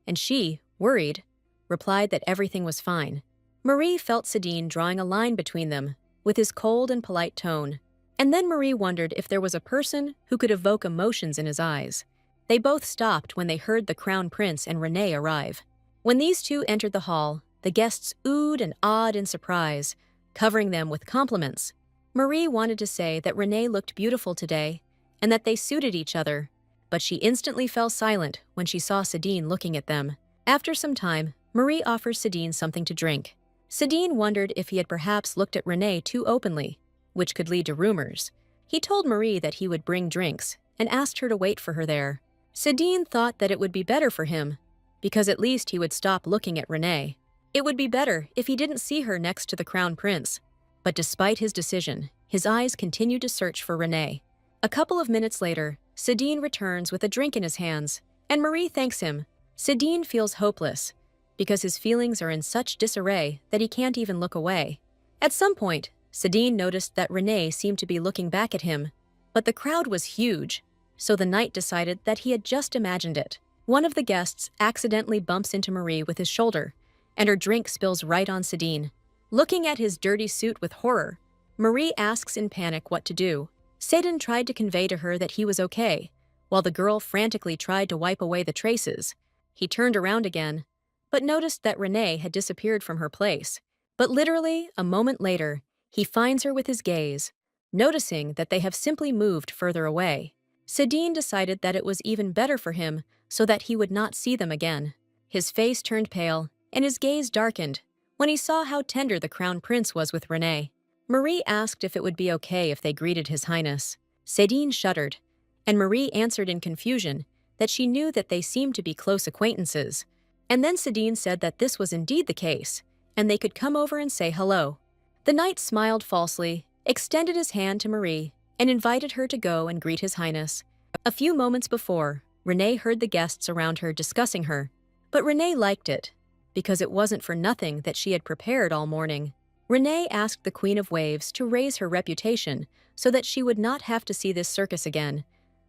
and she, worried, replied that everything was fine. Marie felt Sidine drawing a line between them, with his cold and polite tone. And then Marie wondered if there was a person who could evoke emotions in his eyes. They both stopped when they heard the Crown Prince and Renee arrive. When these two entered the hall, the guests oohed and awed in surprise, covering them with compliments. Marie wanted to say that Renee looked beautiful today and that they suited each other, but she instantly fell silent when she saw Sidine looking at them. After some time, Marie offers Sidine something to drink. Sidine wondered if he had perhaps looked at Renee too openly, which could lead to rumors. He told Marie that he would bring drinks and asked her to wait for her there. Sidine thought that it would be better for him, because at least he would stop looking at Renee. It would be better if he didn't see her next to the Crown Prince. But despite his decision, his eyes continued to search for Renee. A couple of minutes later, Sidine returns with a drink in his hands, and Marie thanks him. Sidine feels hopeless, because his feelings are in such disarray that he can't even look away. At some point, Sidine noticed that Renee seemed to be looking back at him, but the crowd was huge, so the knight decided that he had just imagined it. One of the guests accidentally bumps into Marie with his shoulder, and her drink spills right on Sidine. Looking at his dirty suit with horror, Marie asks in panic what to do. Sidine tried to convey to her that he was okay, while the girl frantically tried to wipe away the traces. He turned around again, but noticed that Renee had disappeared from her place. But literally, a moment later, He finds her with his gaze, noticing that they have simply moved further away. Sedin decided that it was even better for him so that he would not see them again. His face turned pale, and his gaze darkened when he saw how tender the crown prince was with Renee. Marie asked if it would be okay if they greeted His Highness. Sedin shuddered, and Marie answered in confusion that she knew that they seemed to be close acquaintances. And then Sedin said that this was indeed the case, and they could come over and say hello. The knight smiled falsely, extended his hand to Marie, and invited her to go and greet His Highness. A few moments before, Renee heard the guests around her discussing her, but Renee liked it, because it wasn't for nothing that she had prepared all morning. Renee asked the Queen of Waves to raise her reputation so that she would not have to see this circus again,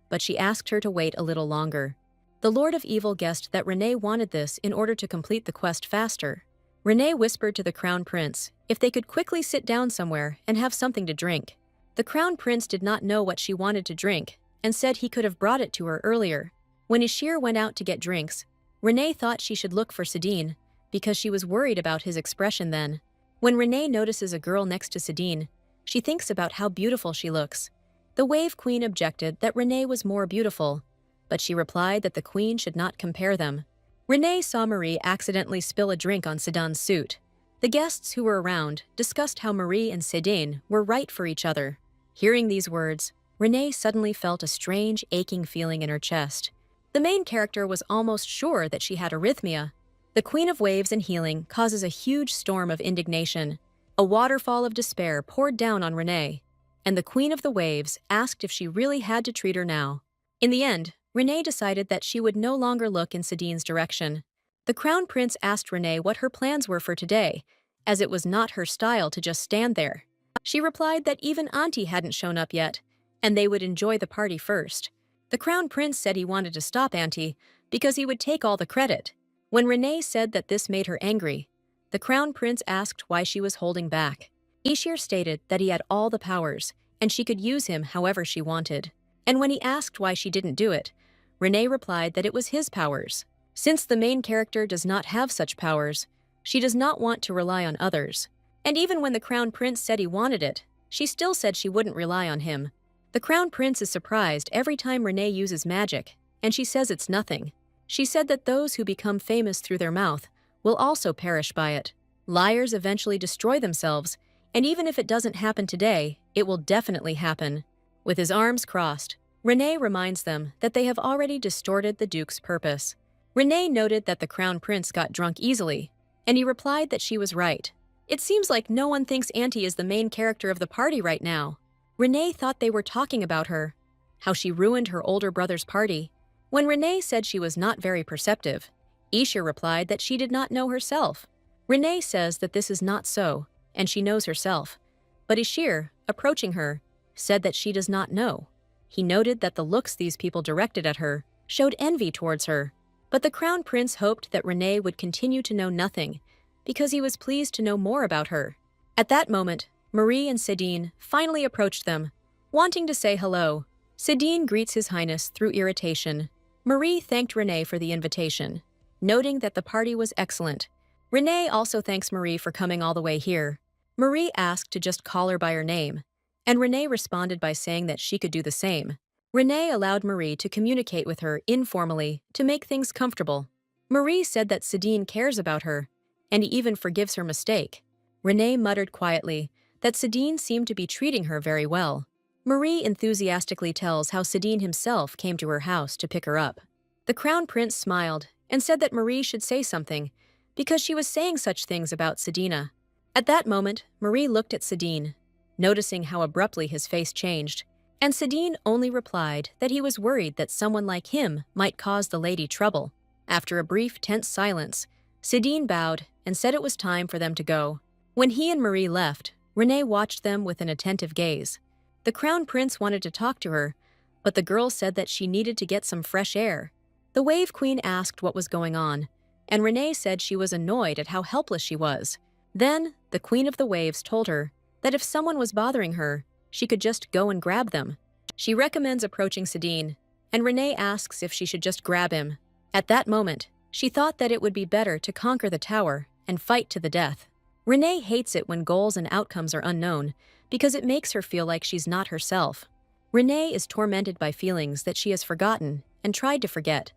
but she asked her to wait a little longer. The Lord of Evil guessed that Renee wanted this in order to complete the quest faster. Renee whispered to the Crown Prince if they could quickly sit down somewhere and have something to drink. The Crown Prince did not know what she wanted to drink and said he could have brought it to her earlier. When Ishir went out to get drinks, Renee thought she should look for Sedin because she was worried about his expression then. When Renee notices a girl next to Sedin, she thinks about how beautiful she looks. The Wave Queen objected that Renee was more beautiful, but she replied that the Queen should not compare them. Renee saw Marie accidentally spill a drink on Sedin's suit. The guests who were around discussed how Marie and Sedin were right for each other. Hearing these words, Renee suddenly felt a strange, aching feeling in her chest. The main character was almost sure that she had arrhythmia. The Queen of Waves and Healing causes a huge storm of indignation. A waterfall of despair poured down on Renee, and the Queen of the Waves asked if she really had to treat her now. In the end, Renee decided that she would no longer look in Sedin's direction. The Crown Prince asked Renee what her plans were for today, as it was not her style to just stand there. She replied that even Auntie hadn't shown up yet, and they would enjoy the party first. The Crown Prince said he wanted to stop Auntie because he would take all the credit. When Renee said that this made her angry, the Crown Prince asked why she was holding back. Ishir stated that he had all the powers, and she could use him however she wanted. And when he asked why she didn't do it, Renee replied that it was his powers. Since the main character does not have such powers, she does not want to rely on others. And even when the Crown Prince said he wanted it, she still said she wouldn't rely on him. The Crown Prince is surprised every time Renee uses magic, and she says it's nothing. She said that those who become famous through their mouth will also perish by it. Liars eventually destroy themselves, and even if it doesn't happen today, it will definitely happen. With his arms crossed, Renee reminds them that they have already distorted the Duke's purpose. Renee noted that the Crown Prince got drunk easily, and he replied that she was right. It seems like no one thinks Auntie is the main character of the party right now. Renee thought they were talking about her, how she ruined her older brother's party. When Renee said she was not very perceptive, Ishir replied that she did not know herself. Renee says that this is not so, and she knows herself. But Ishir, approaching her, said that she does not know. He noted that the looks these people directed at her showed envy towards her. But the Crown Prince hoped that Renee would continue to know nothing, because he was pleased to know more about her. At that moment, Marie and Sedin finally approached them, wanting to say hello. Sedin greets His Highness through irritation. Marie thanked Renee for the invitation, noting that the party was excellent. Renee also thanks Marie for coming all the way here. Marie asked to just call her by her name, and Renee responded by saying that she could do the same. Renee allowed Marie to communicate with her informally to make things comfortable. Marie said that Sedin cares about her, and he even forgives her mistake. Renee muttered quietly that Sedin seemed to be treating her very well. Marie enthusiastically tells how Sedin himself came to her house to pick her up. The Crown Prince smiled and said that Marie should say something, because she was saying such things about Sedina. At that moment, Marie looked at Sedin, noticing how abruptly his face changed, and Sedin only replied that he was worried that someone like him might cause the lady trouble. After a brief, tense silence, Sedin bowed and said it was time for them to go. When he and Marie left, Renee watched them with an attentive gaze. The Crown Prince wanted to talk to her, but the girl said that she needed to get some fresh air. The Wave Queen asked what was going on, and Renee said she was annoyed at how helpless she was. Then, the Queen of the Waves told her that if someone was bothering her, she could just go and grab them. She recommends approaching Sedin, and Renee asks if she should just grab him. At that moment, she thought that it would be better to conquer the tower and fight to the death. Renee hates it when goals and outcomes are unknown because it makes her feel like she's not herself. Renee is tormented by feelings that she has forgotten and tried to forget,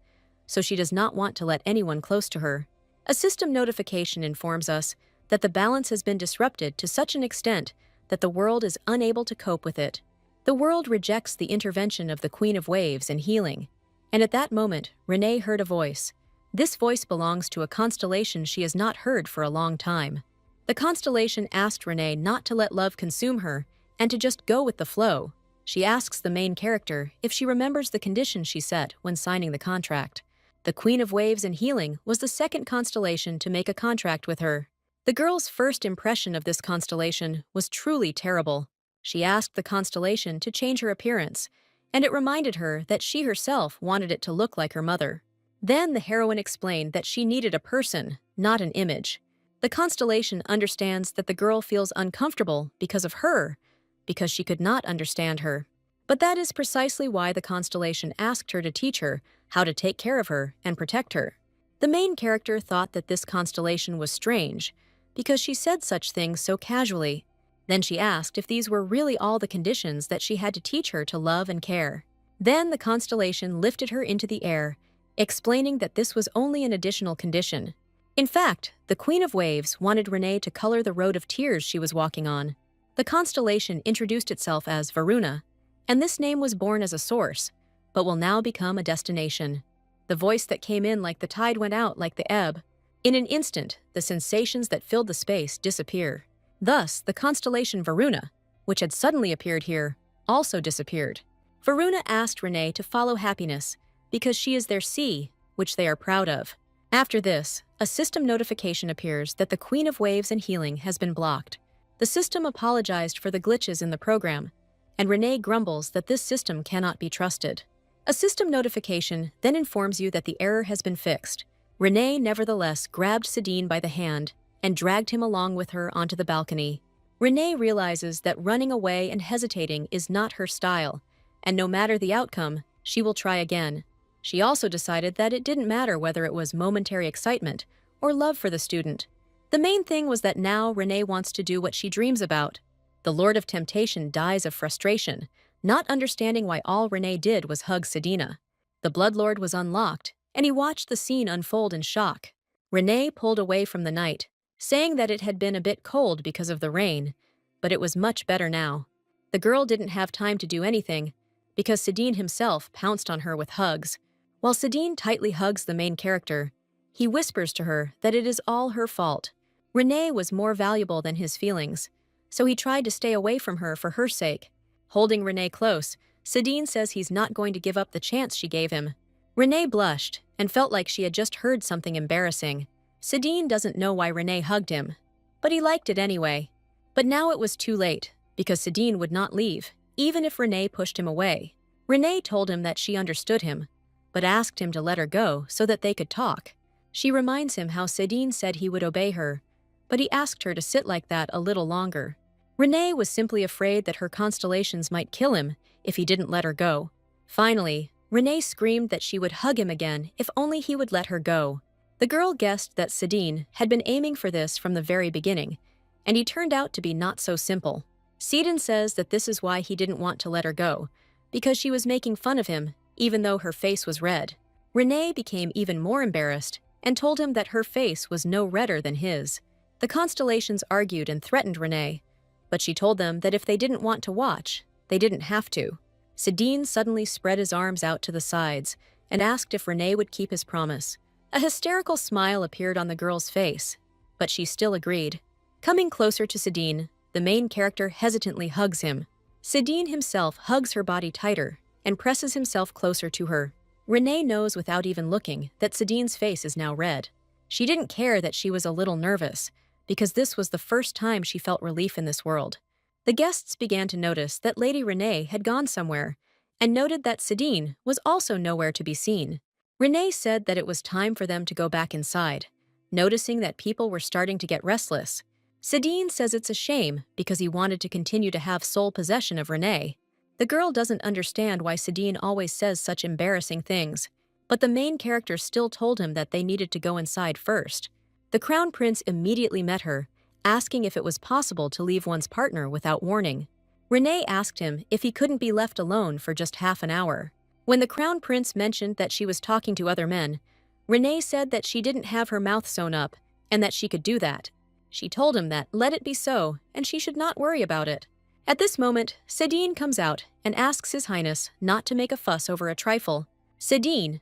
so she does not want to let anyone close to her. A system notification informs us that the balance has been disrupted to such an extent that the world is unable to cope with it. The world rejects the intervention of the Queen of Waves and healing, and at that moment, Renee heard a voice. This voice belongs to a constellation she has not heard for a long time. The constellation asked Renee not to let love consume her and to just go with the flow. She asks the main character if she remembers the conditions she set when signing the contract. The Queen of Waves and Healing was the second constellation to make a contract with her. The girl's first impression of this constellation was truly terrible. She asked the constellation to change her appearance, and it reminded her that she herself wanted it to look like her mother. Then the heroine explained that she needed a person, not an image. The constellation understands that the girl feels uncomfortable because of her, because she could not understand her. But that is precisely why the constellation asked her to teach her how to take care of her and protect her. The main character thought that this constellation was strange because she said such things so casually. Then she asked if these were really all the conditions that she had to teach her to love and care. Then the constellation lifted her into the air, explaining that this was only an additional condition. In fact, the Queen of Waves wanted Renee to color the road of tears she was walking on. The constellation introduced itself as Varuna, and this name was born as a source, but will now become a destination. The voice that came in like the tide went out like the ebb. In an instant, the sensations that filled the space disappear. Thus, the constellation Varuna, which had suddenly appeared here, also disappeared. Varuna asked Renee to follow happiness because she is their sea, which they are proud of. After this, a system notification appears that the Queen of Waves and Healing has been blocked. The system apologized for the glitches in the program, and Renee grumbles that this system cannot be trusted. A system notification then informs you that the error has been fixed. Renee nevertheless grabbed Sidine by the hand and dragged him along with her onto the balcony. Renee realizes that running away and hesitating is not her style, and no matter the outcome, she will try again. She also decided that it didn't matter whether it was momentary excitement or love for the student. The main thing was that now Renee wants to do what she dreams about. The Lord of Temptation dies of frustration, not understanding why all Renee did was hug Sidina. The Bloodlord was unlocked, and he watched the scene unfold in shock. Renee pulled away from the night, saying that it had been a bit cold because of the rain, but it was much better now. The girl didn't have time to do anything, because Sidine himself pounced on her with hugs. While Sidine tightly hugs the main character, he whispers to her that it is all her fault. Renee was more valuable than his feelings, so he tried to stay away from her for her sake. Holding Renee close, Sidine says he's not going to give up the chance she gave him. Renee blushed and felt like she had just heard something embarrassing. Sidine doesn't know why Renee hugged him, but he liked it anyway. But now it was too late, because Sidine would not leave, even if Renee pushed him away. Renee told him that she understood him, but asked him to let her go so that they could talk. She reminds him how Sidine said he would obey her, but he asked her to sit like that a little longer. Renee was simply afraid that her constellations might kill him if he didn't let her go. Finally, Renee screamed that she would hug him again if only he would let her go. The girl guessed that Sidine had been aiming for this from the very beginning, and he turned out to be not so simple. Sidine says that this is why he didn't want to let her go, because she was making fun of him, even though her face was red. Renee became even more embarrassed and told him that her face was no redder than his. The constellations argued and threatened Renee, but she told them that if they didn't want to watch, they didn't have to. Sidine suddenly spread his arms out to the sides and asked if Renee would keep his promise. A hysterical smile appeared on the girl's face, but she still agreed. Coming closer to Sidine, the main character hesitantly hugs him. Sidine himself hugs her body tighter and presses himself closer to her. Renee knows without even looking that Sidine's face is now red. She didn't care that she was a little nervous, because this was the first time she felt relief in this world. The guests began to notice that Lady Renee had gone somewhere, and noted that Sidine was also nowhere to be seen. Renee said that it was time for them to go back inside, noticing that people were starting to get restless. Sidine says it's a shame because he wanted to continue to have sole possession of Renee. The girl doesn't understand why Sidine always says such embarrassing things, but the main character still told him that they needed to go inside first. The Crown Prince immediately met her, asking if it was possible to leave one's partner without warning. Renee asked him if he couldn't be left alone for just half an hour. When the crown prince mentioned that she was talking to other men, Renee said that she didn't have her mouth sewn up and that she could do that. She told him that let it be so and she should not worry about it. At this moment, Sedin comes out and asks His Highness not to make a fuss over a trifle. Sedin,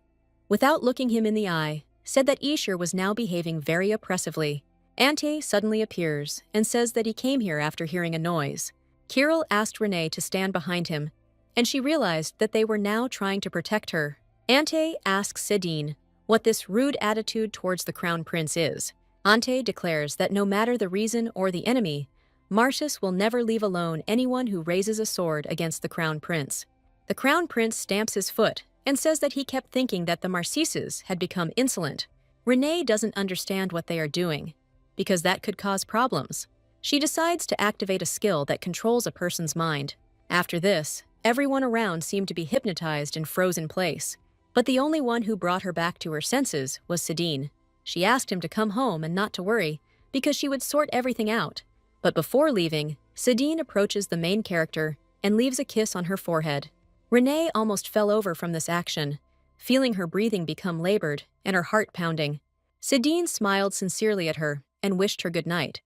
without looking him in the eye, said that Ishur was now behaving very oppressively. Ante suddenly appears and says that he came here after hearing a noise. Kirill asked Renee to stand behind him, and she realized that they were now trying to protect her. Ante asks Sedin what this rude attitude towards the crown prince is. Ante declares that no matter the reason or the enemy, Marsis will never leave alone anyone who raises a sword against the crown prince. The crown prince stamps his foot and says that he kept thinking that the Marsises had become insolent. Renee doesn't understand what they are doing, because that could cause problems. She decides to activate a skill that controls a person's mind. After this, everyone around seemed to be hypnotized and froze in place. But the only one who brought her back to her senses was Sedin. She asked him to come home and not to worry, because she would sort everything out. But before leaving, Sedin approaches the main character and leaves a kiss on her forehead. Renee almost fell over from this action, feeling her breathing become labored and her heart pounding. Sedin smiled sincerely at her and wished her good night.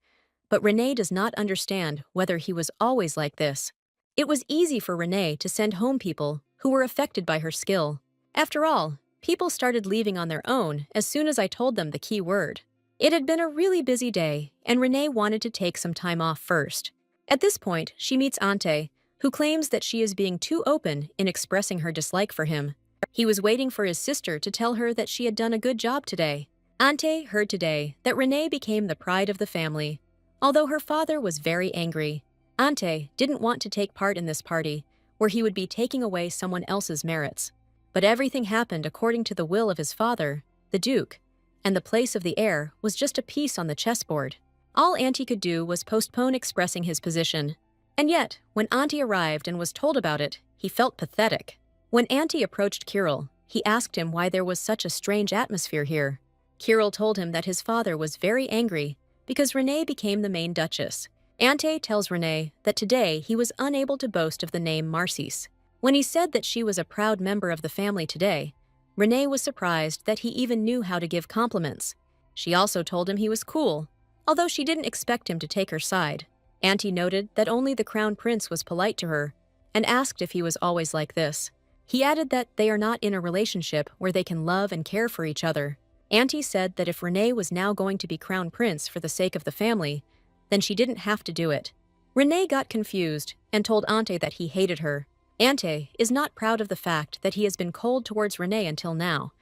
But Renee does not understand whether he was always like this. It was easy for Renee to send home people who were affected by her skill. After all, people started leaving on their own as soon as I told them the key word. It had been a really busy day, and Renee wanted to take some time off first. At this point, she meets Ante, who claims that she is being too open in expressing her dislike for him. He was waiting for his sister to tell her that she had done a good job today. Ante heard today that Renee became the pride of the family. Although her father was very angry, Ante didn't want to take part in this party, where he would be taking away someone else's merits. But everything happened according to the will of his father, the Duke, and the place of the heir was just a piece on the chessboard. All Ante could do was postpone expressing his position. And yet, when Ante arrived and was told about it, he felt pathetic. When Ante approached Kirill, he asked him why there was such a strange atmosphere here. Kirill told him that his father was very angry because Renee became the main Duchess. Ante tells Renee that today he was unable to boast of the name Marsis. When he said that she was a proud member of the family today, Renee was surprised that he even knew how to give compliments. She also told him he was cool, although she didn't expect him to take her side. Ante noted that only the crown prince was polite to her and asked if he was always like this. He added that they are not in a relationship where they can love and care for each other. Ante said that if Renee was now going to be crown prince for the sake of the family, then she didn't have to do it. Renee got confused and told Ante that he hated her. Ante is not proud of the fact that he has been cold towards Renee until now,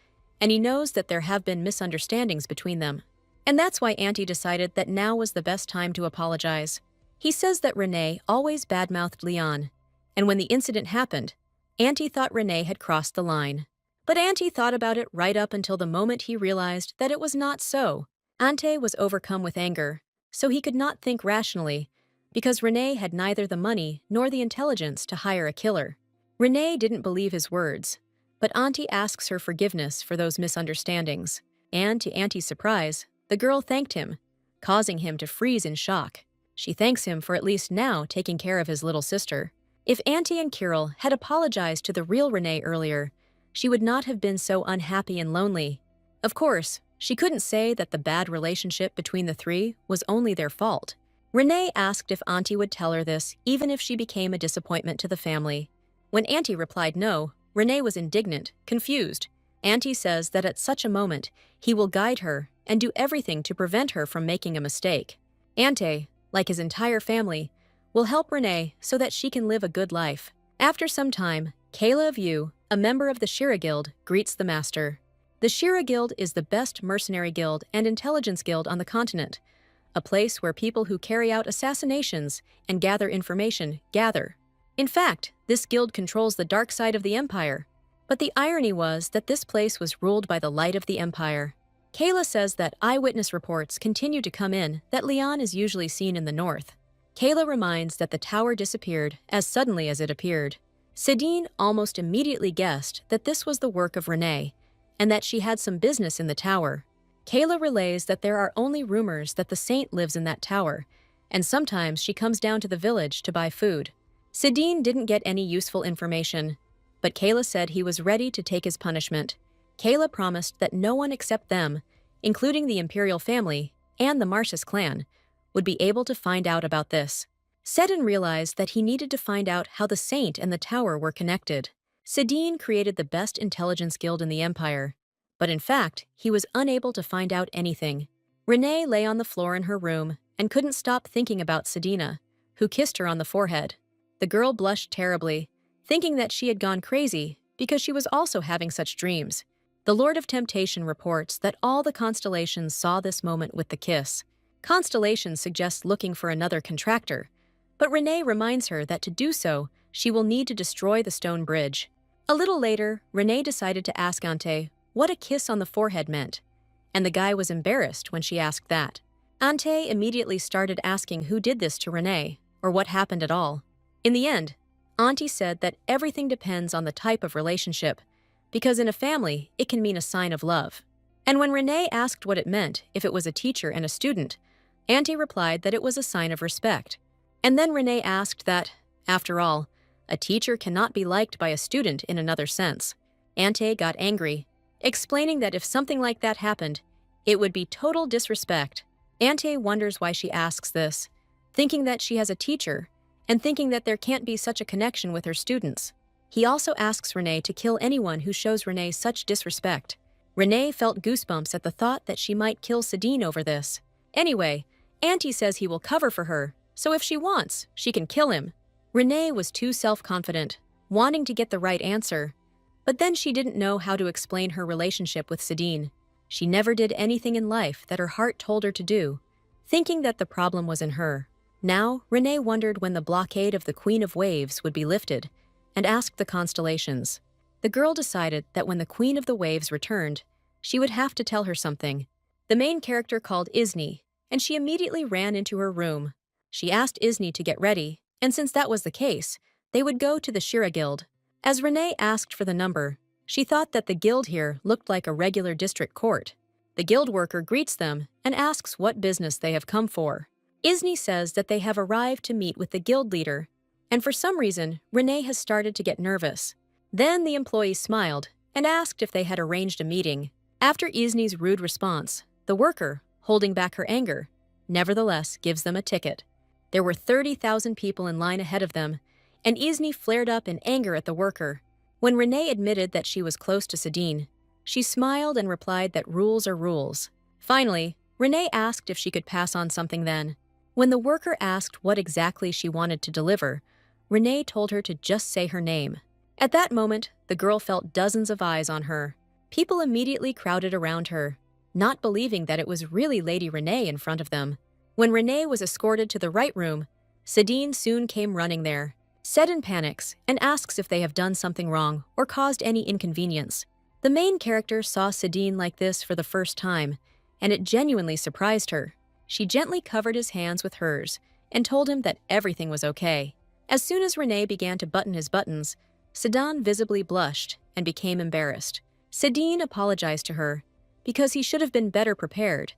and he knows that there have been misunderstandings between them. And that's why Ante decided that now was the best time to apologize. He says that Renee always badmouthed Leon, and when the incident happened, Ante thought Renee had crossed the line. But Ante thought about it right up until the moment he realized that it was not so. Ante was overcome with anger, so he could not think rationally, because Renee had neither the money nor the intelligence to hire a killer. Renee didn't believe his words, but Ante asks her forgiveness for those misunderstandings, and to Ante's surprise, the girl thanked him, causing him to freeze in shock. She thanks him for at least now taking care of his little sister. If Ante and Kirill had apologized to the real Renee earlier, she would not have been so unhappy and lonely. Of course, she couldn't say that the bad relationship between the three was only their fault. Renee asked if Ante would tell her this even if she became a disappointment to the family. When Ante replied no, Renee was indignant, confused. Ante says that at such a moment, he will guide her and do everything to prevent her from making a mistake. Ante, like his entire family, will help Renee so that she can live a good life. After some time, Kayla of Yu, a member of the Shira Guild, greets the master. The Shira Guild is the best mercenary guild and intelligence guild on the continent, a place where people who carry out assassinations and gather information gather. In fact, this guild controls the dark side of the Empire. But the irony was that this place was ruled by the light of the Empire. Kayla says that eyewitness reports continue to come in that Leon is usually seen in the north. Kayla reminds that the tower disappeared as suddenly as it appeared. Sedin almost immediately guessed that this was the work of Renee, and that she had some business in the tower. Kayla relays that there are only rumors that the saint lives in that tower, and sometimes she comes down to the village to buy food. Sidine didn't get any useful information, but Kayla said he was ready to take his punishment. Kayla promised that no one except them, including the imperial family and the Marcius clan, would be able to find out about this. Sedin realized that he needed to find out how the saint and the tower were connected. Sidine created the best intelligence guild in the empire, but in fact, he was unable to find out anything. Renee lay on the floor in her room and couldn't stop thinking about Sedina, who kissed her on the forehead. The girl blushed terribly, thinking that she had gone crazy because she was also having such dreams. The Lord of Temptation reports that all the constellations saw this moment with the kiss. Constellations suggest looking for another contractor, but Renee reminds her that to do so, she will need to destroy the stone bridge. A little later, Renee decided to ask Ante what a kiss on the forehead meant, and the guy was embarrassed when she asked that. Ante immediately started asking who did this to Renee, or what happened at all. In the end, Auntie said that everything depends on the type of relationship, because in a family, it can mean a sign of love. And when Renee asked what it meant if it was a teacher and a student, Auntie replied that it was a sign of respect. And then Renee asked that, after all, a teacher cannot be liked by a student in another sense. Auntie got angry, explaining that if something like that happened, it would be total disrespect. Auntie wonders why she asks this, thinking that she has a teacher, and thinking that there can't be such a connection with her students. He also asks Renee to kill anyone who shows Renee such disrespect. Renee felt goosebumps at the thought that she might kill Sidine over this. Anyway, Auntie says he will cover for her, so if she wants, she can kill him. Renee was too self-confident, wanting to get the right answer, but then she didn't know how to explain her relationship with Sidine. She never did anything in life that her heart told her to do, thinking that the problem was in her. Now, Renee wondered when the blockade of the Queen of Waves would be lifted, and asked the constellations. The girl decided that when the Queen of the Waves returned, she would have to tell her something. The main character called Isni, and she immediately ran into her room. She asked Isni to get ready, and since that was the case, they would go to the Shira Guild. As Renee asked for the number, she thought that the guild here looked like a regular district court. The guild worker greets them and asks what business they have come for. Isni says that they have arrived to meet with the guild leader, and for some reason, Renee has started to get nervous. Then the employee smiled and asked if they had arranged a meeting. After Isni's rude response, the worker, holding back her anger, nevertheless gives them a ticket. There were 30,000 people in line ahead of them, and Isni flared up in anger at the worker. When Renee admitted that she was close to Sidine, she smiled and replied that rules are rules. Finally, Renee asked if she could pass on something then. When the worker asked what exactly she wanted to deliver, Renee told her to just say her name. At that moment, the girl felt dozens of eyes on her. People immediately crowded around her, not believing that it was really Lady Renee in front of them. When Renee was escorted to the right room, Sidine soon came running there. Sedin panics and asks if they have done something wrong or caused any inconvenience. The main character saw Sidine like this for the first time, and it genuinely surprised her. She gently covered his hands with hers and told him that everything was okay. As soon as Renee began to button his buttons, Sidine visibly blushed and became embarrassed. Sidine apologized to her because he should have been better prepared,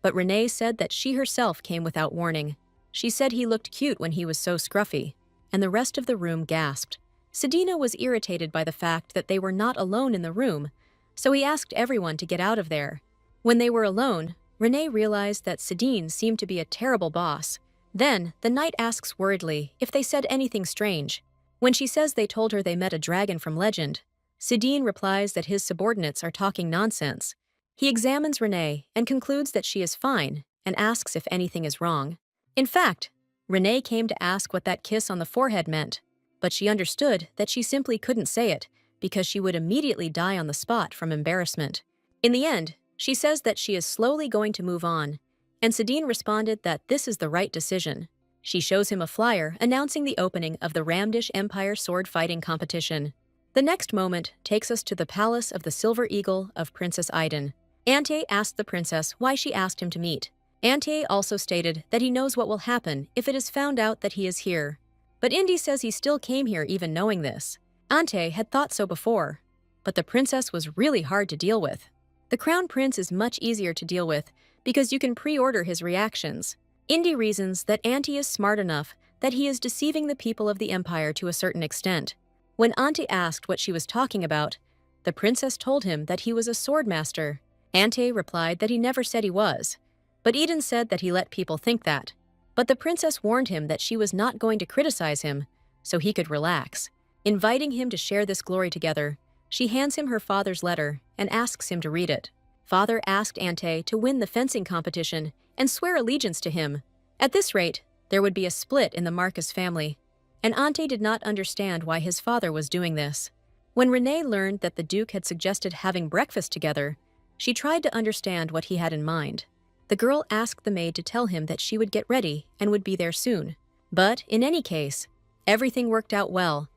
but Renee said that she herself came without warning. She said he looked cute when he was so scruffy, and the rest of the room gasped. Sidina was irritated by the fact that they were not alone in the room, so he asked everyone to get out of there. When they were alone, Renee realized that Sidine seemed to be a terrible boss. Then, the knight asks worriedly if they said anything strange. When she says they told her they met a dragon from legend, Sidine replies that his subordinates are talking nonsense. He examines Renee and concludes that she is fine and asks if anything is wrong. In fact, Renee came to ask what that kiss on the forehead meant, but she understood that she simply couldn't say it because she would immediately die on the spot from embarrassment. In the end, she says that she is slowly going to move on, and Sidine responded that this is the right decision. She shows him a flyer announcing the opening of the Ramdish Empire sword fighting competition. The next moment takes us to the palace of the Silver Eagle of Princess Aiden. Ante asked the princess why she asked him to meet. Ante also stated that he knows what will happen if it is found out that he is here. But Indy says he still came here even knowing this. Ante had thought so before, but the princess was really hard to deal with. The The Crown Prince is much easier to deal with because you can pre-order his reactions. Indy reasons that Auntie is smart enough that he is deceiving the people of the Empire to a certain extent. When Auntie asked what she was talking about, the princess told him that he was a sword master. Auntie replied that he never said he was, but Eden said that he let people think that. But the princess warned him that she was not going to criticize him, so he could relax. Inviting him to share this glory together, she hands him her father's letter and asks him to read it. Father asked Ante to win the fencing competition and swear allegiance to him. At this rate, there would be a split in the Marcus family, and Ante did not understand why his father was doing this. When Renee learned that the Duke had suggested having breakfast together, she tried to understand what he had in mind. The girl asked the maid to tell him that she would get ready and would be there soon. But, in any case, everything worked out well,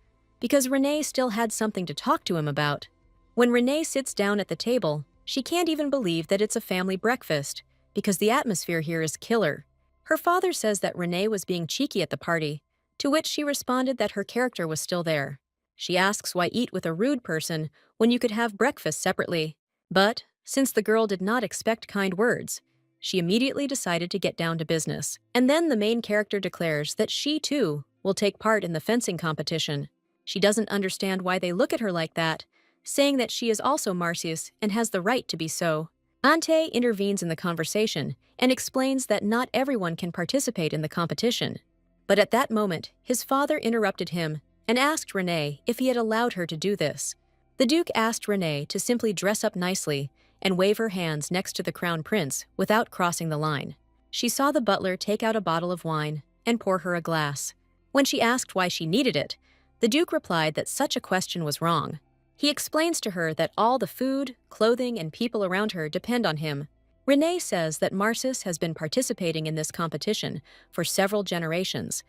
because Renee still had something to talk to him about. When Renee sits down at the table, she can't even believe that it's a family breakfast, because the atmosphere here is killer. Her father says that Renee was being cheeky at the party, to which she responded that her character was still there. She asks why eat with a rude person when you could have breakfast separately. But, since the girl did not expect kind words, she immediately decided to get down to business. And then the main character declares that she, too, will take part in the fencing competition. She doesn't understand why they look at her like that, saying that she is also Marcius and has the right to be so. Ante intervenes in the conversation and explains that not everyone can participate in the competition. But at that moment, his father interrupted him and asked Renee if he had allowed her to do this. The Duke asked Renee to simply dress up nicely and wave her hands next to the Crown Prince without crossing the line. She saw the butler take out a bottle of wine and pour her a glass. When she asked why she needed it, the Duke replied that such a question was wrong. He explains to her that all the food, clothing, and people around her depend on him. Renee says that Marcius has been participating in this competition for several generations,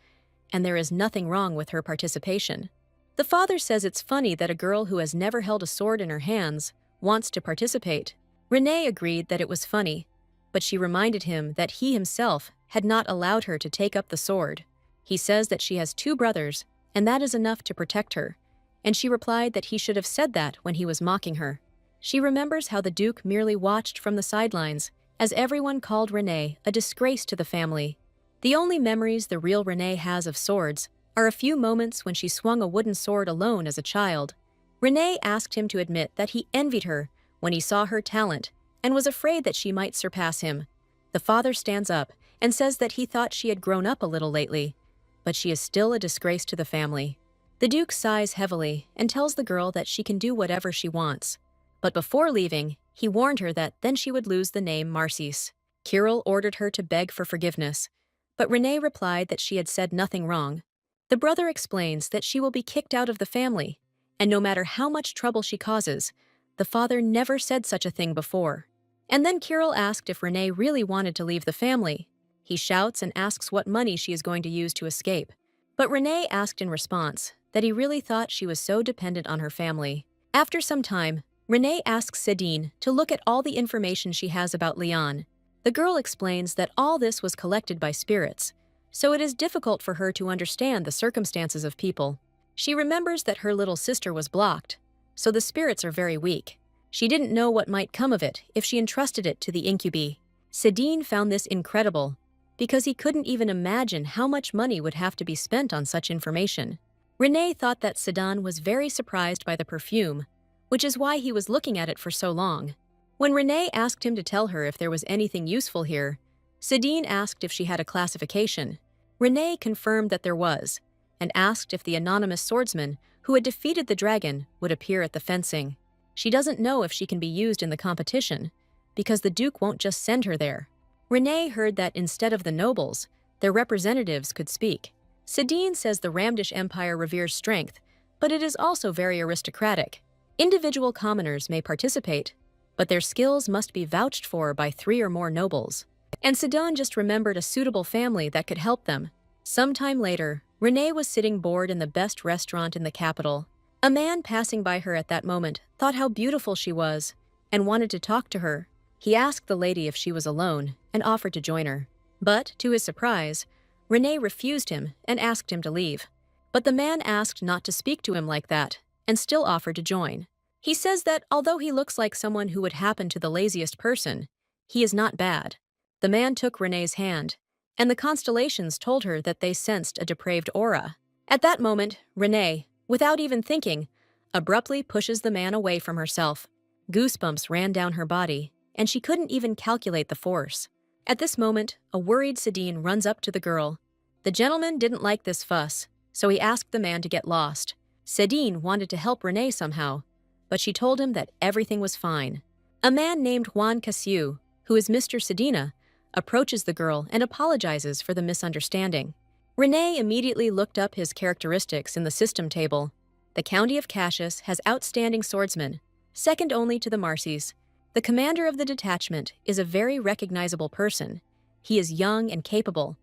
and there is nothing wrong with her participation. The father says it's funny that a girl who has never held a sword in her hands wants to participate. Renee agreed that it was funny, but she reminded him that he himself had not allowed her to take up the sword. He says that she has 2 brothers, and that is enough to protect her, and she replied that he should have said that when he was mocking her. She remembers how the Duke merely watched from the sidelines, as everyone called Renee a disgrace to the family. The only memories the real Renee has of swords are a few moments when she swung a wooden sword alone as a child. Renee asked him to admit that he envied her when he saw her talent and was afraid that she might surpass him. The father stands up and says that he thought she had grown up a little lately, but she is still a disgrace to the family. The Duke sighs heavily and tells the girl that she can do whatever she wants. But before leaving, he warned her that then she would lose the name Marcius. Kirill ordered her to beg for forgiveness, but Renee replied that she had said nothing wrong. The brother explains that she will be kicked out of the family, and no matter how much trouble she causes, the father never said such a thing before. And then Kirill asked if Renee really wanted to leave the family. He shouts and asks what money she is going to use to escape. But Renee asked in response that he really thought she was so dependent on her family. After some time, Renee asks Sedine to look at all the information she has about Leon. The girl explains that all this was collected by spirits, so it is difficult for her to understand the circumstances of people. She remembers that her little sister was blocked, so the spirits are very weak. She didn't know what might come of it if she entrusted it to the incubi. Sedine found this incredible, because he couldn't even imagine how much money would have to be spent on such information. Renee thought that Sedan was very surprised by the perfume, which is why he was looking at it for so long. When Renee asked him to tell her if there was anything useful here, Sedine asked if she had a classification. Renee confirmed that there was, and asked if the anonymous swordsman who had defeated the dragon would appear at the fencing. She doesn't know if she can be used in the competition, because the Duke won't just send her there. Renee heard that instead of the nobles, their representatives could speak. Sedine says the Ramdish Empire reveres strength, but it is also very aristocratic. Individual commoners may participate, but their skills must be vouched for by 3 or more nobles. And Sedane just remembered a suitable family that could help them. Sometime later, Renee was sitting bored in the best restaurant in the capital. A man passing by her at that moment thought how beautiful she was and wanted to talk to her. He asked the lady if she was alone and offered to join her. But, to his surprise, Renee refused him and asked him to leave. But the man asked not to speak to him like that and still offered to join. He says that although he looks like someone who would happen to the laziest person, he is not bad. The man took Renee's hand, and the constellations told her that they sensed a depraved aura. At that moment, Renee, without even thinking, abruptly pushes the man away from herself. Goosebumps ran down her body, and she couldn't even calculate the force. At this moment, a worried Sadine runs up to the girl. The gentleman didn't like this fuss, so he asked the man to get lost. Sadine wanted to help Renee somehow, but she told him that everything was fine. A man named Juan Casiu, who is Mr. Sadina, approaches the girl and apologizes for the misunderstanding. Renee immediately looked up his characteristics in the system table. The county of Cassius has outstanding swordsmen, second only to the Marcies. The commander of the detachment is a very recognizable person. He is young and capable.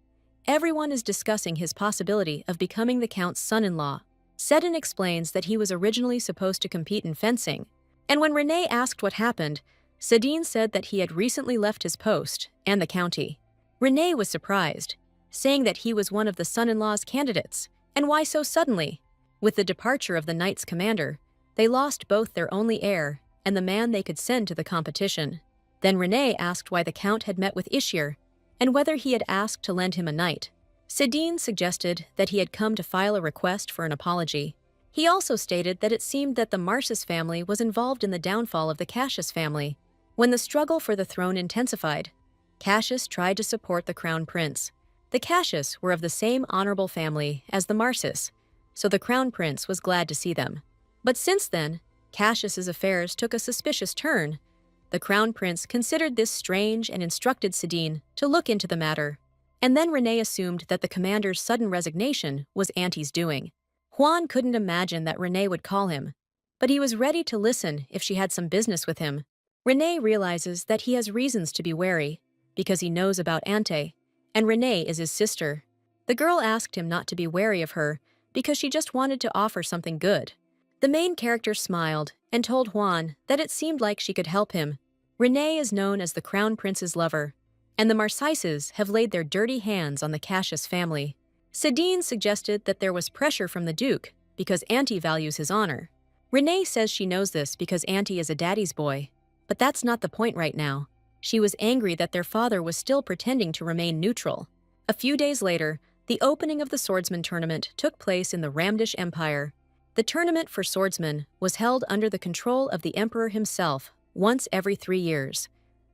Everyone is discussing his possibility of becoming the count's son-in-law. Sedin explains that he was originally supposed to compete in fencing, and when Renee asked what happened, Sedin said that he had recently left his post and the county. Renee was surprised, saying that he was one of the son-in-law's candidates, and why so suddenly? With the departure of the knight's commander, they lost both their only heir and the man they could send to the competition. Then Renee asked why the count had met with Ishir, and whether he had asked to lend him a knight. Sedin suggested that he had come to file a request for an apology. He also stated that it seemed that the Marsis family was involved in the downfall of the Cassius family. When the struggle for the throne intensified, Cassius tried to support the crown prince. The Cassius were of the same honorable family as the Marsis, so the crown prince was glad to see them. But since then, Cassius's affairs took a suspicious turn. The crown prince considered this strange and instructed Sedin to look into the matter. And then Renee assumed that the commander's sudden resignation was Auntie's doing. Juan couldn't imagine that Renee would call him, but he was ready to listen if she had some business with him. Renee realizes that he has reasons to be wary, because he knows about Ante, and Renee is his sister. The girl asked him not to be wary of her because she just wanted to offer something good. The main character smiled and told Juan that it seemed like she could help him. Renee is known as the crown prince's lover, and the Marsises have laid their dirty hands on the Cassius family. Sedin suggested that there was pressure from the Duke because Auntie values his honor. Renee says she knows this because Auntie is a daddy's boy, but that's not the point right now. She was angry that their father was still pretending to remain neutral. A few days later, the opening of the swordsman tournament took place in the Ramdish Empire. The tournament for swordsmen was held under the control of the emperor himself once every 3 years.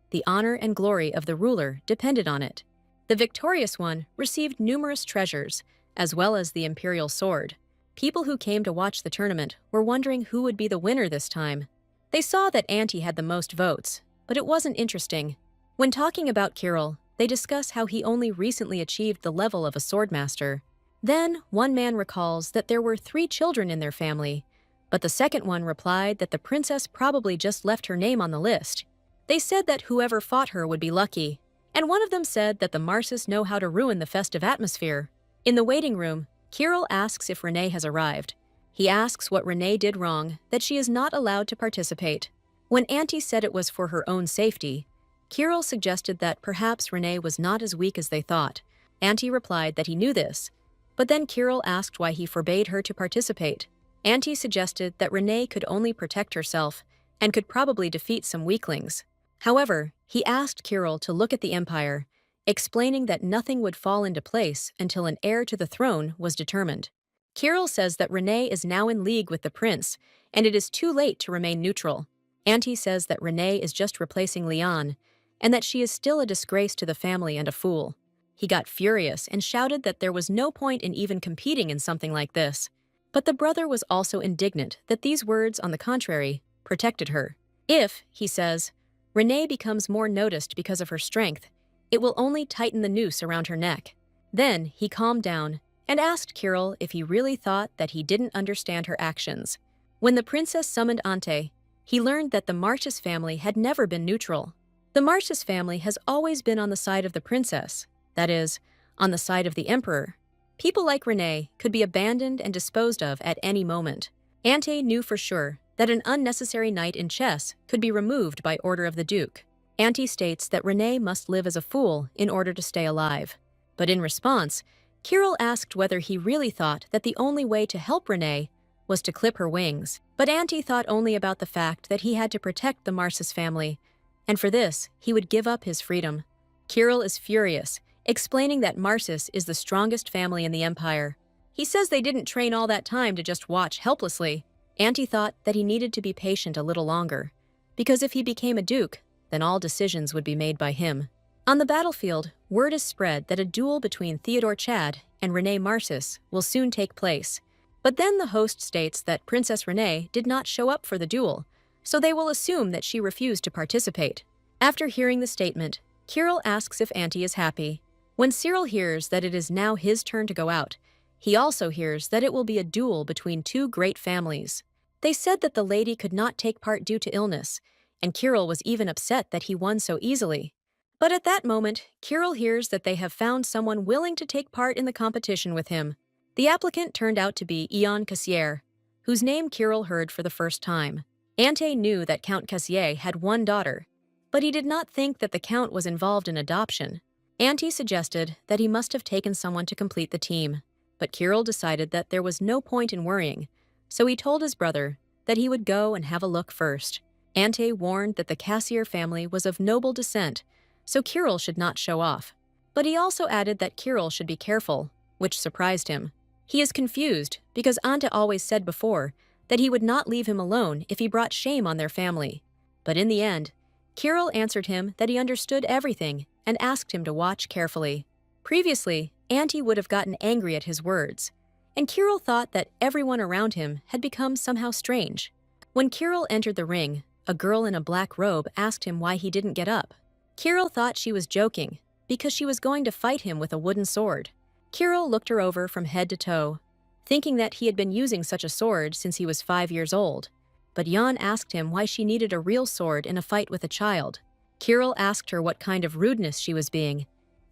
The honor and glory of the ruler depended on it. The victorious one received numerous treasures, as well as the imperial sword. People who came to watch the tournament were wondering who would be the winner this time. They saw that Auntie had the most votes, but it wasn't interesting. When talking about Kirill, they discuss how he only recently achieved the level of a swordmaster. Then, one man recalls that there were 3 children in their family, but the second one replied that the princess probably just left her name on the list. They said that whoever fought her would be lucky, and one of them said that the Marsis know how to ruin the festive atmosphere. In the waiting room, Kirill asks if Renee has arrived. He asks what Renee did wrong, that she is not allowed to participate. When Auntie said it was for her own safety, Kirill suggested that perhaps Renee was not as weak as they thought. Auntie replied that he knew this, but then Kirill asked why he forbade her to participate. Auntie suggested that Renee could only protect herself and could probably defeat some weaklings. However, he asked Kirill to look at the empire, explaining that nothing would fall into place until an heir to the throne was determined. Kirill says that Renee is now in league with the prince, and it is too late to remain neutral. Auntie says that Renee is just replacing Leon, and that she is still a disgrace to the family and a fool. He got furious and shouted that there was no point in even competing in something like this. But the brother was also indignant that these words, on the contrary, protected her. If, he says, Renee becomes more noticed because of her strength, it will only tighten the noose around her neck. Then he calmed down and asked Kirill if he really thought that he didn't understand her actions. When the princess summoned Ante, he learned that the Marchis family had never been neutral. The Marchis family has always been on the side of the princess, that is, on the side of the emperor. People like Renee could be abandoned and disposed of at any moment. Ante knew for sure that an unnecessary knight in chess could be removed by order of the Duke. Ante states that Renee must live as a fool in order to stay alive. But in response, Kirill asked whether he really thought that the only way to help Renee was to clip her wings. But Auntie thought only about the fact that he had to protect the Marsis family, and for this, he would give up his freedom. Kirill is furious, explaining that Marsis is the strongest family in the empire. He says they didn't train all that time to just watch helplessly. Auntie thought that he needed to be patient a little longer, because if he became a duke, then all decisions would be made by him. On the battlefield, word is spread that a duel between Theodore Chad and Renee Marsis will soon take place. But then the host states that Princess Renee did not show up for the duel, so they will assume that she refused to participate. After hearing the statement, Kirill asks if Auntie is happy. When Cyril hears that it is now his turn to go out, he also hears that it will be a duel between two great families. They said that the lady could not take part due to illness, and Kirill was even upset that he won so easily. But at that moment, Kirill hears that they have found someone willing to take part in the competition with him. The applicant turned out to be Ion Cassier, whose name Kirill heard for the first time. Ante knew that Count Cassier had one daughter, but he did not think that the Count was involved in adoption. Ante suggested that he must have taken someone to complete the team, but Kirill decided that there was no point in worrying, so he told his brother that he would go and have a look first. Ante warned that the Cassier family was of noble descent, so Kirill should not show off. But he also added that Kirill should be careful, which surprised him. He is confused because Ante always said before that he would not leave him alone if he brought shame on their family. But in the end, Kirill answered him that he understood everything and asked him to watch carefully. Previously, Ante would have gotten angry at his words, and Kirill thought that everyone around him had become somehow strange. When Kirill entered the ring, a girl in a black robe asked him why he didn't get up. Kirill thought she was joking because she was going to fight him with a wooden sword. Kirill looked her over from head to toe, thinking that he had been using such a sword since he was 5 years old. But Jan asked him why she needed a real sword in a fight with a child. Kirill asked her what kind of rudeness she was being,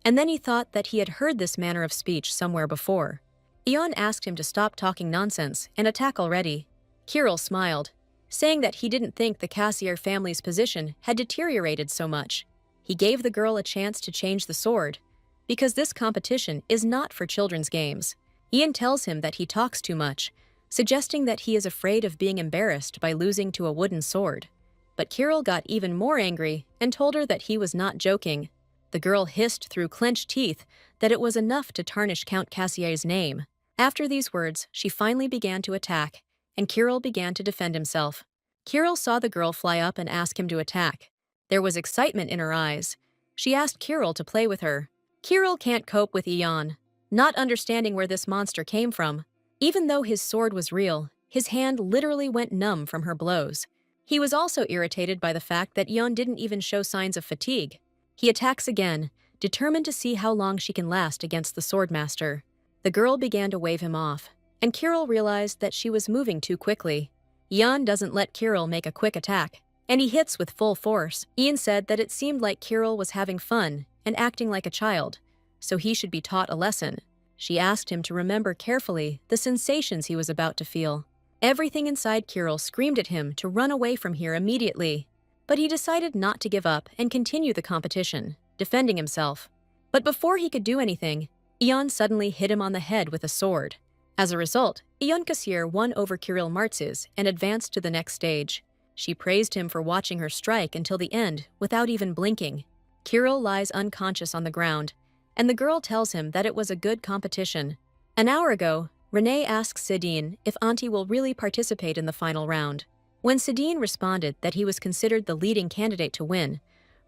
and then he thought that he had heard this manner of speech somewhere before. Jan asked him to stop talking nonsense and attack already. Kirill smiled, saying that he didn't think the Cassier family's position had deteriorated so much. He gave the girl a chance to change the sword, because this competition is not for children's games. Ian tells him that he talks too much, suggesting that he is afraid of being embarrassed by losing to a wooden sword. But Kirill got even more angry and told her that he was not joking. The girl hissed through clenched teeth that it was enough to tarnish Count Cassier's name. After these words, she finally began to attack, and Kirill began to defend himself. Kirill saw the girl fly up and ask him to attack. There was excitement in her eyes. She asked Kirill to play with her. Kirill can't cope with Ion, not understanding where this monster came from. Even though his sword was real, his hand literally went numb from her blows. He was also irritated by the fact that Ion didn't even show signs of fatigue. He attacks again, determined to see how long she can last against the swordmaster. The girl began to wave him off, and Kirill realized that she was moving too quickly. Ion doesn't let Kirill make a quick attack, and he hits with full force. Ian said that it seemed like Kirill was having fun and acting like a child, so he should be taught a lesson. She asked him to remember carefully the sensations he was about to feel. Everything inside Kirill screamed at him to run away from here immediately, but he decided not to give up and continue the competition, defending himself. But before he could do anything, Ion suddenly hit him on the head with a sword. As a result, Ion Cassier won over Kirill Martzes and advanced to the next stage. She praised him for watching her strike until the end without even blinking. Kirill lies unconscious on the ground, and the girl tells him that it was a good competition. An hour ago, Renee asks Sidine if Auntie will really participate in the final round. When Sidine responded that he was considered the leading candidate to win,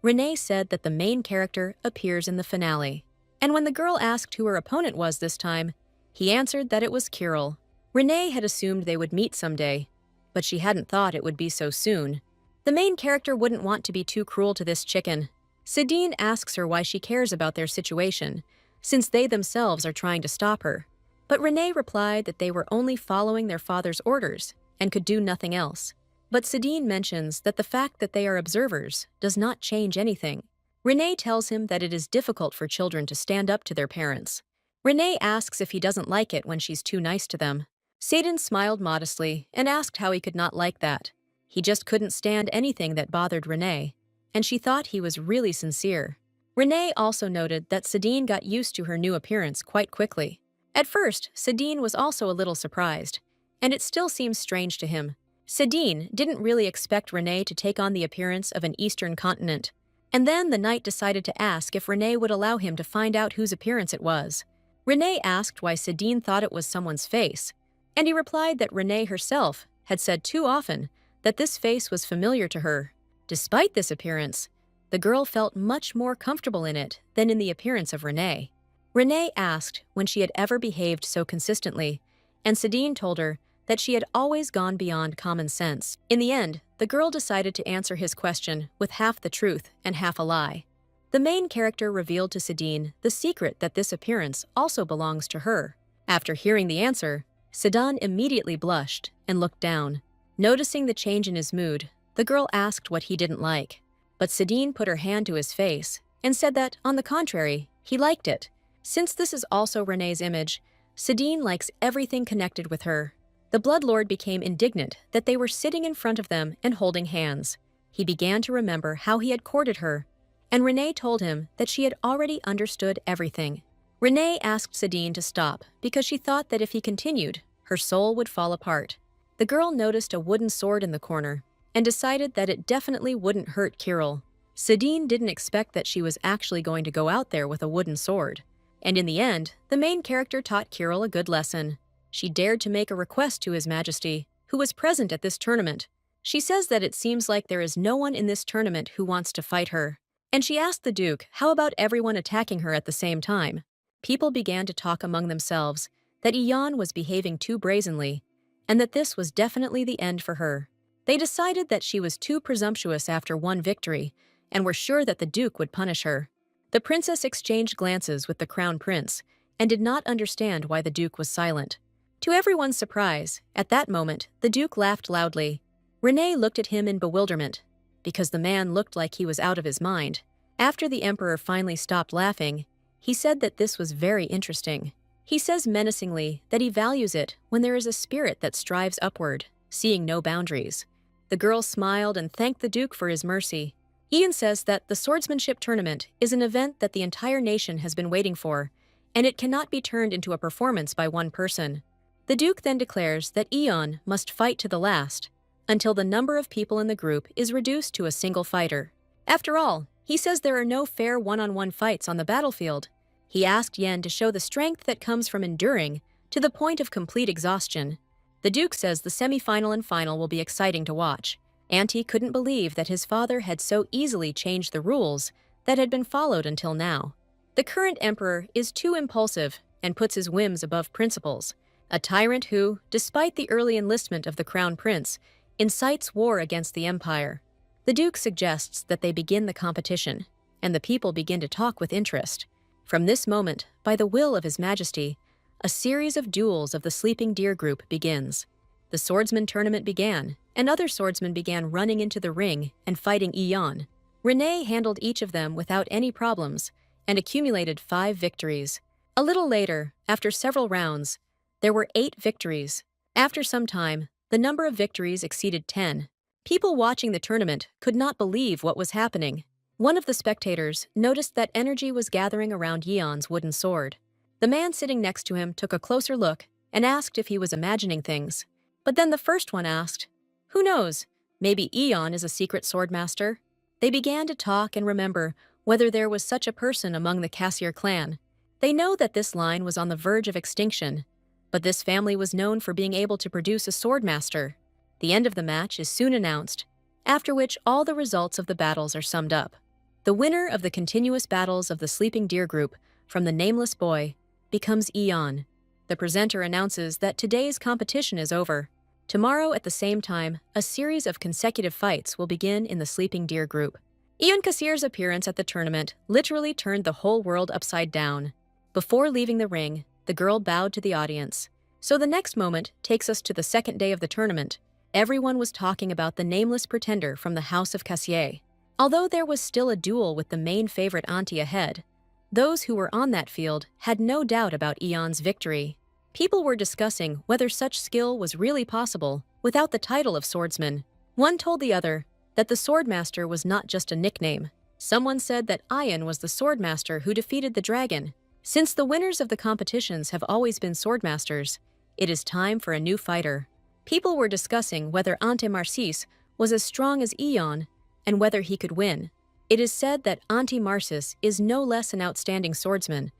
Renee said that the main character appears in the finale. And when the girl asked who her opponent was this time, he answered that it was Kirill. Renee had assumed they would meet someday, but she hadn't thought it would be so soon. The main character wouldn't want to be too cruel to this chicken. Sidine asks her why she cares about their situation, since they themselves are trying to stop her. But Renee replied that they were only following their father's orders and could do nothing else. But Sidine mentions that the fact that they are observers does not change anything. Renee tells him that it is difficult for children to stand up to their parents. Renee asks if he doesn't like it when she's too nice to them. Sadin smiled modestly and asked how he could not like that. He just couldn't stand anything that bothered Renee, and she thought he was really sincere. Renee also noted that Sidine got used to her new appearance quite quickly. At first, Sidine was also a little surprised, and it still seems strange to him. Sedin didn't really expect Renee to take on the appearance of an Eastern continent, and then the knight decided to ask if Renee would allow him to find out whose appearance it was. Renee asked why Sedin thought it was someone's face, and he replied that Renee herself had said too often that this face was familiar to her. Despite this appearance, the girl felt much more comfortable in it than in the appearance of Renee. Renee asked when she had ever behaved so consistently, and Sedin told her that she had always gone beyond common sense. In the end, the girl decided to answer his question with half the truth and half a lie. The main character revealed to Sedin the secret that this appearance also belongs to her. After hearing the answer, Sedin immediately blushed and looked down. Noticing the change in his mood, the girl asked what he didn't like. But Sedin put her hand to his face and said that, on the contrary, he liked it. Since this is also Renee's image, Sedin likes everything connected with her. The Bloodlord became indignant that they were sitting in front of them and holding hands. He began to remember how he had courted her, and Renee told him that she had already understood everything. Renee asked Sedin to stop because she thought that if he continued, her soul would fall apart. The girl noticed a wooden sword in the corner and decided that it definitely wouldn't hurt Kirill. Sedin didn't expect that she was actually going to go out there with a wooden sword. And in the end, the main character taught Kirill a good lesson. She dared to make a request to His Majesty, who was present at this tournament. She says that it seems like there is no one in this tournament who wants to fight her. And she asked the Duke how about everyone attacking her at the same time. People began to talk among themselves that Ion was behaving too brazenly, and that this was definitely the end for her. They decided that she was too presumptuous after one victory, and were sure that the Duke would punish her. The princess exchanged glances with the crown prince, and did not understand why the Duke was silent. To everyone's surprise, at that moment, the Duke laughed loudly. Renee looked at him in bewilderment, because the man looked like he was out of his mind. After the Emperor finally stopped laughing, he said that this was very interesting. He says menacingly that he values it when there is a spirit that strives upward, seeing no boundaries. The girl smiled and thanked the Duke for his mercy. Ian says that the swordsmanship tournament is an event that the entire nation has been waiting for, and it cannot be turned into a performance by one person. The Duke then declares that Ion must fight to the last, until the number of people in the group is reduced to a single fighter. After all, he says there are no fair one-on-one fights on the battlefield. He asked Yen to show the strength that comes from enduring to the point of complete exhaustion. The Duke says the semi-final and final will be exciting to watch. Auntie couldn't believe that his father had so easily changed the rules that had been followed until now. The current emperor is too impulsive and puts his whims above principles. A tyrant who, despite the early enlistment of the crown prince, incites war against the empire. The Duke suggests that they begin the competition, and the people begin to talk with interest. From this moment, by the will of His Majesty, a series of duels of the Sleeping Deer group begins. The swordsman tournament began, and other swordsmen began running into the ring and fighting Ion. Renee handled each of them without any problems and accumulated 5 victories. A little later, after several rounds, there were 8 victories. After some time, the number of victories exceeded 10. People watching the tournament could not believe what was happening. One of the spectators noticed that energy was gathering around Yeon's wooden sword. The man sitting next to him took a closer look and asked if he was imagining things. But then the first one asked, "Who knows? Maybe Eon is a secret swordmaster." They began to talk and remember whether there was such a person among the Cassier clan. They know that this line was on the verge of extinction, but this family was known for being able to produce a swordmaster. The end of the match is soon announced, after which all the results of the battles are summed up. The winner of the continuous battles of the Sleeping Deer group from the Nameless Boy becomes Eon. The presenter announces that today's competition is over. Tomorrow at the same time, a series of consecutive fights will begin in the Sleeping Deer group. Eon Cassier's appearance at the tournament literally turned the whole world upside down. Before leaving the ring, the girl bowed to the audience. So the next moment takes us to the second day of the tournament. Everyone was talking about the nameless pretender from the House of Cassier. Although there was still a duel with the main favorite auntie ahead, those who were on that field had no doubt about Eon's victory. People were discussing whether such skill was really possible without the title of swordsman. One told the other that the swordmaster was not just a nickname. Someone said that Ion was the swordmaster who defeated the dragon. Since the winners of the competitions have always been swordmasters, It is time for a new fighter. People were discussing whether Ante Marcis was as strong as Eon and whether he could win. It is said that Ante Marcis is no less an outstanding swordsman,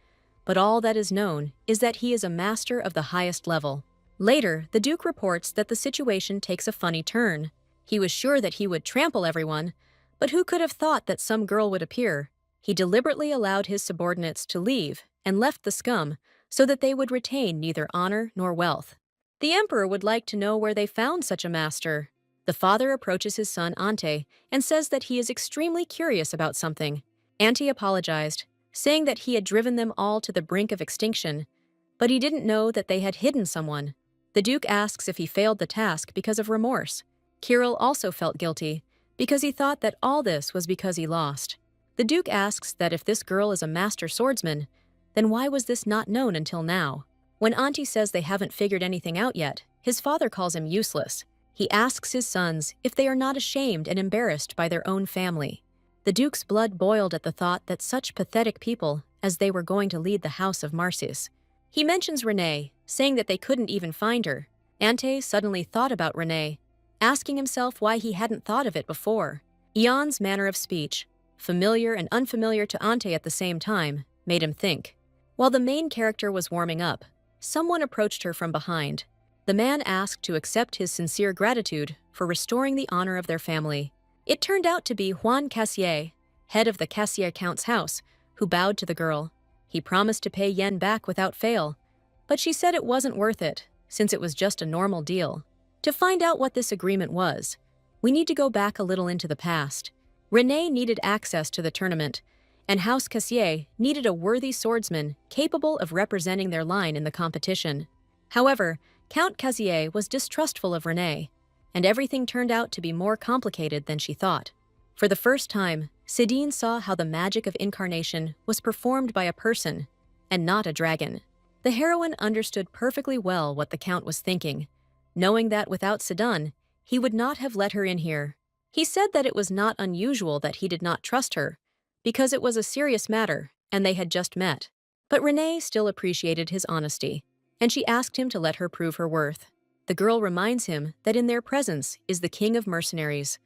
but all that is known is that he is a master of the highest level. Later, the Duke reports that the situation takes a funny turn. He was sure that he would trample everyone, but who could have thought that some girl would appear? He deliberately allowed his subordinates to leave and left the scum so that they would retain neither honor nor wealth. The emperor would like to know where they found such a master. The father approaches his son Ante and says that he is extremely curious about something. Ante apologized, saying that he had driven them all to the brink of extinction, but he didn't know that they had hidden someone. The Duke asks if he failed the task because of remorse. Kirill also felt guilty, because he thought that all this was because he lost. The Duke asks that if this girl is a master swordsman, then why was this not known until now? When Ante says they haven't figured anything out yet, his father calls him useless. He asks his sons if they are not ashamed and embarrassed by their own family. The Duke's blood boiled at the thought that such pathetic people as they were going to lead the house of Marcis. He mentions Renee, saying that they couldn't even find her. Ante suddenly thought about Renee, asking himself why he hadn't thought of it before. Eon's manner of speech, familiar and unfamiliar to Ante at the same time, made him think. While the main character was warming up, someone approached her from behind. The man asked to accept his sincere gratitude for restoring the honor of their family. It turned out to be Juan Cassier, head of the Cassier Count's house, who bowed to the girl. He promised to pay Yen back without fail, but she said it wasn't worth it, since it was just a normal deal. To find out what this agreement was, we need to go back a little into the past. Renee needed access to the tournament, and House Cassier needed a worthy swordsman capable of representing their line in the competition. However, Count Cassier was distrustful of Renee, and everything turned out to be more complicated than she thought. For the first time, Sidine saw how the magic of incarnation was performed by a person, and not a dragon. The heroine understood perfectly well what the Count was thinking, knowing that without Sidon, he would not have let her in here. He said that it was not unusual that he did not trust her, because it was a serious matter, and they had just met. But Renee still appreciated his honesty, and she asked him to let her prove her worth. The girl reminds him that in their presence is the king of mercenaries,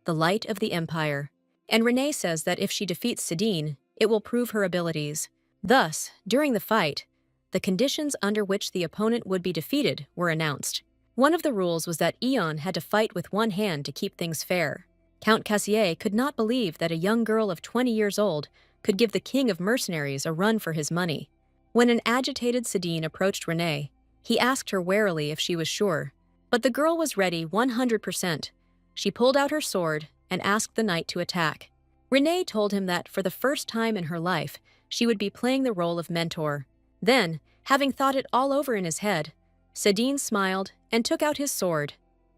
the light of the empire, and Renee says that if she defeats Sidine, it will prove her abilities. Thus, during the fight, the conditions under which the opponent would be defeated were announced. One of the rules was that Eon had to fight with one hand to keep things fair. Count Cassier could not believe that a young girl of 20 years old could give the king of mercenaries a run for his money. When an agitated Sidine approached Renee, he asked her warily if she was sure. But the girl was ready 100%. She pulled out her sword and asked the knight to attack. Renee told him that for the first time in her life, she would be playing the role of mentor. Then, having thought it all over in his head, Sidine smiled and took out his sword,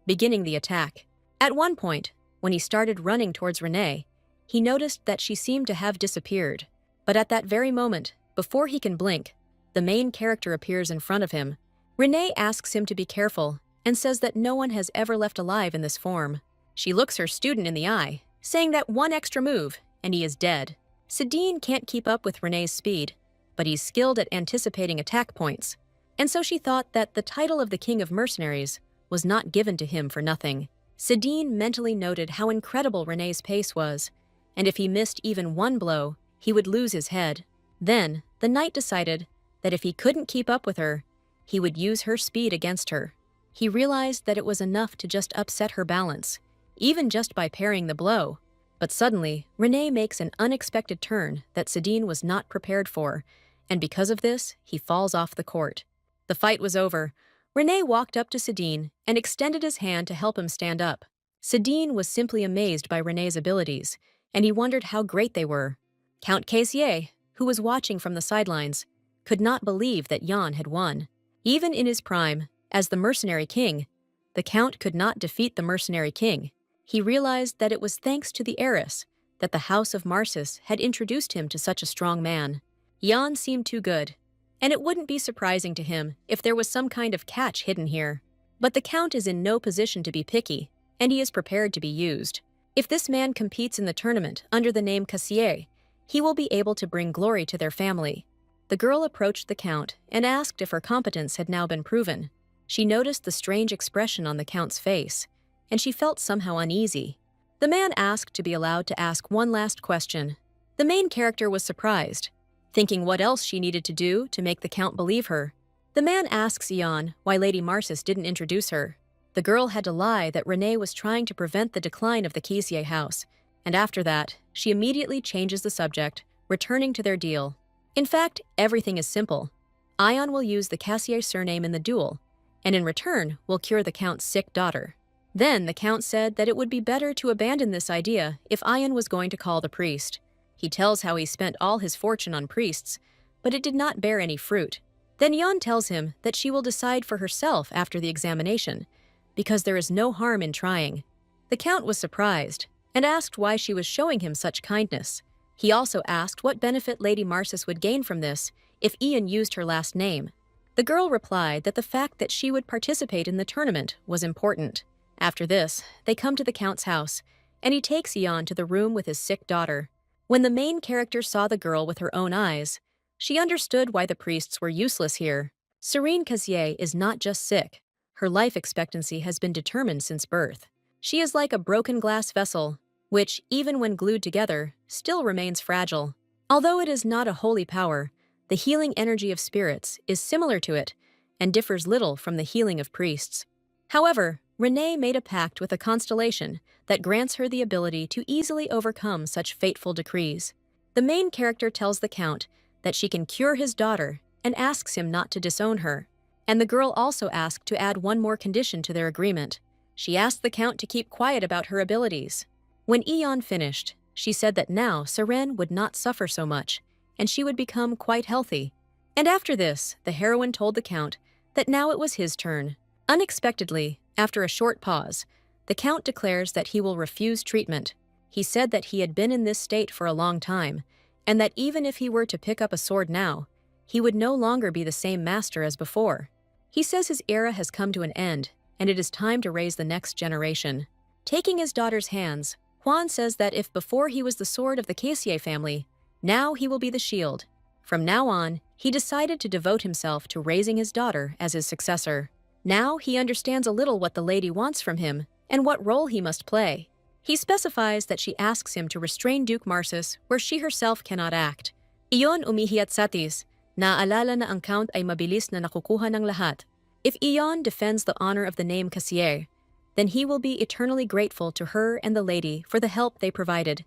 beginning the attack. At one point, when he started running towards Renee, he noticed that she seemed to have disappeared. But at that very moment, before he can blink, the main character appears in front of him. Renee asks him to be careful and says that no one has ever left alive in this form. She looks her student in the eye, saying that one extra move, and he is dead. Sidine can't keep up with Renee's speed, but he's skilled at anticipating attack points, and so she thought that the title of the King of Mercenaries was not given to him for nothing. Sidine mentally noted how incredible Renee's pace was, and if he missed even one blow, he would lose his head. Then, the knight decided that if he couldn't keep up with her, he would use her speed against her. He realized that it was enough to just upset her balance, even just by parrying the blow. But suddenly, Renee makes an unexpected turn that Sidine was not prepared for, and because of this, he falls off the court. The fight was over. Renee walked up to Sidine and extended his hand to help him stand up. Sidine was simply amazed by Renee's abilities, and he wondered how great they were. Count Cassier, who was watching from the sidelines, could not believe that Jan had won. Even in his prime, as the mercenary king, the Count could not defeat the mercenary king. He realized that it was thanks to the heiress that the house of Marcis had introduced him to such a strong man. Jan seemed too good, and it wouldn't be surprising to him if there was some kind of catch hidden here. But the Count is in no position to be picky, and he is prepared to be used. If this man competes in the tournament under the name Cassier, he will be able to bring glory to their family. The girl approached the Count and asked if her competence had now been proven. She noticed the strange expression on the Count's face, and she felt somehow uneasy. The man asked to be allowed to ask one last question. The main character was surprised, thinking what else she needed to do to make the Count believe her. The man asks Ion why Lady Marcis didn't introduce her. The girl had to lie that Renee was trying to prevent the decline of the Cassier house, and after that, she immediately changes the subject, returning to their deal. In fact, everything is simple. Ion will use the Cassier surname in the duel, and in return will cure the Count's sick daughter. Then the Count said that it would be better to abandon this idea if Ion was going to call the priest. He tells how he spent all his fortune on priests, but it did not bear any fruit. Then Ion tells him that she will decide for herself after the examination, because there is no harm in trying. The Count was surprised and asked why she was showing him such kindness. He also asked what benefit Lady Marcis would gain from this if Ion used her last name. The girl replied that the fact that she would participate in the tournament was important. After this, they come to the Count's house, and he takes Ion to the room with his sick daughter. When the main character saw the girl with her own eyes, she understood why the priests were useless here. Serene Cassier is not just sick. Her life expectancy has been determined since birth. She is like a broken glass vessel, which, even when glued together, still remains fragile. Although it is not a holy power, the healing energy of spirits is similar to it and differs little from the healing of priests. However, Renee made a pact with a constellation that grants her the ability to easily overcome such fateful decrees. The main character tells the Count that she can cure his daughter and asks him not to disown her. And the girl also asked to add one more condition to their agreement. She asked the Count to keep quiet about her abilities. When Ion finished, she said that now Seren would not suffer so much, and she would become quite healthy. And after this, the heroine told the Count that now it was his turn. Unexpectedly, after a short pause, the Count declares that he will refuse treatment. He said that he had been in this state for a long time, and that even if he were to pick up a sword now, he would no longer be the same master as before. He says his era has come to an end, and it is time to raise the next generation. Taking his daughter's hands, Juan says that if before he was the sword of the Cassier family, now he will be the shield. From now on, he decided to devote himself to raising his daughter as his successor. Now he understands a little what the lady wants from him and what role he must play. He specifies that she asks him to restrain Duke Marcis where she herself cannot act. Iyon umihi at satis, naalala na ang Count ay mabilis na nakukuha ng lahat. If Ion defends the honor of the name Cassier, then he will be eternally grateful to her and the lady for the help they provided,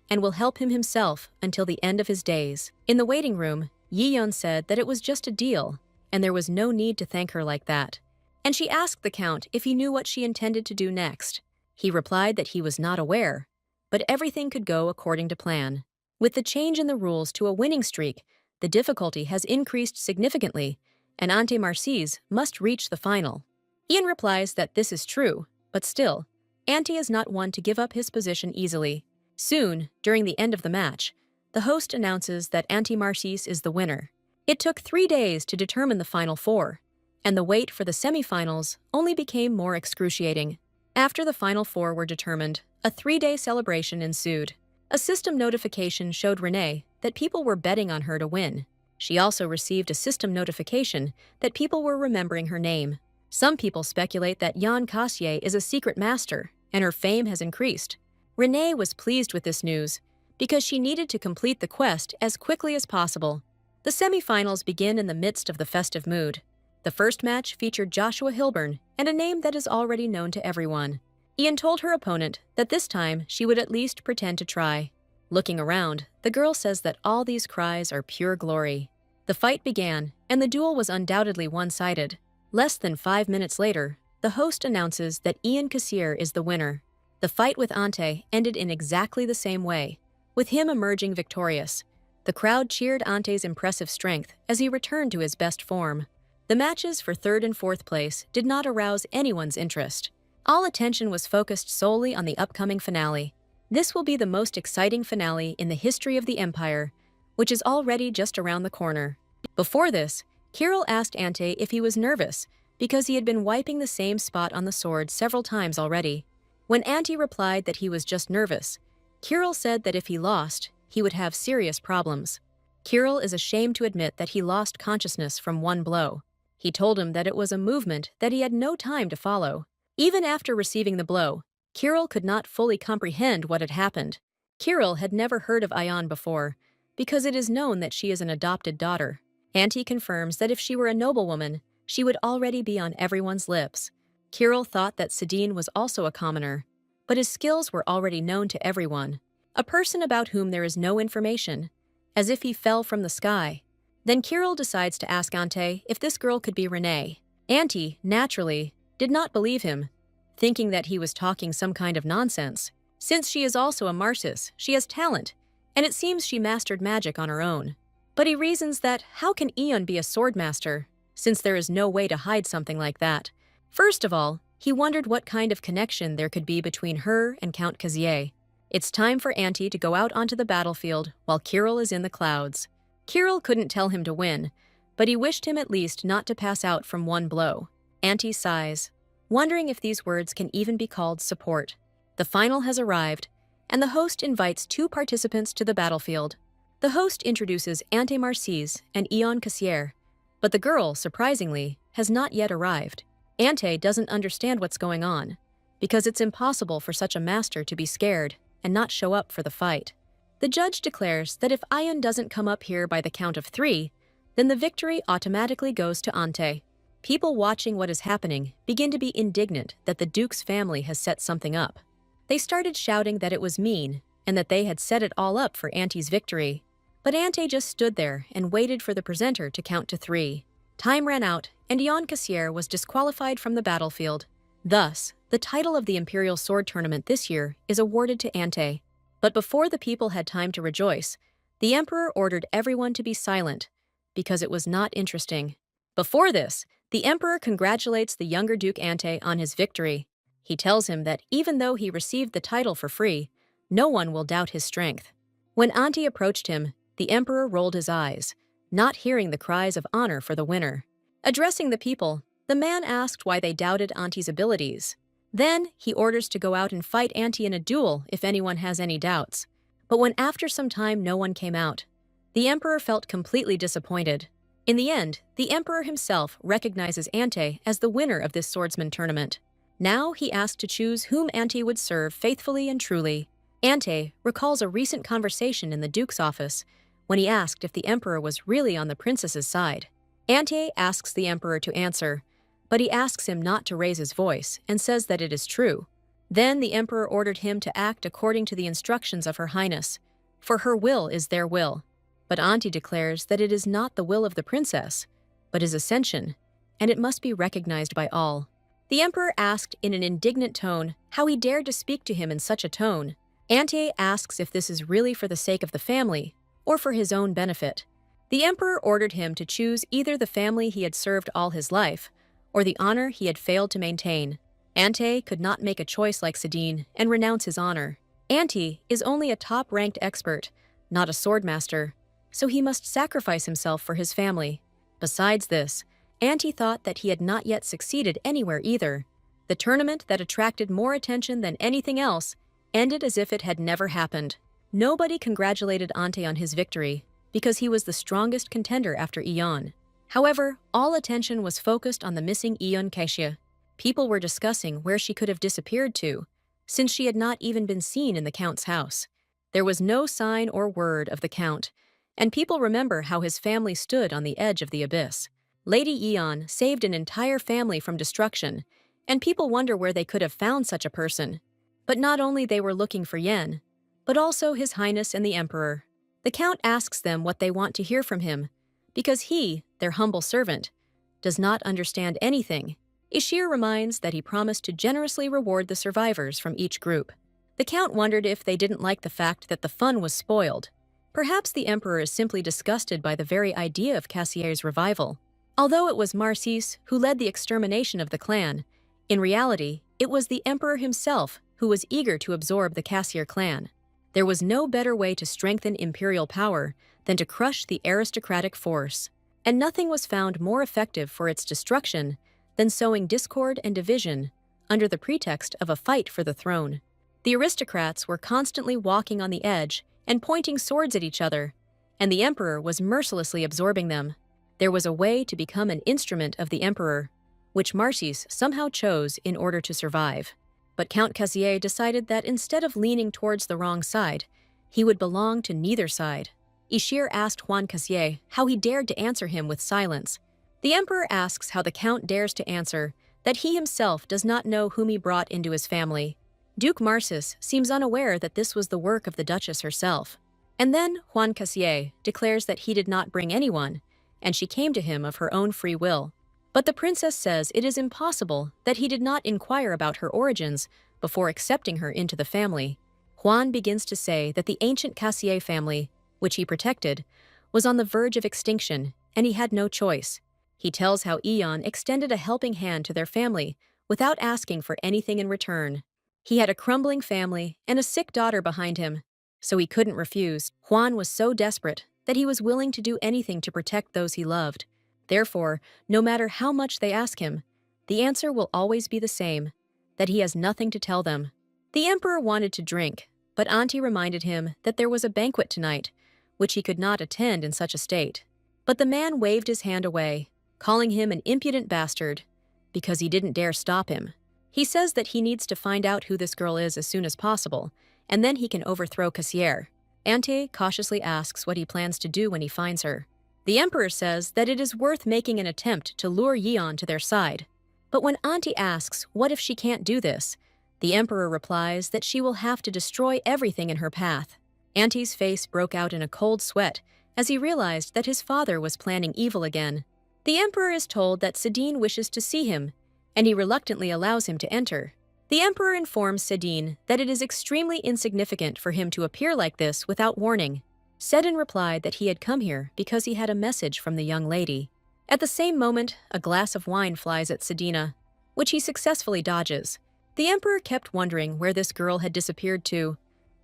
and will help him himself until the end of his days. In the waiting room, Yiyon said that it was just a deal, and there was no need to thank her like that. And she asked the Count if he knew what she intended to do next. He replied that he was not aware, but everything could go according to plan. With the change in the rules to a winning streak, the difficulty has increased significantly, and Ante Marcis must reach the final. Ian replies that this is true, but still, Ante is not one to give up his position easily. Soon, during the end of the match, the host announces that Ante Marcis is the winner. It took 3 days to determine the final four, and the wait for the semifinals only became more excruciating. After the final four were determined, a 3-day celebration ensued. A system notification showed Renee that people were betting on her to win. She also received a system notification that people were remembering her name. Some people speculate that Jan Cassier is a secret master, and her fame has increased. Renee was pleased with this news because she needed to complete the quest as quickly as possible. The semifinals begin in the midst of the festive mood. The first match featured Joshua Hilburn and a name that is already known to everyone. Ian told her opponent that this time she would at least pretend to try. Looking around, the girl says that all these cries are pure glory. The fight began, and the duel was undoubtedly one-sided. Less than 5 minutes later, the host announces that Ian Cassier is the winner. The fight with Ante ended in exactly the same way, with him emerging victorious. The crowd cheered Ante's impressive strength as he returned to his best form. The matches for 3rd and 4th place did not arouse anyone's interest. All attention was focused solely on the upcoming finale. This will be the most exciting finale in the history of the Empire, which is already just around the corner. Before this, Kirill asked Ante if he was nervous because he had been wiping the same spot on the sword several times already. When Ante replied that he was just nervous, Kirill said that if he lost, he would have serious problems. Kirill is ashamed to admit that he lost consciousness from one blow. He told him that it was a movement that he had no time to follow. Even after receiving the blow, Kirill could not fully comprehend what had happened. Kirill had never heard of Ayan before, because it is known that she is an adopted daughter. Auntie confirms that if she were a noblewoman, she would already be on everyone's lips. Kirill thought that Sedin was also a commoner, but his skills were already known to everyone. A person about whom there is no information, as if he fell from the sky. Then Kirill decides to ask Ante if this girl could be Renee. Auntie, naturally, did not believe him, thinking that he was talking some kind of nonsense. Since she is also a Marsis, she has talent, and it seems she mastered magic on her own. But he reasons that how can Eon be a swordmaster, since there is no way to hide something like that? First of all, he wondered what kind of connection there could be between her and Count Kazier. It's time for Auntie to go out onto the battlefield while Kirill is in the clouds. Kirill couldn't tell him to win, but he wished him at least not to pass out from one blow. Auntie sighs, wondering if these words can even be called support. The final has arrived, and the host invites 2 participants to the battlefield. The host introduces Ante Marcis and Eon Cassier, but the girl, surprisingly, has not yet arrived. Ante doesn't understand what's going on, because it's impossible for such a master to be scared and not show up for the fight. The judge declares that if Ayan doesn't come up here by the count of 3, then the victory automatically goes to Ante. People watching what is happening begin to be indignant that the Duke's family has set something up. They started shouting that it was mean and that they had set it all up for Auntie's victory. But Ante just stood there and waited for the presenter to count to 3. Time ran out, and Eon Cassier was disqualified from the battlefield. Thus, the title of the Imperial Sword Tournament this year is awarded to Ante. But before the people had time to rejoice, the Emperor ordered everyone to be silent, because it was not interesting. Before this, the Emperor congratulates the younger Duke Ante on his victory. He tells him that even though he received the title for free, no one will doubt his strength. When Ante approached him, the Emperor rolled his eyes, not hearing the cries of honor for the winner. Addressing the people, the man asked why they doubted Ante's abilities. Then, he orders to go out and fight Ante in a duel if anyone has any doubts. But when after some time no one came out, the Emperor felt completely disappointed. In the end, the Emperor himself recognizes Ante as the winner of this swordsman tournament. Now he asked to choose whom Ante would serve faithfully and truly. Ante recalls a recent conversation in the Duke's office when he asked if the Emperor was really on the princess's side. Ante asks the Emperor to answer, but he asks him not to raise his voice and says that it is true. Then the Emperor ordered him to act according to the instructions of Her Highness, for her will is their will. But Ante declares that it is not the will of the princess, but his ascension, and it must be recognized by all. The Emperor asked in an indignant tone how he dared to speak to him in such a tone. Ante asks if this is really for the sake of the family, or for his own benefit. The Emperor ordered him to choose either the family he had served all his life, or the honor he had failed to maintain. Ante could not make a choice like Sedin and renounce his honor. Ante is only a top-ranked expert, not a swordmaster, so he must sacrifice himself for his family. Besides this, Ante thought that he had not yet succeeded anywhere either. The tournament that attracted more attention than anything else ended as if it had never happened. Nobody congratulated Ante on his victory, because he was the strongest contender after Eon. However, all attention was focused on the missing Eon Kaixia. People were discussing where she could have disappeared to, since she had not even been seen in the Count's house. There was no sign or word of the Count, and people remember how his family stood on the edge of the abyss. Lady Eon saved an entire family from destruction, and people wonder where they could have found such a person. But not only they were looking for Yen, but also His Highness and the Emperor. The Count asks them what they want to hear from him, because he, their humble servant, does not understand anything. Ishir reminds that he promised to generously reward the survivors from each group. The Count wondered if they didn't like the fact that the fun was spoiled. Perhaps the Emperor is simply disgusted by the very idea of Cassier's revival. Although it was Marcis who led the extermination of the clan, in reality, it was the Emperor himself who was eager to absorb the Cassier clan. There was no better way to strengthen imperial power than to crush the aristocratic force, and nothing was found more effective for its destruction than sowing discord and division under the pretext of a fight for the throne. The aristocrats were constantly walking on the edge and pointing swords at each other, and the Emperor was mercilessly absorbing them. There was a way to become an instrument of the emperor, which Marsis somehow chose in order to survive. But Count Cassier decided that instead of leaning towards the wrong side, he would belong to neither side. Ishir asked Juan Cassier how he dared to answer him with silence. The emperor asks how the count dares to answer that he himself does not know whom he brought into his family. Duke Marsis seems unaware that this was the work of the Duchess herself. And then Juan Cassier declares that he did not bring anyone, and she came to him of her own free will. But the princess says it is impossible that he did not inquire about her origins before accepting her into the family. Juan begins to say that the ancient Cassier family, which he protected, was on the verge of extinction, and he had no choice. He tells how Eon extended a helping hand to their family without asking for anything in return. He had a crumbling family and a sick daughter behind him, so he couldn't refuse. Juan was so desperate that he was willing to do anything to protect those he loved. Therefore, no matter how much they ask him, the answer will always be the same, that he has nothing to tell them. The emperor wanted to drink, but Auntie reminded him that there was a banquet tonight, which he could not attend in such a state. But the man waved his hand away, calling him an impudent bastard, because he didn't dare stop him. He says that he needs to find out who this girl is as soon as possible, and then he can overthrow Cassier. Ante cautiously asks what he plans to do when he finds her. The emperor says that it is worth making an attempt to lure Yeon to their side. But when Auntie asks what if she can't do this, the emperor replies that she will have to destroy everything in her path. Auntie's face broke out in a cold sweat as he realized that his father was planning evil again. The emperor is told that Sedin wishes to see him, and he reluctantly allows him to enter. The emperor informs Sedin that it is extremely insignificant for him to appear like this without warning. Sedin replied that he had come here because he had a message from the young lady. At the same moment, a glass of wine flies at Sedina, which he successfully dodges. The emperor kept wondering where this girl had disappeared to,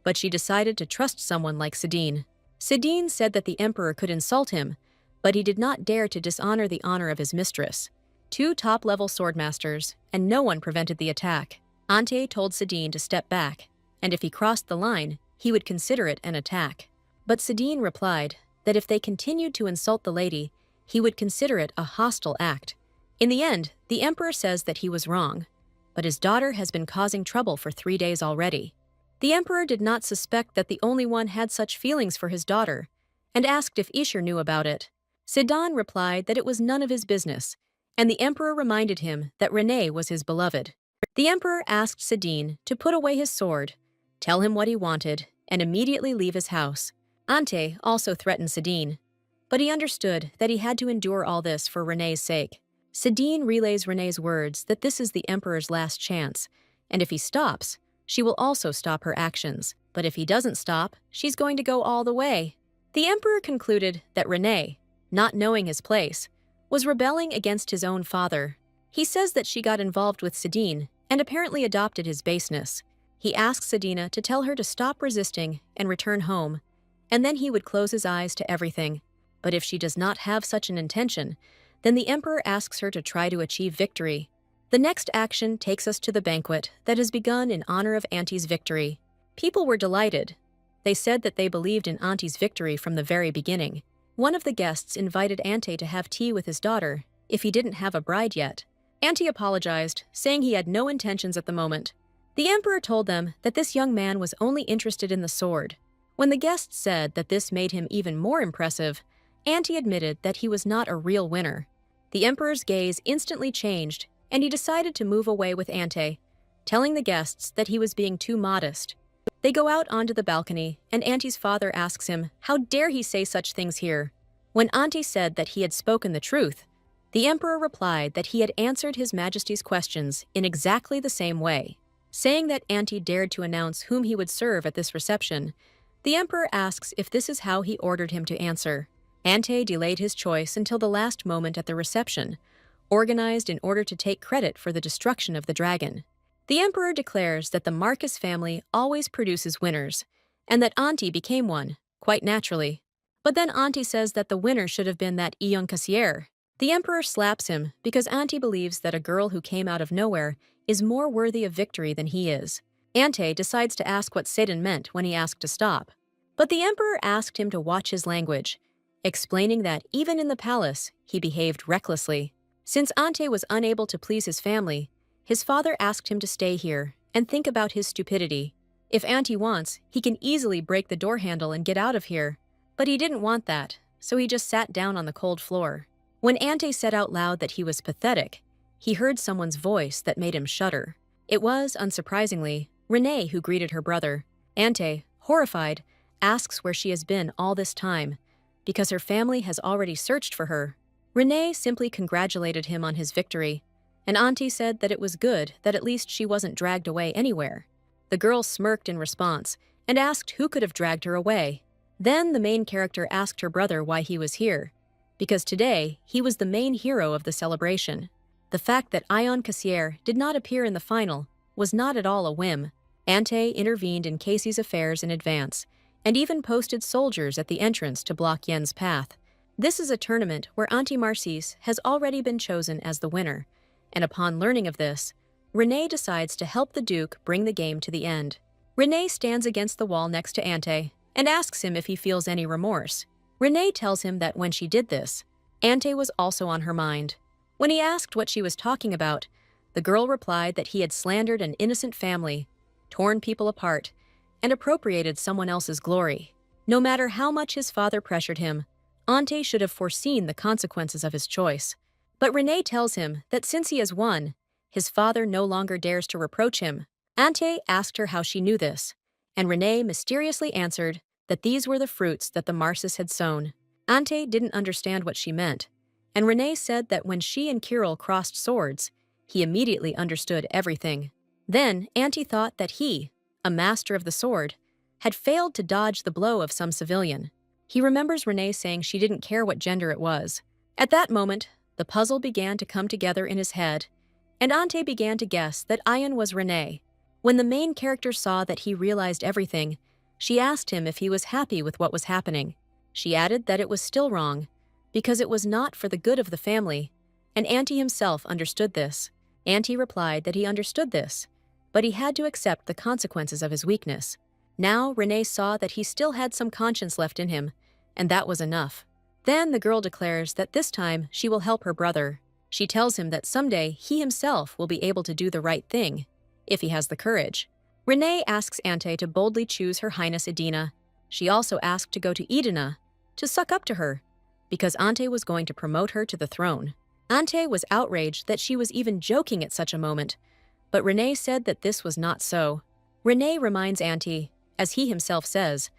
but she decided to trust someone like Sedin. Sedin said that the emperor could insult him, but he did not dare to dishonor the honor of his mistress. 2 top-level swordmasters, and no one prevented the attack. Ante told Sedin to step back, and if he crossed the line, he would consider it an attack. But Sedin replied that if they continued to insult the lady, he would consider it a hostile act. In the end, the emperor says that he was wrong, but his daughter has been causing trouble for 3 days already. The emperor did not suspect that the only one had such feelings for his daughter, and asked if Ishir knew about it. Sidan replied that it was none of his business, and the emperor reminded him that Renee was his beloved. The emperor asked Sedin to put away his sword, tell him what he wanted, and immediately leave his house. Ante also threatened Sedin, but he understood that he had to endure all this for Renee's sake. Sedin relays Renee's words that this is the emperor's last chance, and if he stops, she will also stop her actions. But if he doesn't stop, she's going to go all the way. The emperor concluded that Renee, not knowing his place, was rebelling against his own father. He says that she got involved with Sedin and apparently adopted his baseness. He asks Sedina to tell her to stop resisting and return home, and then he would close his eyes to everything. But if she does not have such an intention, then the emperor asks her to try to achieve victory. The next action takes us to the banquet that has begun in honor of Auntie's victory. People were delighted. They said that they believed in Auntie's victory from the very beginning. One of the guests invited Ante to have tea with his daughter if he didn't have a bride yet. Ante apologized, saying he had no intentions at the moment. The emperor told them that this young man was only interested in the sword. When the guests said that this made him even more impressive, Ante admitted that he was not a real winner. The emperor's gaze instantly changed, and he decided to move away with Ante, telling the guests that he was being too modest. They go out onto the balcony, and Auntie's father asks him, how dare he say such things here? When Auntie said that he had spoken the truth, the emperor replied that he had answered his majesty's questions in exactly the same way. Saying that Auntie dared to announce whom he would serve at this reception, the emperor asks if this is how he ordered him to answer. Ante delayed his choice until the last moment at the reception, organized in order to take credit for the destruction of the dragon. The emperor declares that the Marcus family always produces winners, and that Auntie became one, quite naturally. But then Auntie says that the winner should have been that Eon Cassier. The emperor slaps him because Auntie believes that a girl who came out of nowhere is more worthy of victory than he is. Ante decides to ask what Sedin meant when he asked to stop. But the emperor asked him to watch his language, explaining that even in the palace, he behaved recklessly. Since Ante was unable to please his family, his father asked him to stay here and think about his stupidity. If Ante wants, he can easily break the door handle and get out of here. But he didn't want that, so he just sat down on the cold floor. When Ante said out loud that he was pathetic, he heard someone's voice that made him shudder. It was, unsurprisingly, Renee who greeted her brother. Ante, horrified, asks where she has been all this time, because her family has already searched for her. Renee simply congratulated him on his victory, and Ante said that it was good that at least she wasn't dragged away anywhere. The girl smirked in response and asked who could have dragged her away. Then the main character asked her brother why he was here, because today he was the main hero of the celebration. The fact that Ion Cassier did not appear in the final was not at all a whim. Ante intervened in Casey's affairs in advance, and even posted soldiers at the entrance to block Yen's path. This is a tournament where Auntie Marcis has already been chosen as the winner, and upon learning of this, Renee decides to help the Duke bring the game to the end. Renee stands against the wall next to Ante and asks him if he feels any remorse. Renee tells him that when she did this, Ante was also on her mind. When he asked what she was talking about, the girl replied that he had slandered an innocent family, torn people apart, and appropriated someone else's glory. No matter how much his father pressured him, Ante should have foreseen the consequences of his choice. But Renee tells him that since he has won, his father no longer dares to reproach him. Ante asked her how she knew this, and Renee mysteriously answered that these were the fruits that the Marcis had sown. Ante didn't understand what she meant, and Renee said that when she and Kirill crossed swords, he immediately understood everything. Then Ante thought that he, a master of the sword, had failed to dodge the blow of some civilian. He remembers Renee saying she didn't care what gender it was. At that moment, the puzzle began to come together in his head, and Ante began to guess that Ion was Renee. When the main character saw that he realized everything, she asked him if he was happy with what was happening. She added that it was still wrong, because it was not for the good of the family, and Ante himself understood this. Ante replied that he understood this, but he had to accept the consequences of his weakness. Now Renee saw that he still had some conscience left in him, and that was enough. Then the girl declares that this time she will help her brother. She tells him that someday he himself will be able to do the right thing, if he has the courage. Renee asks Ante to boldly choose Her Highness Edina. She also asked to go to Edina, to suck up to her, because Ante was going to promote her to the throne. Ante was outraged that she was even joking at such a moment, but Renee said that this was not so. Renee reminds Ante, as he himself says,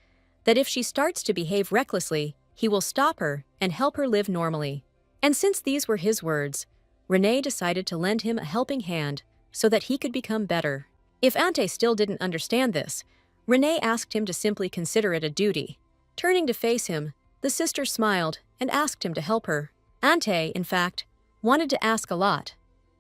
that if she starts to behave recklessly, he will stop her and help her live normally. And since these were his words, Renee decided to lend him a helping hand so that he could become better. If Ante still didn't understand this, Renee asked him to simply consider it a duty. Turning to face him, the sister smiled and asked him to help her. Ante, in fact, wanted to ask a lot,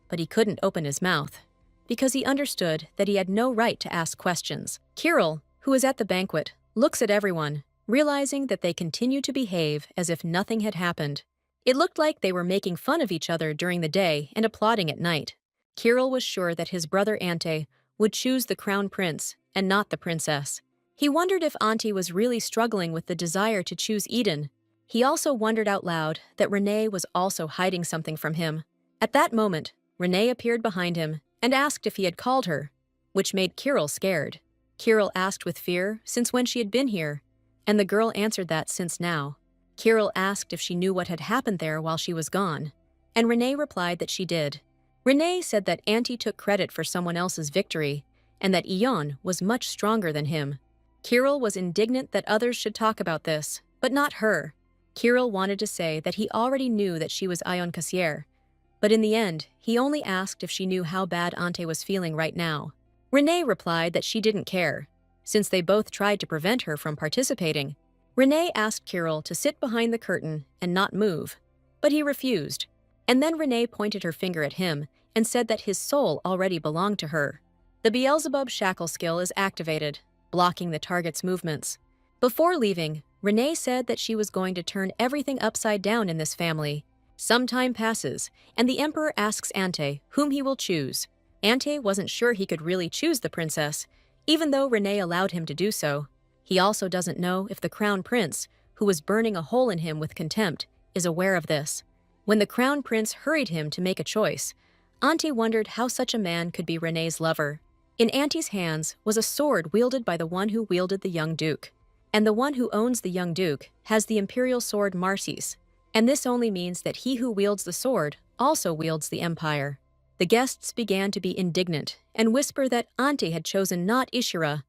but he couldn't open his mouth, because he understood that he had no right to ask questions. Kirill, who is at the banquet, looks at everyone, realizing that they continue to behave as if nothing had happened. It looked like they were making fun of each other during the day and applauding at night. Kirill was sure that his brother Ante would choose the crown prince and not the princess. He wondered if Ante was really struggling with the desire to choose Eden. He also wondered out loud that Renee was also hiding something from him. At that moment, Renee appeared behind him and asked if he had called her, which made Kirill scared. Kirill asked with fear since when she had been here, and the girl answered that since now. Kirill asked if she knew what had happened there while she was gone, and Renee replied that she did. Renee said that Ante took credit for someone else's victory, and that Ion was much stronger than him. Kirill was indignant that others should talk about this, but not her. Kirill wanted to say that he already knew that she was Ion Cassier, but in the end, he only asked if she knew how bad Ante was feeling right now. Renee replied that she didn't care, since they both tried to prevent her from participating. Renee asked Kirill to sit behind the curtain and not move, but he refused. And then Renee pointed her finger at him and said that his soul already belonged to her. The Beelzebub shackle skill is activated, blocking the target's movements. Before leaving, Renee said that she was going to turn everything upside down in this family. Some time passes, and the Emperor asks Ante whom he will choose. Ante wasn't sure he could really choose the princess, even though Renee allowed him to do so. He also doesn't know if the crown prince who was burning a hole in him with contempt, is aware of this. When the crown prince hurried him to make a choice, Auntie wondered how such a man could be René's lover. In Auntie's hands was a sword wielded by the one who wielded the young duke. And the one who owns the young duke has the imperial sword Marcis, and this only means that he who wields the sword also wields the empire. The guests began to be indignant and whisper that Auntie had chosen not Ishira,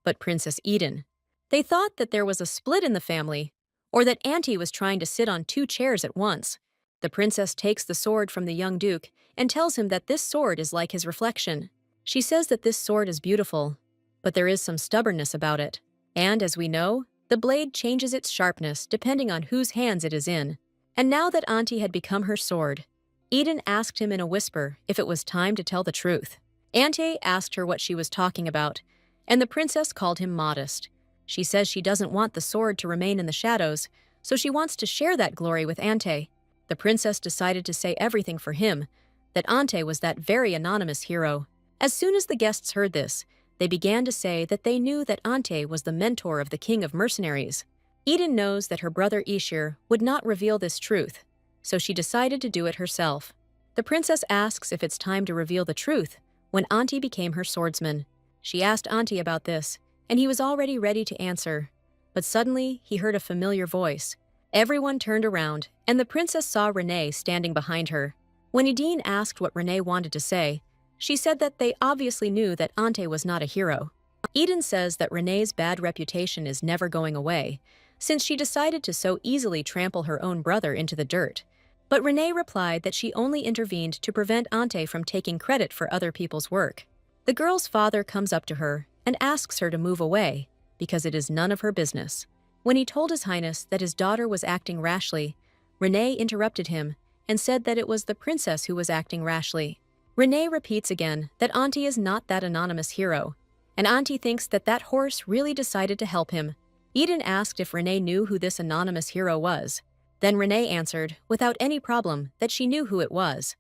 but Princess Eden. They thought that there was a split in the family, or that Auntie was trying to sit on two chairs at once. The princess takes the sword from the young duke and tells him that this sword is like his reflection. She says that this sword is beautiful, but there is some stubbornness about it. And as we know, the blade changes its sharpness depending on whose hands it is in. And now that Auntie had become her sword, Eden asked him in a whisper if it was time to tell the truth. Auntie asked her what she was talking about, and the princess called him modest. She says she doesn't want the sword to remain in the shadows, so she wants to share that glory with Auntie. The princess decided to say everything for him, that Auntie was that very anonymous hero. As soon as the guests heard this, they began to say that they knew that Auntie was the mentor of the king of mercenaries. Eden knows that her brother Ishir would not reveal this truth, so she decided to do it herself. The princess asks if it's time to reveal the truth when Auntie became her swordsman. She asked Auntie about this, and he was already ready to answer. But suddenly, he heard a familiar voice. Everyone turned around, and the princess saw René standing behind her. When Eden asked what René wanted to say, she said that they obviously knew that Auntie was not a hero. Eden says that René's bad reputation is never going away, since she decided to so easily trample her own brother into the dirt. But René replied that she only intervened to prevent Auntie from taking credit for other people's work. The girl's father comes up to her and asks her to move away, because it is none of her business. When he told His Highness that his daughter was acting rashly, René interrupted him and said that it was the princess who was acting rashly. René repeats again that Auntie is not that anonymous hero, and Auntie thinks that that horse really decided to help him. Eden asked if René knew who this anonymous hero was. Then René answered, without any problem, that she knew who it was,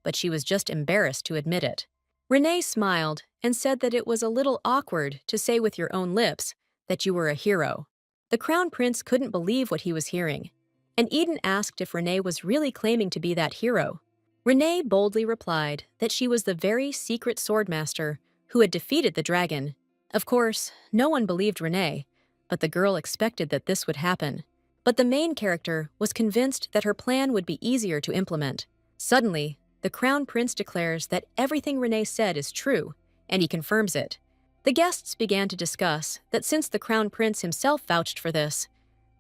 but she was just embarrassed to admit it. René smiled and said that it was a little awkward to say with your own lips that you were a hero. The crown prince couldn't believe what he was hearing, and Eden asked if René was really claiming to be that hero. René boldly replied that she was the very secret swordmaster who had defeated the dragon. Of course, no one believed René, but the girl expected that this would happen. But the main character was convinced that her plan would be easier to implement. Suddenly, the crown prince declares that everything René said is true, and he confirms it. The guests began to discuss that since the crown prince himself vouched for this,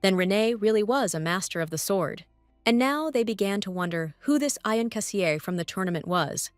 then René really was a master of the sword. And now they began to wonder who this Ayan Cassier from the tournament was,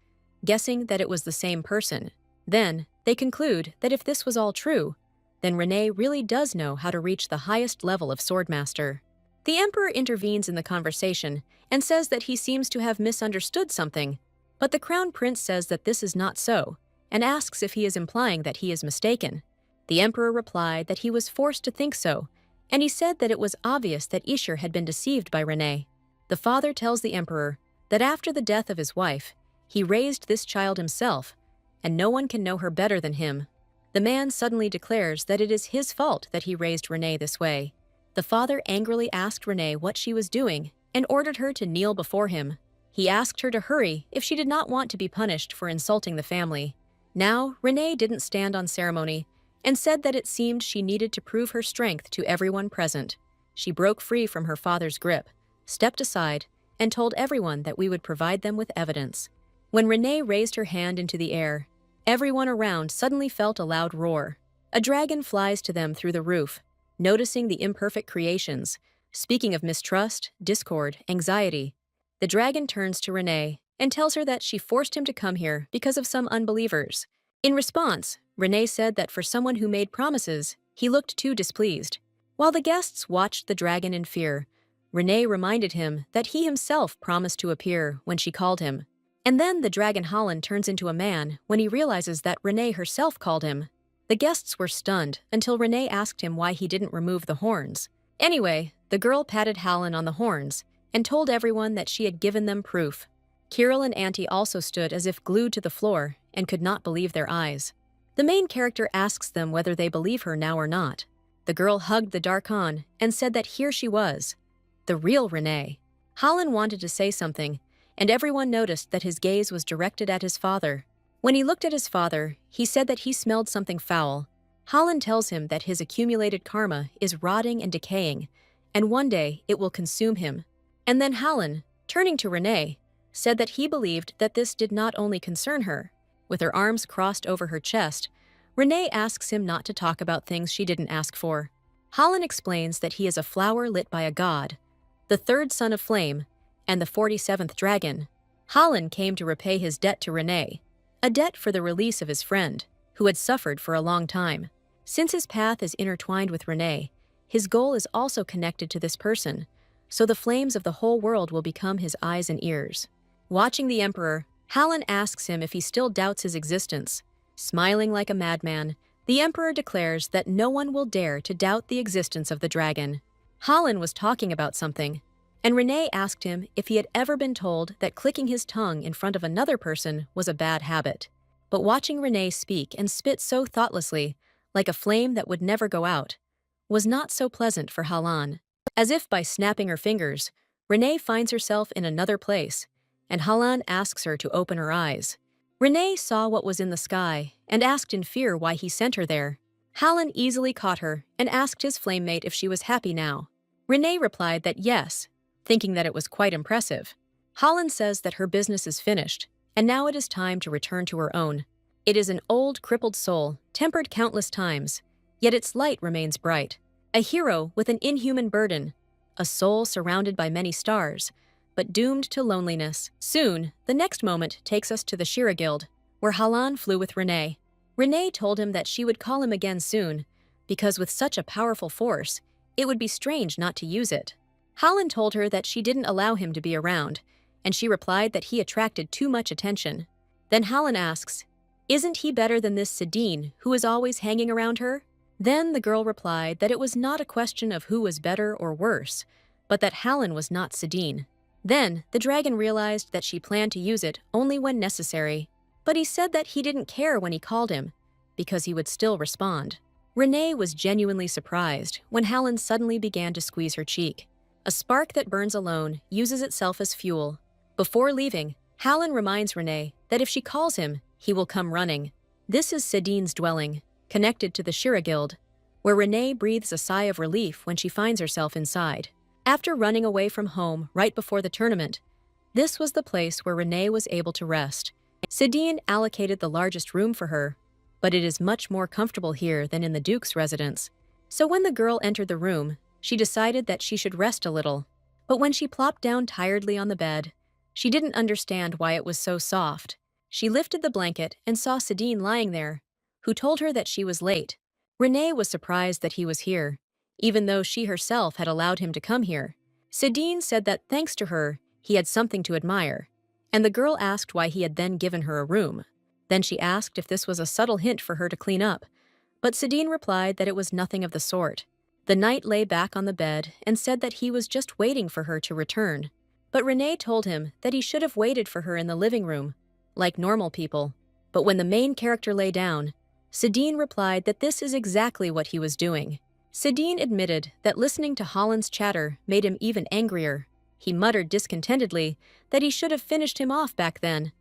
guessing that it was the same person. Then, they conclude that if this was all true, then René really does know how to reach the highest level of swordmaster. The emperor intervenes in the conversation and says that he seems to have misunderstood something, but the crown prince says that this is not so, and asks if he is implying that he is mistaken. The emperor replied that he was forced to think so, and he said that it was obvious that Ishir had been deceived by René. The father tells the emperor that after the death of his wife, he raised this child himself, and no one can know her better than him. The man suddenly declares that it is his fault that he raised René this way. The father angrily asked René what she was doing and ordered her to kneel before him. He asked her to hurry if she did not want to be punished for insulting the family. Now, René didn't stand on ceremony and said that it seemed she needed to prove her strength to everyone present. She broke free from her father's grip, stepped aside, and told everyone that we would provide them with evidence. When René raised her hand into the air, everyone around suddenly felt a loud roar. A dragon flies to them through the roof, noticing the imperfect creations, speaking of mistrust, discord, anxiety. The dragon turns to René and tells her that she forced him to come here because of some unbelievers. In response, René said that for someone who made promises, he looked too displeased. While the guests watched the dragon in fear, René reminded him that he himself promised to appear when she called him. And then the dragon Holland turns into a man when he realizes that René herself called him. The guests were stunned until René asked him why he didn't remove the horns. Anyway, the girl patted Hallen on the horns and told everyone that she had given them proof. Kirill and Auntie also stood as if glued to the floor and could not believe their eyes. The main character asks them whether they believe her now or not. The girl hugged the dark Han and said that here she was, the real Renee. Holland wanted to say something, and everyone noticed that his gaze was directed at his father. When he looked at his father, he said that he smelled something foul. Holland tells him that his accumulated karma is rotting and decaying, and one day it will consume him. And then Holland, turning to Renee, said that he believed that this did not only concern her. With her arms crossed over her chest, Renee asks him not to talk about things she didn't ask for. Holland explains that he is a flower lit by a god, the third son of Flame, and the 47th dragon. Holland came to repay his debt to Renee, a debt for the release of his friend, who had suffered for a long time. Since his path is intertwined with Renee, his goal is also connected to this person, so the flames of the whole world will become his eyes and ears. Watching the Emperor, Holland asks him if he still doubts his existence. Smiling like a madman, the Emperor declares that no one will dare to doubt the existence of the dragon. Holland was talking about something, and Renee asked him if he had ever been told that clicking his tongue in front of another person was a bad habit. But watching Renee speak and spit so thoughtlessly, like a flame that would never go out, was not so pleasant for Holland. As if by snapping her fingers, Renee finds herself in another place, and Holland asks her to open her eyes. Renee saw what was in the sky and asked in fear why he sent her there. Holland easily caught her and asked his flamemate if she was happy now. Renee replied that yes, thinking that it was quite impressive. Holland says that her business is finished, and now it is time to return to her own. It is an old, crippled soul, tempered countless times, yet its light remains bright. A hero with an inhuman burden, a soul surrounded by many stars, but doomed to loneliness. Soon, the next moment takes us to the Shira Guild, where Holland flew with Renee. Renee told him that she would call him again soon, because with such a powerful force, it would be strange not to use it. Holland told her that she didn't allow him to be around, and she replied that he attracted too much attention. Then Holland asks, "Isn't he better than this Sedine, who is always hanging around her?" Then the girl replied that it was not a question of who was better or worse, but that Holland was not Sedine. Then the dragon realized that she planned to use it only when necessary, but he said that he didn't care when he called him, because he would still respond. Renee was genuinely surprised when Holland suddenly began to squeeze her cheek. A spark that burns alone uses itself as fuel. Before leaving, Holland reminds Renee that if she calls him, he will come running. This is Sedine's dwelling, connected to the Shira Guild, where Renee breathes a sigh of relief when she finds herself inside. After running away from home right before the tournament, this was the place where Renee was able to rest. Sedine allocated the largest room for her, but it is much more comfortable here than in the Duke's residence. So when the girl entered the room, she decided that she should rest a little. But when she plopped down tiredly on the bed, she didn't understand why it was so soft. She lifted the blanket and saw Sedine lying there, who told her that she was late. Renee was surprised that he was here, even though she herself had allowed him to come here. Sedine said that thanks to her, he had something to admire, and the girl asked why he had then given her a room. Then she asked if this was a subtle hint for her to clean up, but Sedine replied that it was nothing of the sort. The knight lay back on the bed and said that he was just waiting for her to return, but Renee told him that he should have waited for her in the living room, like normal people. But when the main character lay down, Sedine replied that this is exactly what he was doing. Sedine admitted that listening to Holland's chatter made him even angrier. He muttered discontentedly that he should have finished him off back then,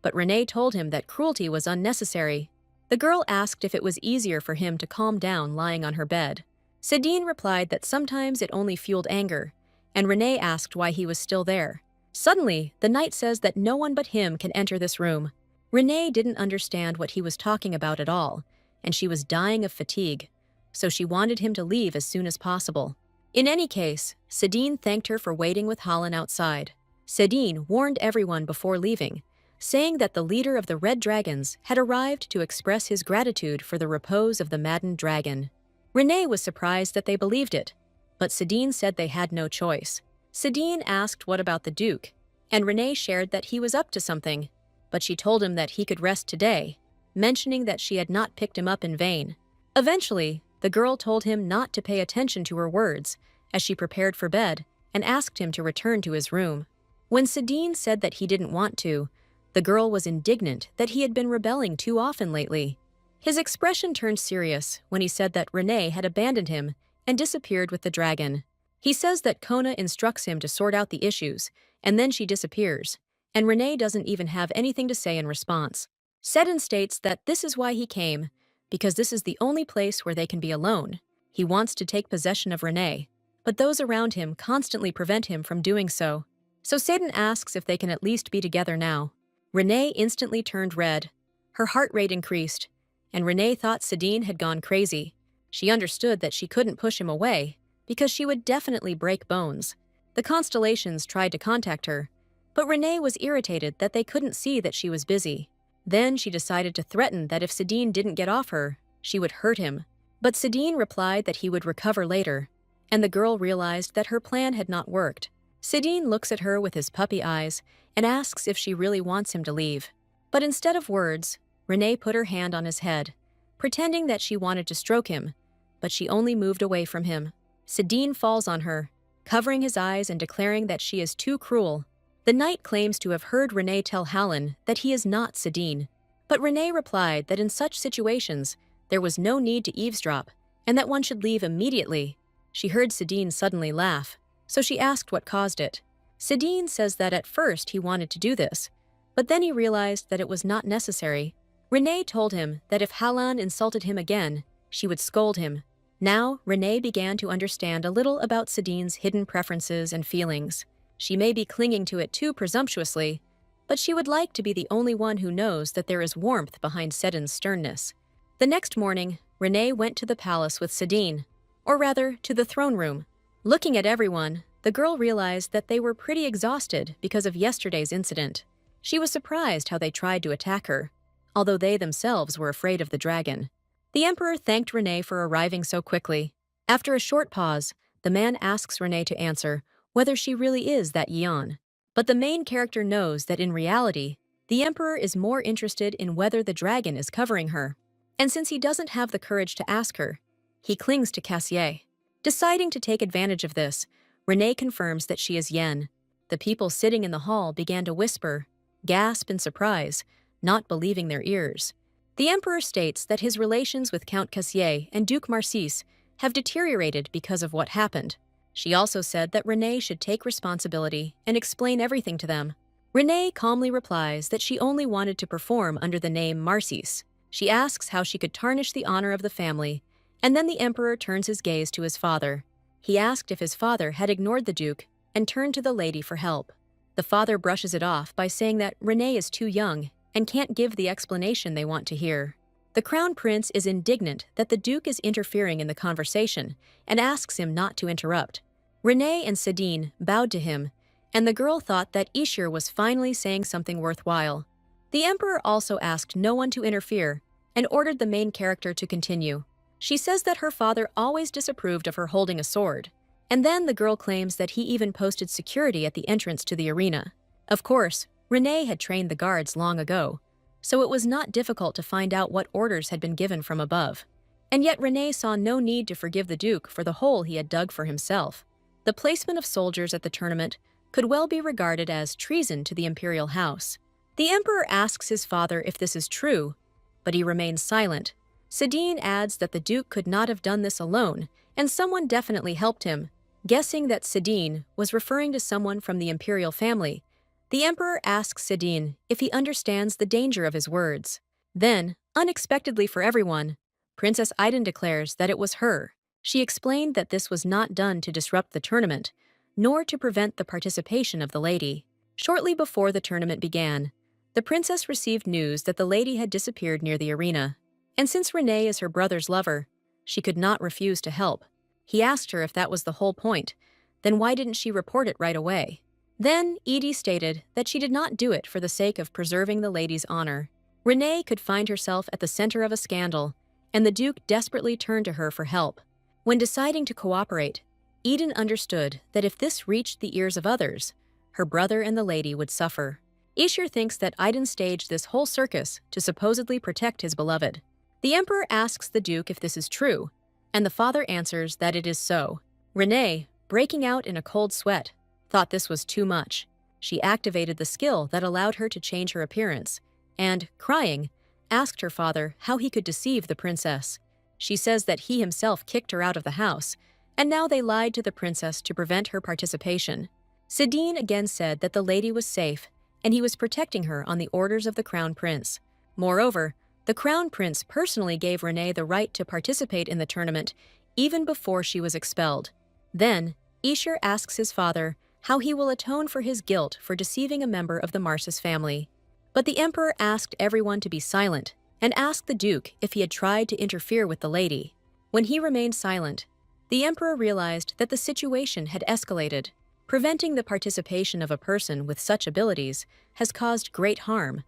but Renee told him that cruelty was unnecessary. The girl asked if it was easier for him to calm down lying on her bed. Sedine replied that sometimes it only fueled anger, and Renee asked why he was still there. Suddenly, the knight says that no one but him can enter this room. Renee didn't understand what he was talking about at all, and she was dying of fatigue, so she wanted him to leave as soon as possible. In any case, Sedine thanked her for waiting with Holland outside. Sedine warned everyone before leaving, saying that the leader of the Red Dragons had arrived to express his gratitude for the repose of the maddened dragon. Renee was surprised that they believed it, but Sedine said they had no choice. Sedine asked what about the Duke, and Renee shared that he was up to something, but she told him that he could rest today, mentioning that she had not picked him up in vain. Eventually, the girl told him not to pay attention to her words as she prepared for bed and asked him to return to his room. When Sedine said that he didn't want to, the girl was indignant that he had been rebelling too often lately. His expression turned serious when he said that Renee had abandoned him and disappeared with the dragon. He says that Kona instructs him to sort out the issues, and then she disappears, and Renee doesn't even have anything to say in response. Seddon states that this is why he came, because this is the only place where they can be alone. He wants to take possession of Renee, but those around him constantly prevent him from doing so. So Seddon asks if they can at least be together now. Renee instantly turned red. Her heart rate increased, and Renee thought Seddon had gone crazy. She understood that she couldn't push him away, because she would definitely break bones. The constellations tried to contact her, but Renee was irritated that they couldn't see that she was busy. Then she decided to threaten that if Seddon didn't get off her, she would hurt him. But Seddon replied that he would recover later, and the girl realized that her plan had not worked. Seddon looks at her with his puppy eyes and asks if she really wants him to leave. But instead of words, Renee put her hand on his head, pretending that she wanted to stroke him, but she only moved away from him. Seddon falls on her, covering his eyes and declaring that she is too cruel. The knight claims to have heard Renee tell Hallan that he is not Seddon, but Renee replied that in such situations, there was no need to eavesdrop, and that one should leave immediately. She heard Seddon suddenly laugh, so she asked what caused it. Seddon says that at first he wanted to do this, but then he realized that it was not necessary. Renee told him that if Hallan insulted him again, she would scold him. Now, Renee began to understand a little about Seddon's hidden preferences and feelings. She may be clinging to it too presumptuously, but she would like to be the only one who knows that there is warmth behind Seddon's sternness. The next morning, Renee went to the palace with Seddon, or rather, to the throne room. Looking at everyone, the girl realized that they were pretty exhausted because of yesterday's incident. She was surprised how they tried to attack her, although they themselves were afraid of the dragon. The emperor thanked Renee for arriving so quickly. After a short pause, the man asks Renee to answer whether she really is that Yeon. But the main character knows that in reality, the emperor is more interested in whether the dragon is covering her. And since he doesn't have the courage to ask her, he clings to Cassier. Deciding to take advantage of this, Renee confirms that she is Yen. The people sitting in the hall began to whisper, gasp in surprise, not believing their ears. The emperor states that his relations with Count Cassier and Duke Marcis have deteriorated because of what happened. She also said that Renee should take responsibility and explain everything to them. Renee calmly replies that she only wanted to perform under the name Marcis. She asks how she could tarnish the honor of the family, and then the emperor turns his gaze to his father. He asked if his father had ignored the duke and turned to the lady for help. The father brushes it off by saying that Renee is too young and can't give the explanation they want to hear. The crown prince is indignant that the duke is interfering in the conversation and asks him not to interrupt. Renee and Seddon bowed to him, and the girl thought that Ishir was finally saying something worthwhile. The emperor also asked no one to interfere and ordered the main character to continue. She says that her father always disapproved of her holding a sword, and then the girl claims that he even posted security at the entrance to the arena. Of course, Renee had trained the guards long ago, so it was not difficult to find out what orders had been given from above. And yet Renee saw no need to forgive the duke for the hole he had dug for himself. The placement of soldiers at the tournament could well be regarded as treason to the imperial house. The emperor asks his father if this is true, but he remains silent. Seddon adds that the duke could not have done this alone, and someone definitely helped him. Guessing that Seddon was referring to someone from the imperial family, the emperor asks Seddon if he understands the danger of his words. Then, unexpectedly for everyone, Princess Aiden declares that it was her. She explained that this was not done to disrupt the tournament, nor to prevent the participation of the lady. Shortly before the tournament began, the princess received news that the lady had disappeared near the arena, and since Renee is her brother's lover, she could not refuse to help. He asked her if that was the whole point, then why didn't she report it right away? Then Edie stated that she did not do it for the sake of preserving the lady's honor. Renee could find herself at the center of a scandal, and the duke desperately turned to her for help. When deciding to cooperate, Eden understood that if this reached the ears of others, her brother and the lady would suffer. Ishir thinks that Aiden staged this whole circus to supposedly protect his beloved. The emperor asks the duke if this is true, and the father answers that it is so. Renee, breaking out in a cold sweat, thought this was too much. She activated the skill that allowed her to change her appearance, and, crying, asked her father how he could deceive the princess. She says that he himself kicked her out of the house, and now they lied to the princess to prevent her participation. Sidine again said that the lady was safe, and he was protecting her on the orders of the crown prince. Moreover, the crown prince personally gave Renee the right to participate in the tournament even before she was expelled. Then, Ishur asks his father how he will atone for his guilt for deceiving a member of the Marsis family. But the emperor asked everyone to be silent and asked the duke if he had tried to interfere with the lady. When he remained silent, the emperor realized that the situation had escalated. Preventing the participation of a person with such abilities has caused great harm,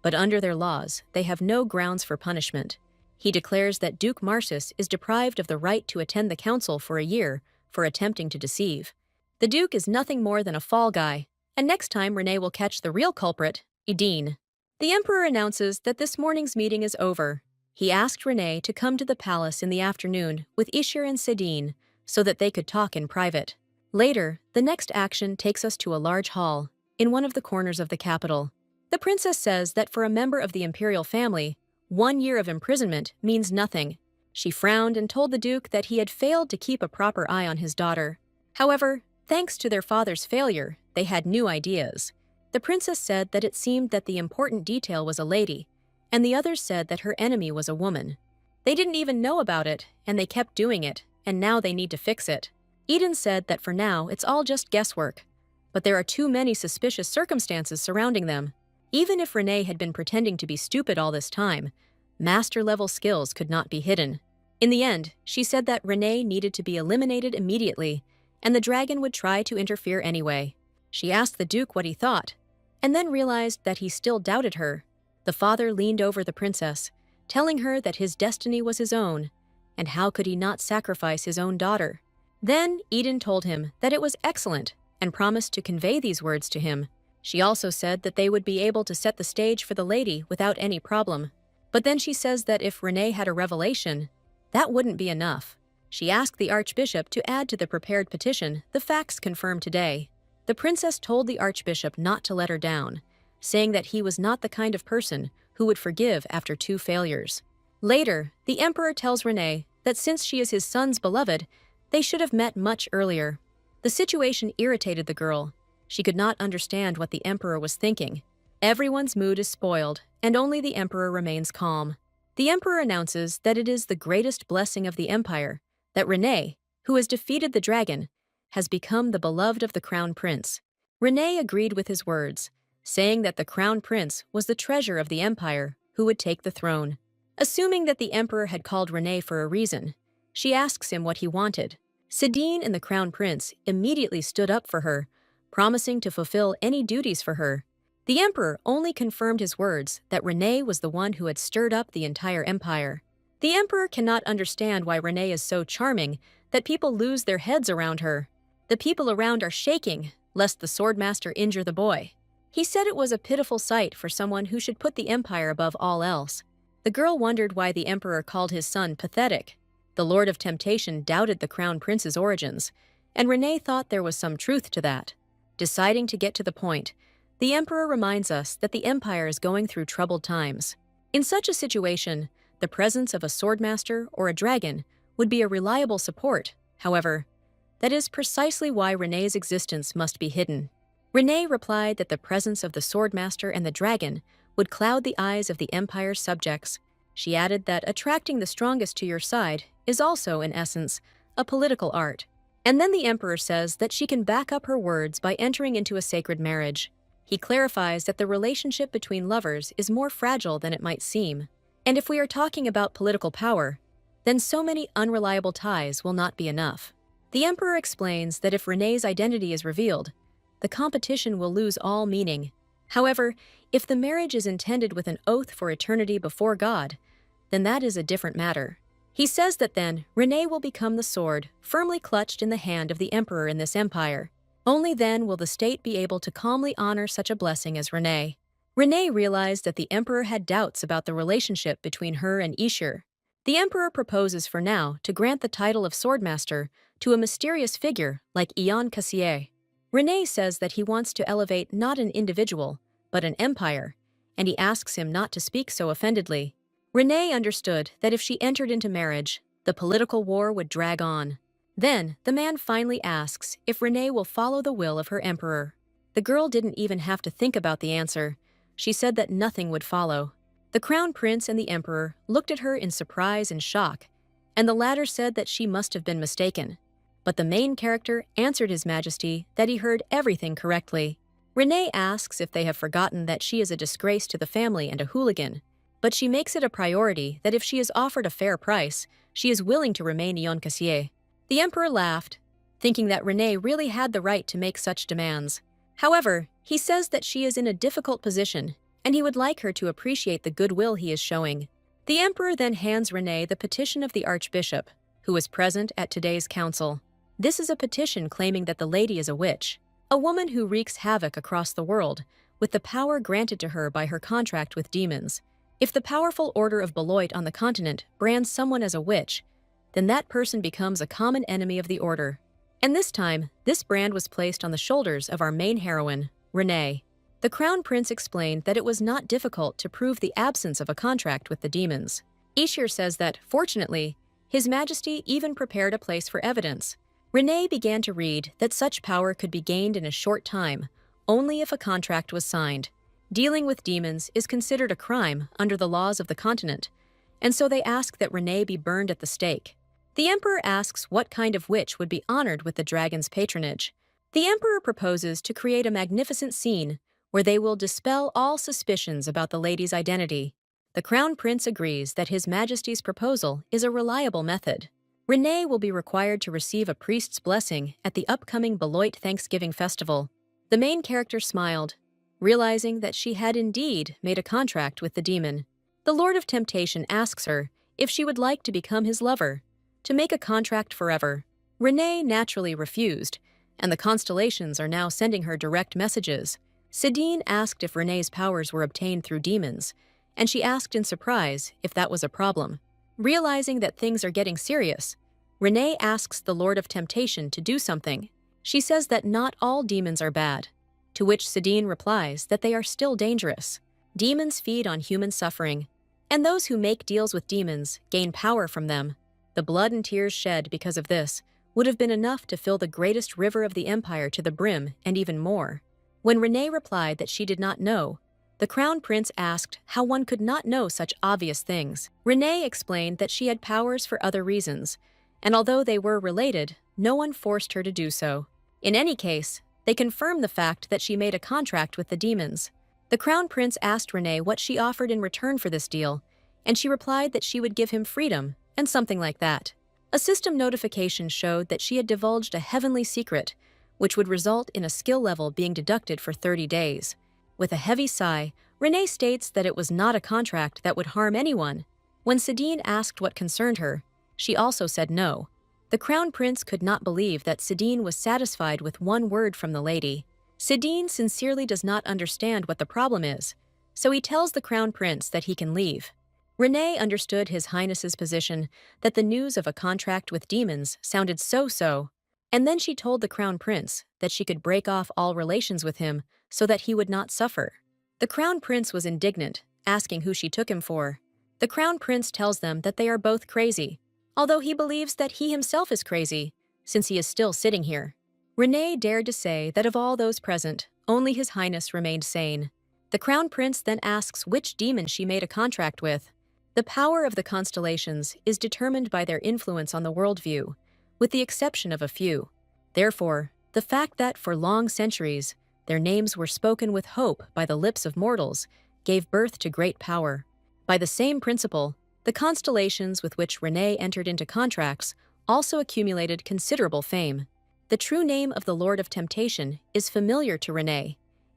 but under their laws, they have no grounds for punishment. He declares that Duke Marsis is deprived of the right to attend the council for a year for attempting to deceive. The duke is nothing more than a fall guy, and next time Renee will catch the real culprit, Idine. The emperor announces that this morning's meeting is over. He asked Renee to come to the palace in the afternoon with Ishur and Sidine so that they could talk in private. Later, the next action takes us to a large hall in one of the corners of the capital. The princess says that for a member of the imperial family, 1 year of imprisonment means nothing. She frowned and told the duke that he had failed to keep a proper eye on his daughter. However, thanks to their father's failure, they had new ideas. The princess said that it seemed that the important detail was a lady, and the others said that her enemy was a woman. They didn't even know about it, and they kept doing it, and now they need to fix it. Eden said that for now it's all just guesswork, but there are too many suspicious circumstances surrounding them. Even if Renee had been pretending to be stupid all this time, master-level skills could not be hidden. In the end, she said that Renee needed to be eliminated immediately, and the dragon would try to interfere anyway. She asked the duke what he thought, and then realized that he still doubted her. The father leaned over the princess, telling her that his destiny was his own, and how could he not sacrifice his own daughter? Then Eden told him that it was excellent and promised to convey these words to him. She also said that they would be able to set the stage for the lady without any problem. But then she says that if Renee had a revelation, that wouldn't be enough. She asked the archbishop to add to the prepared petition the facts confirmed today. The princess told the archbishop not to let her down, saying that he was not the kind of person who would forgive after 2 failures. Later, the emperor tells Renee that since she is his son's beloved, they should have met much earlier. The situation irritated the girl. She could not understand what the emperor was thinking. Everyone's mood is spoiled, and only the emperor remains calm. The emperor announces that it is the greatest blessing of the empire that Renee, who has defeated the dragon, has become the beloved of the crown prince. Renee agreed with his words, saying that the crown prince was the treasure of the empire who would take the throne. Assuming that the emperor had called Renee for a reason, she asks him what he wanted. Sidine and the crown prince immediately stood up for her, promising to fulfill any duties for her. The emperor only confirmed his words that Renee was the one who had stirred up the entire empire. The emperor cannot understand why Renee is so charming that people lose their heads around her. The people around are shaking, lest the swordmaster injure the boy. He said it was a pitiful sight for someone who should put the empire above all else. The girl wondered why the emperor called his son pathetic. The Lord of Temptation doubted the crown prince's origins, and Renee thought there was some truth to that. Deciding to get to the point, the emperor reminds us that the empire is going through troubled times. In such a situation, the presence of a swordmaster or a dragon would be a reliable support. However, that is precisely why Renee's existence must be hidden. Renee replied that the presence of the swordmaster and the dragon would cloud the eyes of the empire's subjects. She added that attracting the strongest to your side is also, in essence, a political art. And then the emperor says that she can back up her words by entering into a sacred marriage. He clarifies that the relationship between lovers is more fragile than it might seem. And if we are talking about political power, then so many unreliable ties will not be enough. The emperor explains that if Renee's identity is revealed, the competition will lose all meaning. However, if the marriage is intended with an oath for eternity before God, then that is a different matter. He says that then Renee will become the sword firmly clutched in the hand of the emperor in this empire. Only then will the state be able to calmly honor such a blessing as Renee. Renee realized that the emperor had doubts about the relationship between her and Ishur. The emperor proposes for now to grant the title of swordmaster to a mysterious figure like Ian Cassier. Renee says that he wants to elevate not an individual, but an empire, and he asks him not to speak so offendedly. Renee understood that if she entered into marriage, the political war would drag on. Then, the man finally asks if Renee will follow the will of her emperor. The girl didn't even have to think about the answer. She said that nothing would follow. The crown prince and the emperor looked at her in surprise and shock, and the latter said that she must have been mistaken. But the main character answered His Majesty that he heard everything correctly. Renee asks if they have forgotten that she is a disgrace to the family and a hooligan, but she makes it a priority that if she is offered a fair price, she is willing to remain Yon Cassier. The emperor laughed, thinking that Renee really had the right to make such demands. However, he says that she is in a difficult position, and he would like her to appreciate the goodwill he is showing. The emperor then hands Renee the petition of the archbishop, who was present at today's council. This is a petition claiming that the lady is a witch, a woman who wreaks havoc across the world, with the power granted to her by her contract with demons. If the powerful order of Beloit on the continent brands someone as a witch, then that person becomes a common enemy of the order. And this time, this brand was placed on the shoulders of our main heroine, Renee. The crown prince explained that it was not difficult to prove the absence of a contract with the demons. Ishir says that, fortunately, His Majesty even prepared a place for evidence. Renee began to read that such power could be gained in a short time, only if a contract was signed. Dealing with demons is considered a crime under the laws of the continent, and so they ask that Renee be burned at the stake. The emperor asks what kind of witch would be honored with the dragon's patronage. The emperor proposes to create a magnificent scene where they will dispel all suspicions about the lady's identity. The crown prince agrees that His Majesty's proposal is a reliable method. Renee will be required to receive a priest's blessing at the upcoming Beloit Thanksgiving festival. The main character smiled, realizing that she had indeed made a contract with the demon. The Lord of Temptation asks her if she would like to become his lover, to make a contract forever. Renee naturally refused, and the constellations are now sending her direct messages. Sidine asked if Renee's powers were obtained through demons, and she asked in surprise if that was a problem. Realizing that things are getting serious, Renee asks the Lord of Temptation to do something. She says that not all demons are bad, to which Sidine replies that they are still dangerous. Demons feed on human suffering, and those who make deals with demons gain power from them. The blood and tears shed because of this would have been enough to fill the greatest river of the empire to the brim and even more. When Renee replied that she did not know, the crown prince asked how one could not know such obvious things. Renee explained that she had powers for other reasons, and although they were related, no one forced her to do so. In any case, they confirmed the fact that she made a contract with the demons. The crown prince asked Renee what she offered in return for this deal, and she replied that she would give him freedom and something like that. A system notification showed that she had divulged a heavenly secret, which would result in a skill level being deducted for 30 days. With a heavy sigh, Renee states that it was not a contract that would harm anyone. When Sidine asked what concerned her, she also said no. The crown prince could not believe that Sidine was satisfied with one word from the lady. Sidine sincerely does not understand what the problem is, so he tells the crown prince that he can leave. Renee understood His Highness's position that the news of a contract with demons sounded so-so, and then she told the crown prince that she could break off all relations with him so that he would not suffer. The crown prince was indignant, asking who she took him for. The crown prince tells them that they are both crazy, although he believes that he himself is crazy, since he is still sitting here. Renee dared to say that of all those present, only His Highness remained sane. The crown prince then asks which demon she made a contract with. The power of the constellations is determined by their influence on the worldview, with the exception of a few. Therefore, the fact that for long centuries, their names were spoken with hope by the lips of mortals gave birth to great power. By the same principle, the constellations with which Renee entered into contracts also accumulated considerable fame. The true name of the Lord of Temptation is familiar to Renee,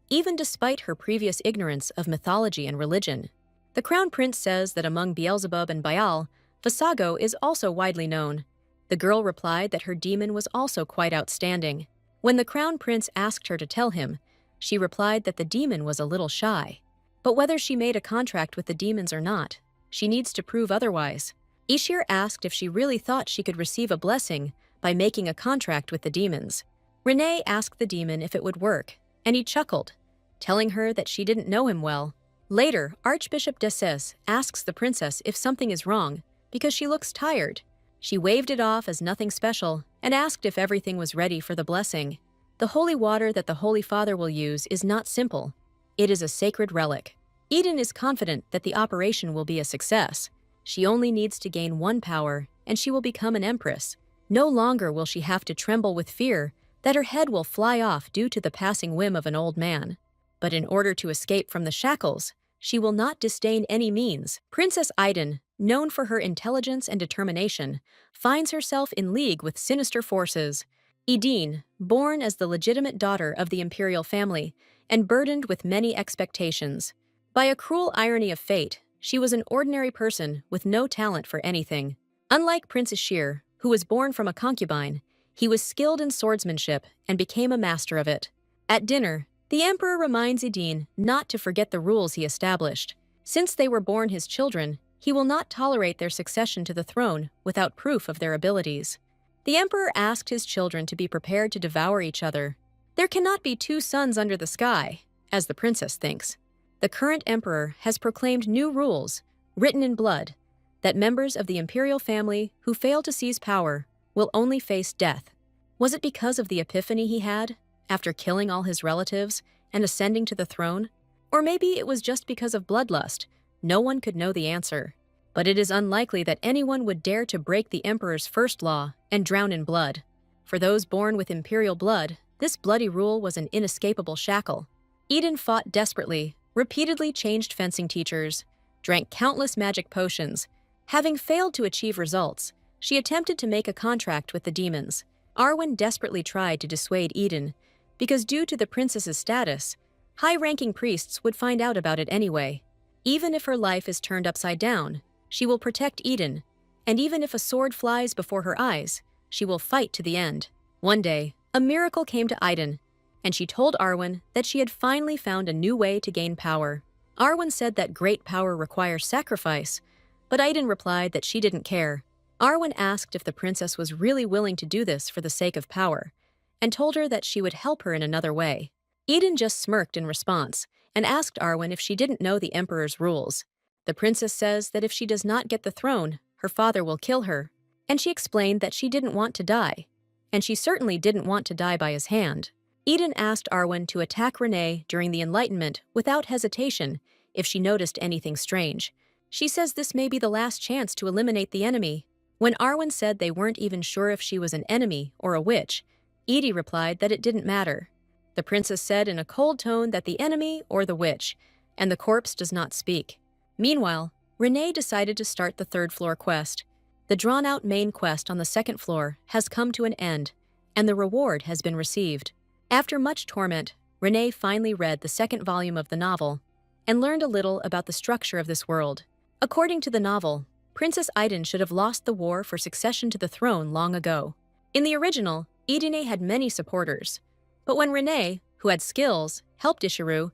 even despite her previous ignorance of mythology and religion. The crown prince says that among Beelzebub and Baal, Vasago is also widely known. The girl replied that her demon was also quite outstanding. When the crown prince asked her to tell him, she replied that the demon was a little shy. But whether she made a contract with the demons or not, she needs to prove otherwise. Ishir asked if she really thought she could receive a blessing by making a contract with the demons. Renee asked the demon if it would work, and he chuckled, telling her that she didn't know him well. Later, Archbishop Duchess asks the princess if something is wrong because she looks tired. She waved it off as nothing special and asked if everything was ready for the blessing. The holy water that the Holy Father will use is not simple. It is a sacred relic. Eden is confident that the operation will be a success. She only needs to gain one power, and she will become an empress. No longer will she have to tremble with fear that her head will fly off due to the passing whim of an old man. But in order to escape from the shackles, she will not disdain any means. Princess Iden, known for her intelligence and determination, finds herself in league with sinister forces. Eden, born as the legitimate daughter of the imperial family and burdened with many expectations. By a cruel irony of fate, she was an ordinary person with no talent for anything. Unlike Prince Ashir, who was born from a concubine, he was skilled in swordsmanship and became a master of it. At dinner, the emperor reminds Eden not to forget the rules he established. Since they were born his children, he will not tolerate their succession to the throne without proof of their abilities. The emperor asked his children to be prepared to devour each other. There cannot be two suns under the sky, as the princess thinks. The current emperor has proclaimed new rules, written in blood, that members of the imperial family who fail to seize power will only face death. Was it because of the epiphany he had, after killing all his relatives and ascending to the throne? Or maybe it was just because of bloodlust. No one could know the answer. But it is unlikely that anyone would dare to break the emperor's first law and drown in blood. For those born with imperial blood, this bloody rule was an inescapable shackle. Eden fought desperately, repeatedly changed fencing teachers, drank countless magic potions. Having failed to achieve results, she attempted to make a contract with the demons. Arwen desperately tried to dissuade Eden, because due to the princess's status, high-ranking priests would find out about it anyway. Even if her life is turned upside down, she will protect Eden, and even if a sword flies before her eyes, she will fight to the end. One day, a miracle came to Iden, and she told Arwen that she had finally found a new way to gain power. Arwen said that great power requires sacrifice, but Iden replied that she didn't care. Arwen asked if the princess was really willing to do this for the sake of power, and told her that she would help her in another way. Eden just smirked in response, and asked Arwen if she didn't know the emperor's rules. The princess says that if she does not get the throne, her father will kill her, and she explained that she didn't want to die, and she certainly didn't want to die by his hand. Eden asked Arwen to attack Renee during the Enlightenment without hesitation if she noticed anything strange. She says this may be the last chance to eliminate the enemy. When Arwen said they weren't even sure if she was an enemy or a witch, Edie replied that it didn't matter. The princess said in a cold tone that the enemy or the witch, and the corpse does not speak. Meanwhile, Renee decided to start the third-floor quest. The drawn-out main quest on the second floor has come to an end, and the reward has been received. After much torment, Renee finally read the second volume of the novel and learned a little about the structure of this world. According to the novel, Princess Iden should have lost the war for succession to the throne long ago. In the original, Idine had many supporters, but when Renee, who had skills, helped Ishiru,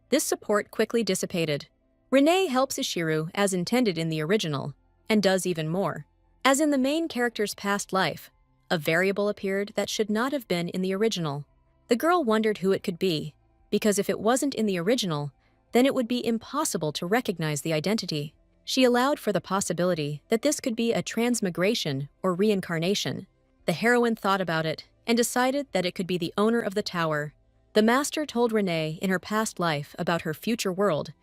this support quickly dissipated. Renee helps Ishiru as intended in the original, and does even more. As in the main character's past life, a variable appeared that should not have been in the original. The girl wondered who it could be, because if it wasn't in the original, then it would be impossible to recognize the identity. She allowed for the possibility that this could be a transmigration or reincarnation. The heroine thought about it and decided that it could be the owner of the tower. The master told Renee in her past life about her future world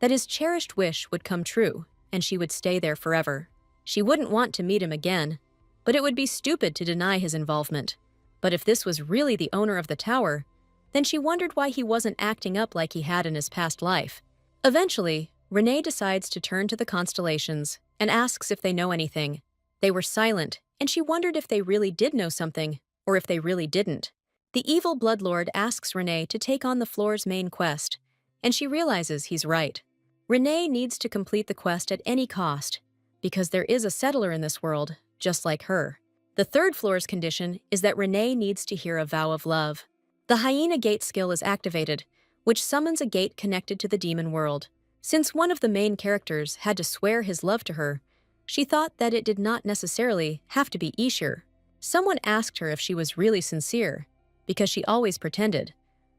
that his cherished wish would come true and she would stay there forever. She wouldn't want to meet him again, but it would be stupid to deny his involvement. But if this was really the owner of the tower, then she wondered why he wasn't acting up like he had in his past life. Eventually, Renee decides to turn to the constellations and asks if they know anything. They were silent, and she wondered if they really did know something, or if they really didn't. The evil Bloodlord asks Renee to take on the floor's main quest, and she realizes he's right. Renee needs to complete the quest at any cost, because there is a settler in this world, just like her. The third floor's condition is that Renee needs to hear a vow of love. The Hyena Gate skill is activated, which summons a gate connected to the demon world. Since one of the main characters had to swear his love to her, she thought that it did not necessarily have to be Ishir. Someone asked her if she was really sincere, because she always pretended,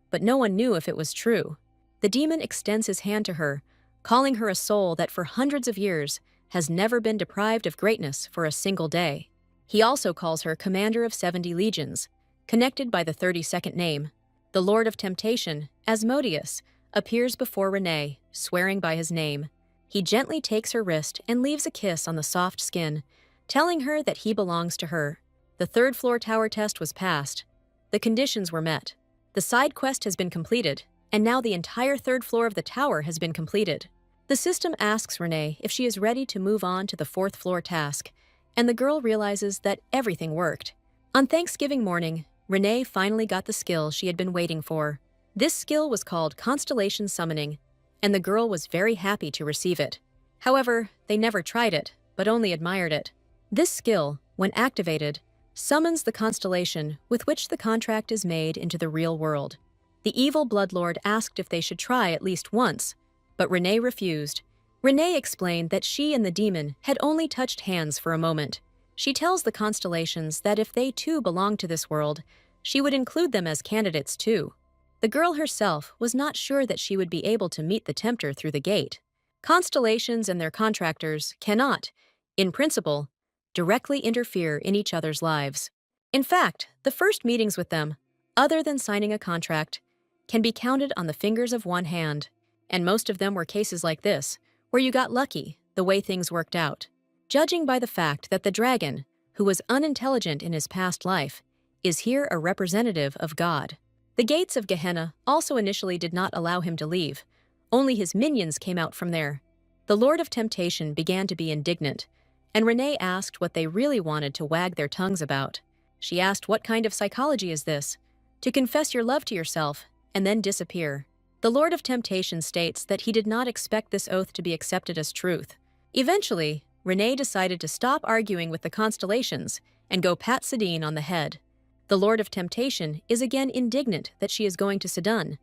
but no one knew if it was true. The demon extends his hand to her, calling her a soul that for hundreds of years has never been deprived of greatness for a single day. He also calls her Commander of 70 Legions, connected by the 32nd name. The Lord of Temptation, Asmodeus, appears before Renee, swearing by his name. He gently takes her wrist and leaves a kiss on the soft skin, telling her that he belongs to her. The third floor tower test was passed. The conditions were met. The side quest has been completed, and now the entire third floor of the tower has been completed. The system asks Renee if she is ready to move on to the fourth floor task, and the girl realizes that everything worked. On Thanksgiving morning, Renee finally got the skill she had been waiting for. This skill was called Constellation Summoning, and the girl was very happy to receive it. However, they never tried it, but only admired it. This skill, when activated, summons the constellation with which the contract is made into the real world. The evil Bloodlord asked if they should try at least once, but Renee refused. Renee explained that she and the demon had only touched hands for a moment. She tells the constellations that if they too belonged to this world, she would include them as candidates too. The girl herself was not sure that she would be able to meet the tempter through the gate. Constellations and their contractors cannot, in principle, directly interfere in each other's lives. In fact, the first meetings with them, other than signing a contract, can be counted on the fingers of one hand, and most of them were cases like this, where you got lucky the way things worked out. Judging by the fact that the dragon, who was unintelligent in his past life, is here a representative of God. The gates of Gehenna also initially did not allow him to leave. Only his minions came out from there. The Lord of Temptation began to be indignant, and Renee asked what they really wanted to wag their tongues about. She asked, "What kind of psychology is this? To confess your love to yourself and then disappear." The Lord of Temptation states that he did not expect this oath to be accepted as truth. Eventually, Renee decided to stop arguing with the constellations and go pat Sidene on the head. The Lord of Temptation is again indignant that she is going to Sidon,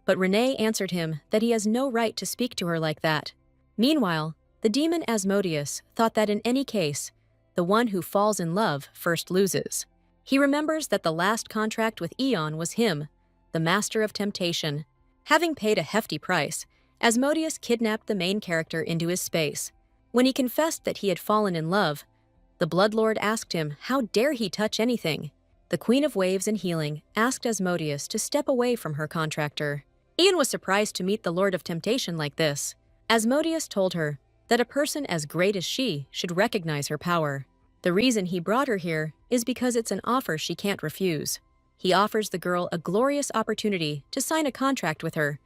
but Renee answered him that he has no right to speak to her like that. Meanwhile, the demon Asmodeus thought that in any case, the one who falls in love first loses. He remembers that the last contract with Eon was him, the master of temptation. Having paid a hefty price, Asmodeus kidnapped the main character into his space. When he confessed that he had fallen in love, the Bloodlord asked him how dare he touch anything. The Queen of Waves and Healing asked Asmodeus to step away from her contractor. Ian was surprised to meet the Lord of Temptation like this. Asmodeus told her that a person as great as she should recognize her power. The reason he brought her here is because it's an offer she can't refuse. He offers the girl a glorious opportunity to sign a contract with her,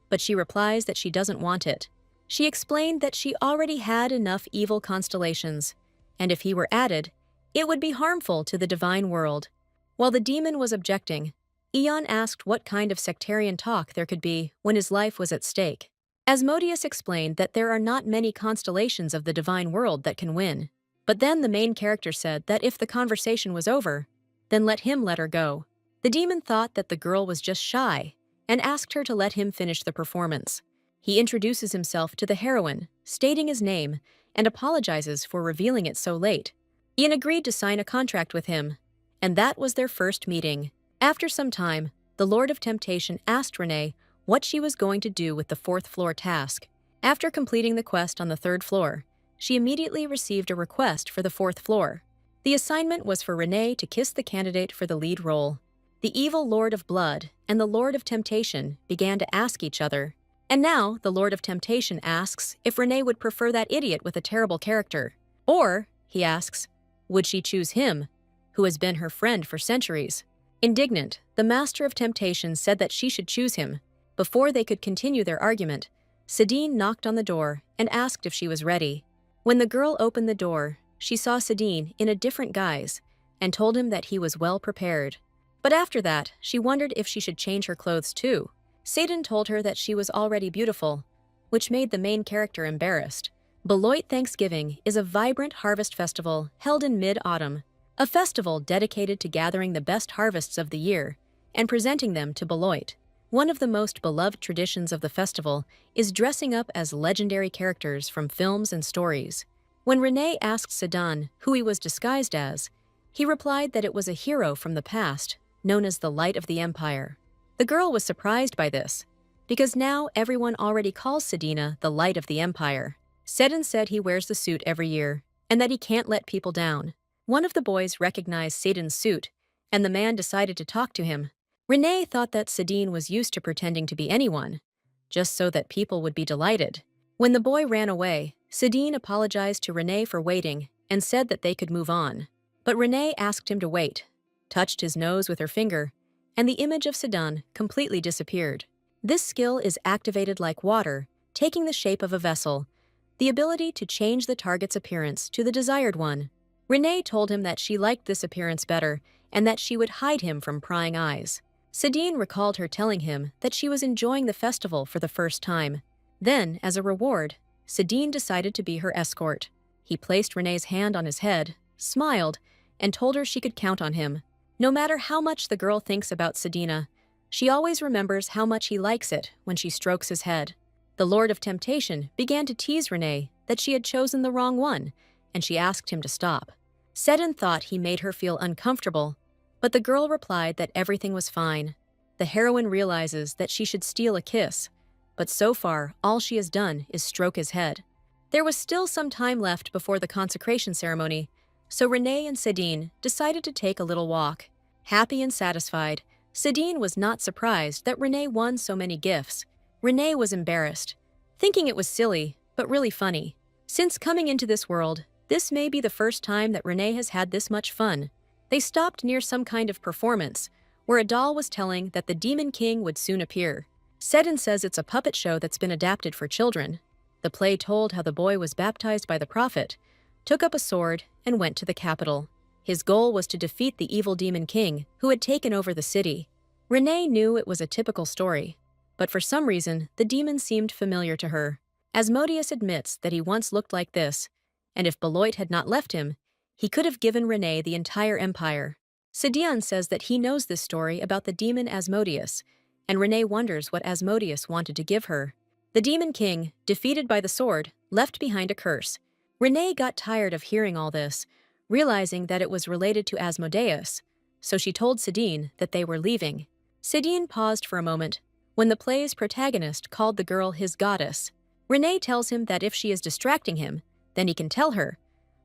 but she replies that she doesn't want it. She explained that she already had enough evil constellations, and if he were added, it would be harmful to the divine world. While the demon was objecting, Eon asked what kind of sectarian talk there could be when his life was at stake. Asmodeus explained that there are not many constellations of the divine world that can win. But then the main character said that if the conversation was over, then let him let her go. The demon thought that the girl was just shy and asked her to let him finish the performance. He introduces himself to the heroine, stating his name, and apologizes for revealing it so late. Ian agreed to sign a contract with him, and that was their first meeting. After some time, the Lord of Temptation asked Renee what she was going to do with the fourth floor task. After completing the quest on the third floor, she immediately received a request for the fourth floor. The assignment was for Renee to kiss the candidate for the lead role. The evil Lord of Blood and the Lord of Temptation began to ask each other. And now the Lord of Temptation asks if Renee would prefer that idiot with a terrible character. Or, he asks, would she choose him, who has been her friend for centuries? Indignant, the Master of Temptation said that she should choose him. Before they could continue their argument, Sidene knocked on the door and asked if she was ready. When the girl opened the door, she saw Sidene in a different guise and told him that he was well prepared. But after that, she wondered if she should change her clothes too. Sidene told her that she was already beautiful, which made the main character embarrassed. Beloit Thanksgiving is a vibrant harvest festival held in mid-autumn, a festival dedicated to gathering the best harvests of the year and presenting them to Beloit. One of the most beloved traditions of the festival is dressing up as legendary characters from films and stories. When Renee asked Sidon who he was disguised as, he replied that it was a hero from the past, known as the Light of the Empire. The girl was surprised by this, because now everyone already calls Sedina the light of the empire. Sedin said he wears the suit every year, and that he can't let people down. One of the boys recognized Sedin's suit, and the man decided to talk to him. Renee thought that Sedin was used to pretending to be anyone, just so that people would be delighted. When the boy ran away, Sedin apologized to Renee for waiting and said that they could move on. But Renee asked him to wait, touched his nose with her finger, and the image of Sedin completely disappeared. This skill is activated like water, taking the shape of a vessel, the ability to change the target's appearance to the desired one. Renee told him that she liked this appearance better and that she would hide him from prying eyes. Sedin recalled her telling him that she was enjoying the festival for the first time. Then, as a reward, Sedin decided to be her escort. He placed Renee's hand on his head, smiled, and told her she could count on him. No matter how much the girl thinks about Sedina, she always remembers how much he likes it when she strokes his head. The Lord of Temptation began to tease Renee that she had chosen the wrong one, and she asked him to stop. Sedin thought he made her feel uncomfortable, but the girl replied that everything was fine. The heroine realizes that she should steal a kiss, but so far all she has done is stroke his head. There was still some time left before the consecration ceremony, so Renee and Sedin decided to take a little walk. Happy and satisfied, Sedin was not surprised that Renee won so many gifts. Renee was embarrassed, thinking it was silly, but really funny. Since coming into this world, this may be the first time that Renee has had this much fun. They stopped near some kind of performance, where a doll was telling that the Demon King would soon appear. Sedin says it's a puppet show that's been adapted for children. The play told how the boy was baptized by the prophet, took up a sword, and went to the capital. His goal was to defeat the evil Demon King, who had taken over the city. Renee knew it was a typical story, but for some reason, the demon seemed familiar to her. Asmodeus admits that he once looked like this, and if Beloit had not left him, he could have given Renee the entire empire. Sidian says that he knows this story about the demon Asmodeus, and Renee wonders what Asmodeus wanted to give her. The Demon King, defeated by the sword, left behind a curse. Renee got tired of hearing all this, realizing that it was related to Asmodeus, so she told Sedin that they were leaving. Sedin paused for a moment when the play's protagonist called the girl his goddess. Renee tells him that if she is distracting him, then he can tell her,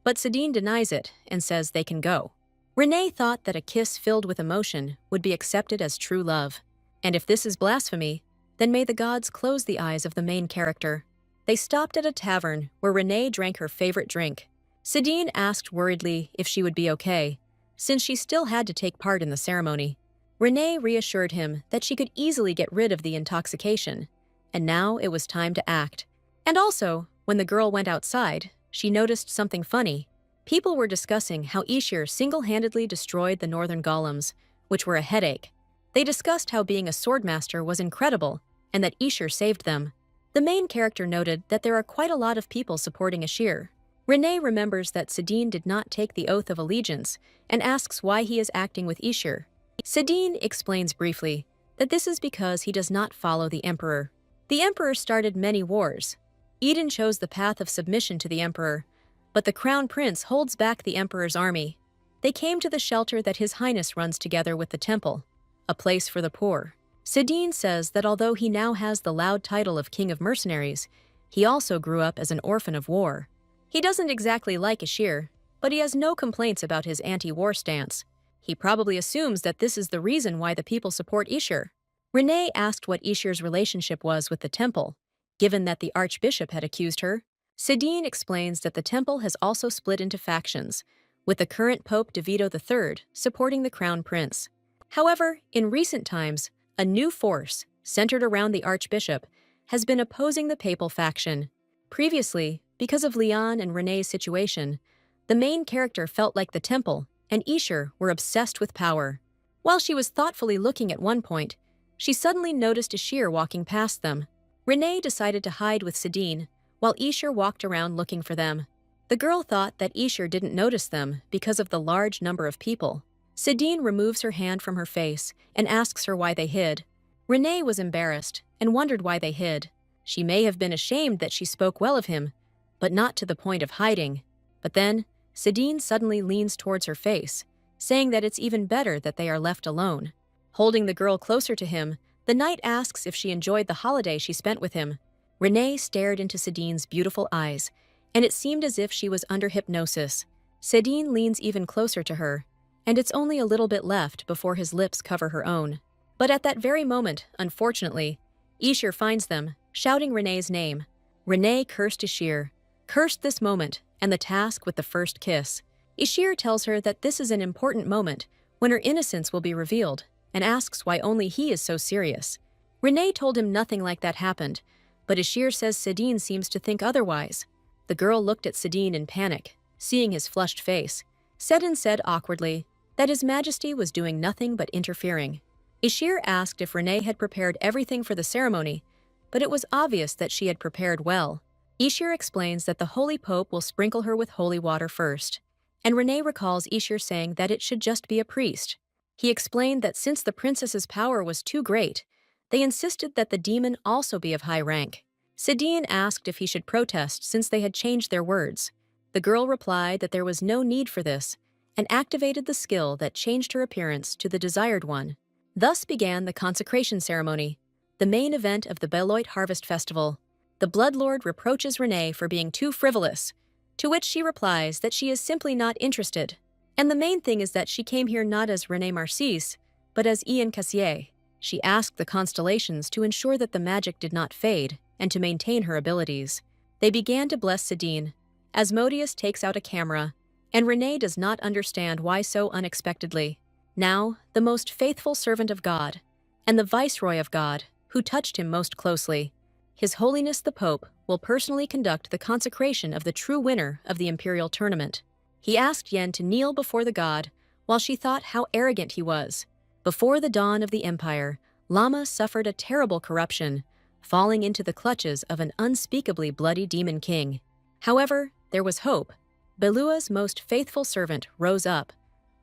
but Sedin denies it and says they can go. Renee thought that a kiss filled with emotion would be accepted as true love, and if this is blasphemy, then may the gods close the eyes of the main character. They stopped at a tavern where Renee drank her favorite drink. Sedin asked worriedly if she would be okay, since she still had to take part in the ceremony. Renee reassured him that she could easily get rid of the intoxication, and now it was time to act. And also, when the girl went outside, she noticed something funny. People were discussing how Ishir single-handedly destroyed the northern golems, which were a headache. They discussed how being a swordmaster was incredible, and that Ishir saved them. The main character noted that there are quite a lot of people supporting Ishir. Renee remembers that Sedin did not take the oath of allegiance and asks why he is acting with Ishir. Sedin explains briefly that this is because he does not follow the emperor. The emperor started many wars. Eden chose the path of submission to the emperor, but the crown prince holds back the emperor's army. They came to the shelter that His Highness runs together with the temple, a place for the poor. Sedin says that although he now has the loud title of King of Mercenaries, he also grew up as an orphan of war. He doesn't exactly like Ishir, but he has no complaints about his anti-war stance. He probably assumes that this is the reason why the people support Ishir. Renee asked what Ishir's relationship was with the temple, given that the archbishop had accused her. Sedin explains that the temple has also split into factions, with the current Pope DeVito III supporting the crown prince. However, in recent times, a new force, centered around the archbishop, has been opposing the papal faction. Previously, because of Leon and Renee's situation, the main character felt like the temple and Ishir were obsessed with power. While she was thoughtfully looking at one point, she suddenly noticed Ishir walking past them. Renee decided to hide with Sedin, while Ishir walked around looking for them. The girl thought that Ishir didn't notice them because of the large number of people. Sedin removes her hand from her face and asks her why they hid. Renee was embarrassed and wondered why they hid. She may have been ashamed that she spoke well of him, but not to the point of hiding. But then, Sedin suddenly leans towards her face, saying that it's even better that they are left alone. Holding the girl closer to him, The knight asks if she enjoyed the holiday she spent with him. Renee stared into Sadine's beautiful eyes, and it seemed as if she was under hypnosis. Sadine leans even closer to her, and it's only a little bit left before his lips cover her own. But at that very moment, unfortunately, Ishir finds them, shouting Renee's name. Renee cursed Ishir, cursed this moment and the task with the first kiss. Ishir tells her that this is an important moment when her innocence will be revealed, and asks why only he is so serious. Renee told him nothing like that happened, but Ishir says Sadine seems to think otherwise. The girl looked at Sadine in panic, seeing his flushed face. Sedin said awkwardly that His Majesty was doing nothing but interfering. Ishir asked if Renee had prepared everything for the ceremony, but it was obvious that she had prepared well. Ishir explains that the Holy Pope will sprinkle her with holy water first, and Renee recalls Ishir saying that it should just be a priest. He explained that since the princess's power was too great, they insisted that the demon also be of high rank. Sadine asked if he should protest since they had changed their words. The girl replied that there was no need for this, and activated the skill that changed her appearance to the desired one. Thus began the consecration ceremony, the main event of the Beloit Harvest Festival. The Bloodlord reproaches Renee for being too frivolous, to which she replies that she is simply not interested. And the main thing is that she came here not as Renee Marcis, but as Ian Cassier. She asked the constellations to ensure that the magic did not fade and to maintain her abilities. They began to bless Sadine. Asmodeus takes out a camera, and Renee does not understand why so unexpectedly. Now, the most faithful servant of God, and the Viceroy of God, who touched him most closely, His Holiness the Pope, will personally conduct the consecration of the true winner of the Imperial Tournament. He asked Yen to kneel before the god, while she thought how arrogant he was. Before the dawn of the Empire, Lama suffered a terrible corruption, falling into the clutches of an unspeakably bloody demon king. However, there was hope. Belua's most faithful servant rose up,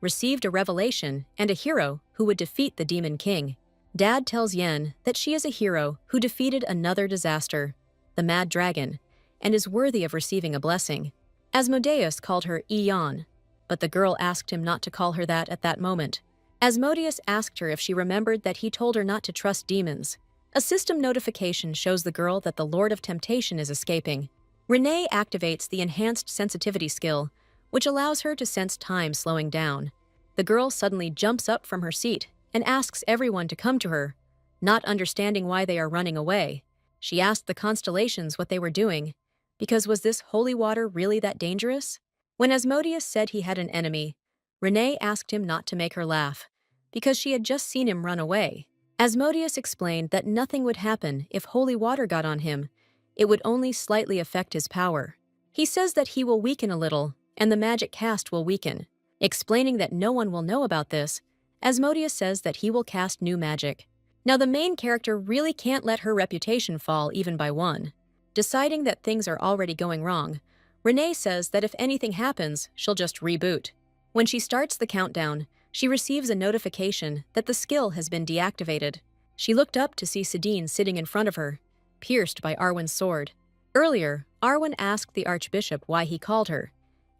received a revelation and a hero who would defeat the demon king. Dad tells Yen that she is a hero who defeated another disaster, the Mad Dragon, and is worthy of receiving a blessing. Asmodeus called her Eon, but the girl asked him not to call her that at that moment. Asmodeus asked her if she remembered that he told her not to trust demons. A system notification shows the girl that the Lord of Temptation is escaping. Renee activates the enhanced sensitivity skill, which allows her to sense time slowing down. The girl suddenly jumps up from her seat and asks everyone to come to her, not understanding why they are running away. She asked the constellations what they were doing, because was this holy water really that dangerous? When Asmodeus said he had an enemy, Renee asked him not to make her laugh, because she had just seen him run away. Asmodeus explained that nothing would happen if holy water got on him. It would only slightly affect his power. He says that he will weaken a little, and the magic cast will weaken. Explaining that no one will know about this, Asmodeus says that he will cast new magic. Now the main character really can't let her reputation fall even by one. Deciding that things are already going wrong, Renee says that if anything happens, she'll just reboot. When she starts the countdown, she receives a notification that the skill has been deactivated. She looked up to see Sadine sitting in front of her, pierced by Arwen's sword. Earlier, Arwen asked the Archbishop why he called her,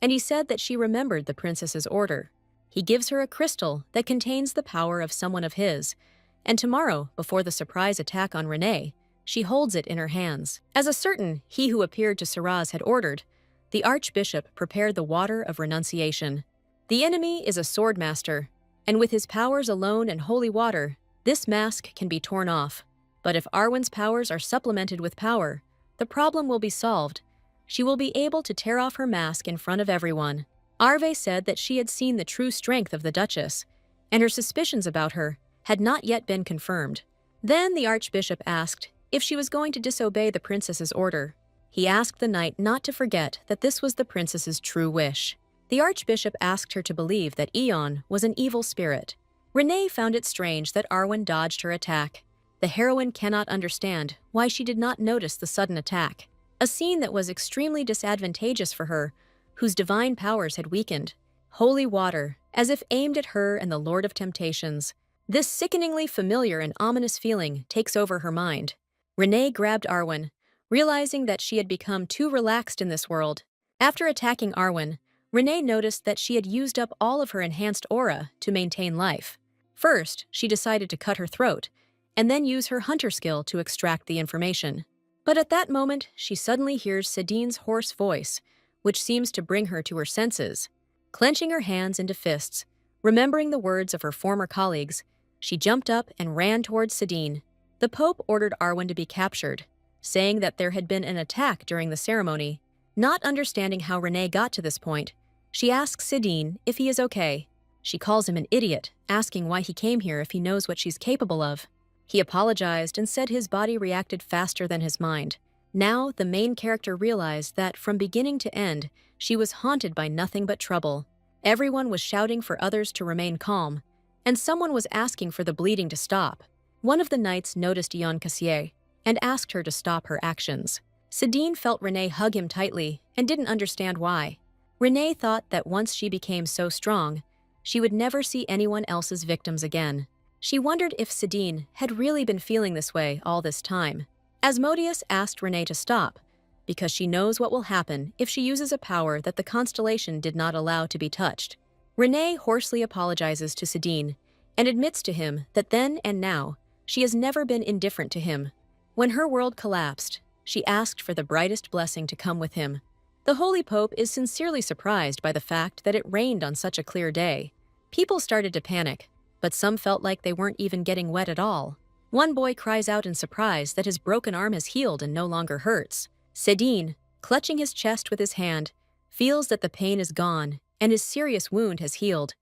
and he said that she remembered the princess's order. He gives her a crystal that contains the power of someone of his, and tomorrow, before the surprise attack on Renee, she holds it in her hands. As a certain he who appeared to Siraz had ordered, the Archbishop prepared the water of renunciation. The enemy is a sword master, and with his powers alone and holy water, this mask can be torn off. But if Arwen's powers are supplemented with power, the problem will be solved. She will be able to tear off her mask in front of everyone. Arve said that she had seen the true strength of the Duchess, and her suspicions about her had not yet been confirmed. Then the Archbishop asked if she was going to disobey the princess's order. He asked the knight not to forget that this was the princess's true wish. The Archbishop asked her to believe that Eon was an evil spirit. Renee found it strange that Arwen dodged her attack. The heroine cannot understand why she did not notice the sudden attack, a scene that was extremely disadvantageous for her, whose divine powers had weakened. Holy water, as if aimed at her and the Lord of Temptations. This sickeningly familiar and ominous feeling takes over her mind. Renee grabbed Arwen, realizing that she had become too relaxed in this world. After attacking Arwen, Renee noticed that she had used up all of her enhanced aura to maintain life. First, she decided to cut her throat, and then use her hunter skill to extract the information. But at that moment, she suddenly hears Sadine's hoarse voice, which seems to bring her to her senses. Clenching her hands into fists, remembering the words of her former colleagues, she jumped up and ran towards Sadine. The Pope ordered Arwen to be captured, saying that there had been an attack during the ceremony. Not understanding how Renee got to this point, she asks Sadine if he is okay. She calls him an idiot, asking why he came here if he knows what she's capable of. He apologized and said his body reacted faster than his mind. Now, the main character realized that from beginning to end, she was haunted by nothing but trouble. Everyone was shouting for others to remain calm, and someone was asking for the bleeding to stop. One of the knights noticed Ion Cassier and asked her to stop her actions. Sadine felt Renee hug him tightly and didn't understand why. Renee thought that once she became so strong, she would never see anyone else's victims again. She wondered if Sadine had really been feeling this way all this time. Asmodeus asked Renee to stop, because she knows what will happen if she uses a power that the constellation did not allow to be touched. Renee hoarsely apologizes to Sadine and admits to him that then and now, she has never been indifferent to him. When her world collapsed, she asked for the brightest blessing to come with him. The Holy Pope is sincerely surprised by the fact that it rained on such a clear day. People started to panic, but some felt like they weren't even getting wet at all. One boy cries out in surprise that his broken arm has healed and no longer hurts. Sadine, clutching his chest with his hand, feels that the pain is gone and his serious wound has healed.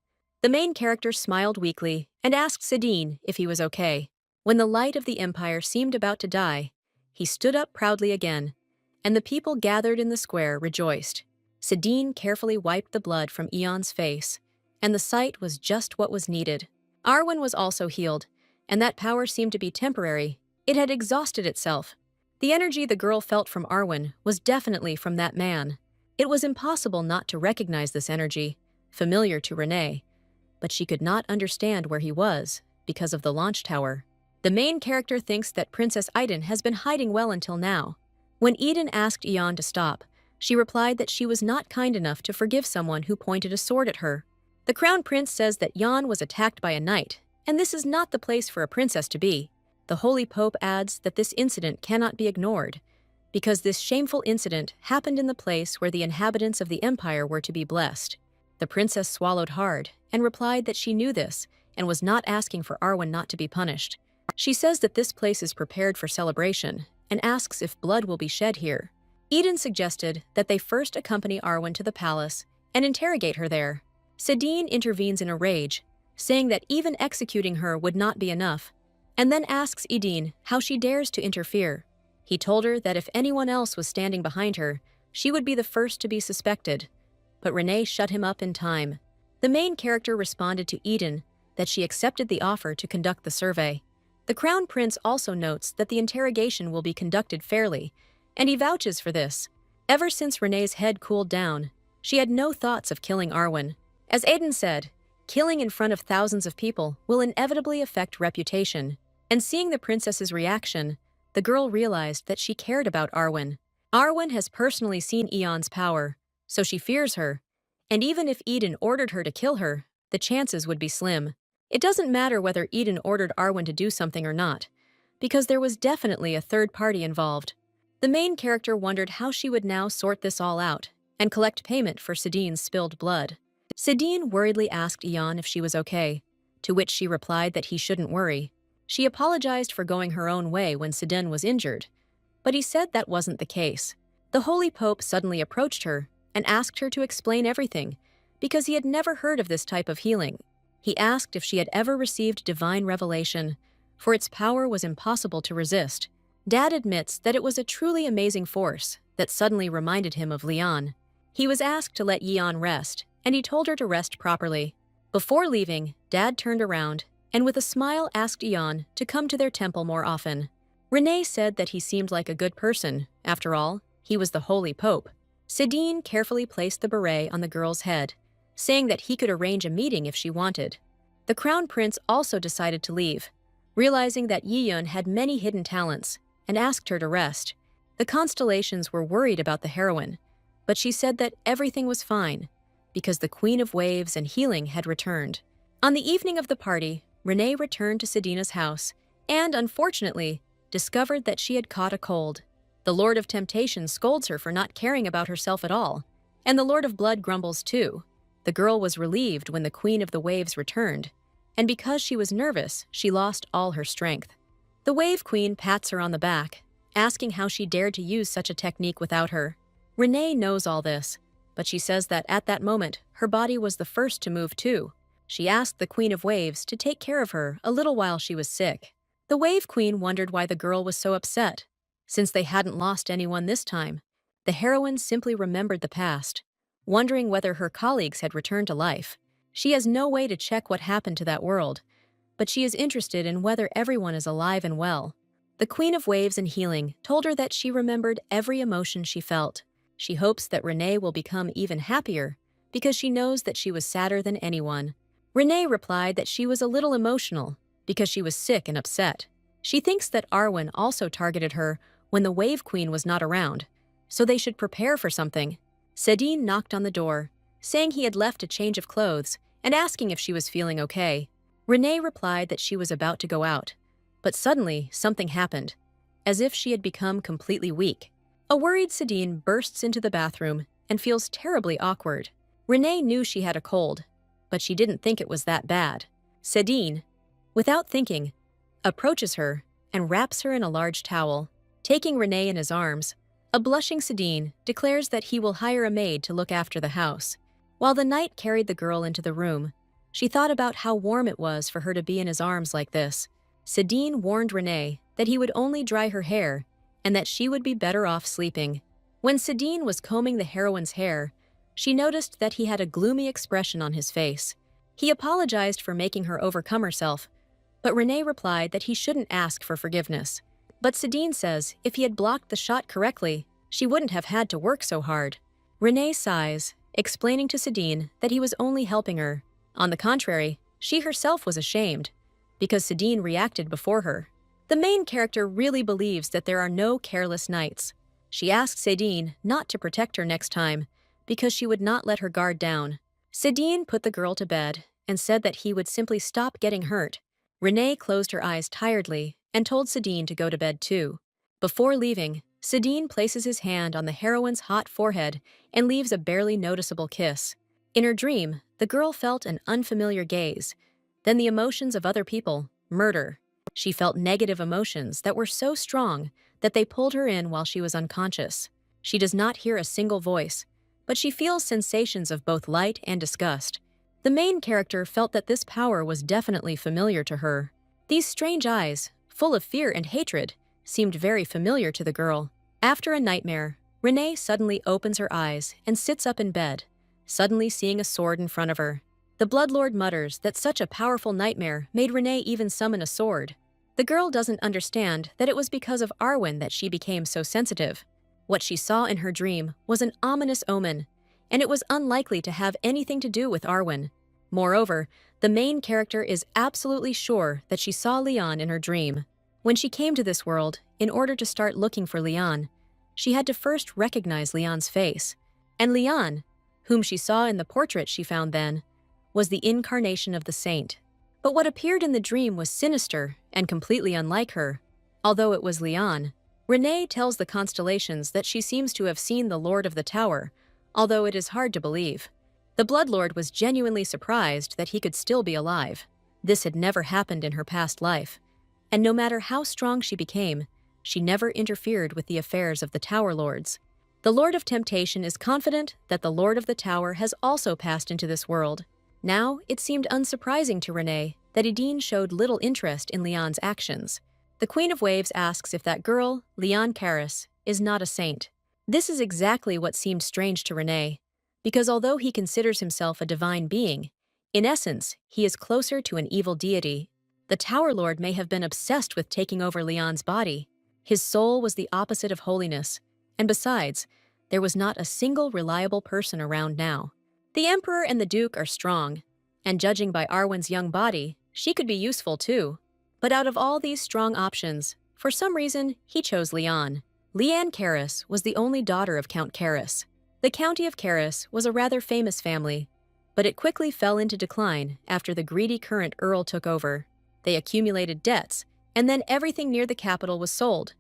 The main character smiled weakly and asked Sadine if he was okay. When the light of the Empire seemed about to die, he stood up proudly again, and the people gathered in the square rejoiced. Sadine carefully wiped the blood from Eon's face, and the sight was just what was needed. Arwen was also healed, and that power seemed to be temporary. It had exhausted itself. The energy the girl felt from Arwen was definitely from that man. It was impossible not to recognize this energy, familiar to Renee, but she could not understand where he was because of the launch tower. The main character thinks that Princess Iden has been hiding well until now. When Eden asked Eon to stop, she replied that she was not kind enough to forgive someone who pointed a sword at her. The Crown Prince says that Eon was attacked by a knight, and this is not the place for a princess to be. The Holy Pope adds that this incident cannot be ignored, because this shameful incident happened in the place where the inhabitants of the Empire were to be blessed. The princess swallowed hard and replied that she knew this and was not asking for Arwen not to be punished. She says that this place is prepared for celebration and asks if blood will be shed here. Eden suggested that they first accompany Arwen to the palace and interrogate her there. Sadine intervenes in a rage, saying that even executing her would not be enough, and then asks Eden how she dares to interfere. He told her that if anyone else was standing behind her, she would be the first to be suspected, but Renee shut him up in time. The main character responded to Eden that she accepted the offer to conduct the survey. The Crown Prince also notes that the interrogation will be conducted fairly, and he vouches for this. Ever since Renee's head cooled down, she had no thoughts of killing Arwen. As Aiden said, killing in front of thousands of people will inevitably affect reputation, and seeing the princess's reaction, the girl realized that she cared about Arwen. Arwen has personally seen Eon's power, so she fears her, and even if Eden ordered her to kill her, the chances would be slim. It doesn't matter whether Eden ordered Arwen to do something or not, because there was definitely a third party involved. The main character wondered how she would now sort this all out and collect payment for Sadine's spilled blood. Sadine worriedly asked Eon if she was okay, to which she replied that he shouldn't worry. She apologized for going her own way when Sadine was injured, but he said that wasn't the case. The Holy Pope suddenly approached her and asked her to explain everything, because he had never heard of this type of healing. He asked if she had ever received divine revelation, for its power was impossible to resist. Dad admits that it was a truly amazing force that suddenly reminded him of Leon. He was asked to let Yeon rest, and he told her to rest properly. Before leaving, Dad turned around and with a smile asked Yeon to come to their temple more often. Renee said that he seemed like a good person. After all, he was the Holy Pope. Sadine carefully placed the beret on the girl's head, saying that he could arrange a meeting if she wanted. The Crown Prince also decided to leave, realizing that Yeon had many hidden talents, and asked her to rest. The constellations were worried about the heroine, but she said that everything was fine, because the Queen of Waves and Healing had returned. On the evening of the party, Renee returned to Sedina's house and, unfortunately, discovered that she had caught a cold. The Lord of Temptation scolds her for not caring about herself at all, and the Lord of Blood grumbles too. The girl was relieved when the Queen of the Waves returned, and because she was nervous, she lost all her strength. The Wave Queen pats her on the back, asking how she dared to use such a technique without her. Renee knows all this, but she says that at that moment, her body was the first to move too. She asked the Queen of Waves to take care of her a little while she was sick. The Wave Queen wondered why the girl was so upset. Since they hadn't lost anyone this time, the heroine simply remembered the past, wondering whether her colleagues had returned to life. She has no way to check what happened to that world, but she is interested in whether everyone is alive and well. The Queen of Waves and Healing told her that she remembered every emotion she felt. She hopes that Renee will become even happier because she knows that she was sadder than anyone. Renee replied that she was a little emotional because she was sick and upset. She thinks that Arwen also targeted her when the Wave Queen was not around, so they should prepare for something. Sedin knocked on the door, saying he had left a change of clothes and asking if she was feeling okay. Renee replied that she was about to go out, but suddenly something happened, as if she had become completely weak. A worried Sedin bursts into the bathroom and feels terribly awkward. Renee knew she had a cold, but she didn't think it was that bad. Sedin, without thinking, approaches her and wraps her in a large towel. Taking Renee in his arms, a blushing Sedin declares that he will hire a maid to look after the house. While the knight carried the girl into the room, she thought about how warm it was for her to be in his arms like this. Sedin warned Renee that he would only dry her hair and that she would be better off sleeping. When Sedin was combing the heroine's hair, she noticed that he had a gloomy expression on his face. He apologized for making her overcome herself, but Renee replied that he shouldn't ask for forgiveness. But Sedin says if he had blocked the shot correctly, she wouldn't have had to work so hard. Renee sighs, explaining to Sedin that he was only helping her. On the contrary, she herself was ashamed, because Sedin reacted before her. The main character really believes that there are no careless knights. She asks Sedin not to protect her next time, because she would not let her guard down. Sedin put the girl to bed and said that he would simply stop getting hurt. Renee closed her eyes tiredly and told Sedin to go to bed too. Before leaving, Sedin places his hand on the heroine's hot forehead and leaves a barely noticeable kiss. In her dream, the girl felt an unfamiliar gaze, then the emotions of other people, murder. She felt negative emotions that were so strong that they pulled her in while she was unconscious. She does not hear a single voice, but she feels sensations of both light and disgust. The main character felt that this power was definitely familiar to her. These strange eyes, full of fear and hatred, seemed very familiar to the girl. After a nightmare, Renee suddenly opens her eyes and sits up in bed, suddenly seeing a sword in front of her. The Bloodlord mutters that such a powerful nightmare made Renee even summon a sword. The girl doesn't understand that it was because of Arwen that she became so sensitive. What she saw in her dream was an ominous omen, and it was unlikely to have anything to do with Arwen. Moreover, the main character is absolutely sure that she saw Leon in her dream. When she came to this world, in order to start looking for Leon, she had to first recognize Leon's face. And Leon, whom she saw in the portrait she found then, was the incarnation of the saint. But what appeared in the dream was sinister and completely unlike her. Although it was Leon, Renee tells the constellations that she seems to have seen the Lord of the Tower, although it is hard to believe. The Bloodlord was genuinely surprised that he could still be alive. This had never happened in her past life, and no matter how strong she became, she never interfered with the affairs of the Tower Lords. The Lord of Temptation is confident that the Lord of the Tower has also passed into this world. Now, it seemed unsurprising to Renee that Idine showed little interest in Leon's actions. The Queen of Waves asks if that girl, Leon Karis, is not a saint. This is exactly what seemed strange to Renee, because although he considers himself a divine being, in essence, he is closer to an evil deity. The Tower Lord may have been obsessed with taking over Leon's body. His soul was the opposite of holiness, and besides, there was not a single reliable person around now. The Emperor and the Duke are strong, and judging by Arwen's young body, she could be useful too. But out of all these strong options, for some reason, he chose Leon. Leanne Karis was the only daughter of Count Karis. The County of Karis was a rather famous family, but it quickly fell into decline after the greedy current Earl took over. They accumulated debts and then everything near the capital was sold.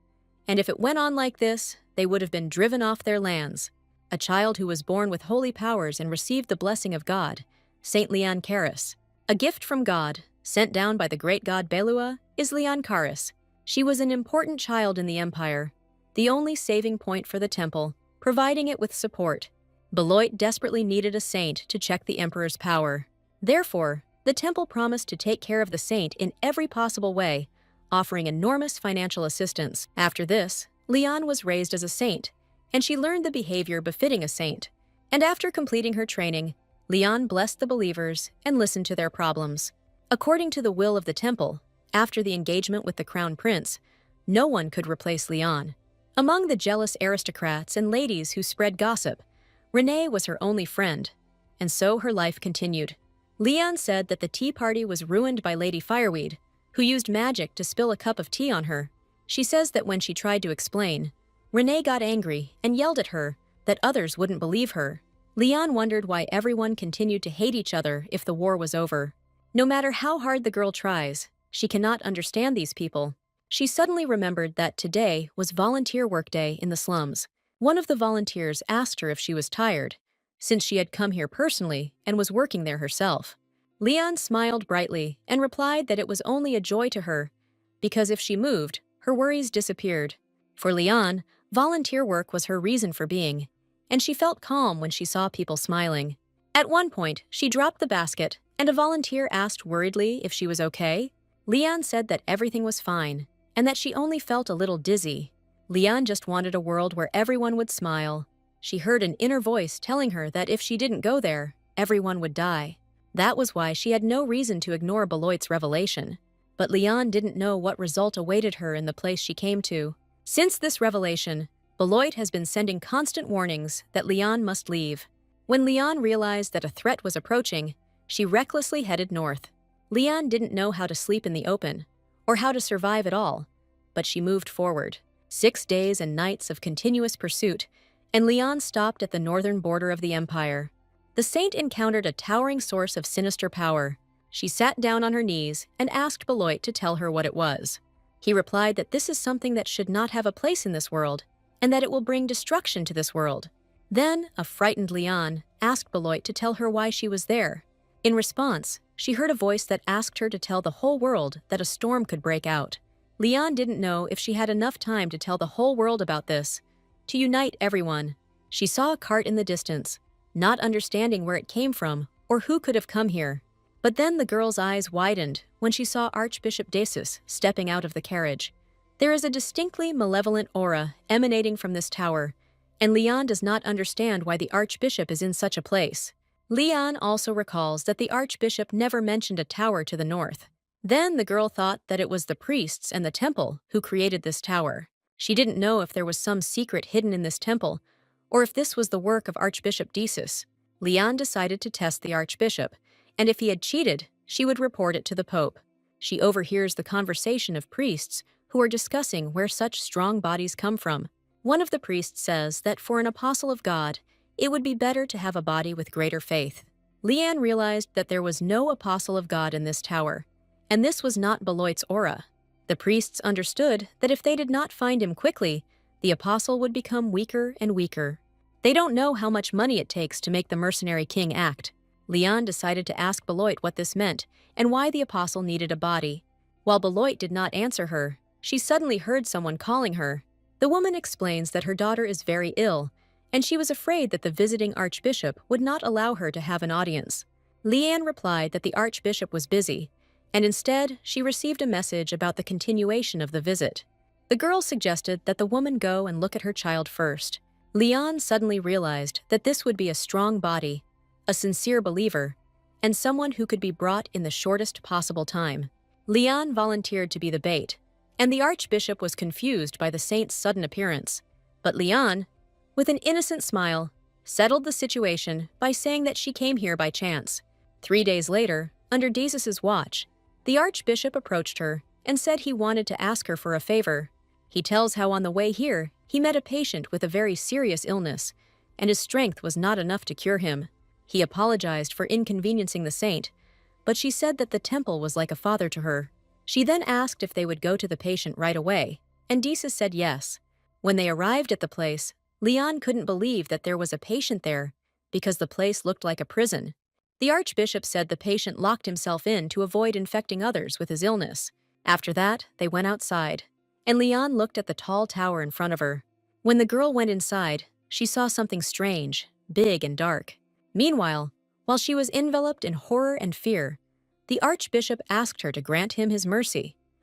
And if it went on like this, they would have been driven off their lands. A child who was born with holy powers and received the blessing of God, Saint Leon Caris. A gift from God, sent down by the great god Belua, is Leon Caris. She was an important child in the empire, the only saving point for the temple, providing it with support. Beloit desperately needed a saint to check the emperor's power. Therefore, the temple promised to take care of the saint in every possible way, offering enormous financial assistance. After this, Leon was raised as a saint, and she learned the behavior befitting a saint. And after completing her training, Leon blessed the believers and listened to their problems. According to the will of the temple, after the engagement with the crown prince, no one could replace Leon. Among the jealous aristocrats and ladies who spread gossip, Renee was her only friend, and so her life continued. Leon said that the tea party was ruined by Lady Fireweed, who used magic to spill a cup of tea on her. She says that when she tried to explain, Renee got angry and yelled at her that others wouldn't believe her. Leon wondered why everyone continued to hate each other if the war was over. No matter how hard the girl tries, she cannot understand these people. She suddenly remembered that today was volunteer work day in the slums. One of the volunteers asked her if she was tired, since she had come here personally and was working there herself. Leon smiled brightly and replied that it was only a joy to her, because if she moved, her worries disappeared. For Leon, volunteer work was her reason for being, and she felt calm when she saw people smiling. At one point, she dropped the basket, and a volunteer asked worriedly if she was okay. Leon said that everything was fine, and that she only felt a little dizzy. Leon just wanted a world where everyone would smile. She heard an inner voice telling her that if she didn't go there, everyone would die. That was why she had no reason to ignore Beloit's revelation. But Leon didn't know what result awaited her in the place she came to. Since this revelation, Beloit has been sending constant warnings that Leon must leave. When Leon realized that a threat was approaching, she recklessly headed north. Leon didn't know how to sleep in the open, or how to survive at all, but she moved forward. 6 days and nights of continuous pursuit, and Leon stopped at the northern border of the empire. The saint encountered a towering source of sinister power. She sat down on her knees and asked Beloit to tell her what it was. He replied that this is something that should not have a place in this world, and that it will bring destruction to this world. Then, a frightened Leon asked Beloit to tell her why she was there. In response, she heard a voice that asked her to tell the whole world that a storm could break out. Leon didn't know if she had enough time to tell the whole world about this, to unite everyone. She saw a cart in the distance, not understanding where it came from or who could have come here. But then the girl's eyes widened when she saw Archbishop Duchess stepping out of the carriage. There is a distinctly malevolent aura emanating from this tower, and Leon does not understand why the Archbishop is in such a place. Leon also recalls that the Archbishop never mentioned a tower to the north. Then the girl thought that it was the priests and the temple who created this tower. She didn't know if there was some secret hidden in this temple, or if this was the work of Archbishop Duchess. Leon decided to test the Archbishop, and if he had cheated, she would report it to the Pope. She overhears the conversation of priests who are discussing where such strong bodies come from. One of the priests says that for an apostle of God, it would be better to have a body with greater faith. Leanne realized that there was no apostle of God in this tower, and this was not Beloit's aura. The priests understood that if they did not find him quickly, the apostle would become weaker and weaker. They don't know how much money it takes to make the mercenary king act. Leon decided to ask Beloit what this meant and why the apostle needed a body. While Beloit did not answer her, she suddenly heard someone calling her. The woman explains that her daughter is very ill, and she was afraid that the visiting archbishop would not allow her to have an audience. Leanne replied that the archbishop was busy, and instead she received a message about the continuation of the visit. The girl suggested that the woman go and look at her child first. Leon suddenly realized that this would be a strong body, a sincere believer, and someone who could be brought in the shortest possible time. Leon volunteered to be the bait, and the archbishop was confused by the saint's sudden appearance. But Leon, with an innocent smile, settled the situation by saying that she came here by chance. 3 days later, under Desus's watch, the archbishop approached her and said he wanted to ask her for a favor. He tells how on the way here, he met a patient with a very serious illness, and his strength was not enough to cure him. He apologized for inconveniencing the saint, but she said that the temple was like a father to her. She then asked if they would go to the patient right away, and Duchess said yes. When they arrived at the place, Leon couldn't believe that there was a patient there because the place looked like a prison. The archbishop said the patient locked himself in to avoid infecting others with his illness. After that, they went outside, and Leon looked at the tall tower in front of her. When the girl went inside, she saw something strange, big and dark. Meanwhile, while she was enveloped in horror and fear, the archbishop asked her to grant him his mercy.